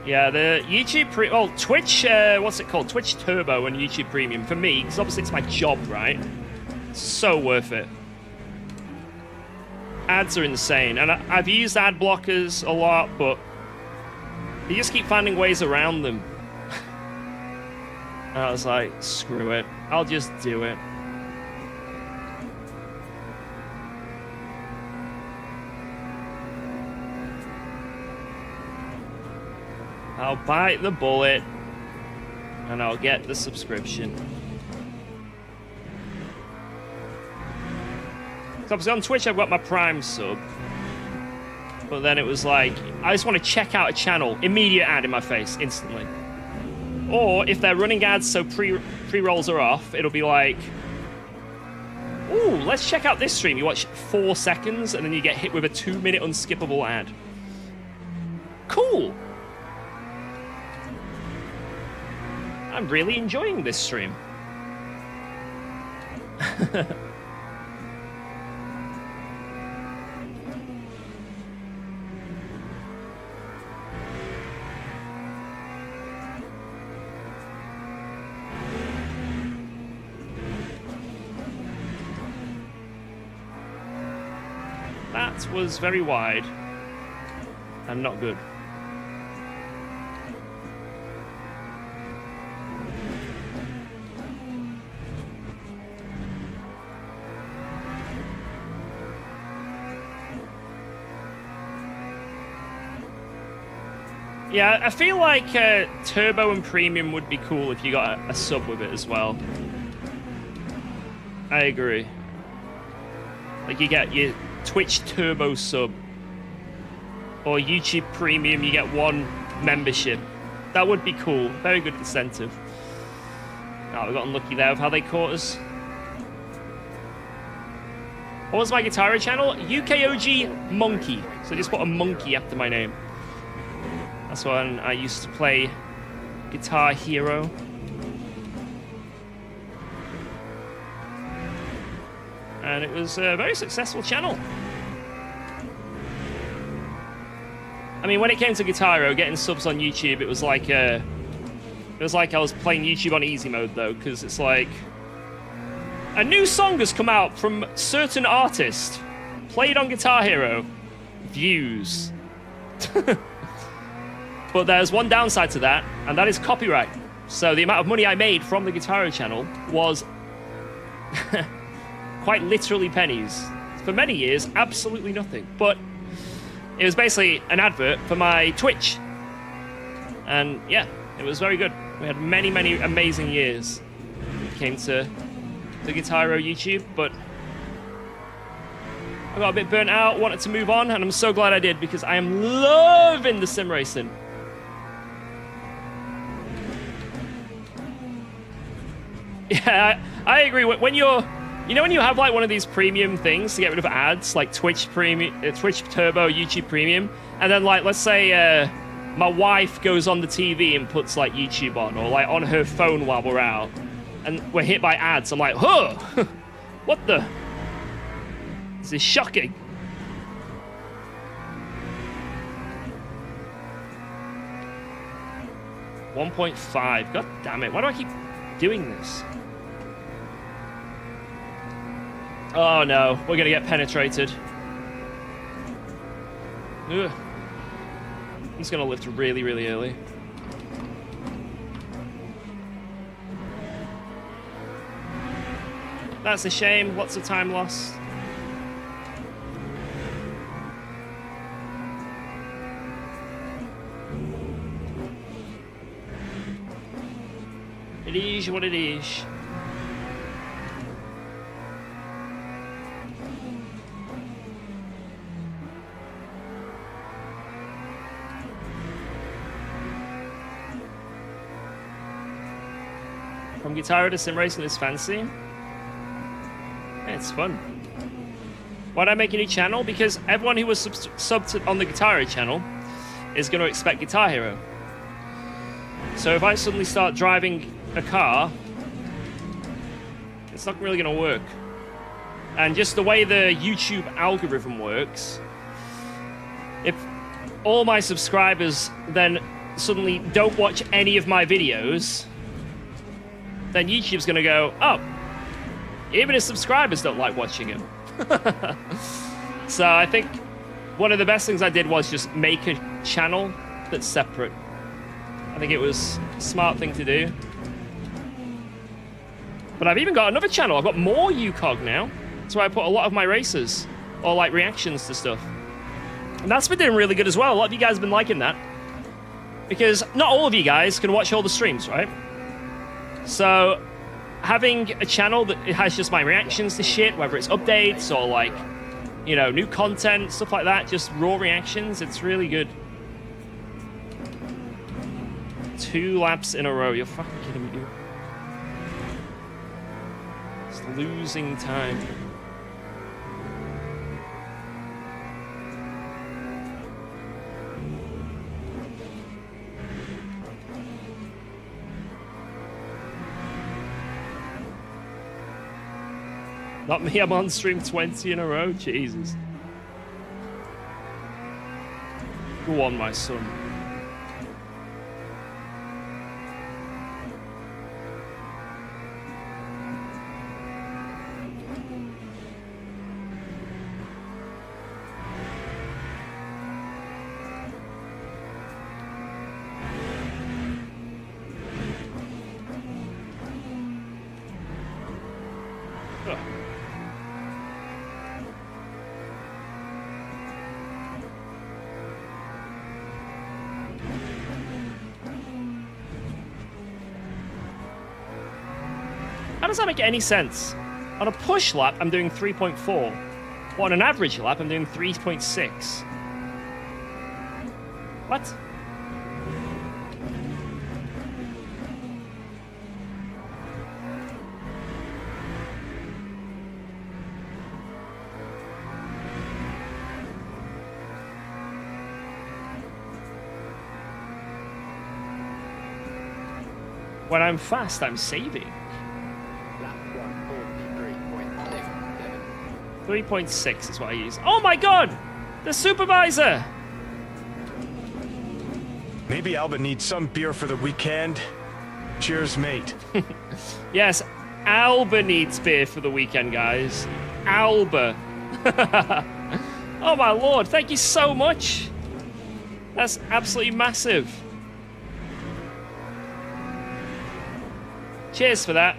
Yeah, the YouTube Twitch, what's it called? Twitch Turbo and YouTube Premium for me, because obviously it's my job, right? So worth it. Ads are insane, and I've used ad blockers a lot, but you just keep finding ways around them. And I was like, screw it, I'll just do it. I'll bite the bullet, and I'll get the subscription. So obviously on Twitch I've got my Prime sub, but then it was like, I just want to check out a channel, immediate ad in my face, instantly. Or if they're running ads so pre-rolls are off, it'll be like, ooh, let's check out this stream. You watch 4 seconds, and then you get hit with a 2-minute unskippable ad. Cool! I'm really enjoying this stream. That was very wide and not good. Yeah, I feel like Turbo and Premium would be cool if you got a sub with it as well. I agree. Like you get your Twitch Turbo sub, or YouTube Premium, you get 1 membership. That would be cool. Very good incentive. Oh, we got unlucky there with how they caught us. What was my Guitar channel? UKOG Monkey. So just put a monkey after my name. That's when I used to play Guitar Hero. And it was a very successful channel. I mean, when it came to Guitar Hero, getting subs on YouTube, it was like I was playing YouTube on easy mode though, because it's like a new song has come out from certain artist, played on Guitar Hero, views. But there's one downside to that, and that is copyright. So the amount of money I made from the Guitar Hero channel was quite literally pennies. For many years, absolutely nothing. But it was basically an advert for my Twitch. And yeah, it was very good. We had many, many amazing years when it came to the Guitar Hero YouTube, but I got a bit burnt out, wanted to move on, and I'm so glad I did, because I am loving the sim racing. Yeah, I agree. When you're, you know, when you have like one of these premium things to get rid of ads, like Twitch Premium, Twitch Turbo, YouTube Premium, and then like, let's say my wife goes on the TV and puts like YouTube on, or like on her phone while we're out, and we're hit by ads. I'm like, huh, what the? This is shocking. $1.5. God damn it! Why do I keep doing this? Oh no, we're gonna get penetrated. Ugh. He's gonna lift really, really early. That's a shame. Lots of time lost. It is what it is. From Guitar Hero to sim racing is fancy. Yeah, it's fun. Why'd I make a new channel? Because everyone who was subbed on the Guitar Hero channel is going to expect Guitar Hero. So if I suddenly start driving a car, it's not really going to work. And just the way the YouTube algorithm works, if all my subscribers then suddenly don't watch any of my videos, then YouTube's going to go, oh, even his subscribers don't like watching him. So I think one of the best things I did was just make a channel that's separate. I think it was a smart thing to do. But I've even got another channel. I've got more UKOG now. That's where I put a lot of my races, or like reactions to stuff. And that's been doing really good as well. A lot of you guys have been liking that. Because not all of you guys can watch all the streams, right? So having a channel that has just my reactions to shit, whether it's updates or like, you know, new content, stuff like that, just raw reactions, it's really good. 2 laps in a row. You're fucking kidding me, dude. It's losing time. Not me, I'm on stream 20 in a row. Jesus. Go on, my son. How does that make any sense? On a push lap, I'm doing 3.4. But on an average lap, I'm doing 3.6. What? When I'm fast, I'm saving. 3.6 is what I use. Oh my god! The supervisor! Maybe Alba needs some beer for the weekend. Cheers, mate. Yes, Alba needs beer for the weekend, guys. Alba. Oh my lord, thank you so much. That's absolutely massive. Cheers for that.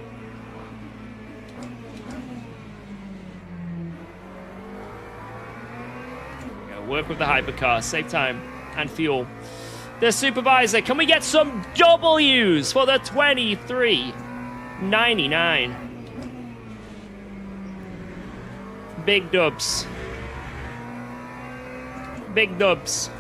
Work with the hypercar, save time and fuel. The supervisor, can we get some W's for the 23.99? Big dubs. Big dubs.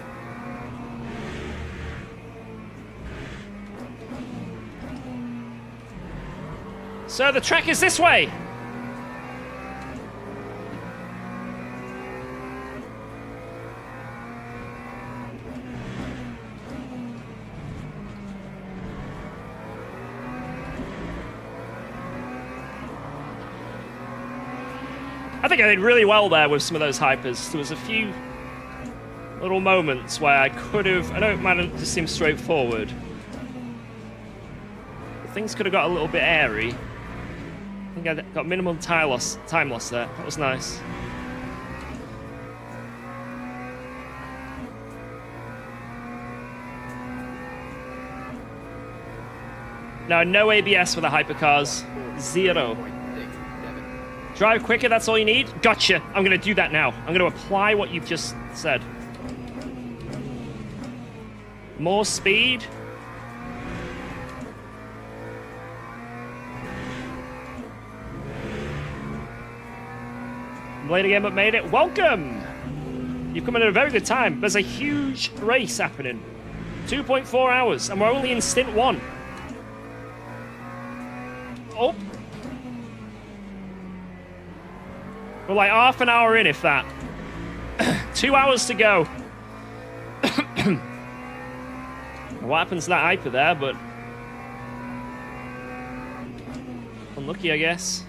So the track is this way. I think I did really well there with some of those hypers. There was a few little moments where I could have... I know it might have just seemed straightforward. But things could have got a little bit airy. I think I got minimal time loss there. That was nice. No, no ABS for the hypercars. 0. Drive quicker, that's all you need? Gotcha. I'm going to do that now. I'm going to apply what you've just said. More speed. I'm late again, but made it. Welcome! You've come in at a very good time. There's a huge race happening. 2.4 hours, and we're only in stint 1. Oh. We're like half an hour in, if that. 2 hours to go. What happens to that hyper there, but... unlucky, I guess.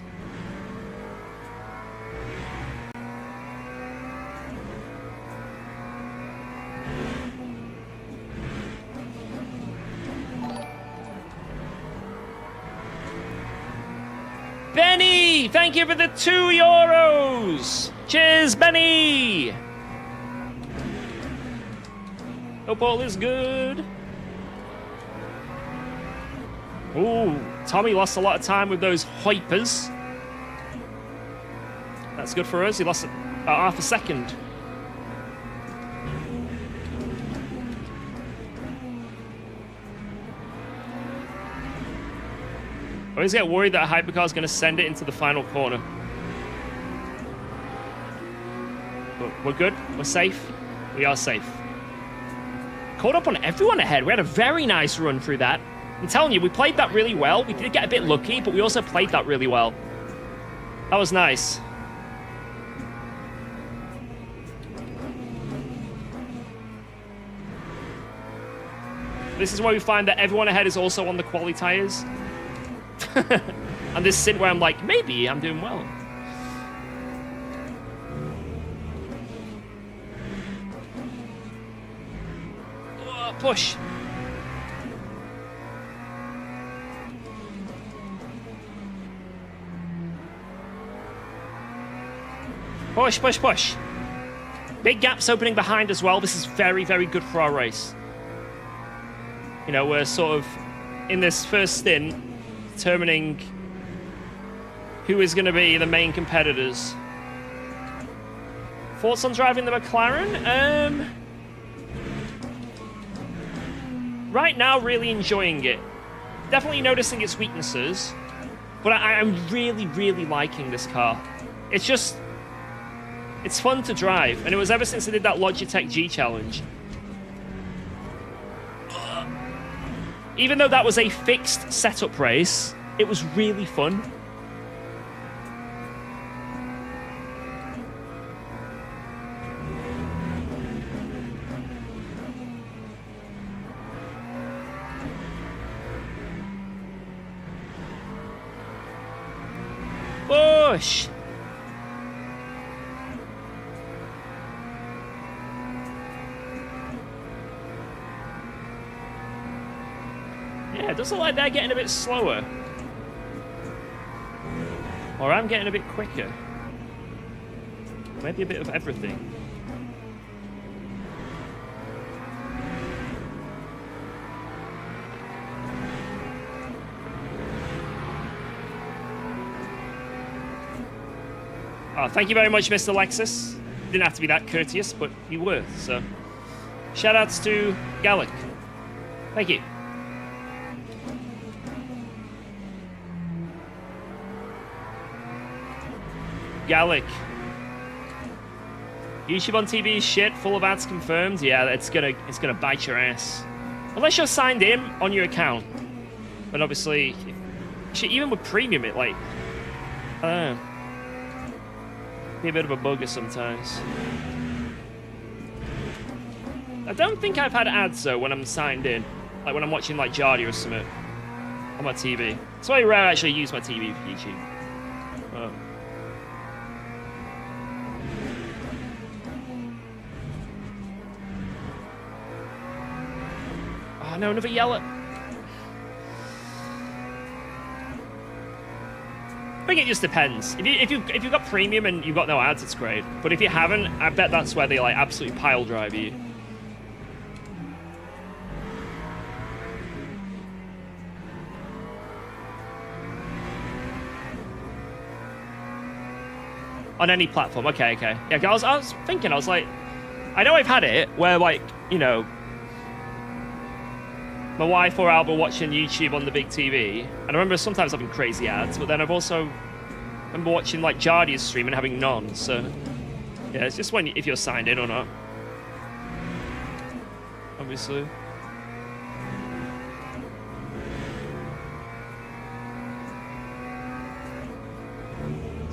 Benny! Thank you for the €2! Cheers, Benny! Hope all is good. Ooh, Tommy lost a lot of time with those hypers. That's good for us. He lost half a second. I always get worried that a hypercar is going to send it into the final corner. But we're good. We're safe. We are safe. Caught up on everyone ahead. We had a very nice run through that. I'm telling you, we played that really well. We did get a bit lucky, but we also played that really well. That was nice. This is where we find that everyone ahead is also on the quali tires. And this stint where I'm like, maybe I'm doing well. Oh, push. Push, push, push. Big gaps opening behind as well. This is very, very good for our race. You know, we're sort of in this first stint determining who is going to be the main competitors. Thoughts on driving the McLaren? Right now, really enjoying it. Definitely noticing its weaknesses, but I'm really, really liking this car. It's just, it's fun to drive, and it was ever since I did that Logitech G challenge. Even though that was a fixed setup race, it was really fun. Push! Yeah, it does look like they're getting a bit slower. Or I'm getting a bit quicker. Maybe a bit of everything. Oh, thank you very much, Mr. Lexus. Didn't have to be that courteous, but you were, so. Shoutouts to Gallic. Thank you. Gallic. YouTube on TV is shit, full of ads confirmed. Yeah, it's gonna bite your ass. Unless you're signed in on your account. But obviously, even with premium, it like, I don't know. Be a bit of a bugger sometimes. I don't think I've had ads though when I'm signed in. Like when I'm watching like Jardy or something on my TV. It's very rare I actually use my TV for YouTube. Oh no, another yellow. I think it just depends. If you've got premium and you've got no ads, it's great. But if you haven't, I bet that's where they like absolutely pile drive you. On any platform, okay. Yeah, I was thinking, I was like, I know I've had it where like, you know, my wife or Al were watching YouTube on the big TV, and I remember sometimes having crazy ads, but then I've also remember watching like Jardy's stream and having none, so yeah, it's just if you're signed in or not. Obviously.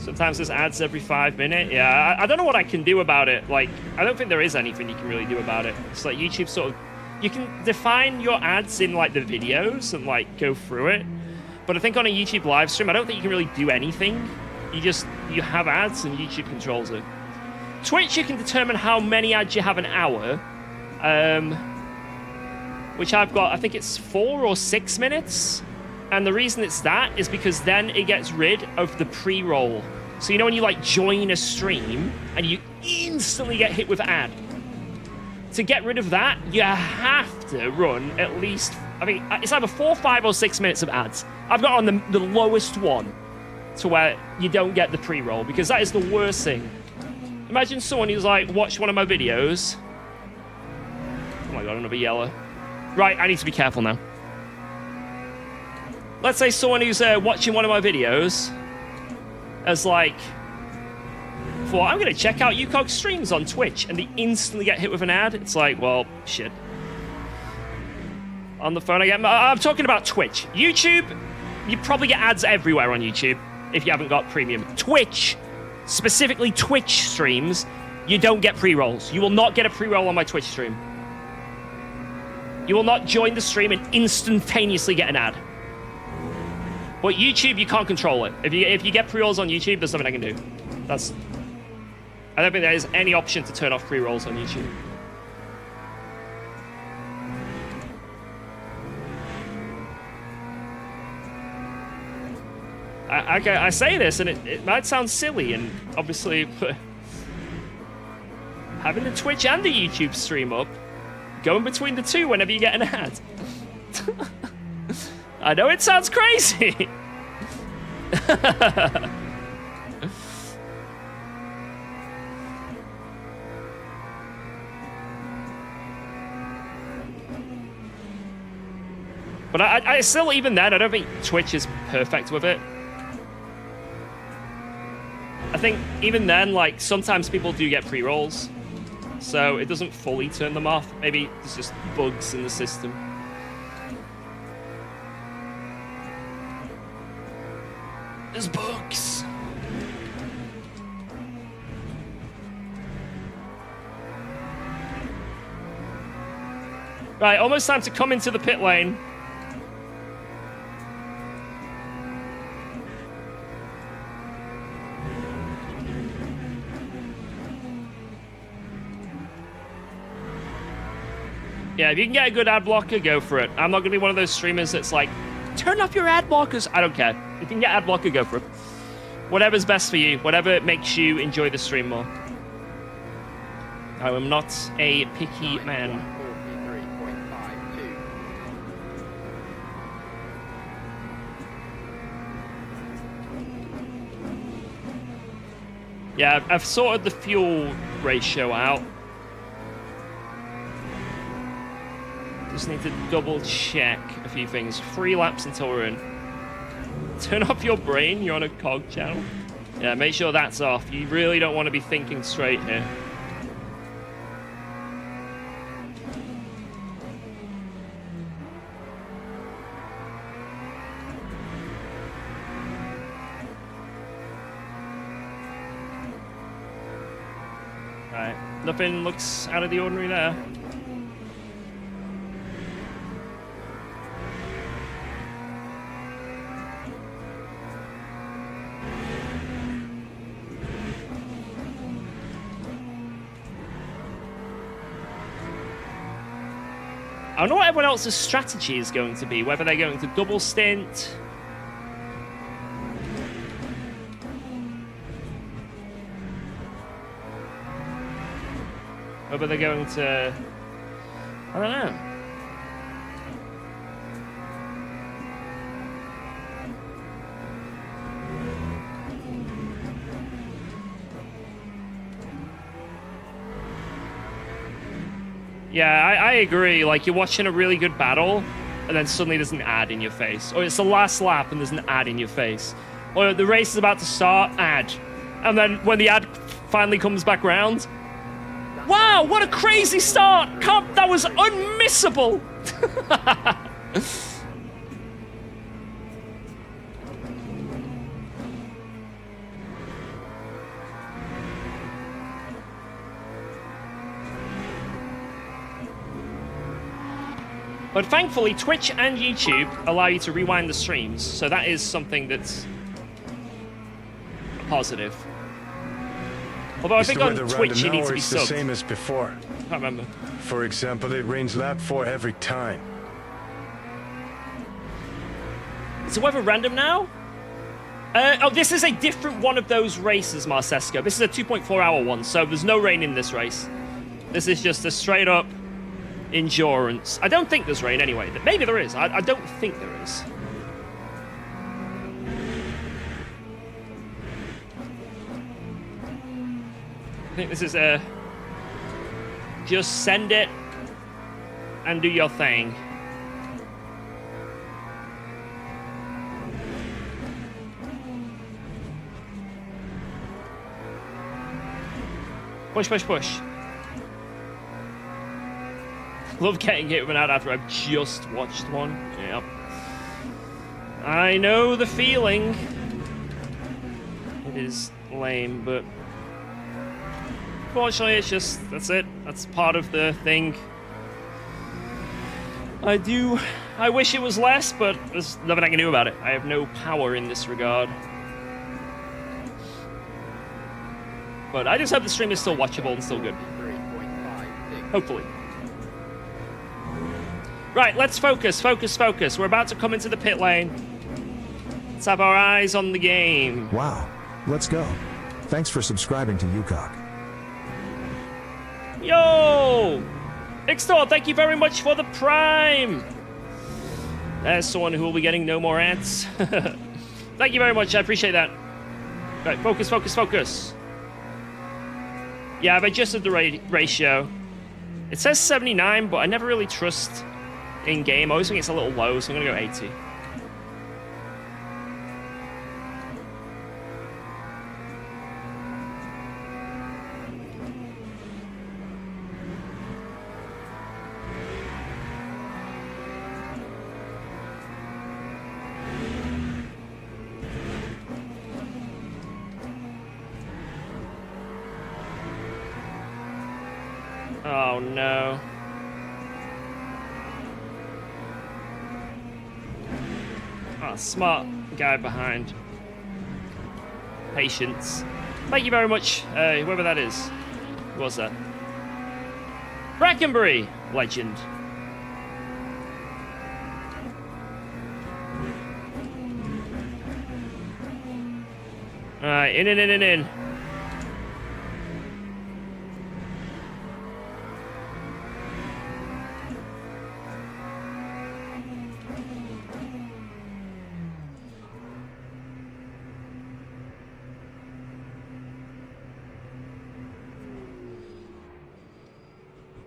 Sometimes there's ads every 5 minutes. Yeah, I don't know what I can do about it. Like, I don't think there is anything you can really do about it. It's like YouTube sort of... You can define your ads in, like, the videos and, like, go through it. But I think on a YouTube live stream, I don't think you can really do anything. You have ads and YouTube controls it. Twitch, you can determine how many ads you have an hour. Which I've got, I think it's 4 or 6 minutes. And the reason it's that is because then it gets rid of the pre-roll. So you know when you like join a stream and you instantly get hit with ad? To get rid of that, you have to run at least, I mean, it's either 4, 5, or 6 minutes of ads. I've got on the lowest one to where you don't get the pre-roll, because that is the worst thing. Imagine someone who's like, watch one of my videos. Oh my god, another yellow. Right, I need to be careful now. Let's say someone who's watching one of my videos as like, I'm going to check out UKOG streams on Twitch, and they instantly get hit with an ad. It's like, well, shit. On the phone again. I'm talking about Twitch. YouTube, you probably get ads everywhere on YouTube if you haven't got premium. Twitch, specifically Twitch streams, you don't get pre-rolls. You will not get a pre-roll on my Twitch stream. You will not join the stream and instantaneously get an ad. But YouTube, you can't control it. If you get pre-rolls on YouTube, there's nothing I can do. I don't think there is any option to turn off pre-rolls on YouTube. I say this, and it might sound silly, and obviously having the Twitch and the YouTube stream up, going between the two whenever you get an ad. I know it sounds crazy. But I still, even then, I don't think Twitch is perfect with it. I think even then, like, sometimes people do get pre-rolls, so it doesn't fully turn them off. Maybe there's just bugs in the system. There's bugs. Right, almost time to come into the pit lane. Yeah, if you can get a good ad blocker, go for it. I'm not going to be one of those streamers that's like, turn off your ad blockers. I don't care. If you can get ad blocker, go for it. Whatever's best for you. Whatever makes you enjoy the stream more. I am not a picky man. 43.52. Yeah, I've sorted the fuel ratio out. Just need to double check a few things. 3 laps until we're in. Turn off your brain, you're on a COG channel. Yeah, make sure that's off. You really don't want to be thinking straight here. Right, nothing looks out of the ordinary there. I don't know what everyone else's strategy is going to be, whether they're going to double stint. Whether they're going to... I don't know. Yeah, I agree. Like, you're watching a really good battle, and then suddenly there's an ad in your face. Or it's the last lap, and there's an ad in your face. Or the race is about to start, ad. And then when the ad finally comes back round, wow, what a crazy start! That was unmissable! But thankfully, Twitch and YouTube allow you to rewind the streams, so that is something that's positive. Although I think on Twitch you need to be it's the subbed. same as before. I can't remember. For example, it rains lap 4 every time. Is the weather random now? Oh, this is a different one of those races, Marcesco. This is a 2.4-hour one, so there's no rain in this race. This is just a straight-up endurance. I don't think there's rain anyway. Maybe there is. I don't think there is. I think this is a... Just send it and do your thing. Push, push, push. Love getting hit with an ad after I've just watched one. Yep. I know the feeling. It is lame, but... Fortunately, it's just... That's it. That's part of the thing. I wish it was less, but there's nothing I can do about it. I have no power in this regard. But I just hope the stream is still watchable and still good. Hopefully. Right, let's focus, focus, focus. We're about to come into the pit lane. Let's have our eyes on the game. Wow. Let's go. Thanks for subscribing to UKOG. Yo! Ixtor, thank you very much for the Prime. There's someone who will be getting no more ads. Thank you very much, I appreciate that. Right, focus, focus, focus. Yeah, I've adjusted the ratio. It says 79, but I never really trust in-game. I always think it's a little low, so I'm going to go 80. Oh no. Oh, smart guy behind. Patience. Thank you very much, whoever that is. Who was that? Brackenbury! Legend. Alright, in.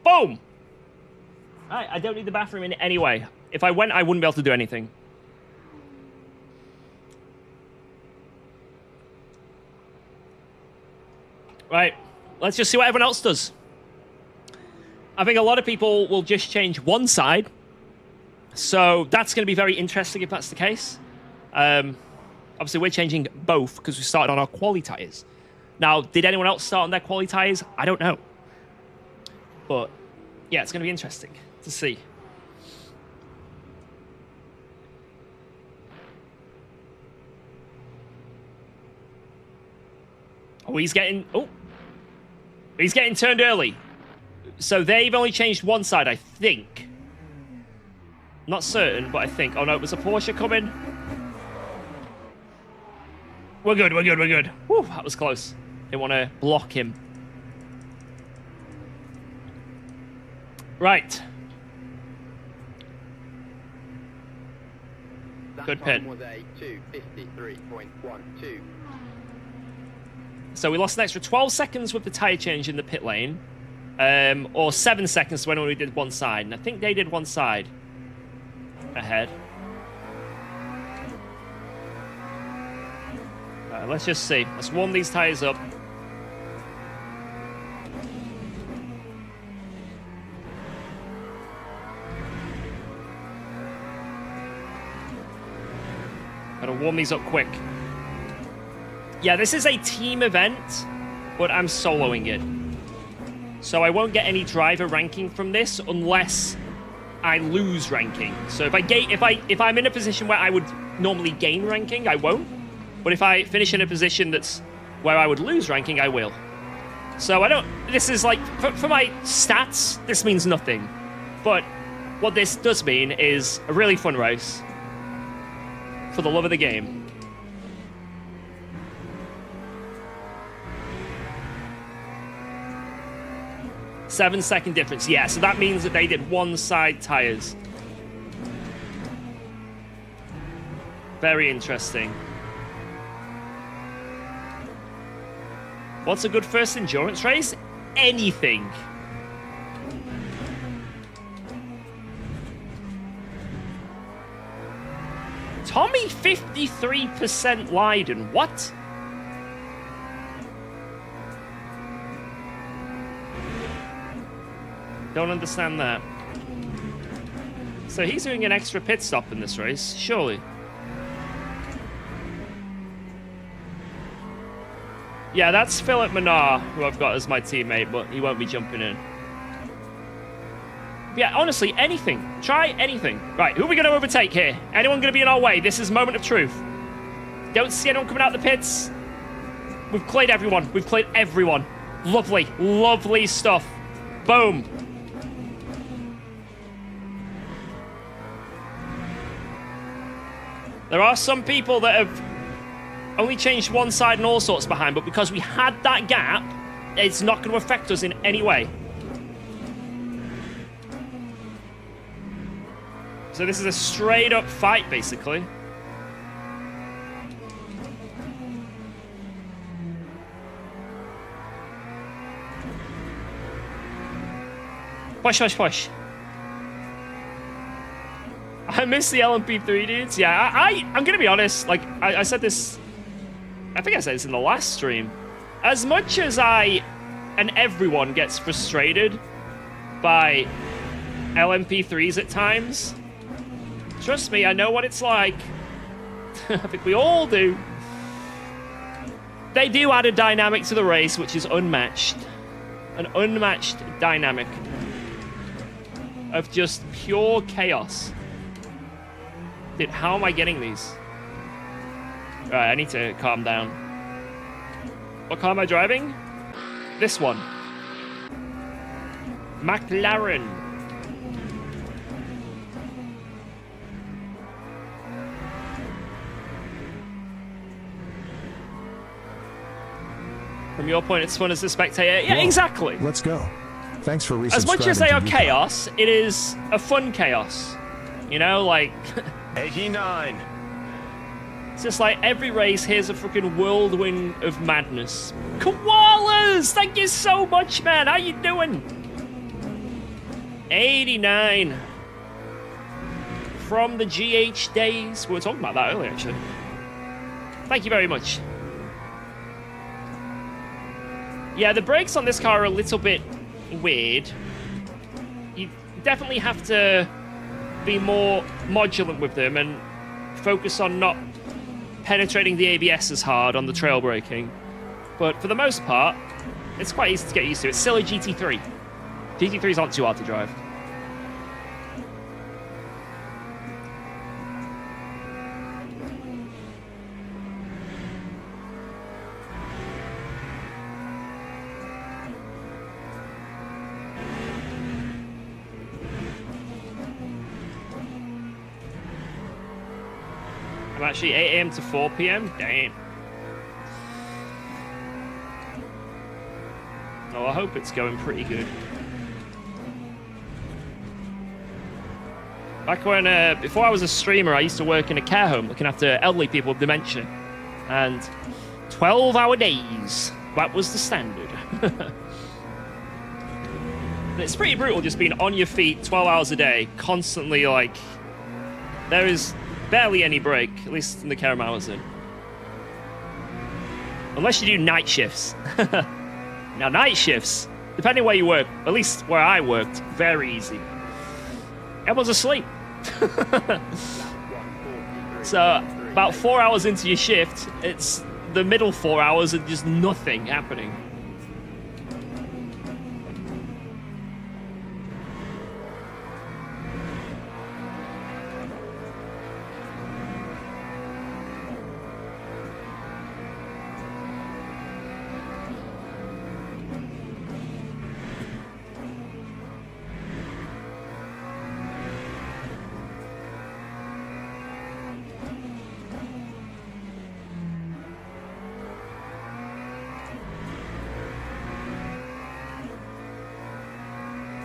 Boom! I don't need the bathroom in it anyway. If I went, I wouldn't be able to do anything. Right, let's just see what everyone else does. I think a lot of people will just change one side. So that's going to be very interesting if that's the case. Obviously, we're changing both because we started on our quali tires. Now, did anyone else start on their quali tires? I don't know. But, yeah, it's going to be interesting to see. Oh, he's getting turned early. So they've only changed one side, I think. Not certain, but I think. Oh, no, it was a Porsche coming. We're good. Whew, that was close. Didn't want to block him. Right. Good pit. So we lost an extra 12 seconds with the tyre change in the pit lane. Or 7 seconds when we did one side. And I think they did one side ahead. Let's just see. Let's warm these tyres up. Gotta warm these up quick. Yeah, this is a team event, but I'm soloing it. So I won't get any driver ranking from this unless I lose ranking. So if I'm in a position where I would normally gain ranking, I won't. But if I finish in a position that's where I would lose ranking, I will. So I don't... This is like... For my stats, this means nothing. But what this does mean is a really fun race. For the love of the game. Seven-second difference. Yeah, so that means that they did one-side tires. Very interesting. What's a good first endurance race? Anything. Tommy 53% Leiden. What? Don't understand that. So he's doing an extra pit stop in this race, surely. Yeah, that's Philip Menard, who I've got as my teammate, but he won't be jumping in. Yeah, honestly, anything. Try anything. Right, who are we going to overtake here? Anyone going to be in our way? This is moment of truth. Don't see anyone coming out the pits. We've cleared everyone. We've cleared everyone. Lovely, lovely stuff. Boom. There are some people that have only changed one side and all sorts behind, but because we had that gap, it's not going to affect us in any way. So this is a straight up fight, basically. Push, push, push. I miss the LMP3 dudes. Yeah, I'm going to be honest. Like, I said this... I think I said this in the last stream. As much as I and everyone gets frustrated by LMP3s at times, trust me, I know what it's like. I think we all do. They do add a dynamic to the race which is unmatched. An unmatched dynamic of just pure chaos. Dude, how am I getting these? Alright, I need to calm down. What car am I driving? This one. McLaren. From your point, it's fun as a spectator. Yeah, Whoa. exactly. Let's go. Thanks for resubscribing. As much as they to are UKOG. chaos, it is a fun chaos. You know, like... 89. It's just like every race, here's a freaking whirlwind of madness. Koalas! Thank you so much, man. How you doing? 89. From the GH days. We were talking about that earlier, actually. Thank you very much. Yeah, the brakes on this car are a little bit weird. You definitely have to be more modulant with them and focus on not penetrating the ABS as hard on the trail braking. But for the most part, it's quite easy to get used to. It's still a GT3. GT3s aren't too hard to drive. I'm actually 8 AM to 4 PM? Damn. Oh, I hope it's going pretty good. Back when, before I was a streamer, I used to work in a care home looking after elderly people with dementia. And 12-hour days, that was the standard. It's pretty brutal just being on your feet 12 hours a day, constantly, like, there is barely any break, at least in the care home I was in. Unless you do night shifts. Now, night shifts, depending where you work, at least where I worked, very easy. Everyone's asleep. So, about 4 hours into your shift, it's the middle 4 hours and just nothing happening.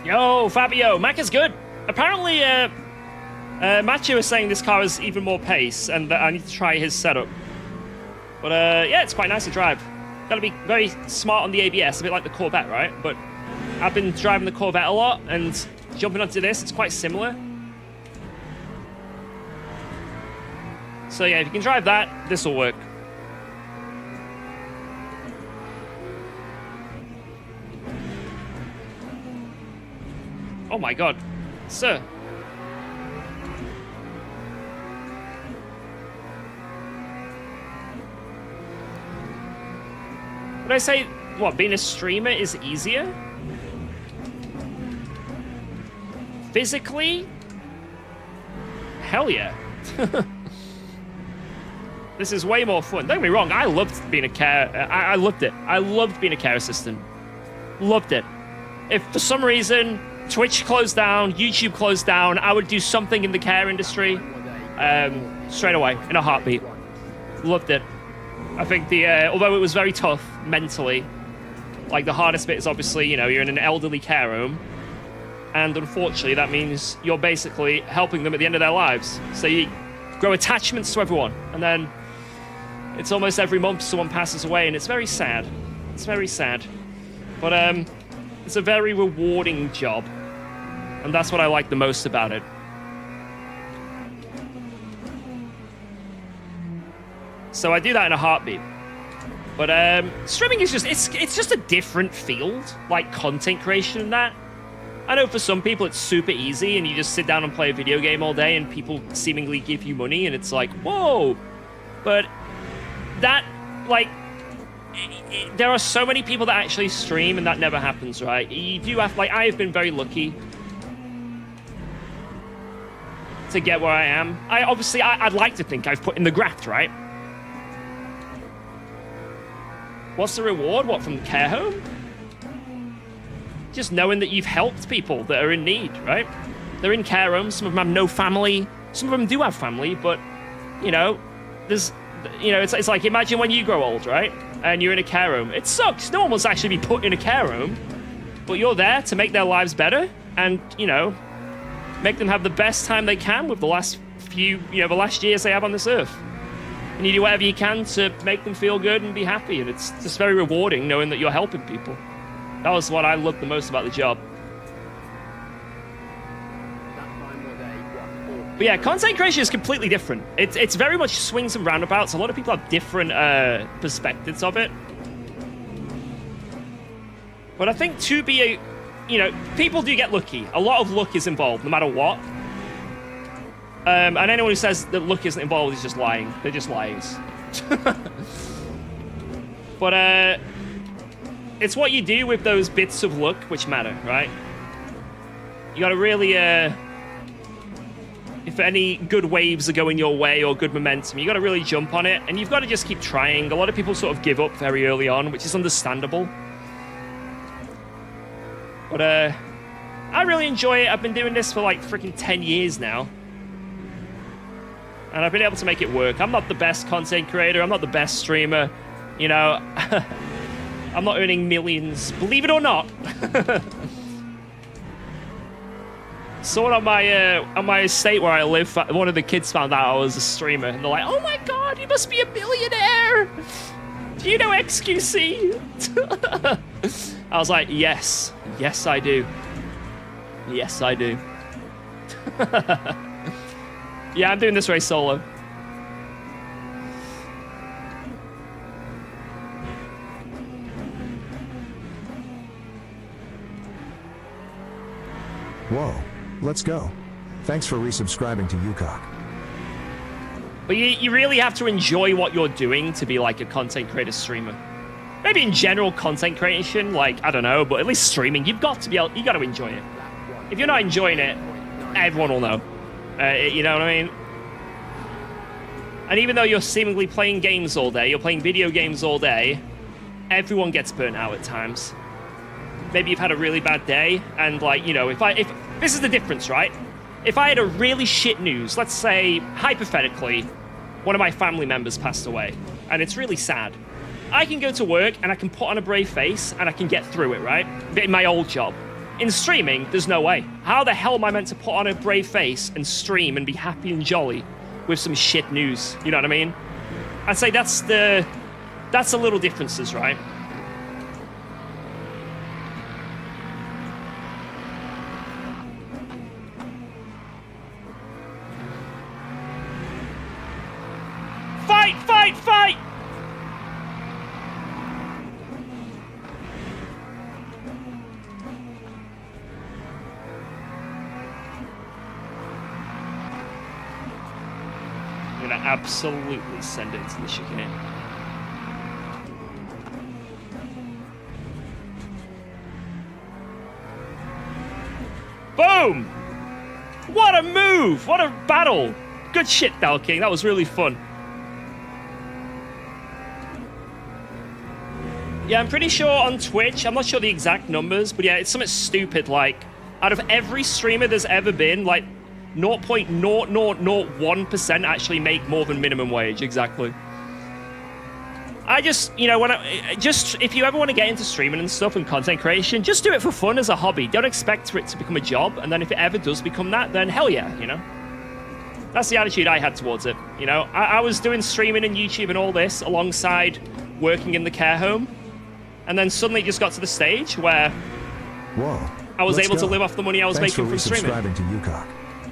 Yo, Fabio, Mac is good. Apparently, Macho is saying this car has even more pace, and that I need to try his setup. But yeah, it's quite nice to drive. Gotta be very smart on the ABS, a bit like the Corvette, right? But I've been driving the Corvette a lot, and jumping onto this, it's quite similar. So yeah, if you can drive that, this will work. Oh my god, sir. Would I say, what, being a streamer is easier? Physically? Hell yeah. This is way more fun. Don't get me wrong, I loved being a care... I loved it. I loved being a care assistant. Loved it. If for some reason Twitch closed down, YouTube closed down, I would do something in the care industry straight away, in a heartbeat. Loved it. I think although it was very tough mentally, like the hardest bit is obviously, you know, you're in an elderly care home, and unfortunately that means you're basically helping them at the end of their lives. So you grow attachments to everyone, and then it's almost every month someone passes away, and it's very sad. It's very sad. But it's a very rewarding job, and that's what I like the most about it. So I do that in a heartbeat. But streaming is just, it's just a different field, like content creation and that. I know for some people it's super easy and you just sit down and play a video game all day and people seemingly give you money and it's like, whoa. But that, like, there are so many people that actually stream and that never happens, right? You do have, like, I have been very lucky to get where I am. I'd like to think I've put in the graft, right? What's the reward? What, from the care home? Just knowing that you've helped people that are in need, right? They're in care homes. Some of them have no family. Some of them do have family, but, you know, there's, you know, it's like, imagine when you grow old, right? And you're in a care home. It sucks. No one wants to actually be put in a care home, but you're there to make their lives better and, you know, make them have the best time they can with the last few, you know, the last years they have on this earth. And you do whatever you can to make them feel good and be happy. And it's just very rewarding knowing that you're helping people. That was what I loved the most about the job. But yeah, content creation is completely different. It's very much swings and roundabouts. A lot of people have different perspectives of it. But I think to be a, you know, people do get lucky. A lot of luck is involved, no matter what. And anyone who says that luck isn't involved is just lying. They're just liars. But it's what you do with those bits of luck which matter, right? You gotta really, if any good waves are going your way or good momentum, you gotta really jump on it, and you've gotta just keep trying. A lot of people sort of give up very early on, which is understandable. But I really enjoy it. I've been doing this for like freaking 10 years now. And I've been able to make it work. I'm not the best content creator. I'm not the best streamer. You know, I'm not earning millions, believe it or not. Someone on my estate where I live, one of the kids found out I was a streamer, and they're like, "Oh my god, you must be a billionaire! Do you know XQC?" I was like, "Yes, yes I do. Yes I do." Yeah, I'm doing this race solo. Whoa, let's go. Thanks for resubscribing to UKOG. But you really have to enjoy what you're doing to be like a content creator streamer. Maybe in general content creation, like, I don't know, but at least streaming, you've got to be able, you got to enjoy it. If you're not enjoying it, everyone will know. You know what I mean? And even though you're seemingly playing games all day, you're playing video games all day, everyone gets burnt out at times. Maybe you've had a really bad day, and like, you know, if this is the difference, right? If I had a really shit news, let's say, hypothetically, one of my family members passed away, and it's really sad. I can go to work, and I can put on a brave face, and I can get through it, right? In my old job. In streaming, there's no way. How the hell am I meant to put on a brave face and stream and be happy and jolly with some shit news? You know what I mean? I'd say that's the little differences, right? Fight, fight, fight! I'm gonna absolutely send it into the chicane. Boom! What a move! What a battle! Good shit, Dal King. That was really fun. Yeah, I'm pretty sure on Twitch, I'm not sure the exact numbers, but yeah, it's something stupid, like, out of every streamer there's ever been, like, 0.0001% actually make more than minimum wage, exactly. I just, you know, if you ever want to get into streaming and stuff and content creation, just do it for fun as a hobby. Don't expect for it to become a job, and then if it ever does become that, then hell yeah, you know? That's the attitude I had towards it, you know? I was doing streaming and YouTube and all this alongside working in the care home, and then suddenly it just got to the stage where I was able to live off the money I was making from streaming. Thanks for resubscribing to UKOG.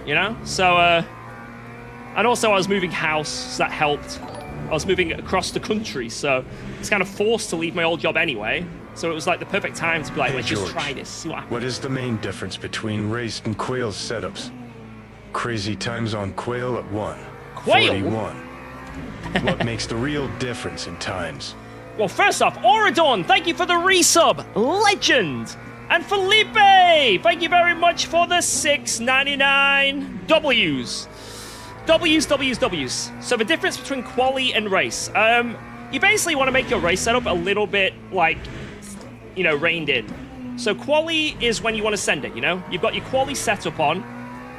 You know? So, and also I was moving house, so that helped. I was moving across the country, so it's kind of forced to leave my old job anyway. So it was like the perfect time to be like, let's just try this, see what happens. What is the main difference between raced and quail setups? Crazy times on quail at 1. Quail? 41. What makes the real difference in times? Well, first off, Auradon, thank you for the resub. Legend. And Felipe, thank you very much for the $6.99 W's. W's. So the difference between quali and race. You basically want to make your race setup a little bit, like, you know, reined in. So quali is when you want to send it, you know? You've got your quali setup on.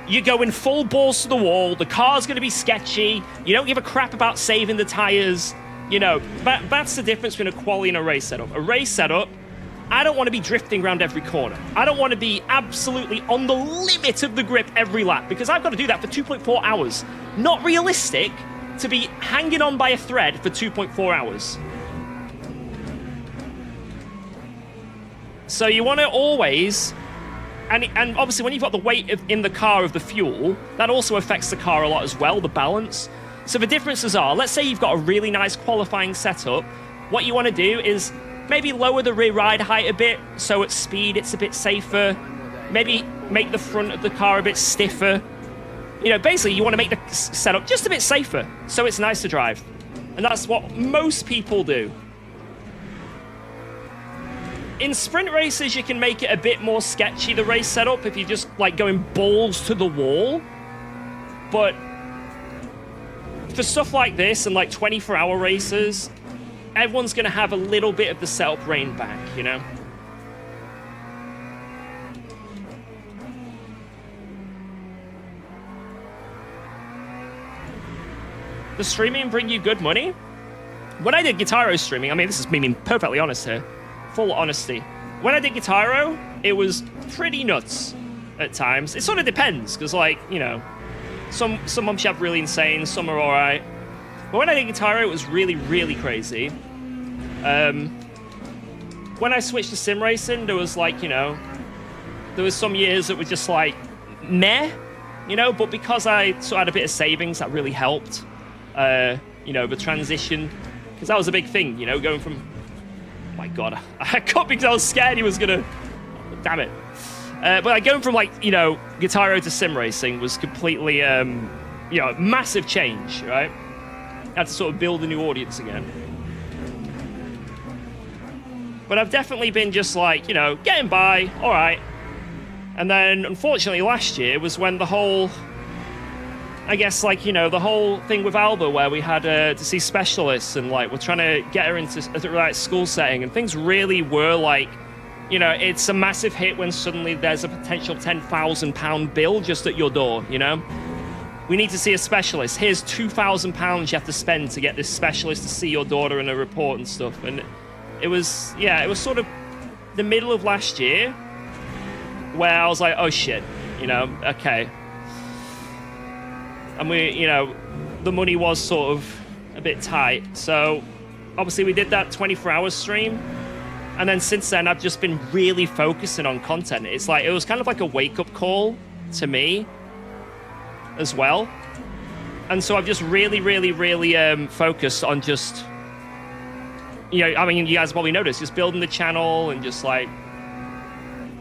You're going full balls to the wall. The car's going to be sketchy. You don't give a crap about saving the tires. You know, that's the difference between a quali and a race setup. A race setup, I don't want to be drifting around every corner. I don't want to be absolutely on the limit of the grip every lap, because I've got to do that for 2.4 hours. Not realistic to be hanging on by a thread for 2.4 hours. So you want to always, and obviously when you've got the weight in the car of the fuel, that also affects the car a lot as well, the balance. So the differences are, let's say you've got a really nice qualifying setup. What you want to do is maybe lower the rear ride height a bit, so at speed it's a bit safer. Maybe make the front of the car a bit stiffer. You know, basically you want to make the setup just a bit safer, so it's nice to drive. And that's what most people do. In sprint races, you can make it a bit more sketchy, the race setup, if you're just, like, going balls to the wall. But for stuff like this and, like, 24-hour races, everyone's going to have a little bit of the setup reined back, you know? Does streaming bring you good money? When I did Guitar Hero streaming, I mean, this is me being perfectly honest here. Full honesty. When I did Guitar Hero, it was pretty nuts at times. It sort of depends, because, like, you know, some months you have really insane, some are alright. But when I did Guitar Hero, it was really, really crazy. When I switched to sim racing, there was, like, you know, there was some years that were just like, meh, you know, but because I sort of had a bit of savings, that really helped, you know, the transition, because that was a big thing, you know, going from, oh my god, I cut because I was scared he was gonna, damn it. But like, going from, like, you know, Guitar Hero to sim racing was completely, you know, massive change, right? I had to sort of build a new audience again. But I've definitely been just like, you know, getting by, all right. And then, unfortunately, last year was when the whole, I guess, like, you know, the whole thing with Alba, where we had to see specialists, and, like, we're trying to get her into the right school setting, and things really were like, you know, it's a massive hit when suddenly there's a potential £10,000 bill just at your door, you know? We need to see a specialist. Here's £2,000 you have to spend to get this specialist to see your daughter and a report and stuff. And it was, yeah, it was sort of the middle of last year where I was like, oh shit, you know, okay. And we, you know, the money was sort of a bit tight. So obviously we did that 24-hour stream. And then since then, I've just been really focusing on content. It's like, it was kind of like a wake-up call to me as well. And so I've just really focused on just, you know, I mean, you guys probably noticed, just building the channel and just like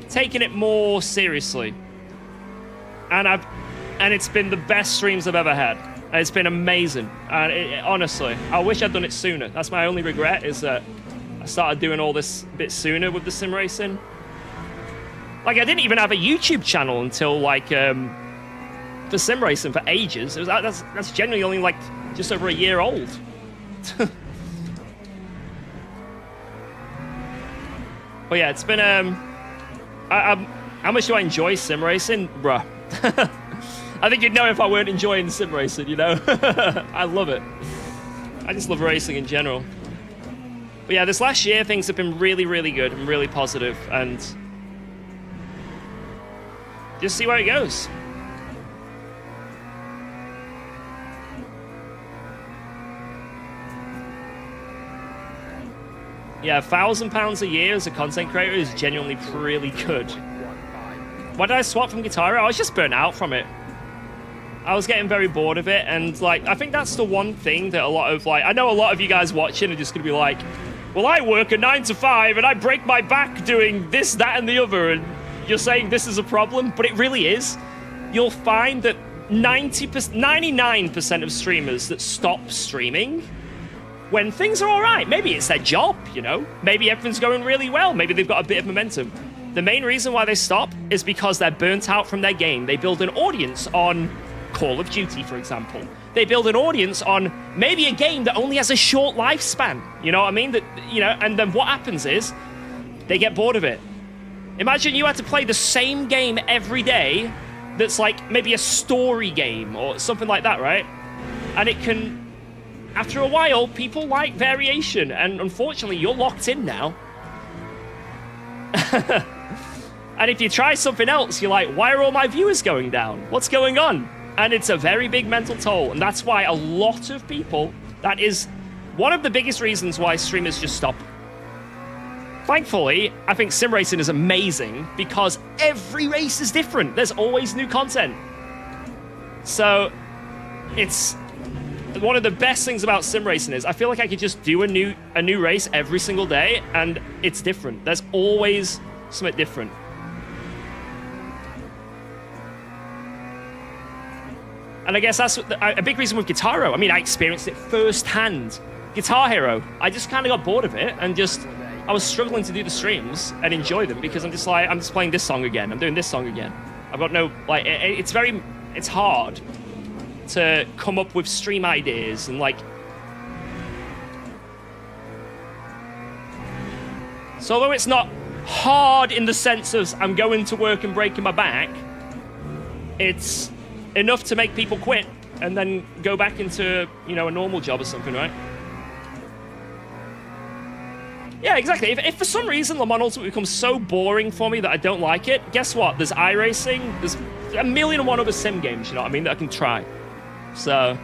taking it more seriously. And it's been the best streams I've ever had. And it's been amazing. And honestly, I wish I'd done it sooner. That's my only regret, is that I started doing all this a bit sooner with the sim racing. Like, I didn't even have a YouTube channel until like for sim racing for ages. It was, that's genuinely only like just over a year old. But yeah, it's been how much do I enjoy sim racing, bruh? I think you'd know if I weren't enjoying sim racing, you know? I love it. I just love racing in general. But yeah, this last year, things have been really good and really positive, and just see where it goes. Yeah, £1,000 a year as a content creator is genuinely really good. Why did I swap from Guitar? I was just burnt out from it. I was getting very bored of it, and like, I think that's the one thing that a lot of, like, I know a lot of you guys watching are just gonna be like, well, I work a 9 to 5 and I break my back doing this, that, and the other, and you're saying this is a problem, but it really is. You'll find that 99% of streamers that stop streaming when things are all right, maybe it's their job, you know, maybe everything's going really well, maybe they've got a bit of momentum. The main reason why they stop is because they're burnt out from their game. They build an audience on Call of Duty, for example. They build an audience on maybe a game that only has a short lifespan. You know what I mean? That, you know, and then what happens is they get bored of it. Imagine you had to play the same game every day that's like maybe a story game or something like that, right? And it can, after a while, people like variation, and unfortunately, you're locked in now. And if you try something else, you're like, why are all my viewers going down? What's going on? And it's a very big mental toll, and that's why a lot of people, that is one of the biggest reasons why streamers just stop. Thankfully, I think sim racing is amazing because every race is different. There's always new content. So it's one of the best things about sim racing is I feel like I could just do a new race every single day, and it's different. There's always something different. And I guess that's a big reason with Guitar Hero. I mean, I experienced it firsthand. Guitar Hero, I just kind of got bored of it, and just, I was struggling to do the streams and enjoy them because I'm just like, I'm just playing this song again. I'm doing this song again. I've got no, like, it's hard to come up with stream ideas and like. So although it's not hard in the sense of I'm going to work and breaking my back, it's enough to make people quit and then go back into, you know, a normal job or something, right? Yeah, exactly. If for some reason Le Mans Ultimate becomes so boring for me that I don't like it, guess what? There's iRacing, there's a million and one other sim games, you know what I mean, that I can try. So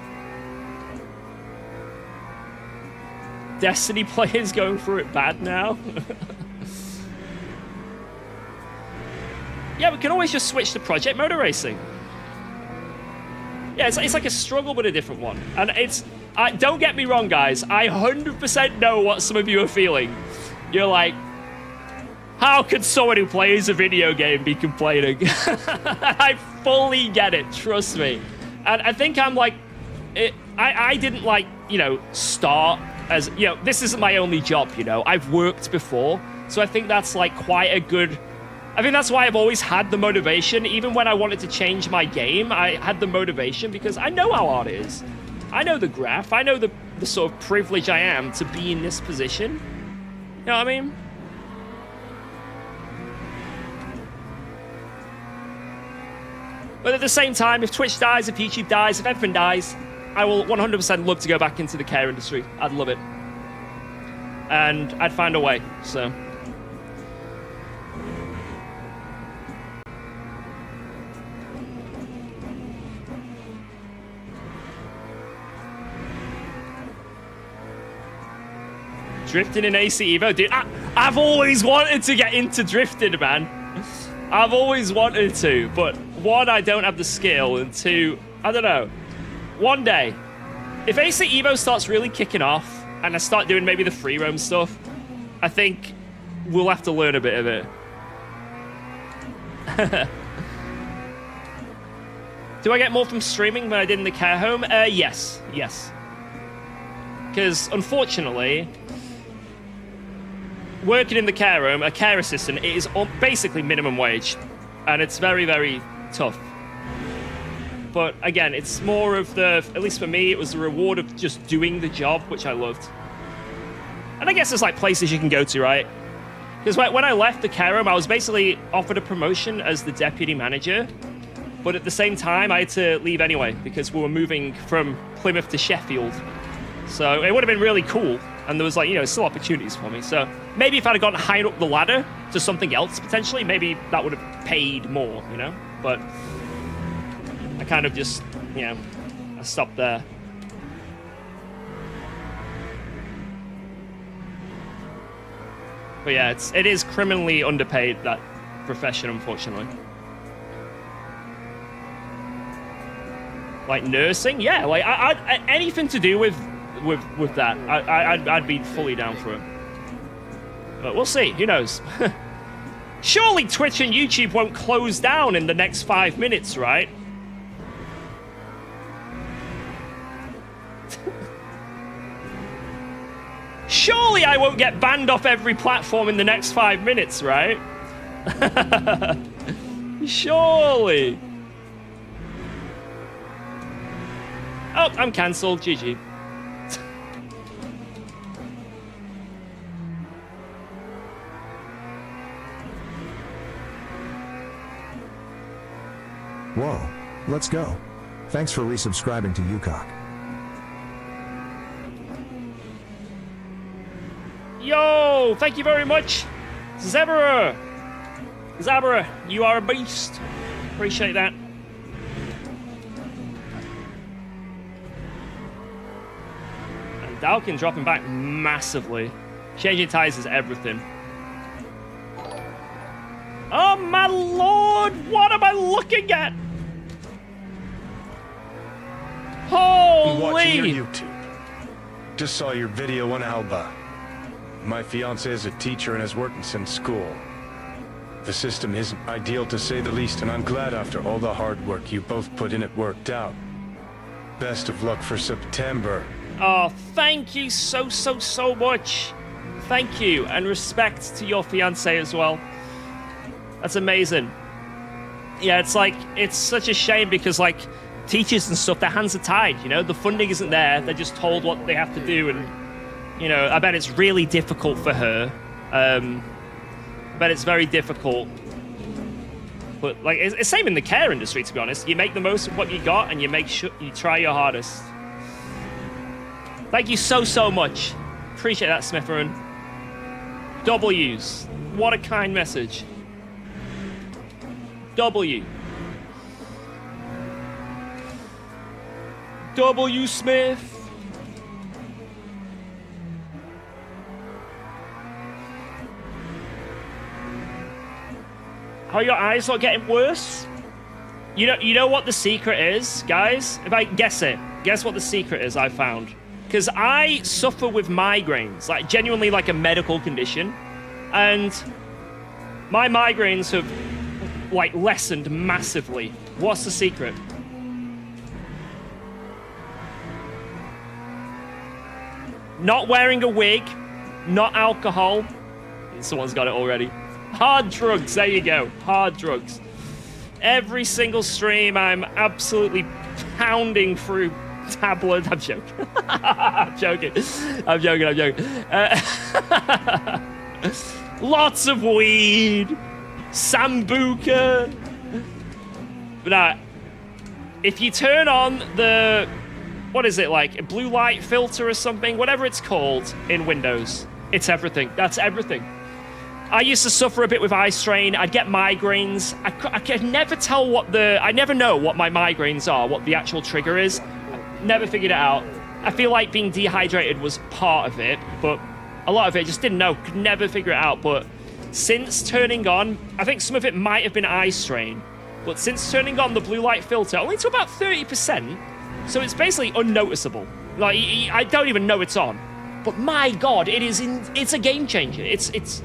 Destiny players going through it bad now. Yeah, we can always just switch to Project Motor Racing. Yeah, it's like a struggle, but a different one. And it's, don't get me wrong, guys. I 100% know what some of you are feeling. You're like, how could someone who plays a video game be complaining? I fully get it, trust me. And I think I'm like, I didn't like, you know, start as, you know, this isn't my only job, you know. I've worked before. So I think that's like quite a good, I think that's why I've always had the motivation. Even when I wanted to change my game, I had the motivation because I know how hard it is. I know the graph. I know the sort of privilege I am to be in this position. You know what I mean? But at the same time, if Twitch dies, if YouTube dies, if everything dies, I will 100% love to go back into the care industry. I'd love it. And I'd find a way, so. Drifting in AC Evo, dude. I've always wanted to get into drifting, man. I've always wanted to, but one, I don't have the skill, and two, I don't know. One day, if AC Evo starts really kicking off, and I start doing maybe the free roam stuff, I think we'll have to learn a bit of it. Do I get more from streaming than I did in the care home? Yes. Because, unfortunately, working in the care home, a care assistant, it is basically minimum wage. And it's very, very tough. But, again, it's more of the, at least for me, it was the reward of just doing the job, which I loved. And I guess there's, like, places you can go to, right? Because when I left the care home, I was basically offered a promotion as the deputy manager. But at the same time, I had to leave anyway, because we were moving from Plymouth to Sheffield. So it would have been really cool. And there was, like, you know, still opportunities for me. So maybe if I'd have gotten higher up the ladder to something else, potentially, maybe that would have paid more, you know? But I kind of just, you know, I stopped there. But yeah, it is criminally underpaid, that profession, unfortunately. Like nursing, yeah. Like anything to do with that, I'd be fully down for it. But we'll see. Who knows? Surely Twitch and YouTube won't close down in the next 5 minutes, right? Surely I won't get banned off every platform in the next 5 minutes, right? Surely. Oh, I'm cancelled. GG. Whoa, let's go. Thanks for resubscribing to UKOG. Yo, thank you very much. Zabra, you are a beast. Appreciate that. And Dalkin dropping back massively. Changing tires is everything. Oh my lord, what am I looking at? Holy! Watching your YouTube. Just saw your video on Alba. My fiance is a teacher and has worked since school. The system isn't ideal to say the least, and I'm glad after all the hard work you both put in it worked out. Best of luck for September. Oh, thank you so much. Thank you, and respect to your fiance as well. That's amazing. Yeah, it's like, it's such a shame because, like, teachers and stuff, their hands are tied, you know? The funding isn't there. They're just told what they have to do, and, you know, I bet it's really difficult for her. I bet it's very difficult. But, like, it's the same in the care industry, to be honest. You make the most of what you got, and you make sure you try your hardest. Thank you so much. Appreciate that, Smitherin. W's. What a kind message. W. W. Smith. Are your eyes not getting worse? You know what the secret is, guys? If I guess it, guess what the secret is I found. Because I suffer with migraines, like genuinely like a medical condition. And my migraines have like lessened massively. What's the secret? Not wearing a wig, not alcohol. Someone's got it already. Hard drugs, there you go. Hard drugs. Every single stream, I'm absolutely pounding through tablet. I'm joking. I'm joking. Lots of weed. Sambuca. But if you turn on the, what is it, like a blue light filter or something, whatever it's called in Windows, it's everything. That's everything. I used to suffer a bit with eye strain. I'd get migraines. I could never tell I never know what my migraines are, what the actual trigger is. Never figured it out. I feel like being dehydrated was part of it, but a lot of it, just didn't know, could never figure it out. But since turning on, I think some of it might have been eye strain, but since turning on the blue light filter, only to about 30%, so it's basically unnoticeable. Like, I don't even know it's on. But my God, it's a game changer. It's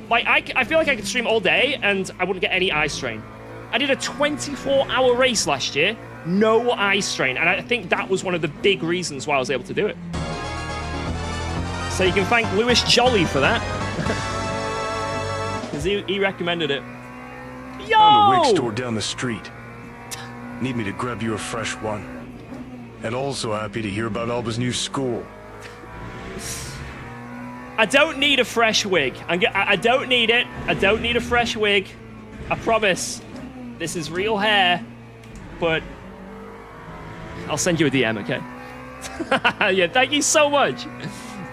like, I feel like I could stream all day and I wouldn't get any eye strain. I did a 24-hour race last year, no eye strain, and I think that was one of the big reasons why I was able to do it. So you can thank Lewis Jolly for that. Because he recommended it. Yo! Found a wig store down the street. Need me to grab you a fresh one. And also happy to hear about Alba's new school. I don't need a fresh wig. I don't need it. I don't need a fresh wig. I promise. This is real hair. But I'll send you a DM, okay? Yeah, thank you so much.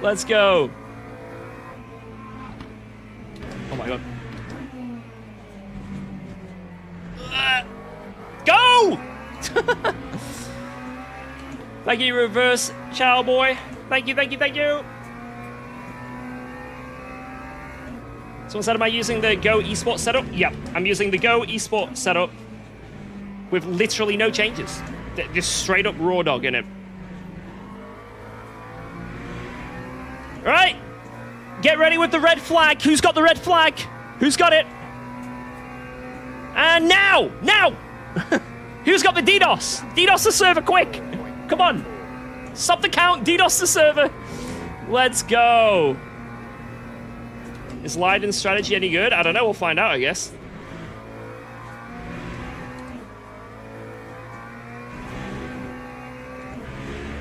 Let's go. Oh my God. Go! Thank you, reverse chow boy. Thank you, thank you, thank you. Someone said, am I using the Go eSport setup? Yep, I'm using the Go eSport setup with literally no changes. Just straight up raw dog in it. All right, get ready with the red flag. Who's got the red flag? Who's got it? And now! Who's got the DDoS? DDoS the server, quick! Come on. Stop the count, DDoS the server. Let's go. Is Leiden's strategy any good? I don't know, we'll find out, I guess.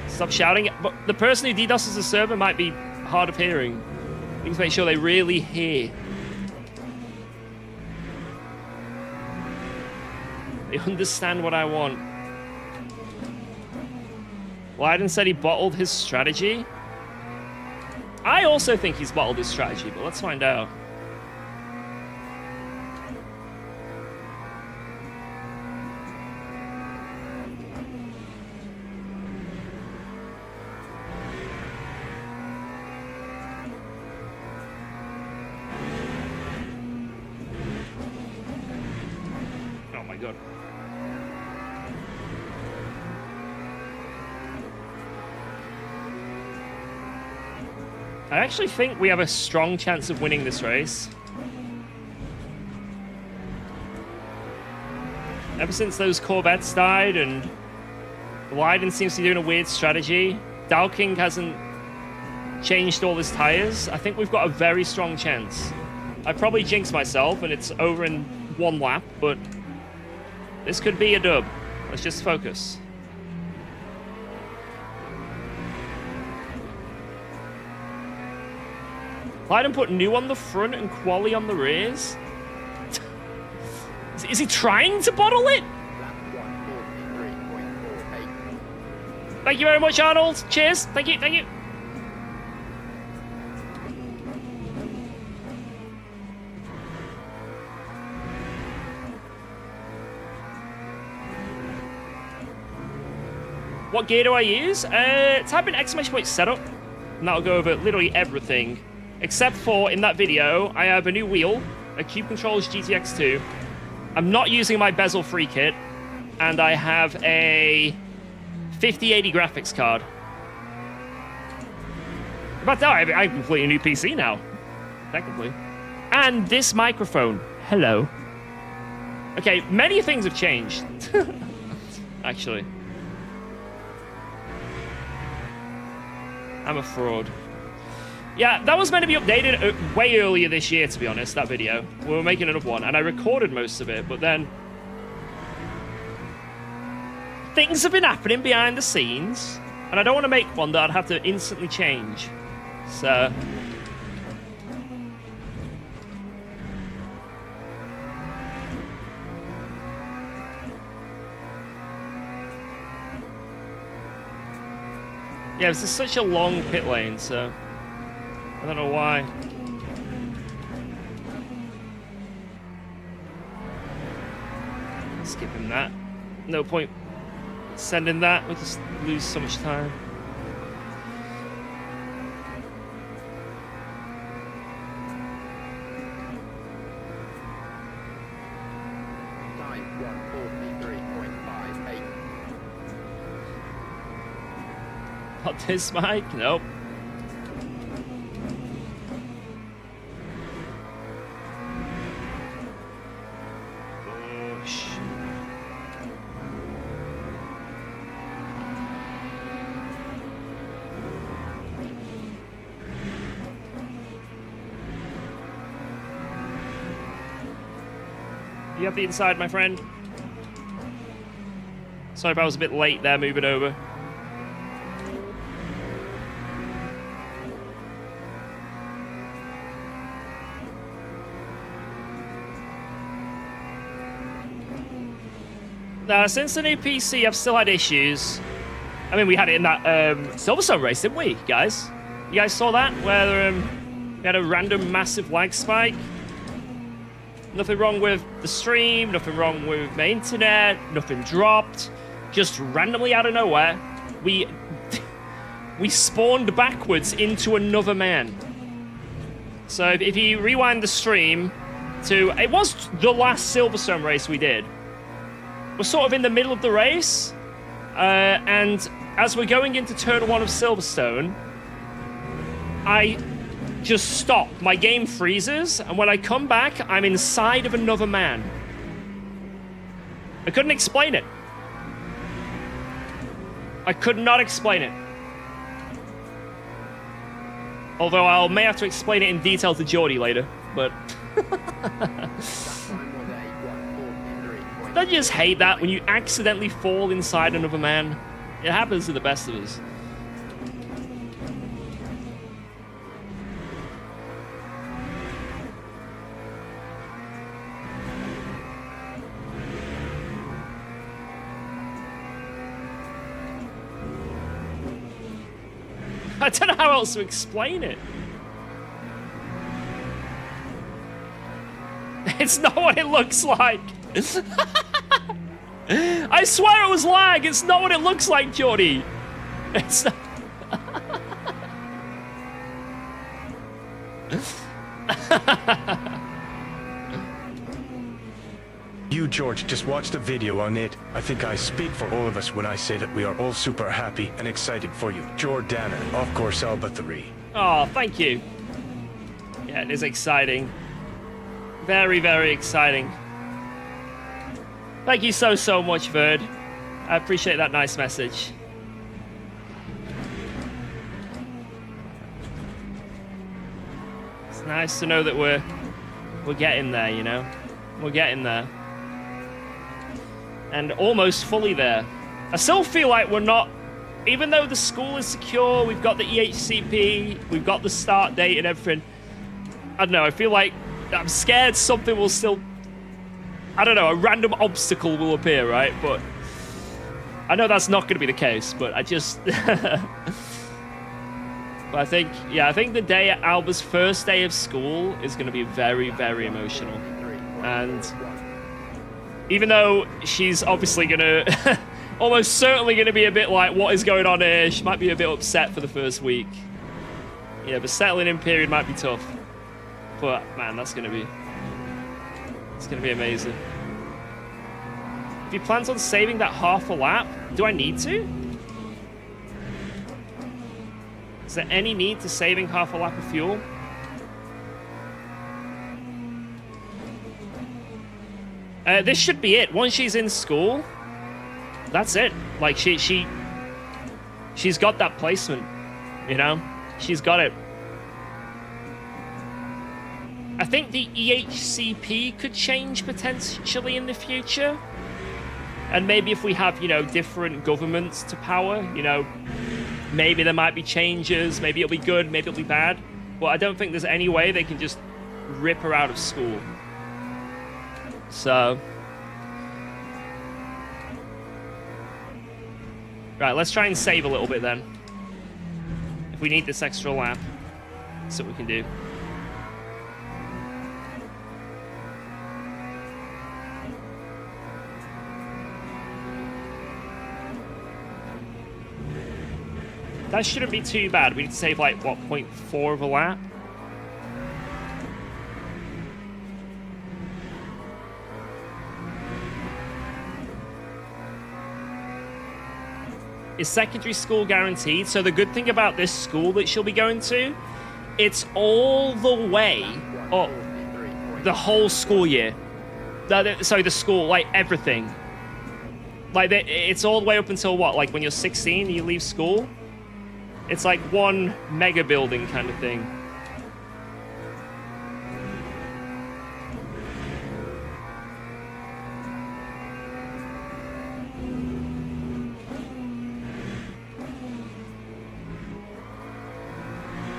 Stop shouting. But the person who DDoSes the server might be hard of hearing. We need to make sure they really hear. They understand what I want. Leiden said he bottled his strategy. I also think he's bottled his strategy, but let's find out. Oh my God. I actually think we have a strong chance of winning this race. Ever since those Corvettes died and Leiden seems to be doing a weird strategy, Dalking hasn't changed all his tires, I think we've got a very strong chance. I probably jinxed myself and it's over in one lap, but this could be a dub. Let's just focus. Leiden put new on the front and quali on the rears. Is he trying to bottle it? Thank you very much, Arnold. Cheers. Thank you, thank you. What gear do I use? Type in exclamation point setup, and that'll go over literally everything. Except for, in that video, I have a new wheel, a Cube Controls GTX 2. I'm not using my bezel-free kit, and I have a 5080 graphics card. But no, I have a completely new PC now, technically. And this microphone. Hello. Okay, many things have changed. Actually. I'm a fraud. Yeah, that was meant to be updated way earlier this year, to be honest, that video. We were making another one, and I recorded most of it, but then things have been happening behind the scenes, and I don't want to make one that I'd have to instantly change. So yeah, this is such a long pit lane, so I don't know why. Skipping that. No point sending that. We'll just lose so much time. Not this mic? Nope. You have the inside, my friend. Sorry if I was a bit late there moving over. Now, since the new PC, I've still had issues. I mean, we had it in that Silverstone race, didn't we, guys? You guys saw that? Where we had a random massive lag spike. Nothing wrong with the stream, nothing wrong with my internet, nothing dropped. Just randomly out of nowhere, we spawned backwards into another man. So if you rewind the stream to... It was the last Silverstone race we did. We're sort of in the middle of the race. And as we're going into turn 1 of Silverstone, I just stop. My game freezes, and when I come back, I'm inside of another man. I couldn't explain it. I could not explain it. Although I may have to explain it in detail to Geordie later, but... Don't you just hate that when you accidentally fall inside another man? It happens to the best of us. I don't know how else to explain it. It's not what it looks like. I swear it was lag. It's not what it looks like, Geordie. It's not. You, George, just watch the video on it. I think I speak for all of us when I say that we are all super happy and excited for you. Jordana, of course, Alba 3. Oh, thank you. Yeah, it is exciting. Very, very exciting. Thank you so much, Verd. I appreciate that nice message. It's nice to know that we're getting there, you know? We're getting there. And almost fully there. I still feel like we're not... Even though the school is secure, we've got the EHCP, we've got the start date and everything. I don't know, I feel like I'm scared something will still... I don't know, a random obstacle will appear, right? But I know that's not going to be the case, but I just... But I think, yeah, I think the day at Alba's first day of school is going to be very, very emotional. And even though she's obviously going to... almost certainly going to be a bit like, what is going on here? She might be a bit upset for the first week. Yeah, the settling in period might be tough. But, man, that's going to be... It's going to be amazing. If he plans on saving that half a lap, do I need to? Is there any need to saving half a lap of fuel? This should be it. Once she's in school, that's it. Like, she's got that placement, you know? She's got it. I think the EHCP could change potentially in the future. And maybe if we have, you know, different governments to power, you know, maybe there might be changes, maybe it'll be good, maybe it'll be bad. But I don't think there's any way they can just rip her out of school. So... Right, let's try and save a little bit then. If we need this extra lap, that's what we can do. That shouldn't be too bad. We need to save like, what, 0.4 of a lap? Is secondary school guaranteed? So the good thing about this school that she'll be going to, it's all the way up the whole school year. Sorry, the school, like everything. Like, it's all the way up until what? Like when you're 16 and you leave school? It's like one mega building kind of thing.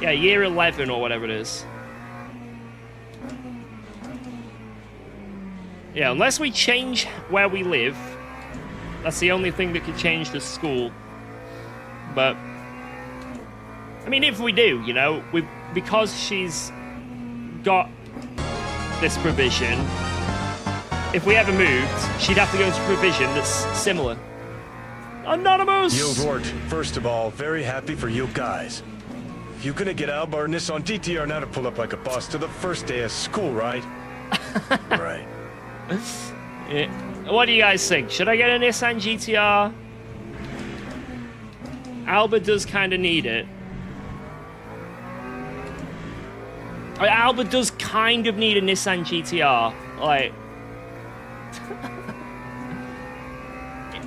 Yeah, year 11 or whatever it is. Yeah, unless we change where we live, that's the only thing that could change the school. But, I mean, if we do, you know, because she's got this provision, if we ever moved, she'd have to go into provision that's similar. Anonymous! Yo, Gort, first of all, very happy for you guys. You gonna get Alba or Nissan GTR now to pull up like a boss to the first day of school, right? Right. Yeah. What do you guys think? Should I get a Nissan GTR? Alba does kind of need it. Alba does kind of need a Nissan GTR. Like...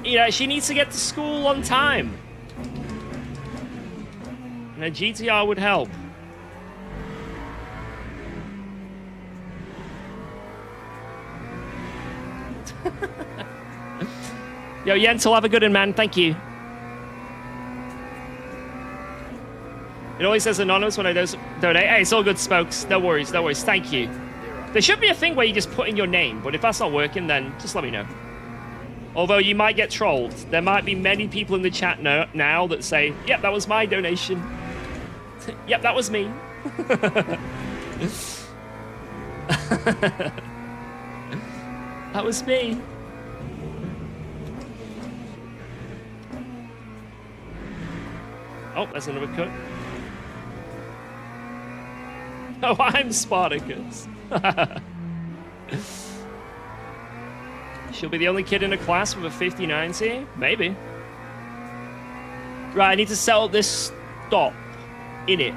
you know, she needs to get to school on time. And a GTR would help. Yo, Yentel, have a good one, man. Thank you. It always says anonymous when I donate. Hey, it's all good, Smokes. No worries, no worries. Thank you. There should be a thing where you just put in your name, but if that's not working, then just let me know. Although you might get trolled. There might be many people in the chat now that say, yep, that was my donation. Yep, that was me. That was me. Oh, there's another cut. Oh, I'm Spartacus. She'll be the only kid in the class with a 5090? Maybe. Right, I need to sell this stop in it.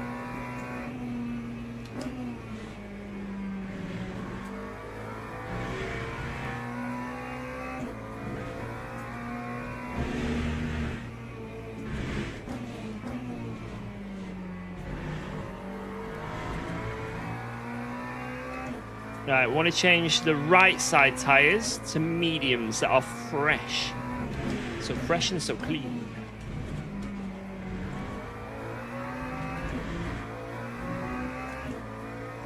Right, want to change the right side tires to mediums that are fresh. So fresh and so clean.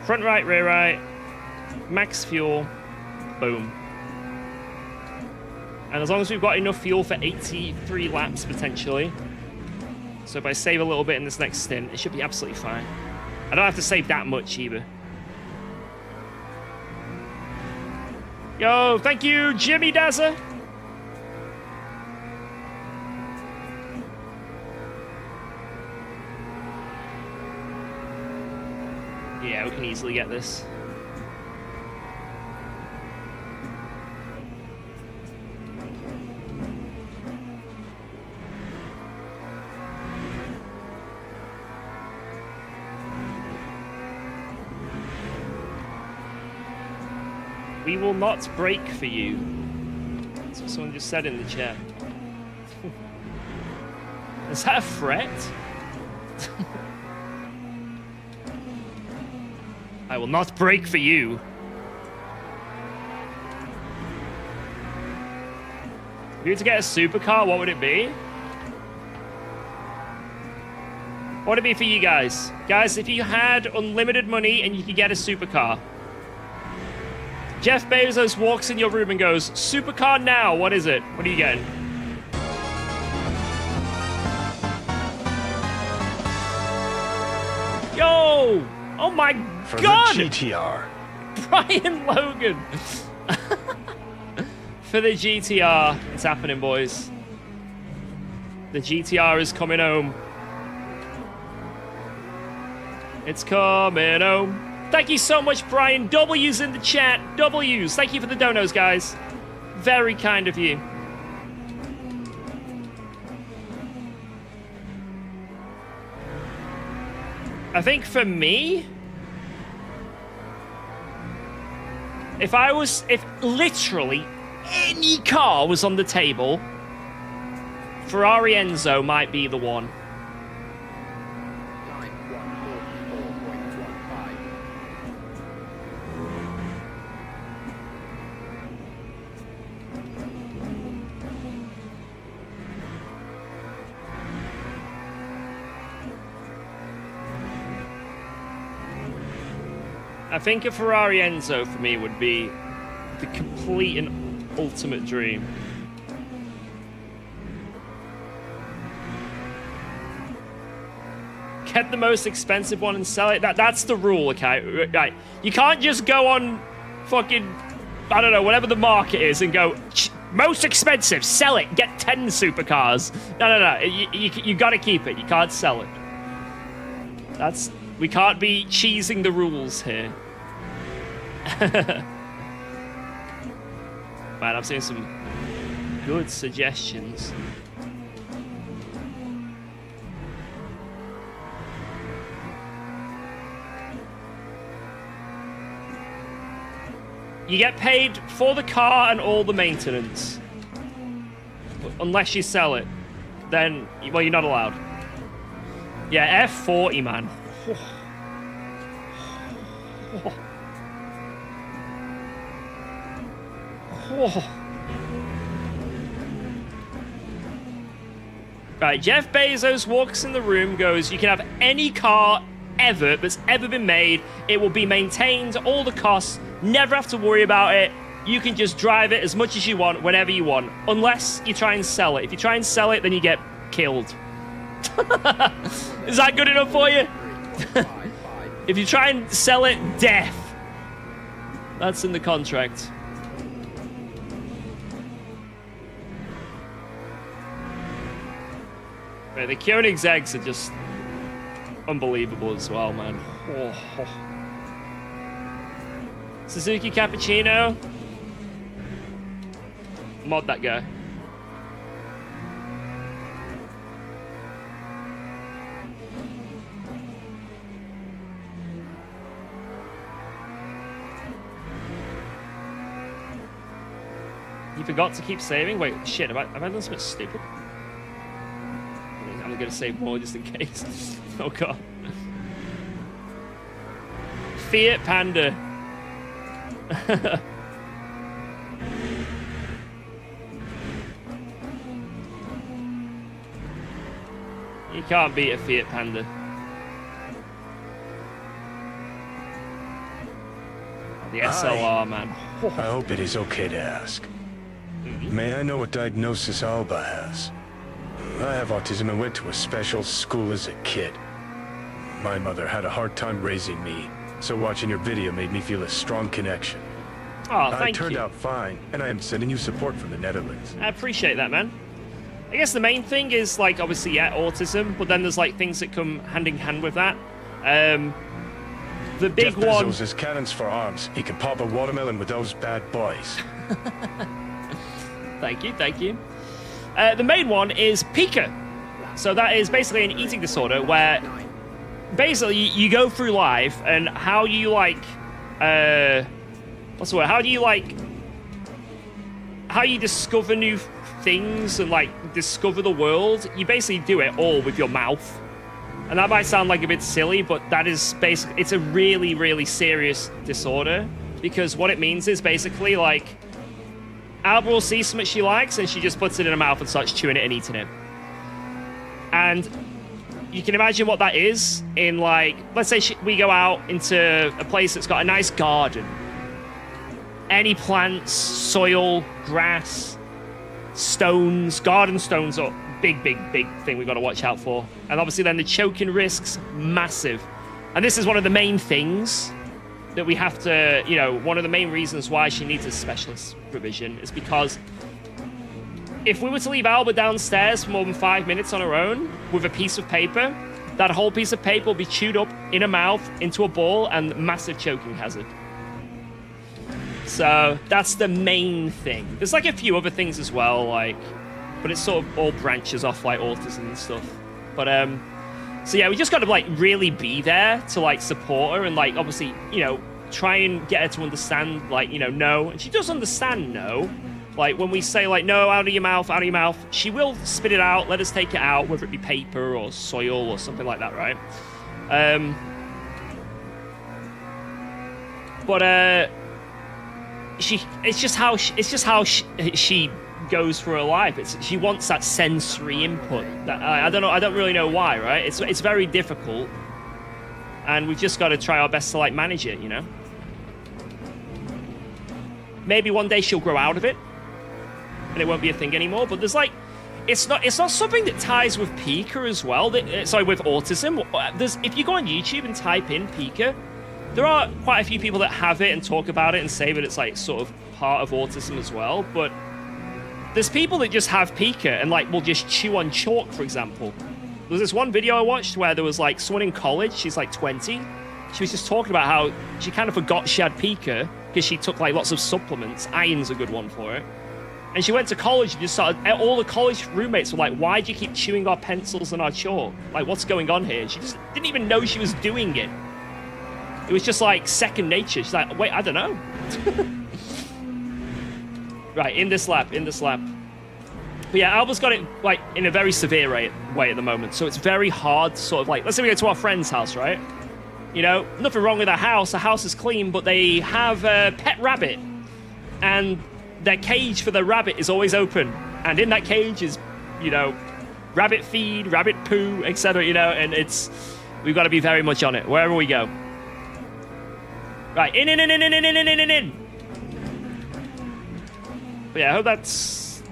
Front right, rear right, max fuel, boom. And as long as we've got enough fuel for 83 laps potentially, so if I save a little bit in this next stint, it should be absolutely fine. I don't have to save that much either. Yo, thank you, Jimmy Dazza. Yeah, we can easily get this. We will not break for you. That's what someone just said in the chat. Is that a threat? I will not break for you. If you were to get a supercar, what would it be? What would it be for you guys? Guys, if you had unlimited money and you could get a supercar. Jeff Bezos walks in your room and goes, supercar now, what is it? What are you getting? Yo! Oh my God! For the GTR. Brian Logan! For the GTR. It's happening, boys. The GTR is coming home. It's coming home. Thank you so much, Brian. W's in the chat. W's. Thank you for the donos, guys. Very kind of you. I think for me, if literally any car was on the table, Ferrari Enzo might be the one. Time 144.15. I think a Ferrari Enzo for me would be the complete and ultimate dream. Get the most expensive one and sell it. That's the rule, okay? Right. You can't just go on fucking, I don't know, whatever the market is and go, most expensive, sell it, get 10 supercars. No. You gotta keep it. You can't sell it. We can't be cheesing the rules here. Man, I'm seeing some good suggestions. You get paid for the car and all the maintenance. Unless you sell it. Then, well, you're not allowed. Yeah, F40, man. Right, Jeff Bezos walks in the room, goes, you can have any car ever that's ever been made. It will be maintained, all the costs, never have to worry about it. You can just drive it as much as you want, whenever you want, unless you try and sell it. If you try and sell it, then you get killed. Is that good enough for you? If you try and sell it, death. That's in the contract. Right, the Koenigsegg's are just unbelievable as well, man. Oh. Suzuki Cappuccino. Mod that guy. You forgot to keep saving? Wait, shit, have I done something stupid? I'm gonna save more just in case. Oh god. Fiat Panda. You can't beat a Fiat Panda. The SLR, man. I hope it is okay to ask. May I know what diagnosis Alba has? I have autism and went to a special school as a kid. My mother had a hard time raising me, so watching your video made me feel a strong connection. Oh, thank you. I turned out fine, and I am sending you support from the Netherlands. I appreciate that, man. I guess the main thing is, like, obviously, yeah, autism, but then there's, like, things that come hand in hand with that. The big Jeff one... Bezos is cannons for arms. He can pop a watermelon with those bad boys. Thank you, thank you. The main one is pica. So that is basically an eating disorder where basically you go through life and how you like, what's the word? How you discover new things and like discover the world. You basically do it all with your mouth. And that might sound like a bit silly, but that is basically, it's a really, really serious disorder because what it means is basically like, Alba will see something she likes and she just puts it in her mouth and starts chewing it and eating it. And you can imagine what that is in like, let's say we go out into a place that's got a nice garden. Any plants, soil, grass, stones, garden stones are big, big, big thing we've got to watch out for. And obviously then the choking risks, massive. And this is one of the main things that we have to, you know, one of the main reasons why she needs a specialist provision is because if we were to leave Alba downstairs for more than 5 minutes on her own with a piece of paper, that whole piece of paper will be chewed up in her mouth into a ball and massive choking hazard. So that's the main thing. There's like a few other things as well, like, but it sort of all branches off like autism and stuff. But So yeah, we just got to like really be there to like support her and like obviously, you know, try and get her to understand like, you know, no. And she does understand no. Like when we say like, no, out of your mouth, she will spit it out, let us take it out, whether it be paper or soil or something like that, right? But it's just how she goes through her life. She wants that sensory input. That I don't really know why, right? It's very difficult, and we've just got to try our best to like manage it, you know. Maybe one day she'll grow out of it, and it won't be a thing anymore. But there's like, it's not something that ties with Pika as well. Sorry, with autism. If you go on YouTube and type in Pika, there are quite a few people that have it and talk about it and say that it's like sort of part of autism as well. But there's people that just have Pika and like will just chew on chalk, for example. There was this one video I watched where there was like someone in college, she's like 20. She was just talking about how she kind of forgot she had Pika because she took like lots of supplements. Iron's a good one for it. And she went to college and just started, all the college roommates were like, why do you keep chewing our pencils and our chalk? Like, what's going on here? She just didn't even know she was doing it. It was just like second nature. She's like, wait, I don't know. Right, in this lap. But yeah, Alba's got it like in a very severe way at the moment. So it's very hard to sort of like, let's say we go to our friend's house, right? You know, nothing wrong with the house. The house is clean, but they have a pet rabbit. And their cage for the rabbit is always open. And in that cage is, you know, rabbit feed, rabbit poo, etc., you know, and we've got to be very much on it wherever we go. Right, in. But yeah, I hope that's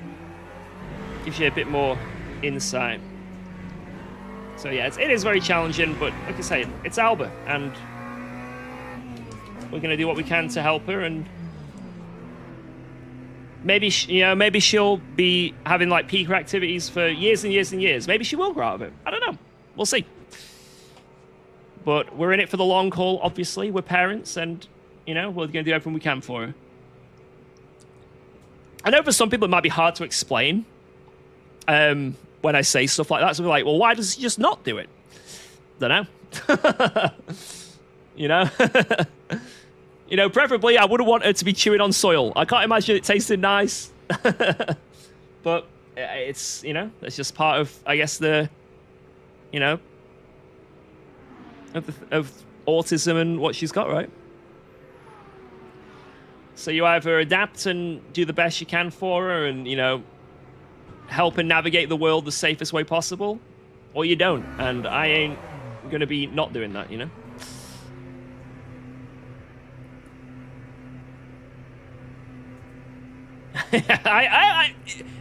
gives you a bit more insight. So yeah, it is very challenging, but like I say, it's Alba, and we're going to do what we can to help her, and maybe maybe she'll be having like Pika activities for years and years and years. Maybe she will grow out of it. I don't know. We'll see. But we're in it for the long haul, obviously. We're parents, and, you know, we're going to do everything we can for her. I know for some people it might be hard to explain when I say stuff like that. So we're like, well, why does she just not do it? Don't know. You know? You know, preferably I wouldn't want her to be chewing on soil. I can't imagine it tasting nice. But it's, you know, that's just part of, I guess, the, you know, of autism and what she's got, right? So you either adapt and do the best you can for her and, you know, help her navigate the world the safest way possible, or you don't. And I ain't going to be not doing that, you know?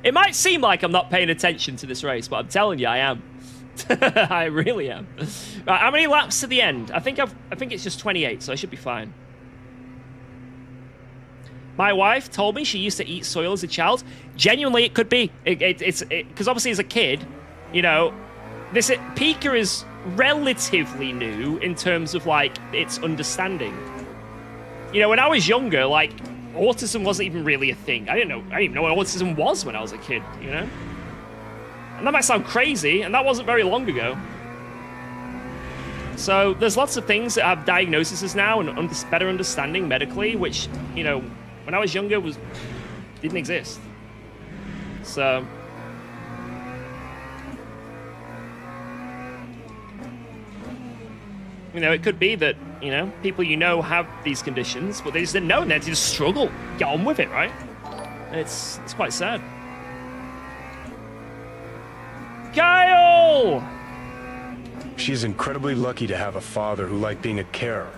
It might seem like I'm not paying attention to this race, but I'm telling you, I am. I really am. Right, how many laps to the end? I think it's just 28, so I should be fine. My wife told me she used to eat soil as a child. Genuinely, it could be. It's because obviously as a kid, you know, Pika is relatively new in terms of like its understanding. You know, when I was younger, like autism wasn't even really a thing. I didn't even know what autism was when I was a kid. You know. And that might sound crazy, and that wasn't very long ago. So there's lots of things that have diagnoses now and better understanding medically, which, you know, when I was younger didn't exist. So you know, it could be that, you know, people you know have these conditions, but they just didn't know, and they just struggle. Get on with it, right? It's quite sad. Kyle! She is incredibly lucky to have a father who liked being a carer.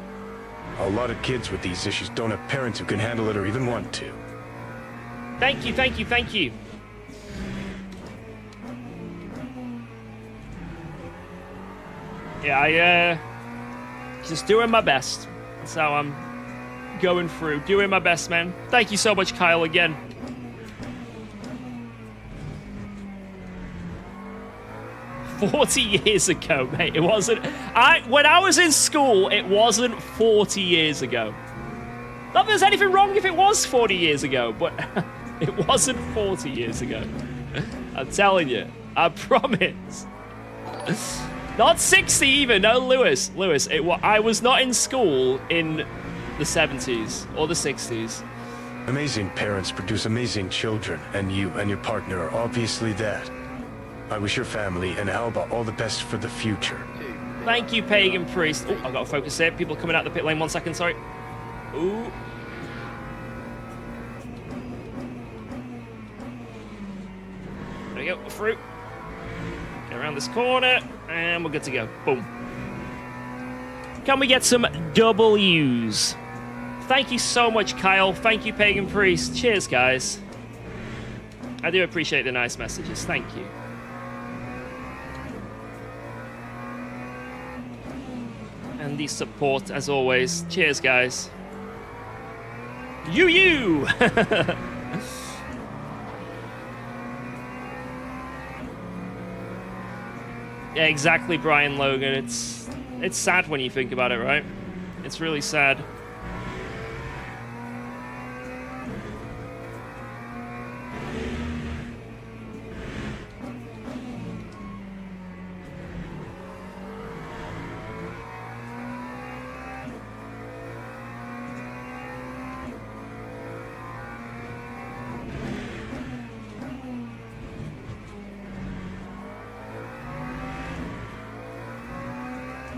A lot of kids with these issues don't have parents who can handle it or even want to. Thank you, thank you, thank you. Yeah, just doing my best. That's how I'm going through. Doing my best, man. Thank you so much, Kyle, again. "40 years ago, mate. It wasn't. When I was in school, it wasn't 40 years ago. Not that there's anything wrong if it was 40 years ago, but it wasn't 40 years ago. I'm telling you. I promise. Not 60 even. No, Lewis. I was not in school in the 70s or the 60s. Amazing parents produce amazing children, and you and your partner are obviously that. I wish your family and Alba all the best for the future. Thank you, Pagan Priest. Oh, I've got to focus here. People coming out the pit lane. 1 second, sorry. Ooh. There we go. We're through. Get around this corner, and we're good to go. Boom. Can we get some W's? Thank you so much, Kyle. Thank you, Pagan Priest. Cheers, guys. I do appreciate the nice messages. Thank you. And the support, as always. Cheers, guys. You! Yeah, exactly, Brian Logan. It's sad when you think about it, right? It's really sad.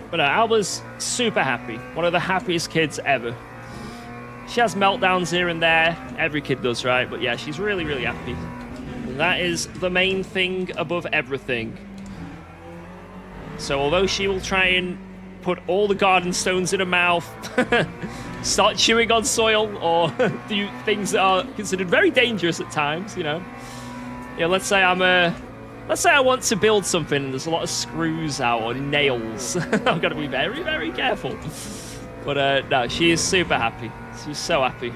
But Alba's super happy. One of the happiest kids ever. She has meltdowns here and there. Every kid does, right? But yeah, she's really, really happy. And that is the main thing above everything. So although she will try and put all the garden stones in her mouth, start chewing on soil, or do things that are considered very dangerous at times, you know. Yeah, let's say I want to build something and there's a lot of screws out or nails. I've got to be very, very careful. But no, she is super happy. She's so happy.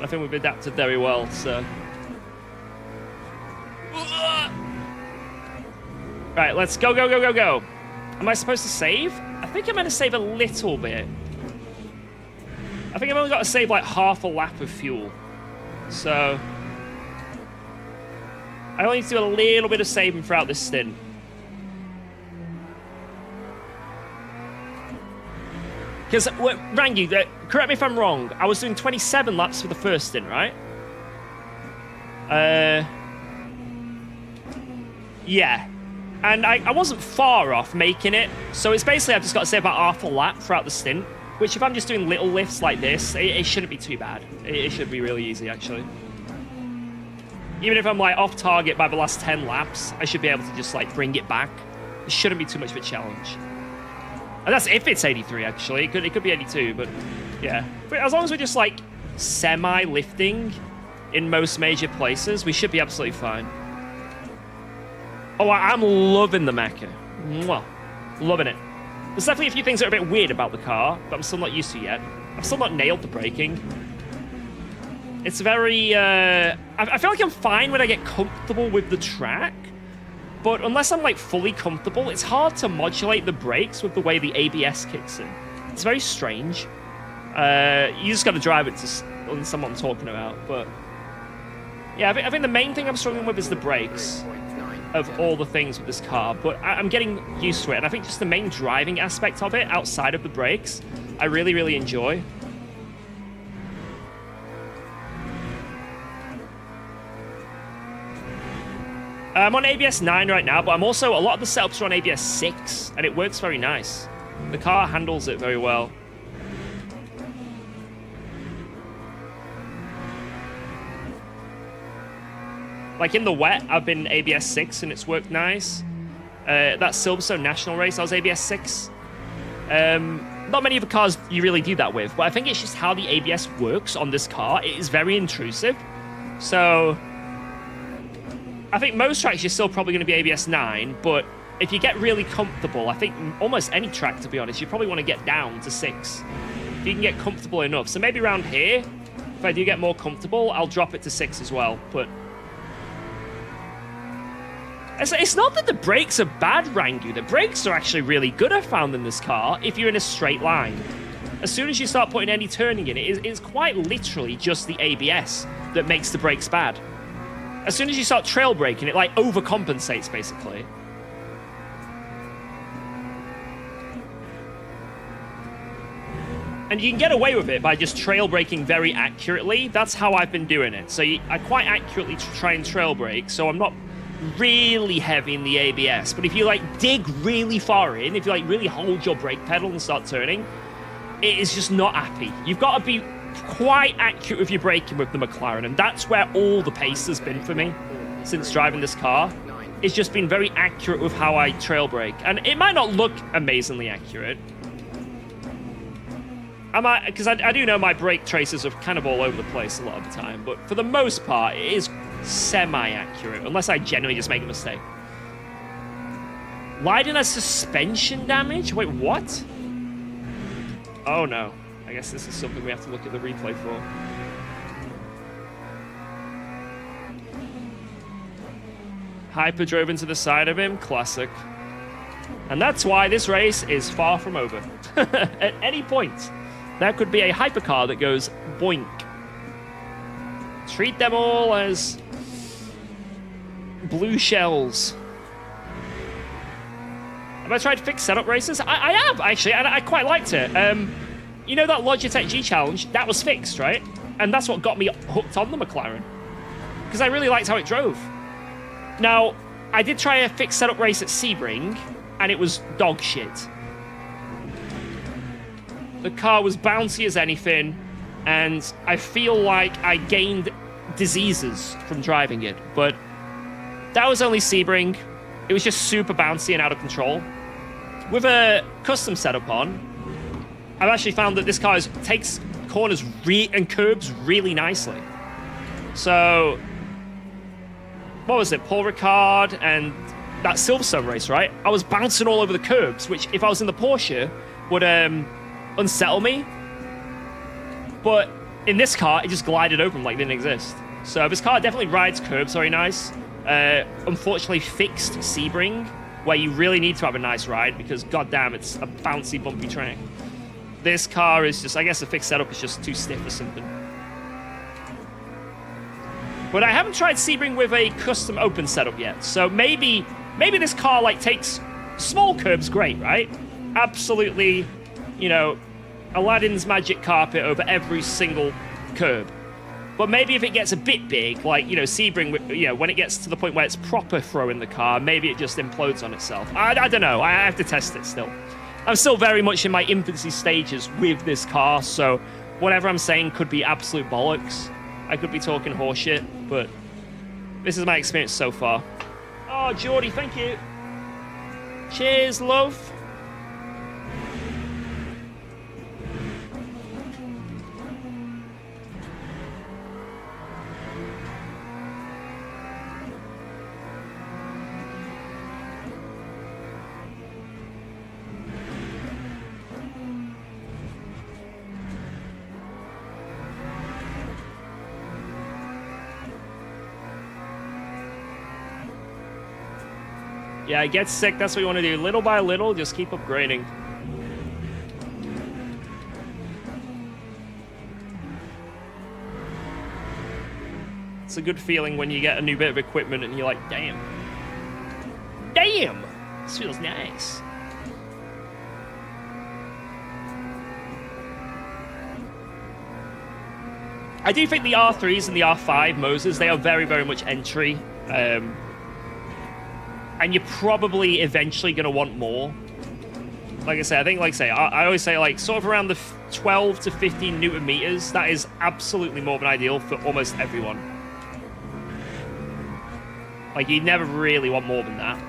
I think we've adapted very well, so. Right, let's go. Am I supposed to save? I think I'm going to save a little bit. I think I've only got to save like half a lap of fuel. So, I only need to do a little bit of saving throughout this stint. Because, Rangi, correct me if I'm wrong, I was doing 27 laps for the first stint, right? Yeah. And I wasn't far off making it, so it's basically I've just got to save about half a lap throughout the stint. Which, if I'm just doing little lifts like this, it shouldn't be too bad. It should be really easy, actually. Even if I'm, like, off target by the last 10 laps, I should be able to just, like, bring it back. It shouldn't be too much of a challenge. And that's if it's 83, actually. It could be 82, but, yeah. But as long as we're just, like, semi-lifting in most major places, we should be absolutely fine. Oh, I'm loving the Mecha. Mwah. Loving it. There's definitely a few things that are a bit weird about the car, but I'm still not used to yet. I've still not nailed the braking. It's very, I feel like I'm fine when I get comfortable with the track, but unless I'm, like, fully comfortable, it's hard to modulate the brakes with the way the ABS kicks in. It's very strange. You just got to drive it to understand what I'm talking about, but... Yeah, I think the main thing I'm struggling with is the brakes. Of all the things with this car, but I'm getting used to it, and I think just the main driving aspect of it, outside of the brakes, I really, really enjoy. I'm on ABS 9 right now, but I'm also, a lot of the setups are on ABS 6, and it works very nice. The car handles it very well. Like in the wet, I've been ABS 6 and it's worked nice. That Silverstone National race, I was ABS 6. Not many of the cars you really do that with, but I think it's just how the ABS works on this car. It is very intrusive. So, I think most tracks you're still probably going to be ABS 9, but if you get really comfortable, I think almost any track, to be honest, you probably want to get down to 6. If you can get comfortable enough. So maybe around here, if I do get more comfortable, I'll drop it to 6 as well, but... It's not that the brakes are bad, Rangu. The brakes are actually really good, I found, in this car, if you're in a straight line. As soon as you start putting any turning in, it's quite literally just the ABS that makes the brakes bad. as soon as you start trail braking, it like overcompensates basically. And you can get away with it by just trail braking very accurately. That's how I've been doing it. So I quite accurately try and trail brake, so I'm not really heavy in the ABS. But if you like dig really far in, if you like really hold your brake pedal and start turning, it is just not happy. You've got to be quite accurate with your braking with the McLaren, and that's where all the pace has been for me since driving this car. It's just been very accurate with how I trail brake, and it might not look amazingly accurate. Because I do know my brake traces are kind of all over the place a lot of the time, but for the most part, it is semi-accurate, unless I genuinely just make a mistake. Leiden has suspension damage? Wait, what? Oh no. I guess this is something we have to look at the replay for. Hyper drove into the side of him. Classic. And that's why this race is far from over. At any point, there could be a hypercar that goes boink. Treat them all as blue shells. Have I tried fixed setup races? I have, actually, and I quite liked it. You know that Logitech G Challenge? That was fixed, right? And that's what got me hooked on the McLaren. Because I really liked how it drove. Now, I did try a fixed setup race at Sebring, and it was dog shit. The car was bouncy as anything, and I feel like I gained diseases from driving it. But that was only Sebring. It was just super bouncy and out of control. With a custom setup on, I've actually found that this car takes corners and curbs really nicely. So, what was it? Paul Ricard and that Silverstone race, right? I was bouncing all over the curbs, which if I was in the Porsche would unsettle me. But in this car, it just glided over them like it didn't exist. So this car definitely rides curbs very nice. Unfortunately fixed Sebring, where you really need to have a nice ride because goddamn, it's a bouncy, bumpy track. This car is just, I guess the fixed setup is just too stiff or something. But I haven't tried Sebring with a custom open setup yet. So maybe this car like takes small curbs great, right? Absolutely, you know, Aladdin's magic carpet over every single curb. But maybe if it gets a bit big, like, you know, Sebring, you know, when it gets to the point where it's proper throwing the car, maybe it just implodes on itself. I don't know. I have to test it still. I'm still very much in my infancy stages with this car, so whatever I'm saying could be absolute bollocks. I could be talking horseshit, but this is my experience so far. Oh, Geordie, thank you. Cheers, love. Yeah, it gets sick. That's what you want to do. Little by little, just keep upgrading. It's a good feeling when you get a new bit of equipment and you're like, damn. Damn! This feels nice. I do think the R3s and the R5 Moses, they are very, very much entry. And you're probably eventually going to want more. Like I say, I always say, like, sort of around the 12 to 15 Newton meters. That is absolutely more than ideal for almost everyone. Like, you never really want more than that.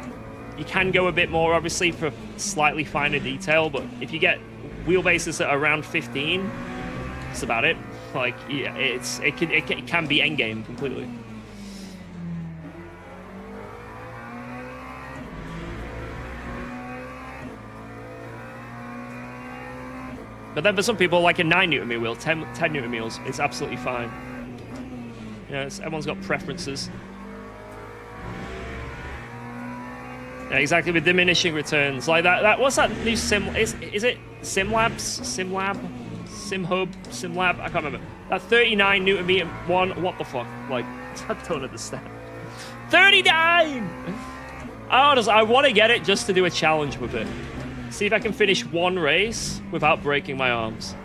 You can go a bit more, obviously, for slightly finer detail, but if you get wheelbases that are around 15, that's about it. Like, yeah, it can be endgame completely. But then for some people, like a 9 Newton meter wheel, 10 Newton meters, it's absolutely fine. You know, everyone's got preferences. Yeah, exactly, with diminishing returns. Like that what's that new sim? Is it SimLab? SimHub? SimLab? I can't remember. That 39 Newton meter one, what the fuck? Like, I don't understand. 39! I want to get it just to do a challenge with it. See if I can finish one race without breaking my arms.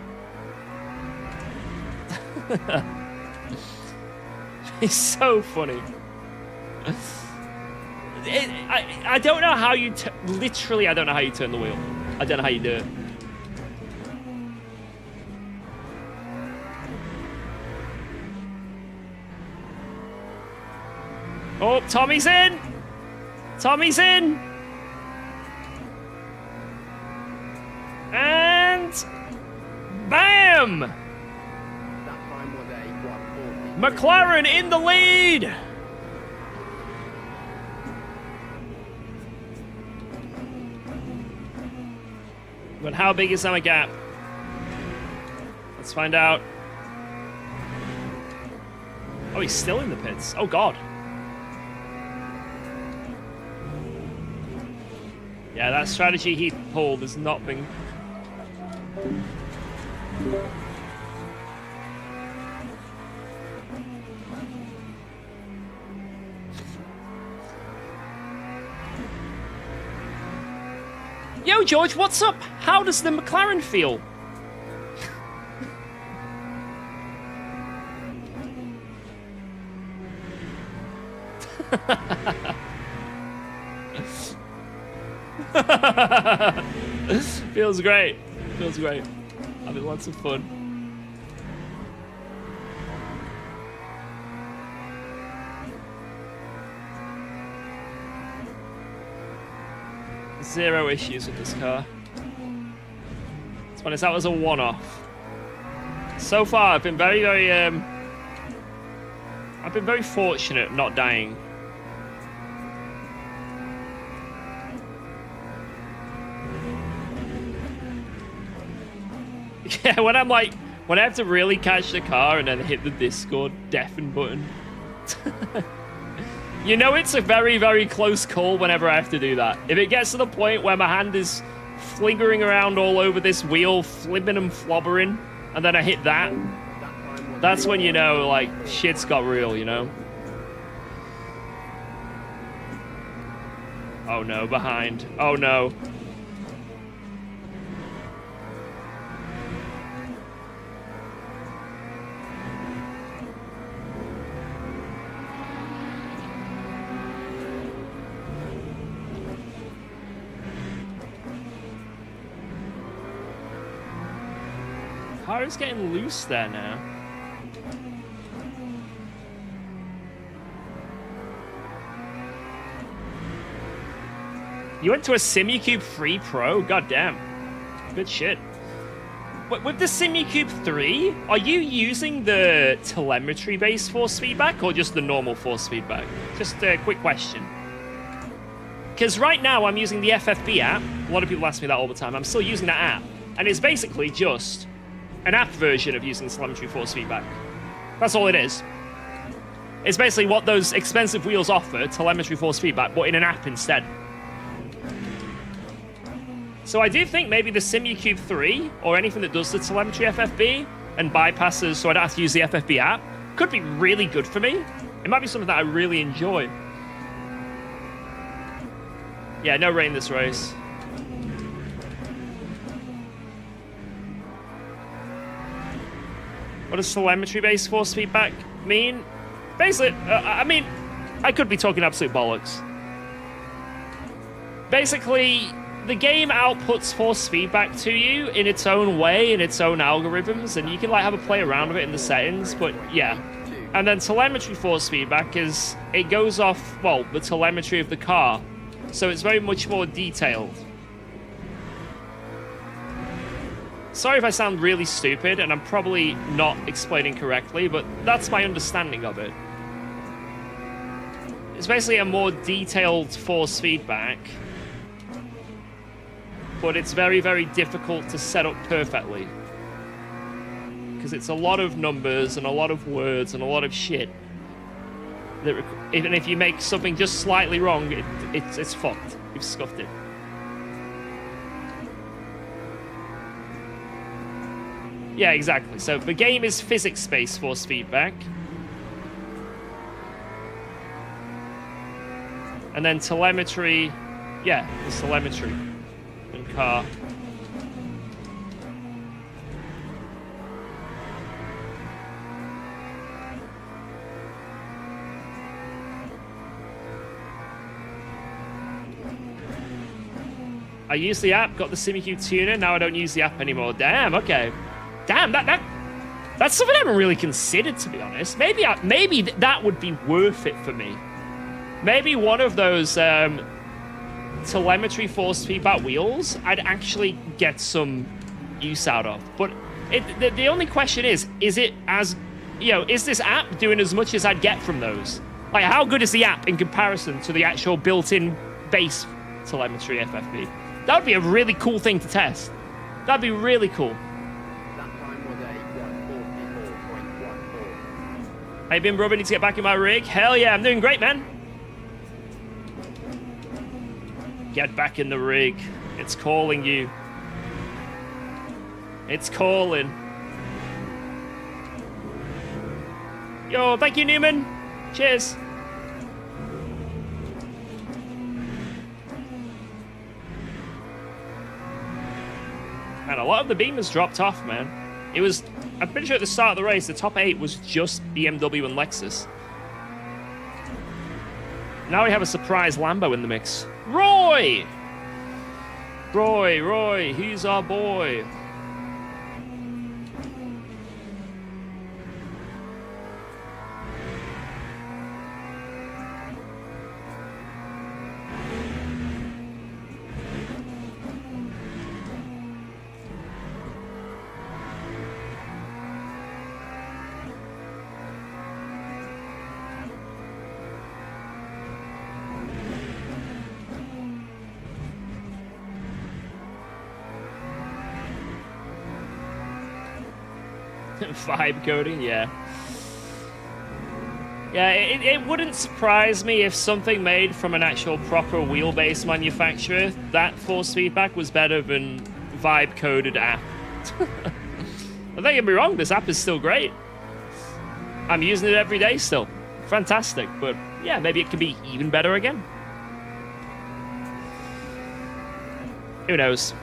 It's so funny. I don't know how you... Literally, I don't know how you turn the wheel. I don't know how you do it. Oh, Tommy's in! Tommy's in! And... Bam! That time was a 1:40. McLaren in the lead! But how big is that gap? Let's find out. Oh, he's still in the pits. Oh, God. Yeah, that strategy he pulled has not been... Yo, George, what's up? How does the McLaren feel? Feels great. Feels great. Having lots of fun. Zero issues with this car. To be honest, that was a one-off. So far, I've been very fortunate not dying. Yeah, when I have to really catch the car and then hit the Discord deafen button. You know it's a very, very close call whenever I have to do that. If it gets to the point where my hand is flingering around all over this wheel, flipping and flobbering, and then I hit that, that's when you know, like, shit's got real, you know? Oh no, behind. Oh no. Car is getting loose there now. You went to a Simucube 3 Pro? God damn. Good shit. With the Simucube 3, are you using the telemetry-based force feedback or just the normal force feedback? Just a quick question. Because right now I'm using the FFB app. A lot of people ask me that all the time. I'm still using that app. And it's basically just an app version of using telemetry force feedback. That's all it is. It's basically what those expensive wheels offer, telemetry force feedback, but in an app instead. So I do think maybe the Simucube 3, or anything that does the telemetry FFB and bypasses so I don't have to use the FFB app, could be really good for me. It might be something that I really enjoy. Yeah, no rain this race. What does telemetry-based force feedback mean? Basically, I mean, I could be talking absolute bollocks. Basically, the game outputs force feedback to you in its own way, in its own algorithms, and you can like have a play around with it in the settings, but yeah. And then telemetry force feedback is, it goes off, well, the telemetry of the car. So it's very much more detailed. Sorry if I sound really stupid, and I'm probably not explaining correctly, but that's my understanding of it. It's basically a more detailed force feedback, but it's very, very difficult to set up perfectly. Because it's a lot of numbers, and a lot of words, and a lot of shit. That even if you make something just slightly wrong, it's fucked. You've scuffed it. Yeah, exactly. So the game is physics-based force feedback. And then telemetry. Yeah, it's telemetry. And car. I used the app, got the SimiQ tuner, now I don't use the app anymore. Damn, okay. Damn, that's something I haven't really considered, to be honest. Maybe that would be worth it for me. Maybe one of those telemetry force feedback wheels I'd actually get some use out of. But the only question is it as, is this app doing as much as I'd get from those? Like, how good is the app in comparison to the actual built-in base telemetry FFB? That would be a really cool thing to test. That'd be really cool. That time was a 144.14. How you been, bro? Need to get back in my rig? Hell yeah, I'm doing great, man. Get back in the rig. It's calling you. It's calling. Yo, thank you, Newman. Cheers. And a lot of the beamers dropped off, man. It was, I'm pretty sure at the start of the race, the top 8 was just BMW and Lexus. Now we have a surprise Lambo in the mix. Roy! Roy, he's our boy. Vibe coding, yeah. Yeah, it wouldn't surprise me if something made from an actual proper wheelbase manufacturer, that force feedback was better than vibe coded app. Don't get me wrong, this app is still great. I'm using it every day still. Fantastic, but yeah, maybe it could be even better again. Who knows?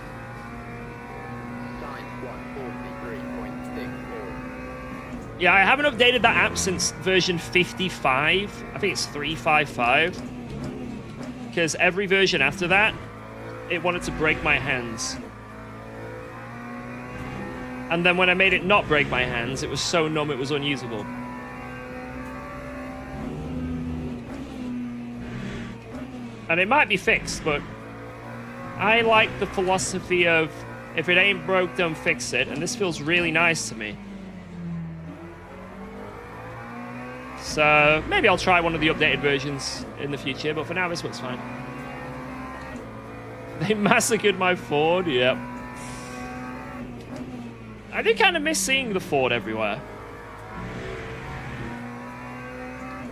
Yeah, I haven't updated that app since version 55. I think it's 355. Because every version after that, it wanted to break my hands. And then when I made it not break my hands, it was so numb it was unusable. And it might be fixed, but I like the philosophy of if it ain't broke, don't fix it. And this feels really nice to me. So maybe I'll try one of the updated versions in the future, but for now this looks fine. They massacred my Ford, yep. I do kind of miss seeing the Ford everywhere.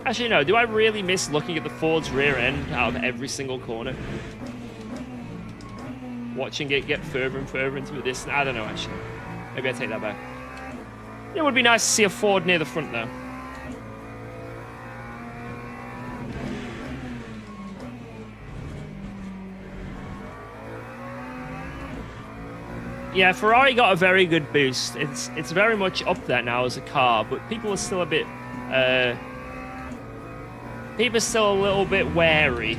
Actually, no, do I really miss looking at the Ford's rear end out of every single corner? Watching it get further and further into the distance? I don't know, actually. Maybe I take that back. It would be nice to see a Ford near the front, though. Yeah, Ferrari got a very good boost. It's very much up there now as a car, but people are still a bit people are still a little bit wary.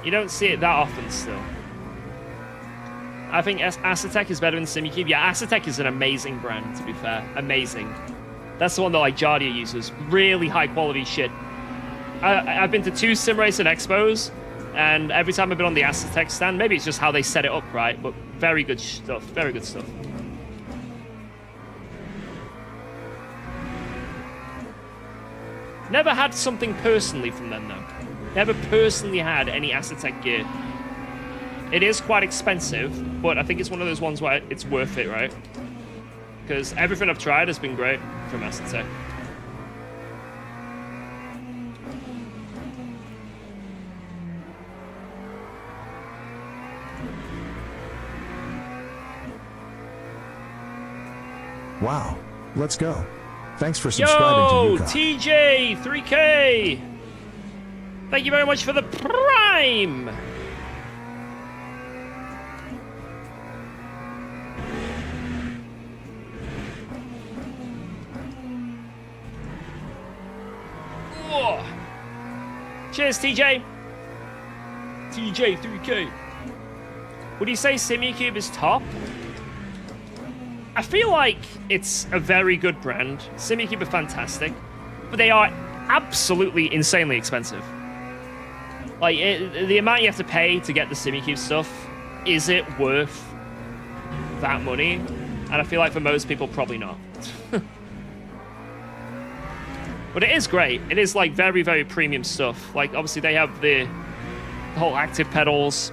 You don't see it that often still. I think Acetec is better than SimiQ. Yeah, Acetec is an amazing brand, to be fair. Amazing. That's the one that like Jardia uses. Really high quality shit. I've been to 2 sim racing expos, and every time I've been on the Acetec stand, maybe it's just how they set it up right, but very good stuff. Very good stuff. Never had something personally from them, though. Never personally had any Acetec gear. It is quite expensive, but I think it's one of those ones where it's worth it, right? Because everything I've tried has been great from Acetec. Wow, let's go. Thanks for subscribing Yo, to UKOG. TJ, 3K. Thank you very much for the Prime. Whoa. Cheers, TJ. TJ, 3K. Would you say SimuCube is top? I feel like it's a very good brand. SimuCube are fantastic, but they are absolutely insanely expensive. Like, the amount you have to pay to get the SimuCube stuff, is it worth that money? And I feel like for most people, probably not. But it is great. It is, like, very, very premium stuff. Like, obviously, they have the whole active pedals.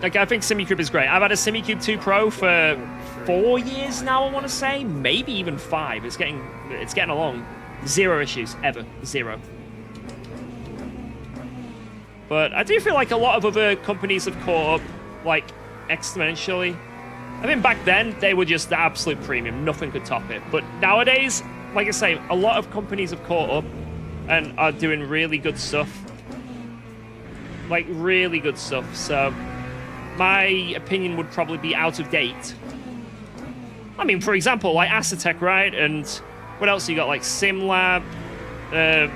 Like, I think SimuCube is great. I've had a SimuCube 2 Pro for 4 years now, I want to say. Maybe even 5. It's getting along. 0 issues, ever. 0. But I do feel like a lot of other companies have caught up, like, exponentially. I think back then, they were just the absolute premium. Nothing could top it. But nowadays, like I say, a lot of companies have caught up and are doing really good stuff. Like, really good stuff. So my opinion would probably be out of date. I mean, for example, like Acetec, right? And what else you got? Like SimLab. You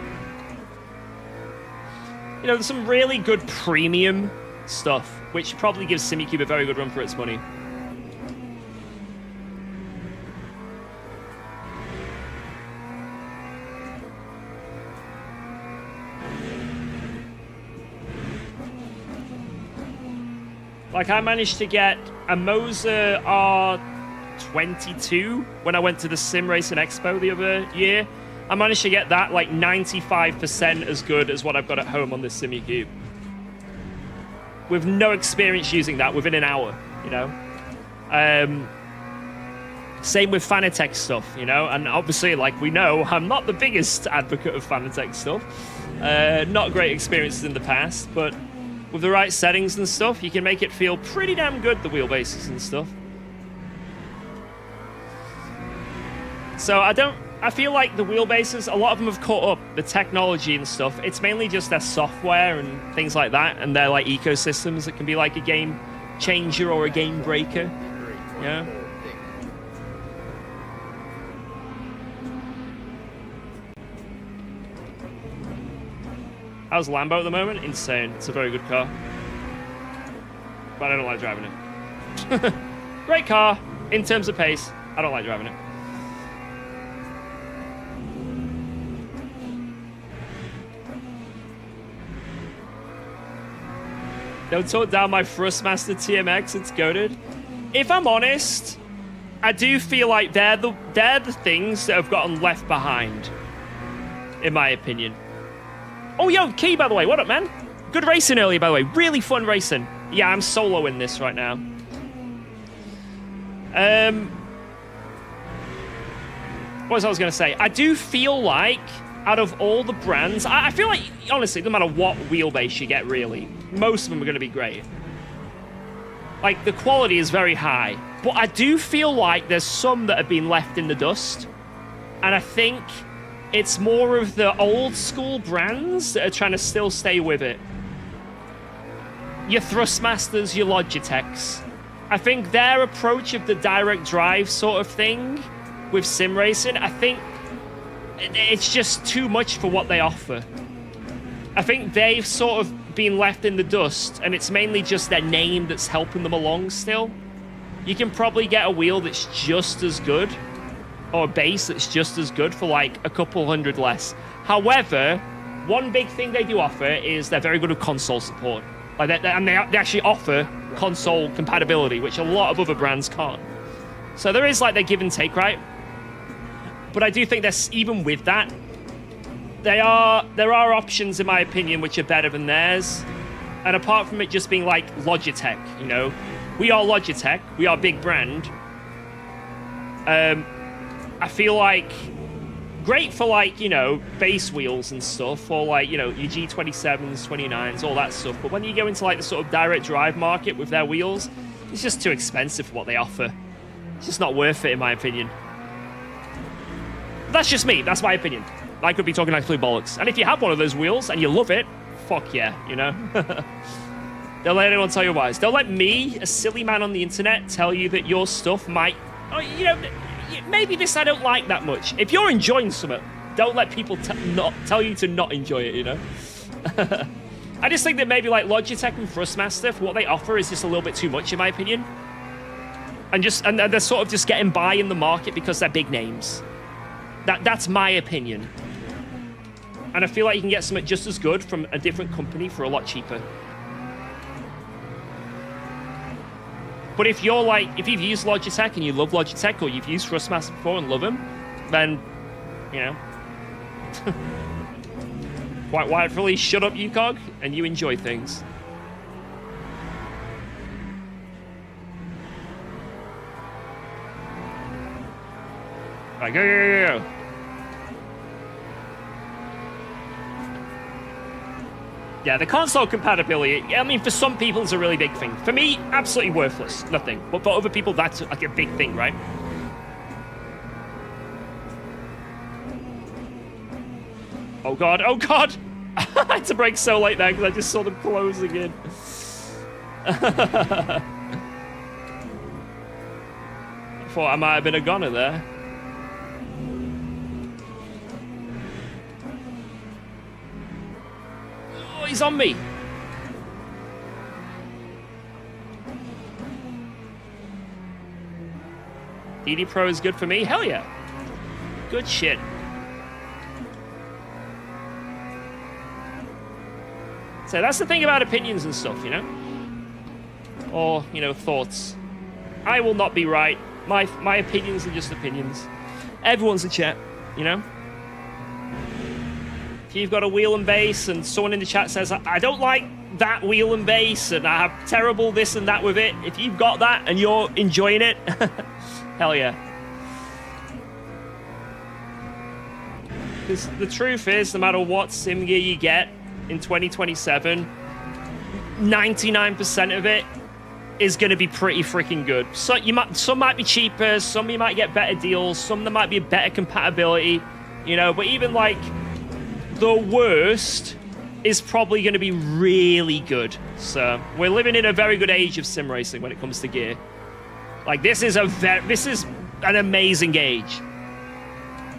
know, there's some really good premium stuff, which probably gives SimuCube a very good run for its money. Like, I managed to get a Moser R22 when I went to the Sim Racing Expo the other year. I managed to get that, like, 95% as good as what I've got at home on this SimuCube. With no experience using that within an hour, you know? Same with Fanatec stuff, you know? And obviously, like we know, I'm not the biggest advocate of Fanatec stuff. Not great experiences in the past, but with the right settings and stuff, you can make it feel pretty damn good, the wheelbases and stuff. So I feel like the wheelbases, a lot of them have caught up, the technology and stuff. It's mainly just their software and things like that, and their like ecosystems that can be like a game changer or a game breaker. Yeah. How's Lambo at the moment? Insane. It's a very good car. But I don't like driving it. Great car, in terms of pace. I don't like driving it. Don't talk down my Thrustmaster TMX, it's goated. If I'm honest, I do feel like they're the things that have gotten left behind, in my opinion. Oh, yo, Key, by the way. What up, man? Good racing earlier, by the way. Really fun racing. Yeah, I'm soloing this right now. What was I going to say? I do feel like, out of all the brands, I feel like, honestly, no matter what wheelbase you get, really, most of them are going to be great. Like, the quality is very high. But I do feel like there's some that have been left in the dust. And I think it's more of the old school brands that are trying to still stay with it. Your Thrustmasters, your Logitechs. I think their approach of the direct drive sort of thing with sim racing, I think it's just too much for what they offer. I think they've sort of been left in the dust, and it's mainly just their name that's helping them along still. You can probably get a wheel that's just as good, or a base that's just as good for like a couple hundred less. However, one big thing they do offer is they're very good with console support. Like they actually offer console compatibility, which a lot of other brands can't. So there is like their give and take, right? But I do think there's, even with that, there are options, in my opinion, which are better than theirs. And apart from it just being like Logitech, you know, we are Logitech, we are a big brand. I feel like great for, like, you know, base wheels and stuff, or, like, you know, your G27s, 29s, all that stuff. But when you go into, like, the sort of direct drive market with their wheels, it's just too expensive for what they offer. It's just not worth it, in my opinion. That's just me. That's my opinion. I could be talking absolute bollocks. And if you have one of those wheels and you love it, fuck yeah, you know? Don't let anyone tell you otherwise. Don't let me, a silly man on the internet, tell you that your stuff might... Oh, you know, maybe this I don't like that much. If you're enjoying something, don't let people not tell you to not enjoy it, you know? I just think that maybe like Logitech and Thrustmaster, for what they offer, is just a little bit too much, in my opinion. And they're sort of just getting by in the market because they're big names. That's my opinion. And I feel like you can get something just as good from a different company for a lot cheaper. But if you're like, if you've used Logitech and you love Logitech, or you've used Thrustmaster before and love them, then, you know, quite rightfully, shut up, UKOG, and you enjoy things. All right, go. Yeah, the console compatibility, I mean, for some people, it's a really big thing. For me, absolutely worthless. Nothing. But for other people, that's like a big thing, right? Oh, God. Oh, God. I had to brake so late there because I just saw them closing in. I thought I might have been a goner there. Oh, he's on me. DD Pro is good for me? Hell yeah. Good shit. So that's the thing about opinions and stuff, you know? Or, you know, thoughts. I will not be right. My opinions are just opinions. Everyone's a chat, you know? If you've got a wheel and base and someone in the chat says, I don't like that wheel and base and I have terrible this and that with it, if you've got that and you're enjoying it, hell yeah. Because the truth is, no matter what sim gear you get in 2027, 99% of it is going to be pretty freaking good. So some might be cheaper, some you might get better deals, some there might be a better compatibility, you know, but even like the worst is probably going to be really good. So we're living in a very good age of sim racing when it comes to gear. Like this is an amazing gauge.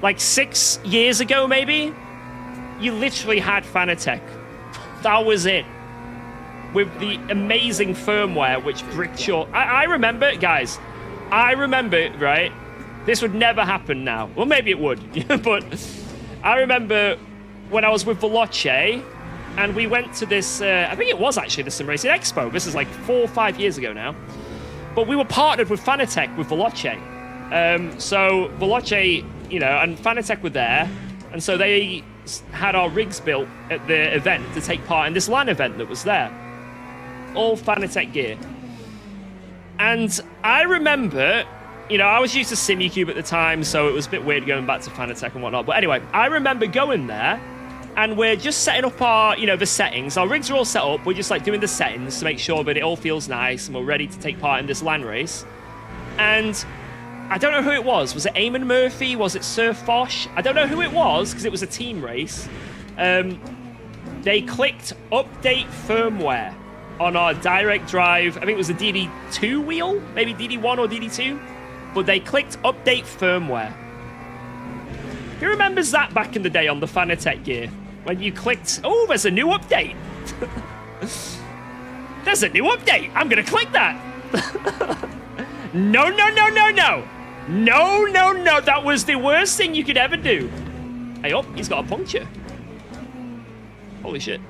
Like 6 years ago, maybe, you literally had Fanatec. That was it. With the amazing firmware, which bricked your... I remember, guys. I remember, right? This would never happen now. Well, maybe it would. But I remember when I was with Veloce, and we went to this... I think it was actually the Sim Racing Expo. This is like 4 or 5 years ago now. But we were partnered with Fanatec, with Veloce. So Veloce, you know, and Fanatec were there. And so they had our rigs built at the event to take part in this LAN event that was there. All Fanatec gear. And I remember, you know, I was used to SimuCube at the time, so it was a bit weird going back to Fanatec and whatnot. But anyway, I remember going there, and we're just setting up our, you know, the settings. Our rigs are all set up. We're just like doing the settings to make sure that it all feels nice and we're ready to take part in this LAN race. And I don't know who it was. Was it Eamon Murphy? Was it Sir Fosh? I don't know who it was because it was a team race. They clicked update firmware on our direct drive. I think it was a DD2 wheel, maybe DD1 or DD2. But they clicked update firmware. Who remembers that back in the day on the Fanatec gear? When you clicked, oh, there's a new update. There's a new update. I'm going to click that. No. No. That was the worst thing you could ever do. Hey, oh, he's got a puncture. Holy shit.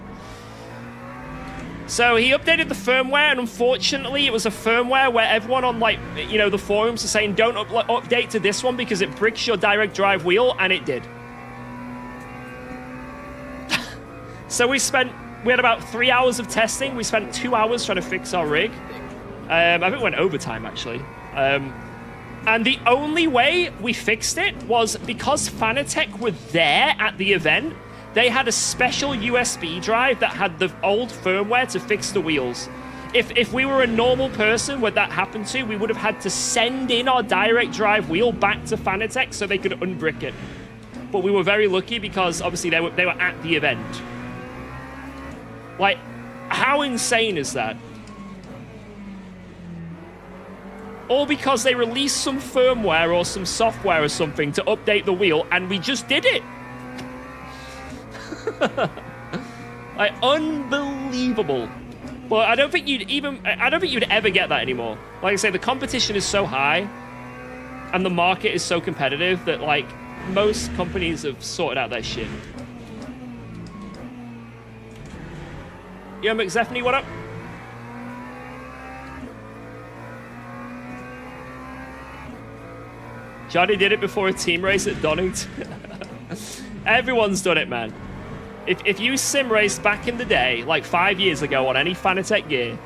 So he updated the firmware, and unfortunately, it was a firmware where everyone on, like, you know, the forums are saying, don't update to this one because it bricks your direct drive wheel, and it did. So we had about 3 hours of testing. We spent 2 hours trying to fix our rig. I think it went overtime, actually. And the only way we fixed it was because Fanatec were there at the event. They had a special USB drive that had the old firmware to fix the wheels. If we were a normal person where that happened to, we would have had to send in our direct drive wheel back to Fanatec so they could unbrick it. But we were very lucky because obviously they were at the event. Like, how insane is that? All because they released some firmware or some software or something to update the wheel, and we just did it. Like, unbelievable. But I don't think you'd ever get that anymore. Like I say, the competition is so high and the market is so competitive that, like, most companies have sorted out their shit. Yo, McZephany, what up? Johnny did it before a team race at Donington. Everyone's done it, man. If you sim raced back in the day, like 5 years ago on any Fanatec gear,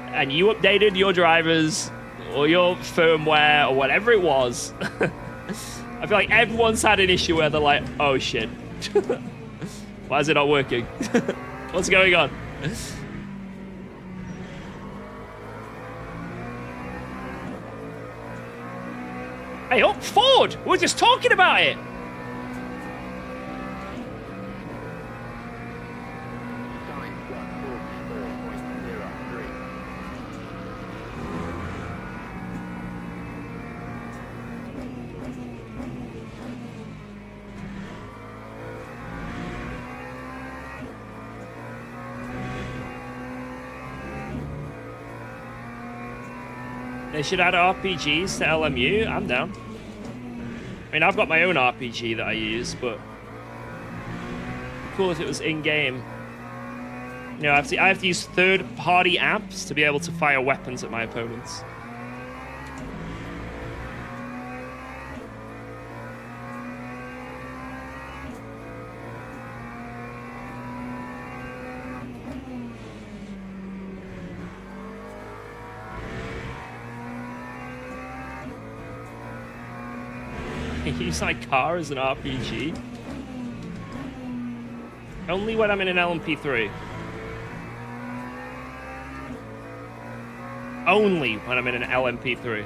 and you updated your drivers or your firmware or whatever it was, I feel like everyone's had an issue where they're like, oh shit. Why is it not working? What's going on? Hey, up Ford! We're just talking about it! They should add RPGs to LMU. I'm down. I mean, I've got my own RPG that I use, but cool if it was in-game. You know, I have to use third-party apps to be able to fire weapons at my opponents. Use my car as an RPG? Only when I'm in an LMP3. Only when I'm in an LMP3.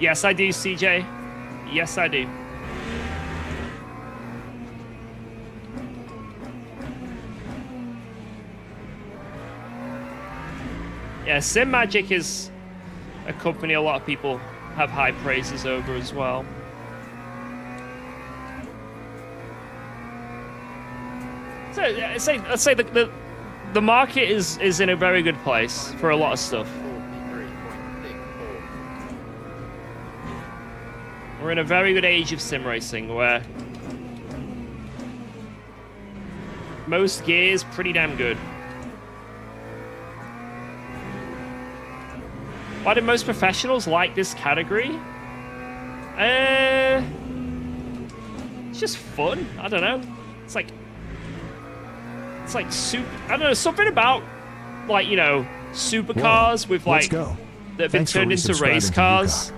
Yes, I do, CJ. Yes, I do. Yeah, Sim Magic is a company a lot of people have high praises over as well. So let's say the market is in a very good place for a lot of stuff. We're in a very good age of sim racing where most gear is pretty damn good. Why do most professionals like this category? It's just fun. I don't know. It's like super. I don't know, something about, like, you know, supercars with, like, that have been turned into race cars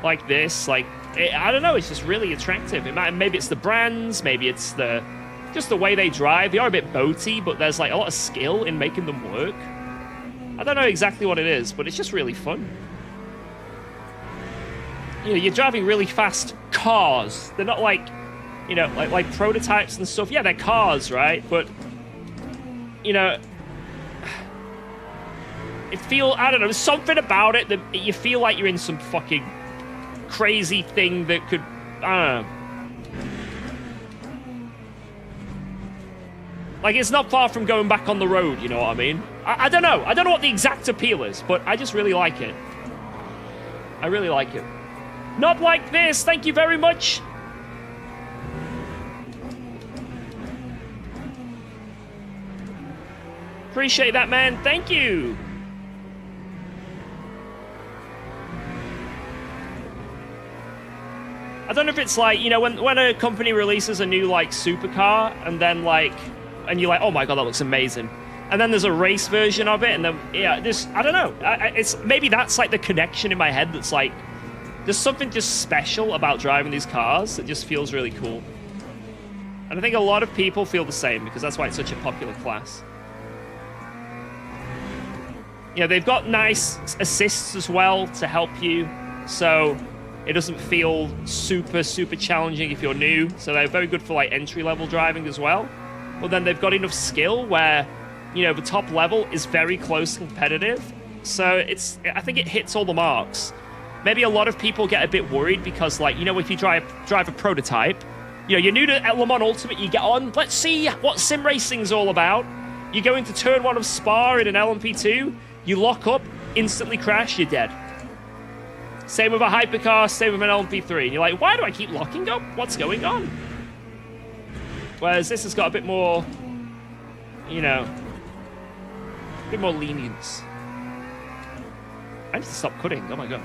like this. Like, I don't know. It's just really attractive. Maybe it's the brands. Maybe it's just the way they drive. They are a bit boaty, but there's, like, a lot of skill in making them work. I don't know exactly what it is, but it's just really fun. You know, you're driving really fast cars. They're not like, you know, like prototypes and stuff. Yeah, they're cars, right? But, you know, I don't know, there's something about it that you feel like you're in some fucking crazy thing that could, I don't know. Like, it's not far from going back on the road, you know what I mean? I don't know. I don't know what the exact appeal is, but I just really like it. I really like it. Not like this. Thank you very much. Appreciate that, man. Thank you. I don't know if it's like, you know, when a company releases a new like supercar and then like, and you're like, oh my god, that looks amazing. And then there's a race version of it, and then yeah, this, I don't know. It's maybe that's like the connection in my head that's like, there's something just special about driving these cars that just feels really cool. And I think a lot of people feel the same because that's why it's such a popular class. You know, they've got nice assists as well to help you, so it doesn't feel super challenging if you're new. So they're very good for like entry-level driving as well. But then they've got enough skill where, you know, the top level is very close competitive. So I think it hits all the marks. Maybe a lot of people get a bit worried because, like, you know, if you drive a prototype, you know, you're new to Le Mans Ultimate, you get on, let's see what sim racing's all about. You go into turn 1 of Spa in an LMP2, you lock up, instantly crash, you're dead. Same with a hypercar, same with an LMP3. And you're like, why do I keep locking up? What's going on? Whereas this has got a bit more, you know, a bit more lenience. I need to stop cutting, oh my god.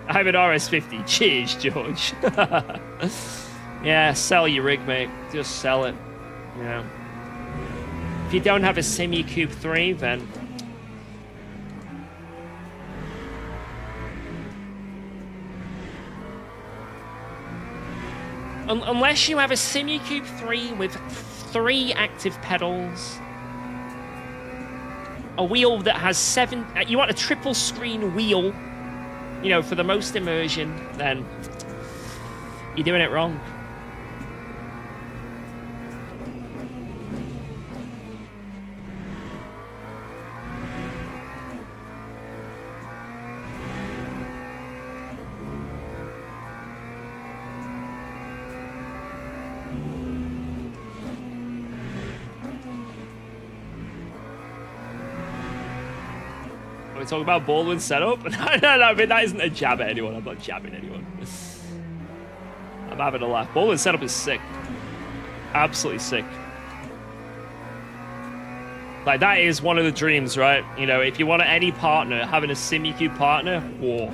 I have an RS50. Cheers, George. Yeah, sell your rig, mate. Just sell it. You know. If you don't have a Semi Coupe 3, then unless you have a Semi Coupe 3 with 3 active pedals, a wheel that has 7, you want a triple screen wheel, you know, for the most immersion, then you're doing it wrong. Talk about Baldwin's setup? No, I mean, that isn't a jab at anyone. I'm not jabbing anyone. I'm having a laugh. Baldwin's setup is sick. Absolutely sick. Like, that is one of the dreams, right? You know, if you want any partner, having a SimuQ partner, whoa.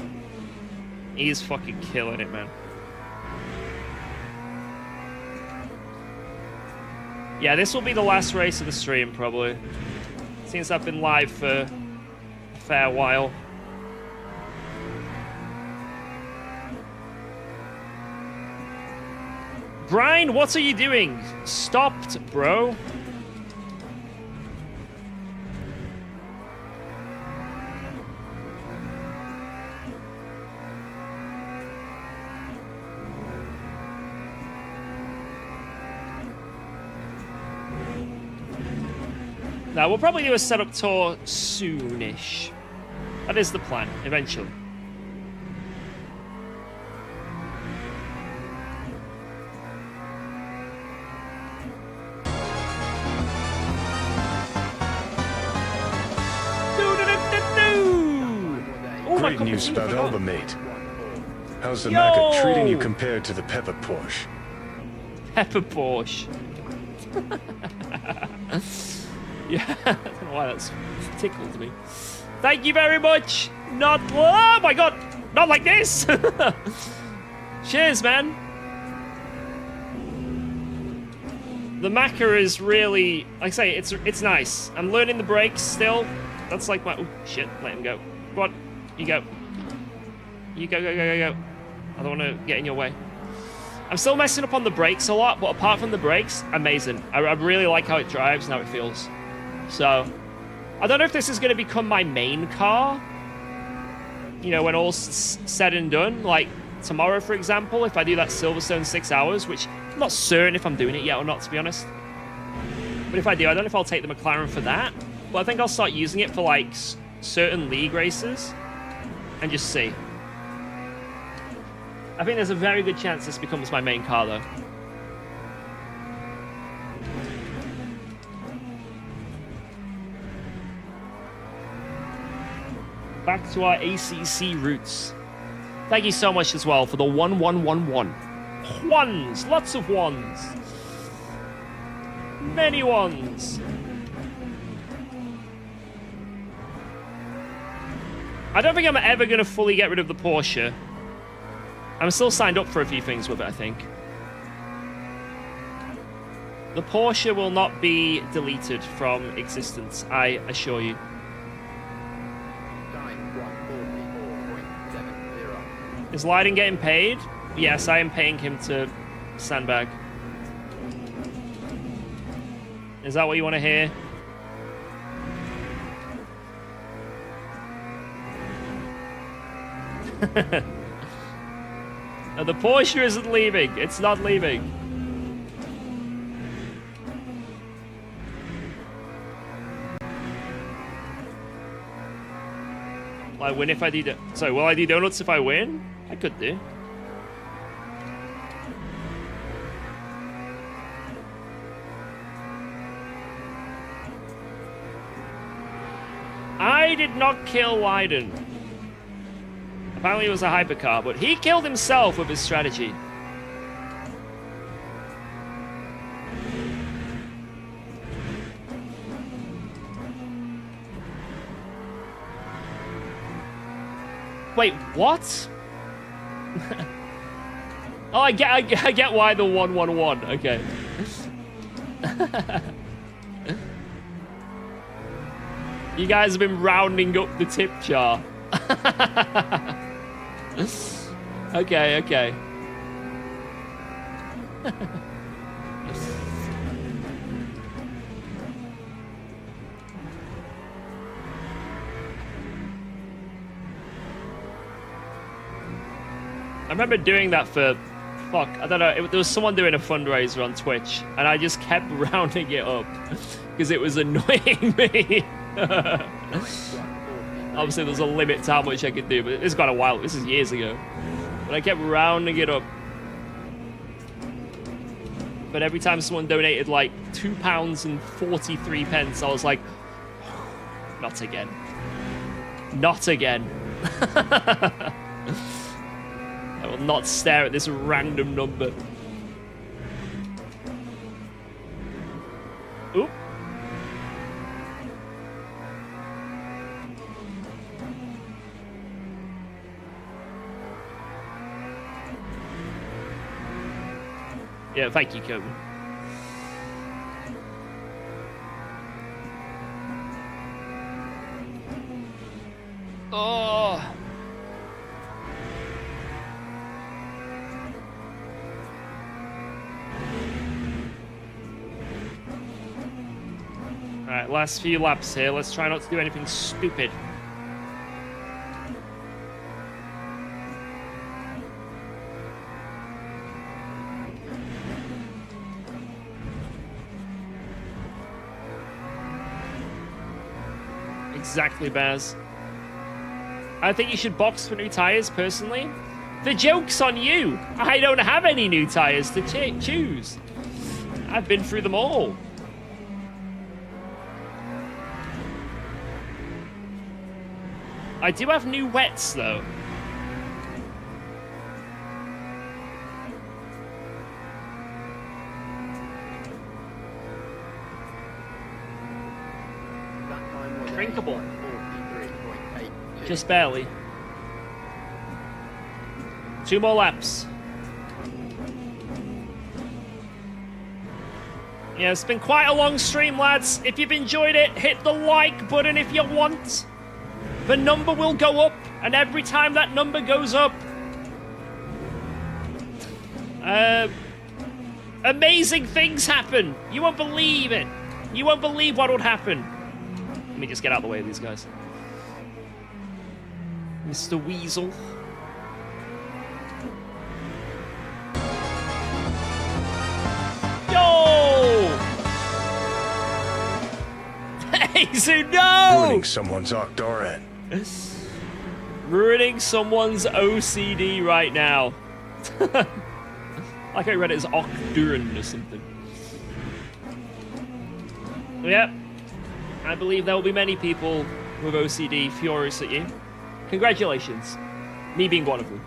He's fucking killing it, man. Yeah, this will be the last race of the stream, probably. Since I've been live for fair while. Brian, what are you doing? Stopped, bro. Now, we'll probably do a setup tour soonish. That is the plan, eventually. Great news about Elba, mate. How's the Maca treating you compared to the Pepper Porsche? Pepper Porsche. Yeah, I don't know why that's tickled me. Thank you very much. Not, oh my god, not like this. Cheers, man. The Maca is really, like I say, it's nice. I'm learning the brakes still. That's like my, oh shit, let him go. Go on, you go. You go. I don't want to get in your way. I'm still messing up on the brakes a lot, but apart from the brakes, amazing. I really like how it drives and how it feels. So, I don't know if this is going to become my main car, you know, when all's said and done. Like, tomorrow, for example, if I do that Silverstone 6 hours, which I'm not certain if I'm doing it yet or not, to be honest. But if I do, I don't know if I'll take the McLaren for that. But I think I'll start using it for, like, certain league races and just see. I think there's a very good chance this becomes my main car, though. Back to our ACC roots. Thank you so much as well for the 1111. Ones, lots of ones. Many ones. I don't think I'm ever going to fully get rid of the Porsche. I'm still signed up for a few things with it, I think. The Porsche will not be deleted from existence, I assure you. Time 144.70. Is Leiden getting paid? Yes, I am paying him to sandbag. Is that what you want to hear? No, the Porsche isn't leaving. It's not leaving. Will I win if I do... Sorry, will I do donuts if I win? I could do. I did not kill Leiden. Apparently it was a hypercar, but he killed himself with his strategy. Wait, what? Oh, I get why the 111. Okay. You guys have been rounding up the tip jar. Okay. I remember doing that for, fuck, I don't know, there was someone doing a fundraiser on Twitch, and I just kept rounding it up, because it was annoying me. Obviously, there's a limit to how much I could do, but it's got a while, this is years ago. But I kept rounding it up. But every time someone donated like £2.43, I was like, not again. Not again. I will not stare at this random number. Oop. Yeah, thank you, Kobe. Oh. Alright, last few laps here. Let's try not to do anything stupid. Exactly, Baz. I think you should box for new tires, personally. The joke's on you. I don't have any new tires to choose. I've been through them all. I do have new wets, though. Drinkable. Just barely. 2 more laps. Yeah, it's been quite a long stream, lads. If you've enjoyed it, hit the like button if you want. The number will go up, and every time that number goes up, amazing things happen. You won't believe it. You won't believe what would happen. Let me just get out of the way of these guys. Mr. Weasel. Yo! Hey, no! Ruining someone's Octoran. Ruining someone's OCD right now. Like I read it as Octuran or something. Yep. I believe there will be many people with OCD furious at you. Congratulations. Me being one of them.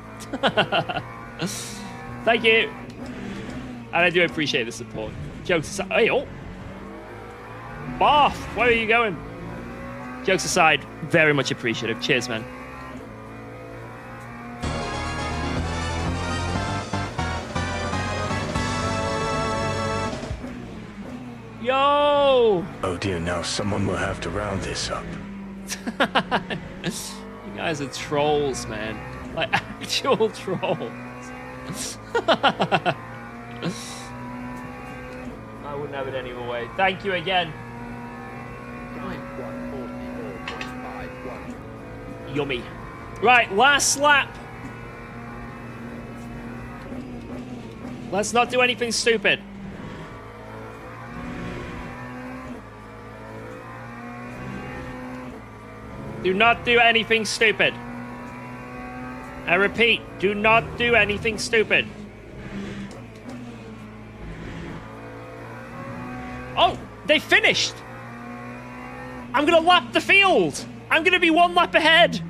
Thank you. And I do appreciate the support. Jokes aside. Hey, oh. Off! Where are you going? Jokes aside, very much appreciative. Cheers, man. Yo! Oh dear, now someone will have to round this up. You guys are trolls, man. Like, actual trolls. I wouldn't have it any other way. Thank you again. 9144.51. Yummy. Right, last lap. Let's not do anything stupid. Do not do anything stupid. I repeat, do not do anything stupid. Oh, they finished. I'm gonna lap the field. I'm gonna be one lap ahead.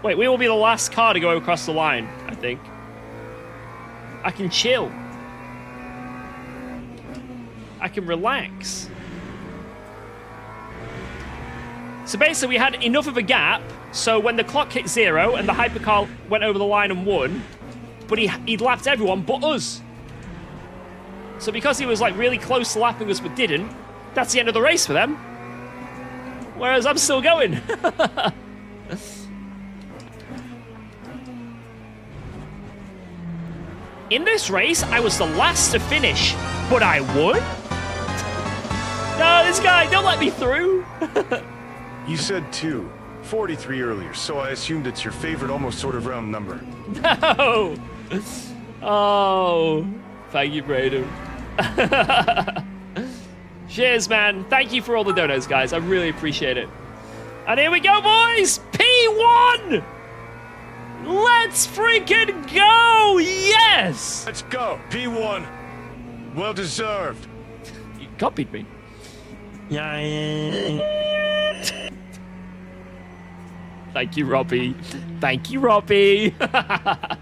Wait, we will be the last car to go across the line, I think. I can chill. I can relax. So basically, we had enough of a gap, so when the clock hit 0 and the hypercar went over the line and won, but he'd lapped everyone but us. So because he was like really close to lapping us but didn't, that's the end of the race for them. Whereas I'm still going. In this race, I was the last to finish, but I won? No, this guy, don't let me through. You said 2, 43 earlier, so I assumed it's your favorite almost sort of round number. No! Oh, thank you, Braden. Cheers, man. Thank you for all the donuts, guys. I really appreciate it. And here we go, boys! P1! Let's freaking go! Yes! Let's go, P1. Well deserved. You copied me. Thank you, Robbie. Thank you, Robbie. I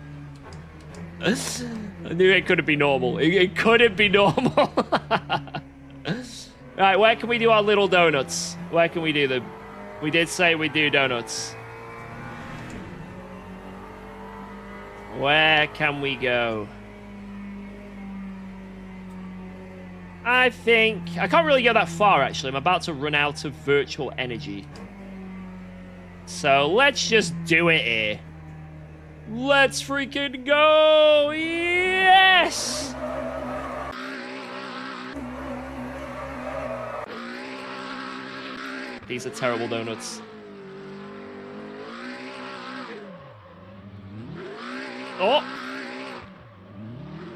knew it couldn't be normal. It couldn't be normal. Right, where can we do our little donuts? Where can we do them? We did say we'd do donuts. Where can we go? I think... I can't really go that far, actually. I'm about to run out of virtual energy. So let's just do it here. Let's freaking go! Yes! These are terrible donuts. Oh!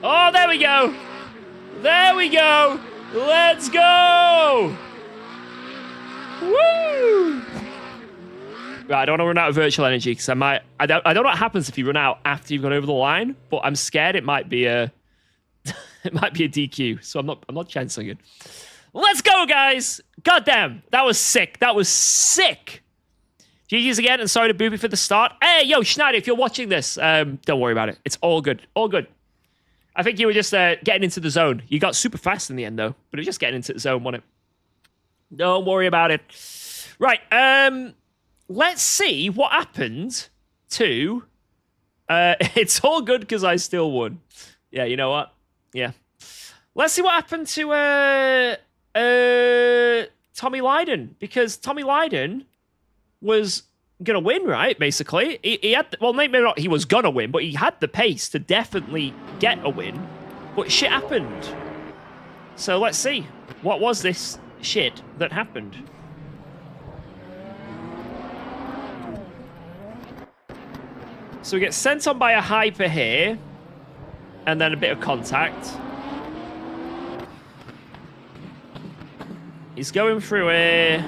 Oh, there we go! There we go! Let's go! Woo! Right, I don't want to run out of virtual energy because I don't know what happens if you run out after you've gone over the line, but I'm scared it might be a it might be a DQ, so I'm not chancing it. Let's go, guys! Goddamn, that was sick. That was sick. GG's again, and sorry to booby for the start. Hey, yo, Schneider, if you're watching this, don't worry about it. It's all good. All good. I think you were just getting into the zone. You got super fast in the end, though, but it was just getting into the zone, wasn't it? Don't worry about it. Right, let's see what happened to... it's all good because I still won. Yeah, you know what? Yeah. Let's see what happened to Tommy Lydon, because Tommy Lydon was gonna win, right? Basically, he had well, maybe not. He was gonna win, but he had the pace to definitely get a win. But shit happened. So let's see, what was this shit that happened? So we get sent on by a hyper here, and then a bit of contact. He's going through here.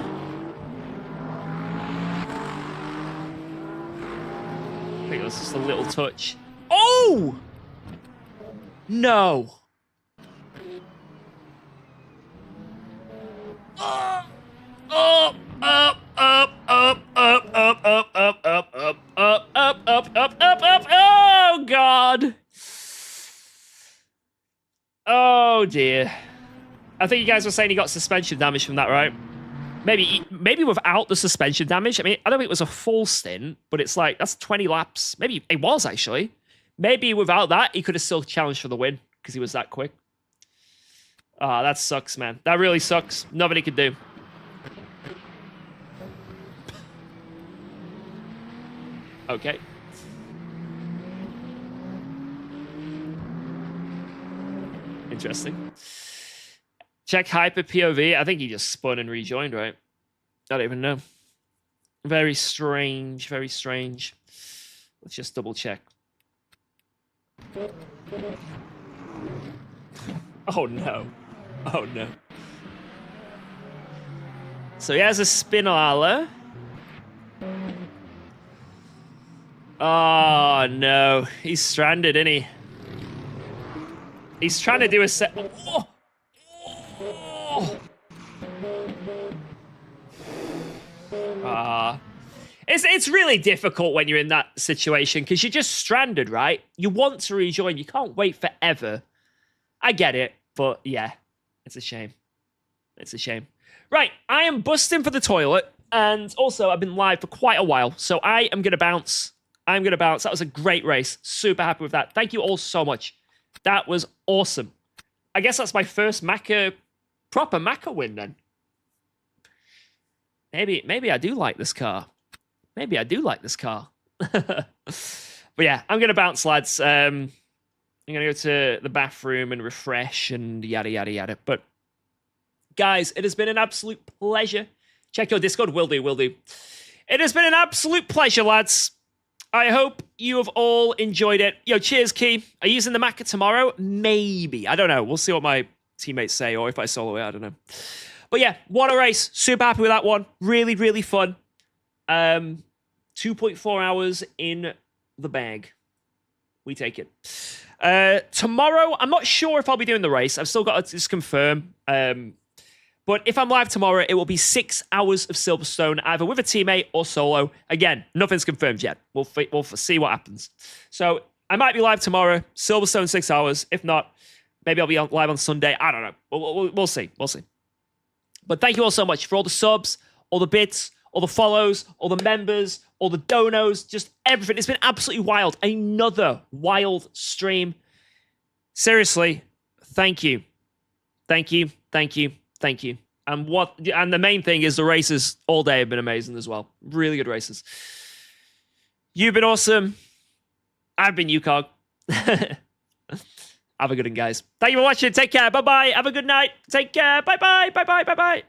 I think it was just a little touch. Oh! No. Up, up, up, up, up, up, up, up, up, up, up, up, up, up, up. Oh, God. Oh, dear. I think you guys were saying he got suspension damage from that, right? Maybe without the suspension damage. I mean, I don't think it was a full stint, but it's like, that's 20 laps. Maybe it was, actually. Maybe without that, he could have still challenged for the win because he was that quick. Ah, that sucks, man. That really sucks. Nothing he could do. Okay. Interesting. Check hyper POV. I think he just spun and rejoined, right? I don't even know. Very strange. Very strange. Let's just double check. Oh no. Oh no. So he has a spinala. Oh no. He's stranded, isn't he? He's trying to do a set. Oh. Oh. It's really difficult when you're in that situation because you're just stranded, right? You want to rejoin. You can't wait forever. I get it, but yeah, it's a shame. It's a shame. Right, I am busting for the toilet, and also I've been live for quite a while, so I am going to bounce. I'm going to bounce. That was a great race. Super happy with that. Thank you all so much. That was awesome. I guess that's my first proper Macca win then. Maybe I do like this car. Maybe I do like this car. But yeah, I'm going to bounce, lads. I'm going to go to the bathroom and refresh and yada, yada, yada. But guys, it has been an absolute pleasure. Check your Discord. Will do. It has been an absolute pleasure, lads. I hope you have all enjoyed it. Yo, cheers, Key. Are you using the Macca tomorrow? Maybe. I don't know. We'll see what my teammates say, or if I solo it, I don't know. But yeah, what a race. Super happy with that one. Really, really fun. 2.4 hours in the bag. We take it. Tomorrow, I'm not sure if I'll be doing the race. I've still got to just confirm. But if I'm live tomorrow, it will be 6 hours of Silverstone, either with a teammate or solo. Again, nothing's confirmed yet. We'll see what happens. So I might be live tomorrow, Silverstone 6 hours. If not, maybe I'll be live on Sunday. I don't know. We'll see. We'll see. But thank you all so much for all the subs, all the bits, all the follows, all the members, all the donos, just everything. It's been absolutely wild. Another wild stream. Seriously, thank you. Thank you. Thank you. Thank you. And the main thing is the races all day have been amazing as well. Really good races. You've been awesome. I've been UKOG. Have a good one, guys. Thank you for watching. Take care. Bye-bye. Have a good night. Take care. Bye-bye. Bye-bye. Bye-bye.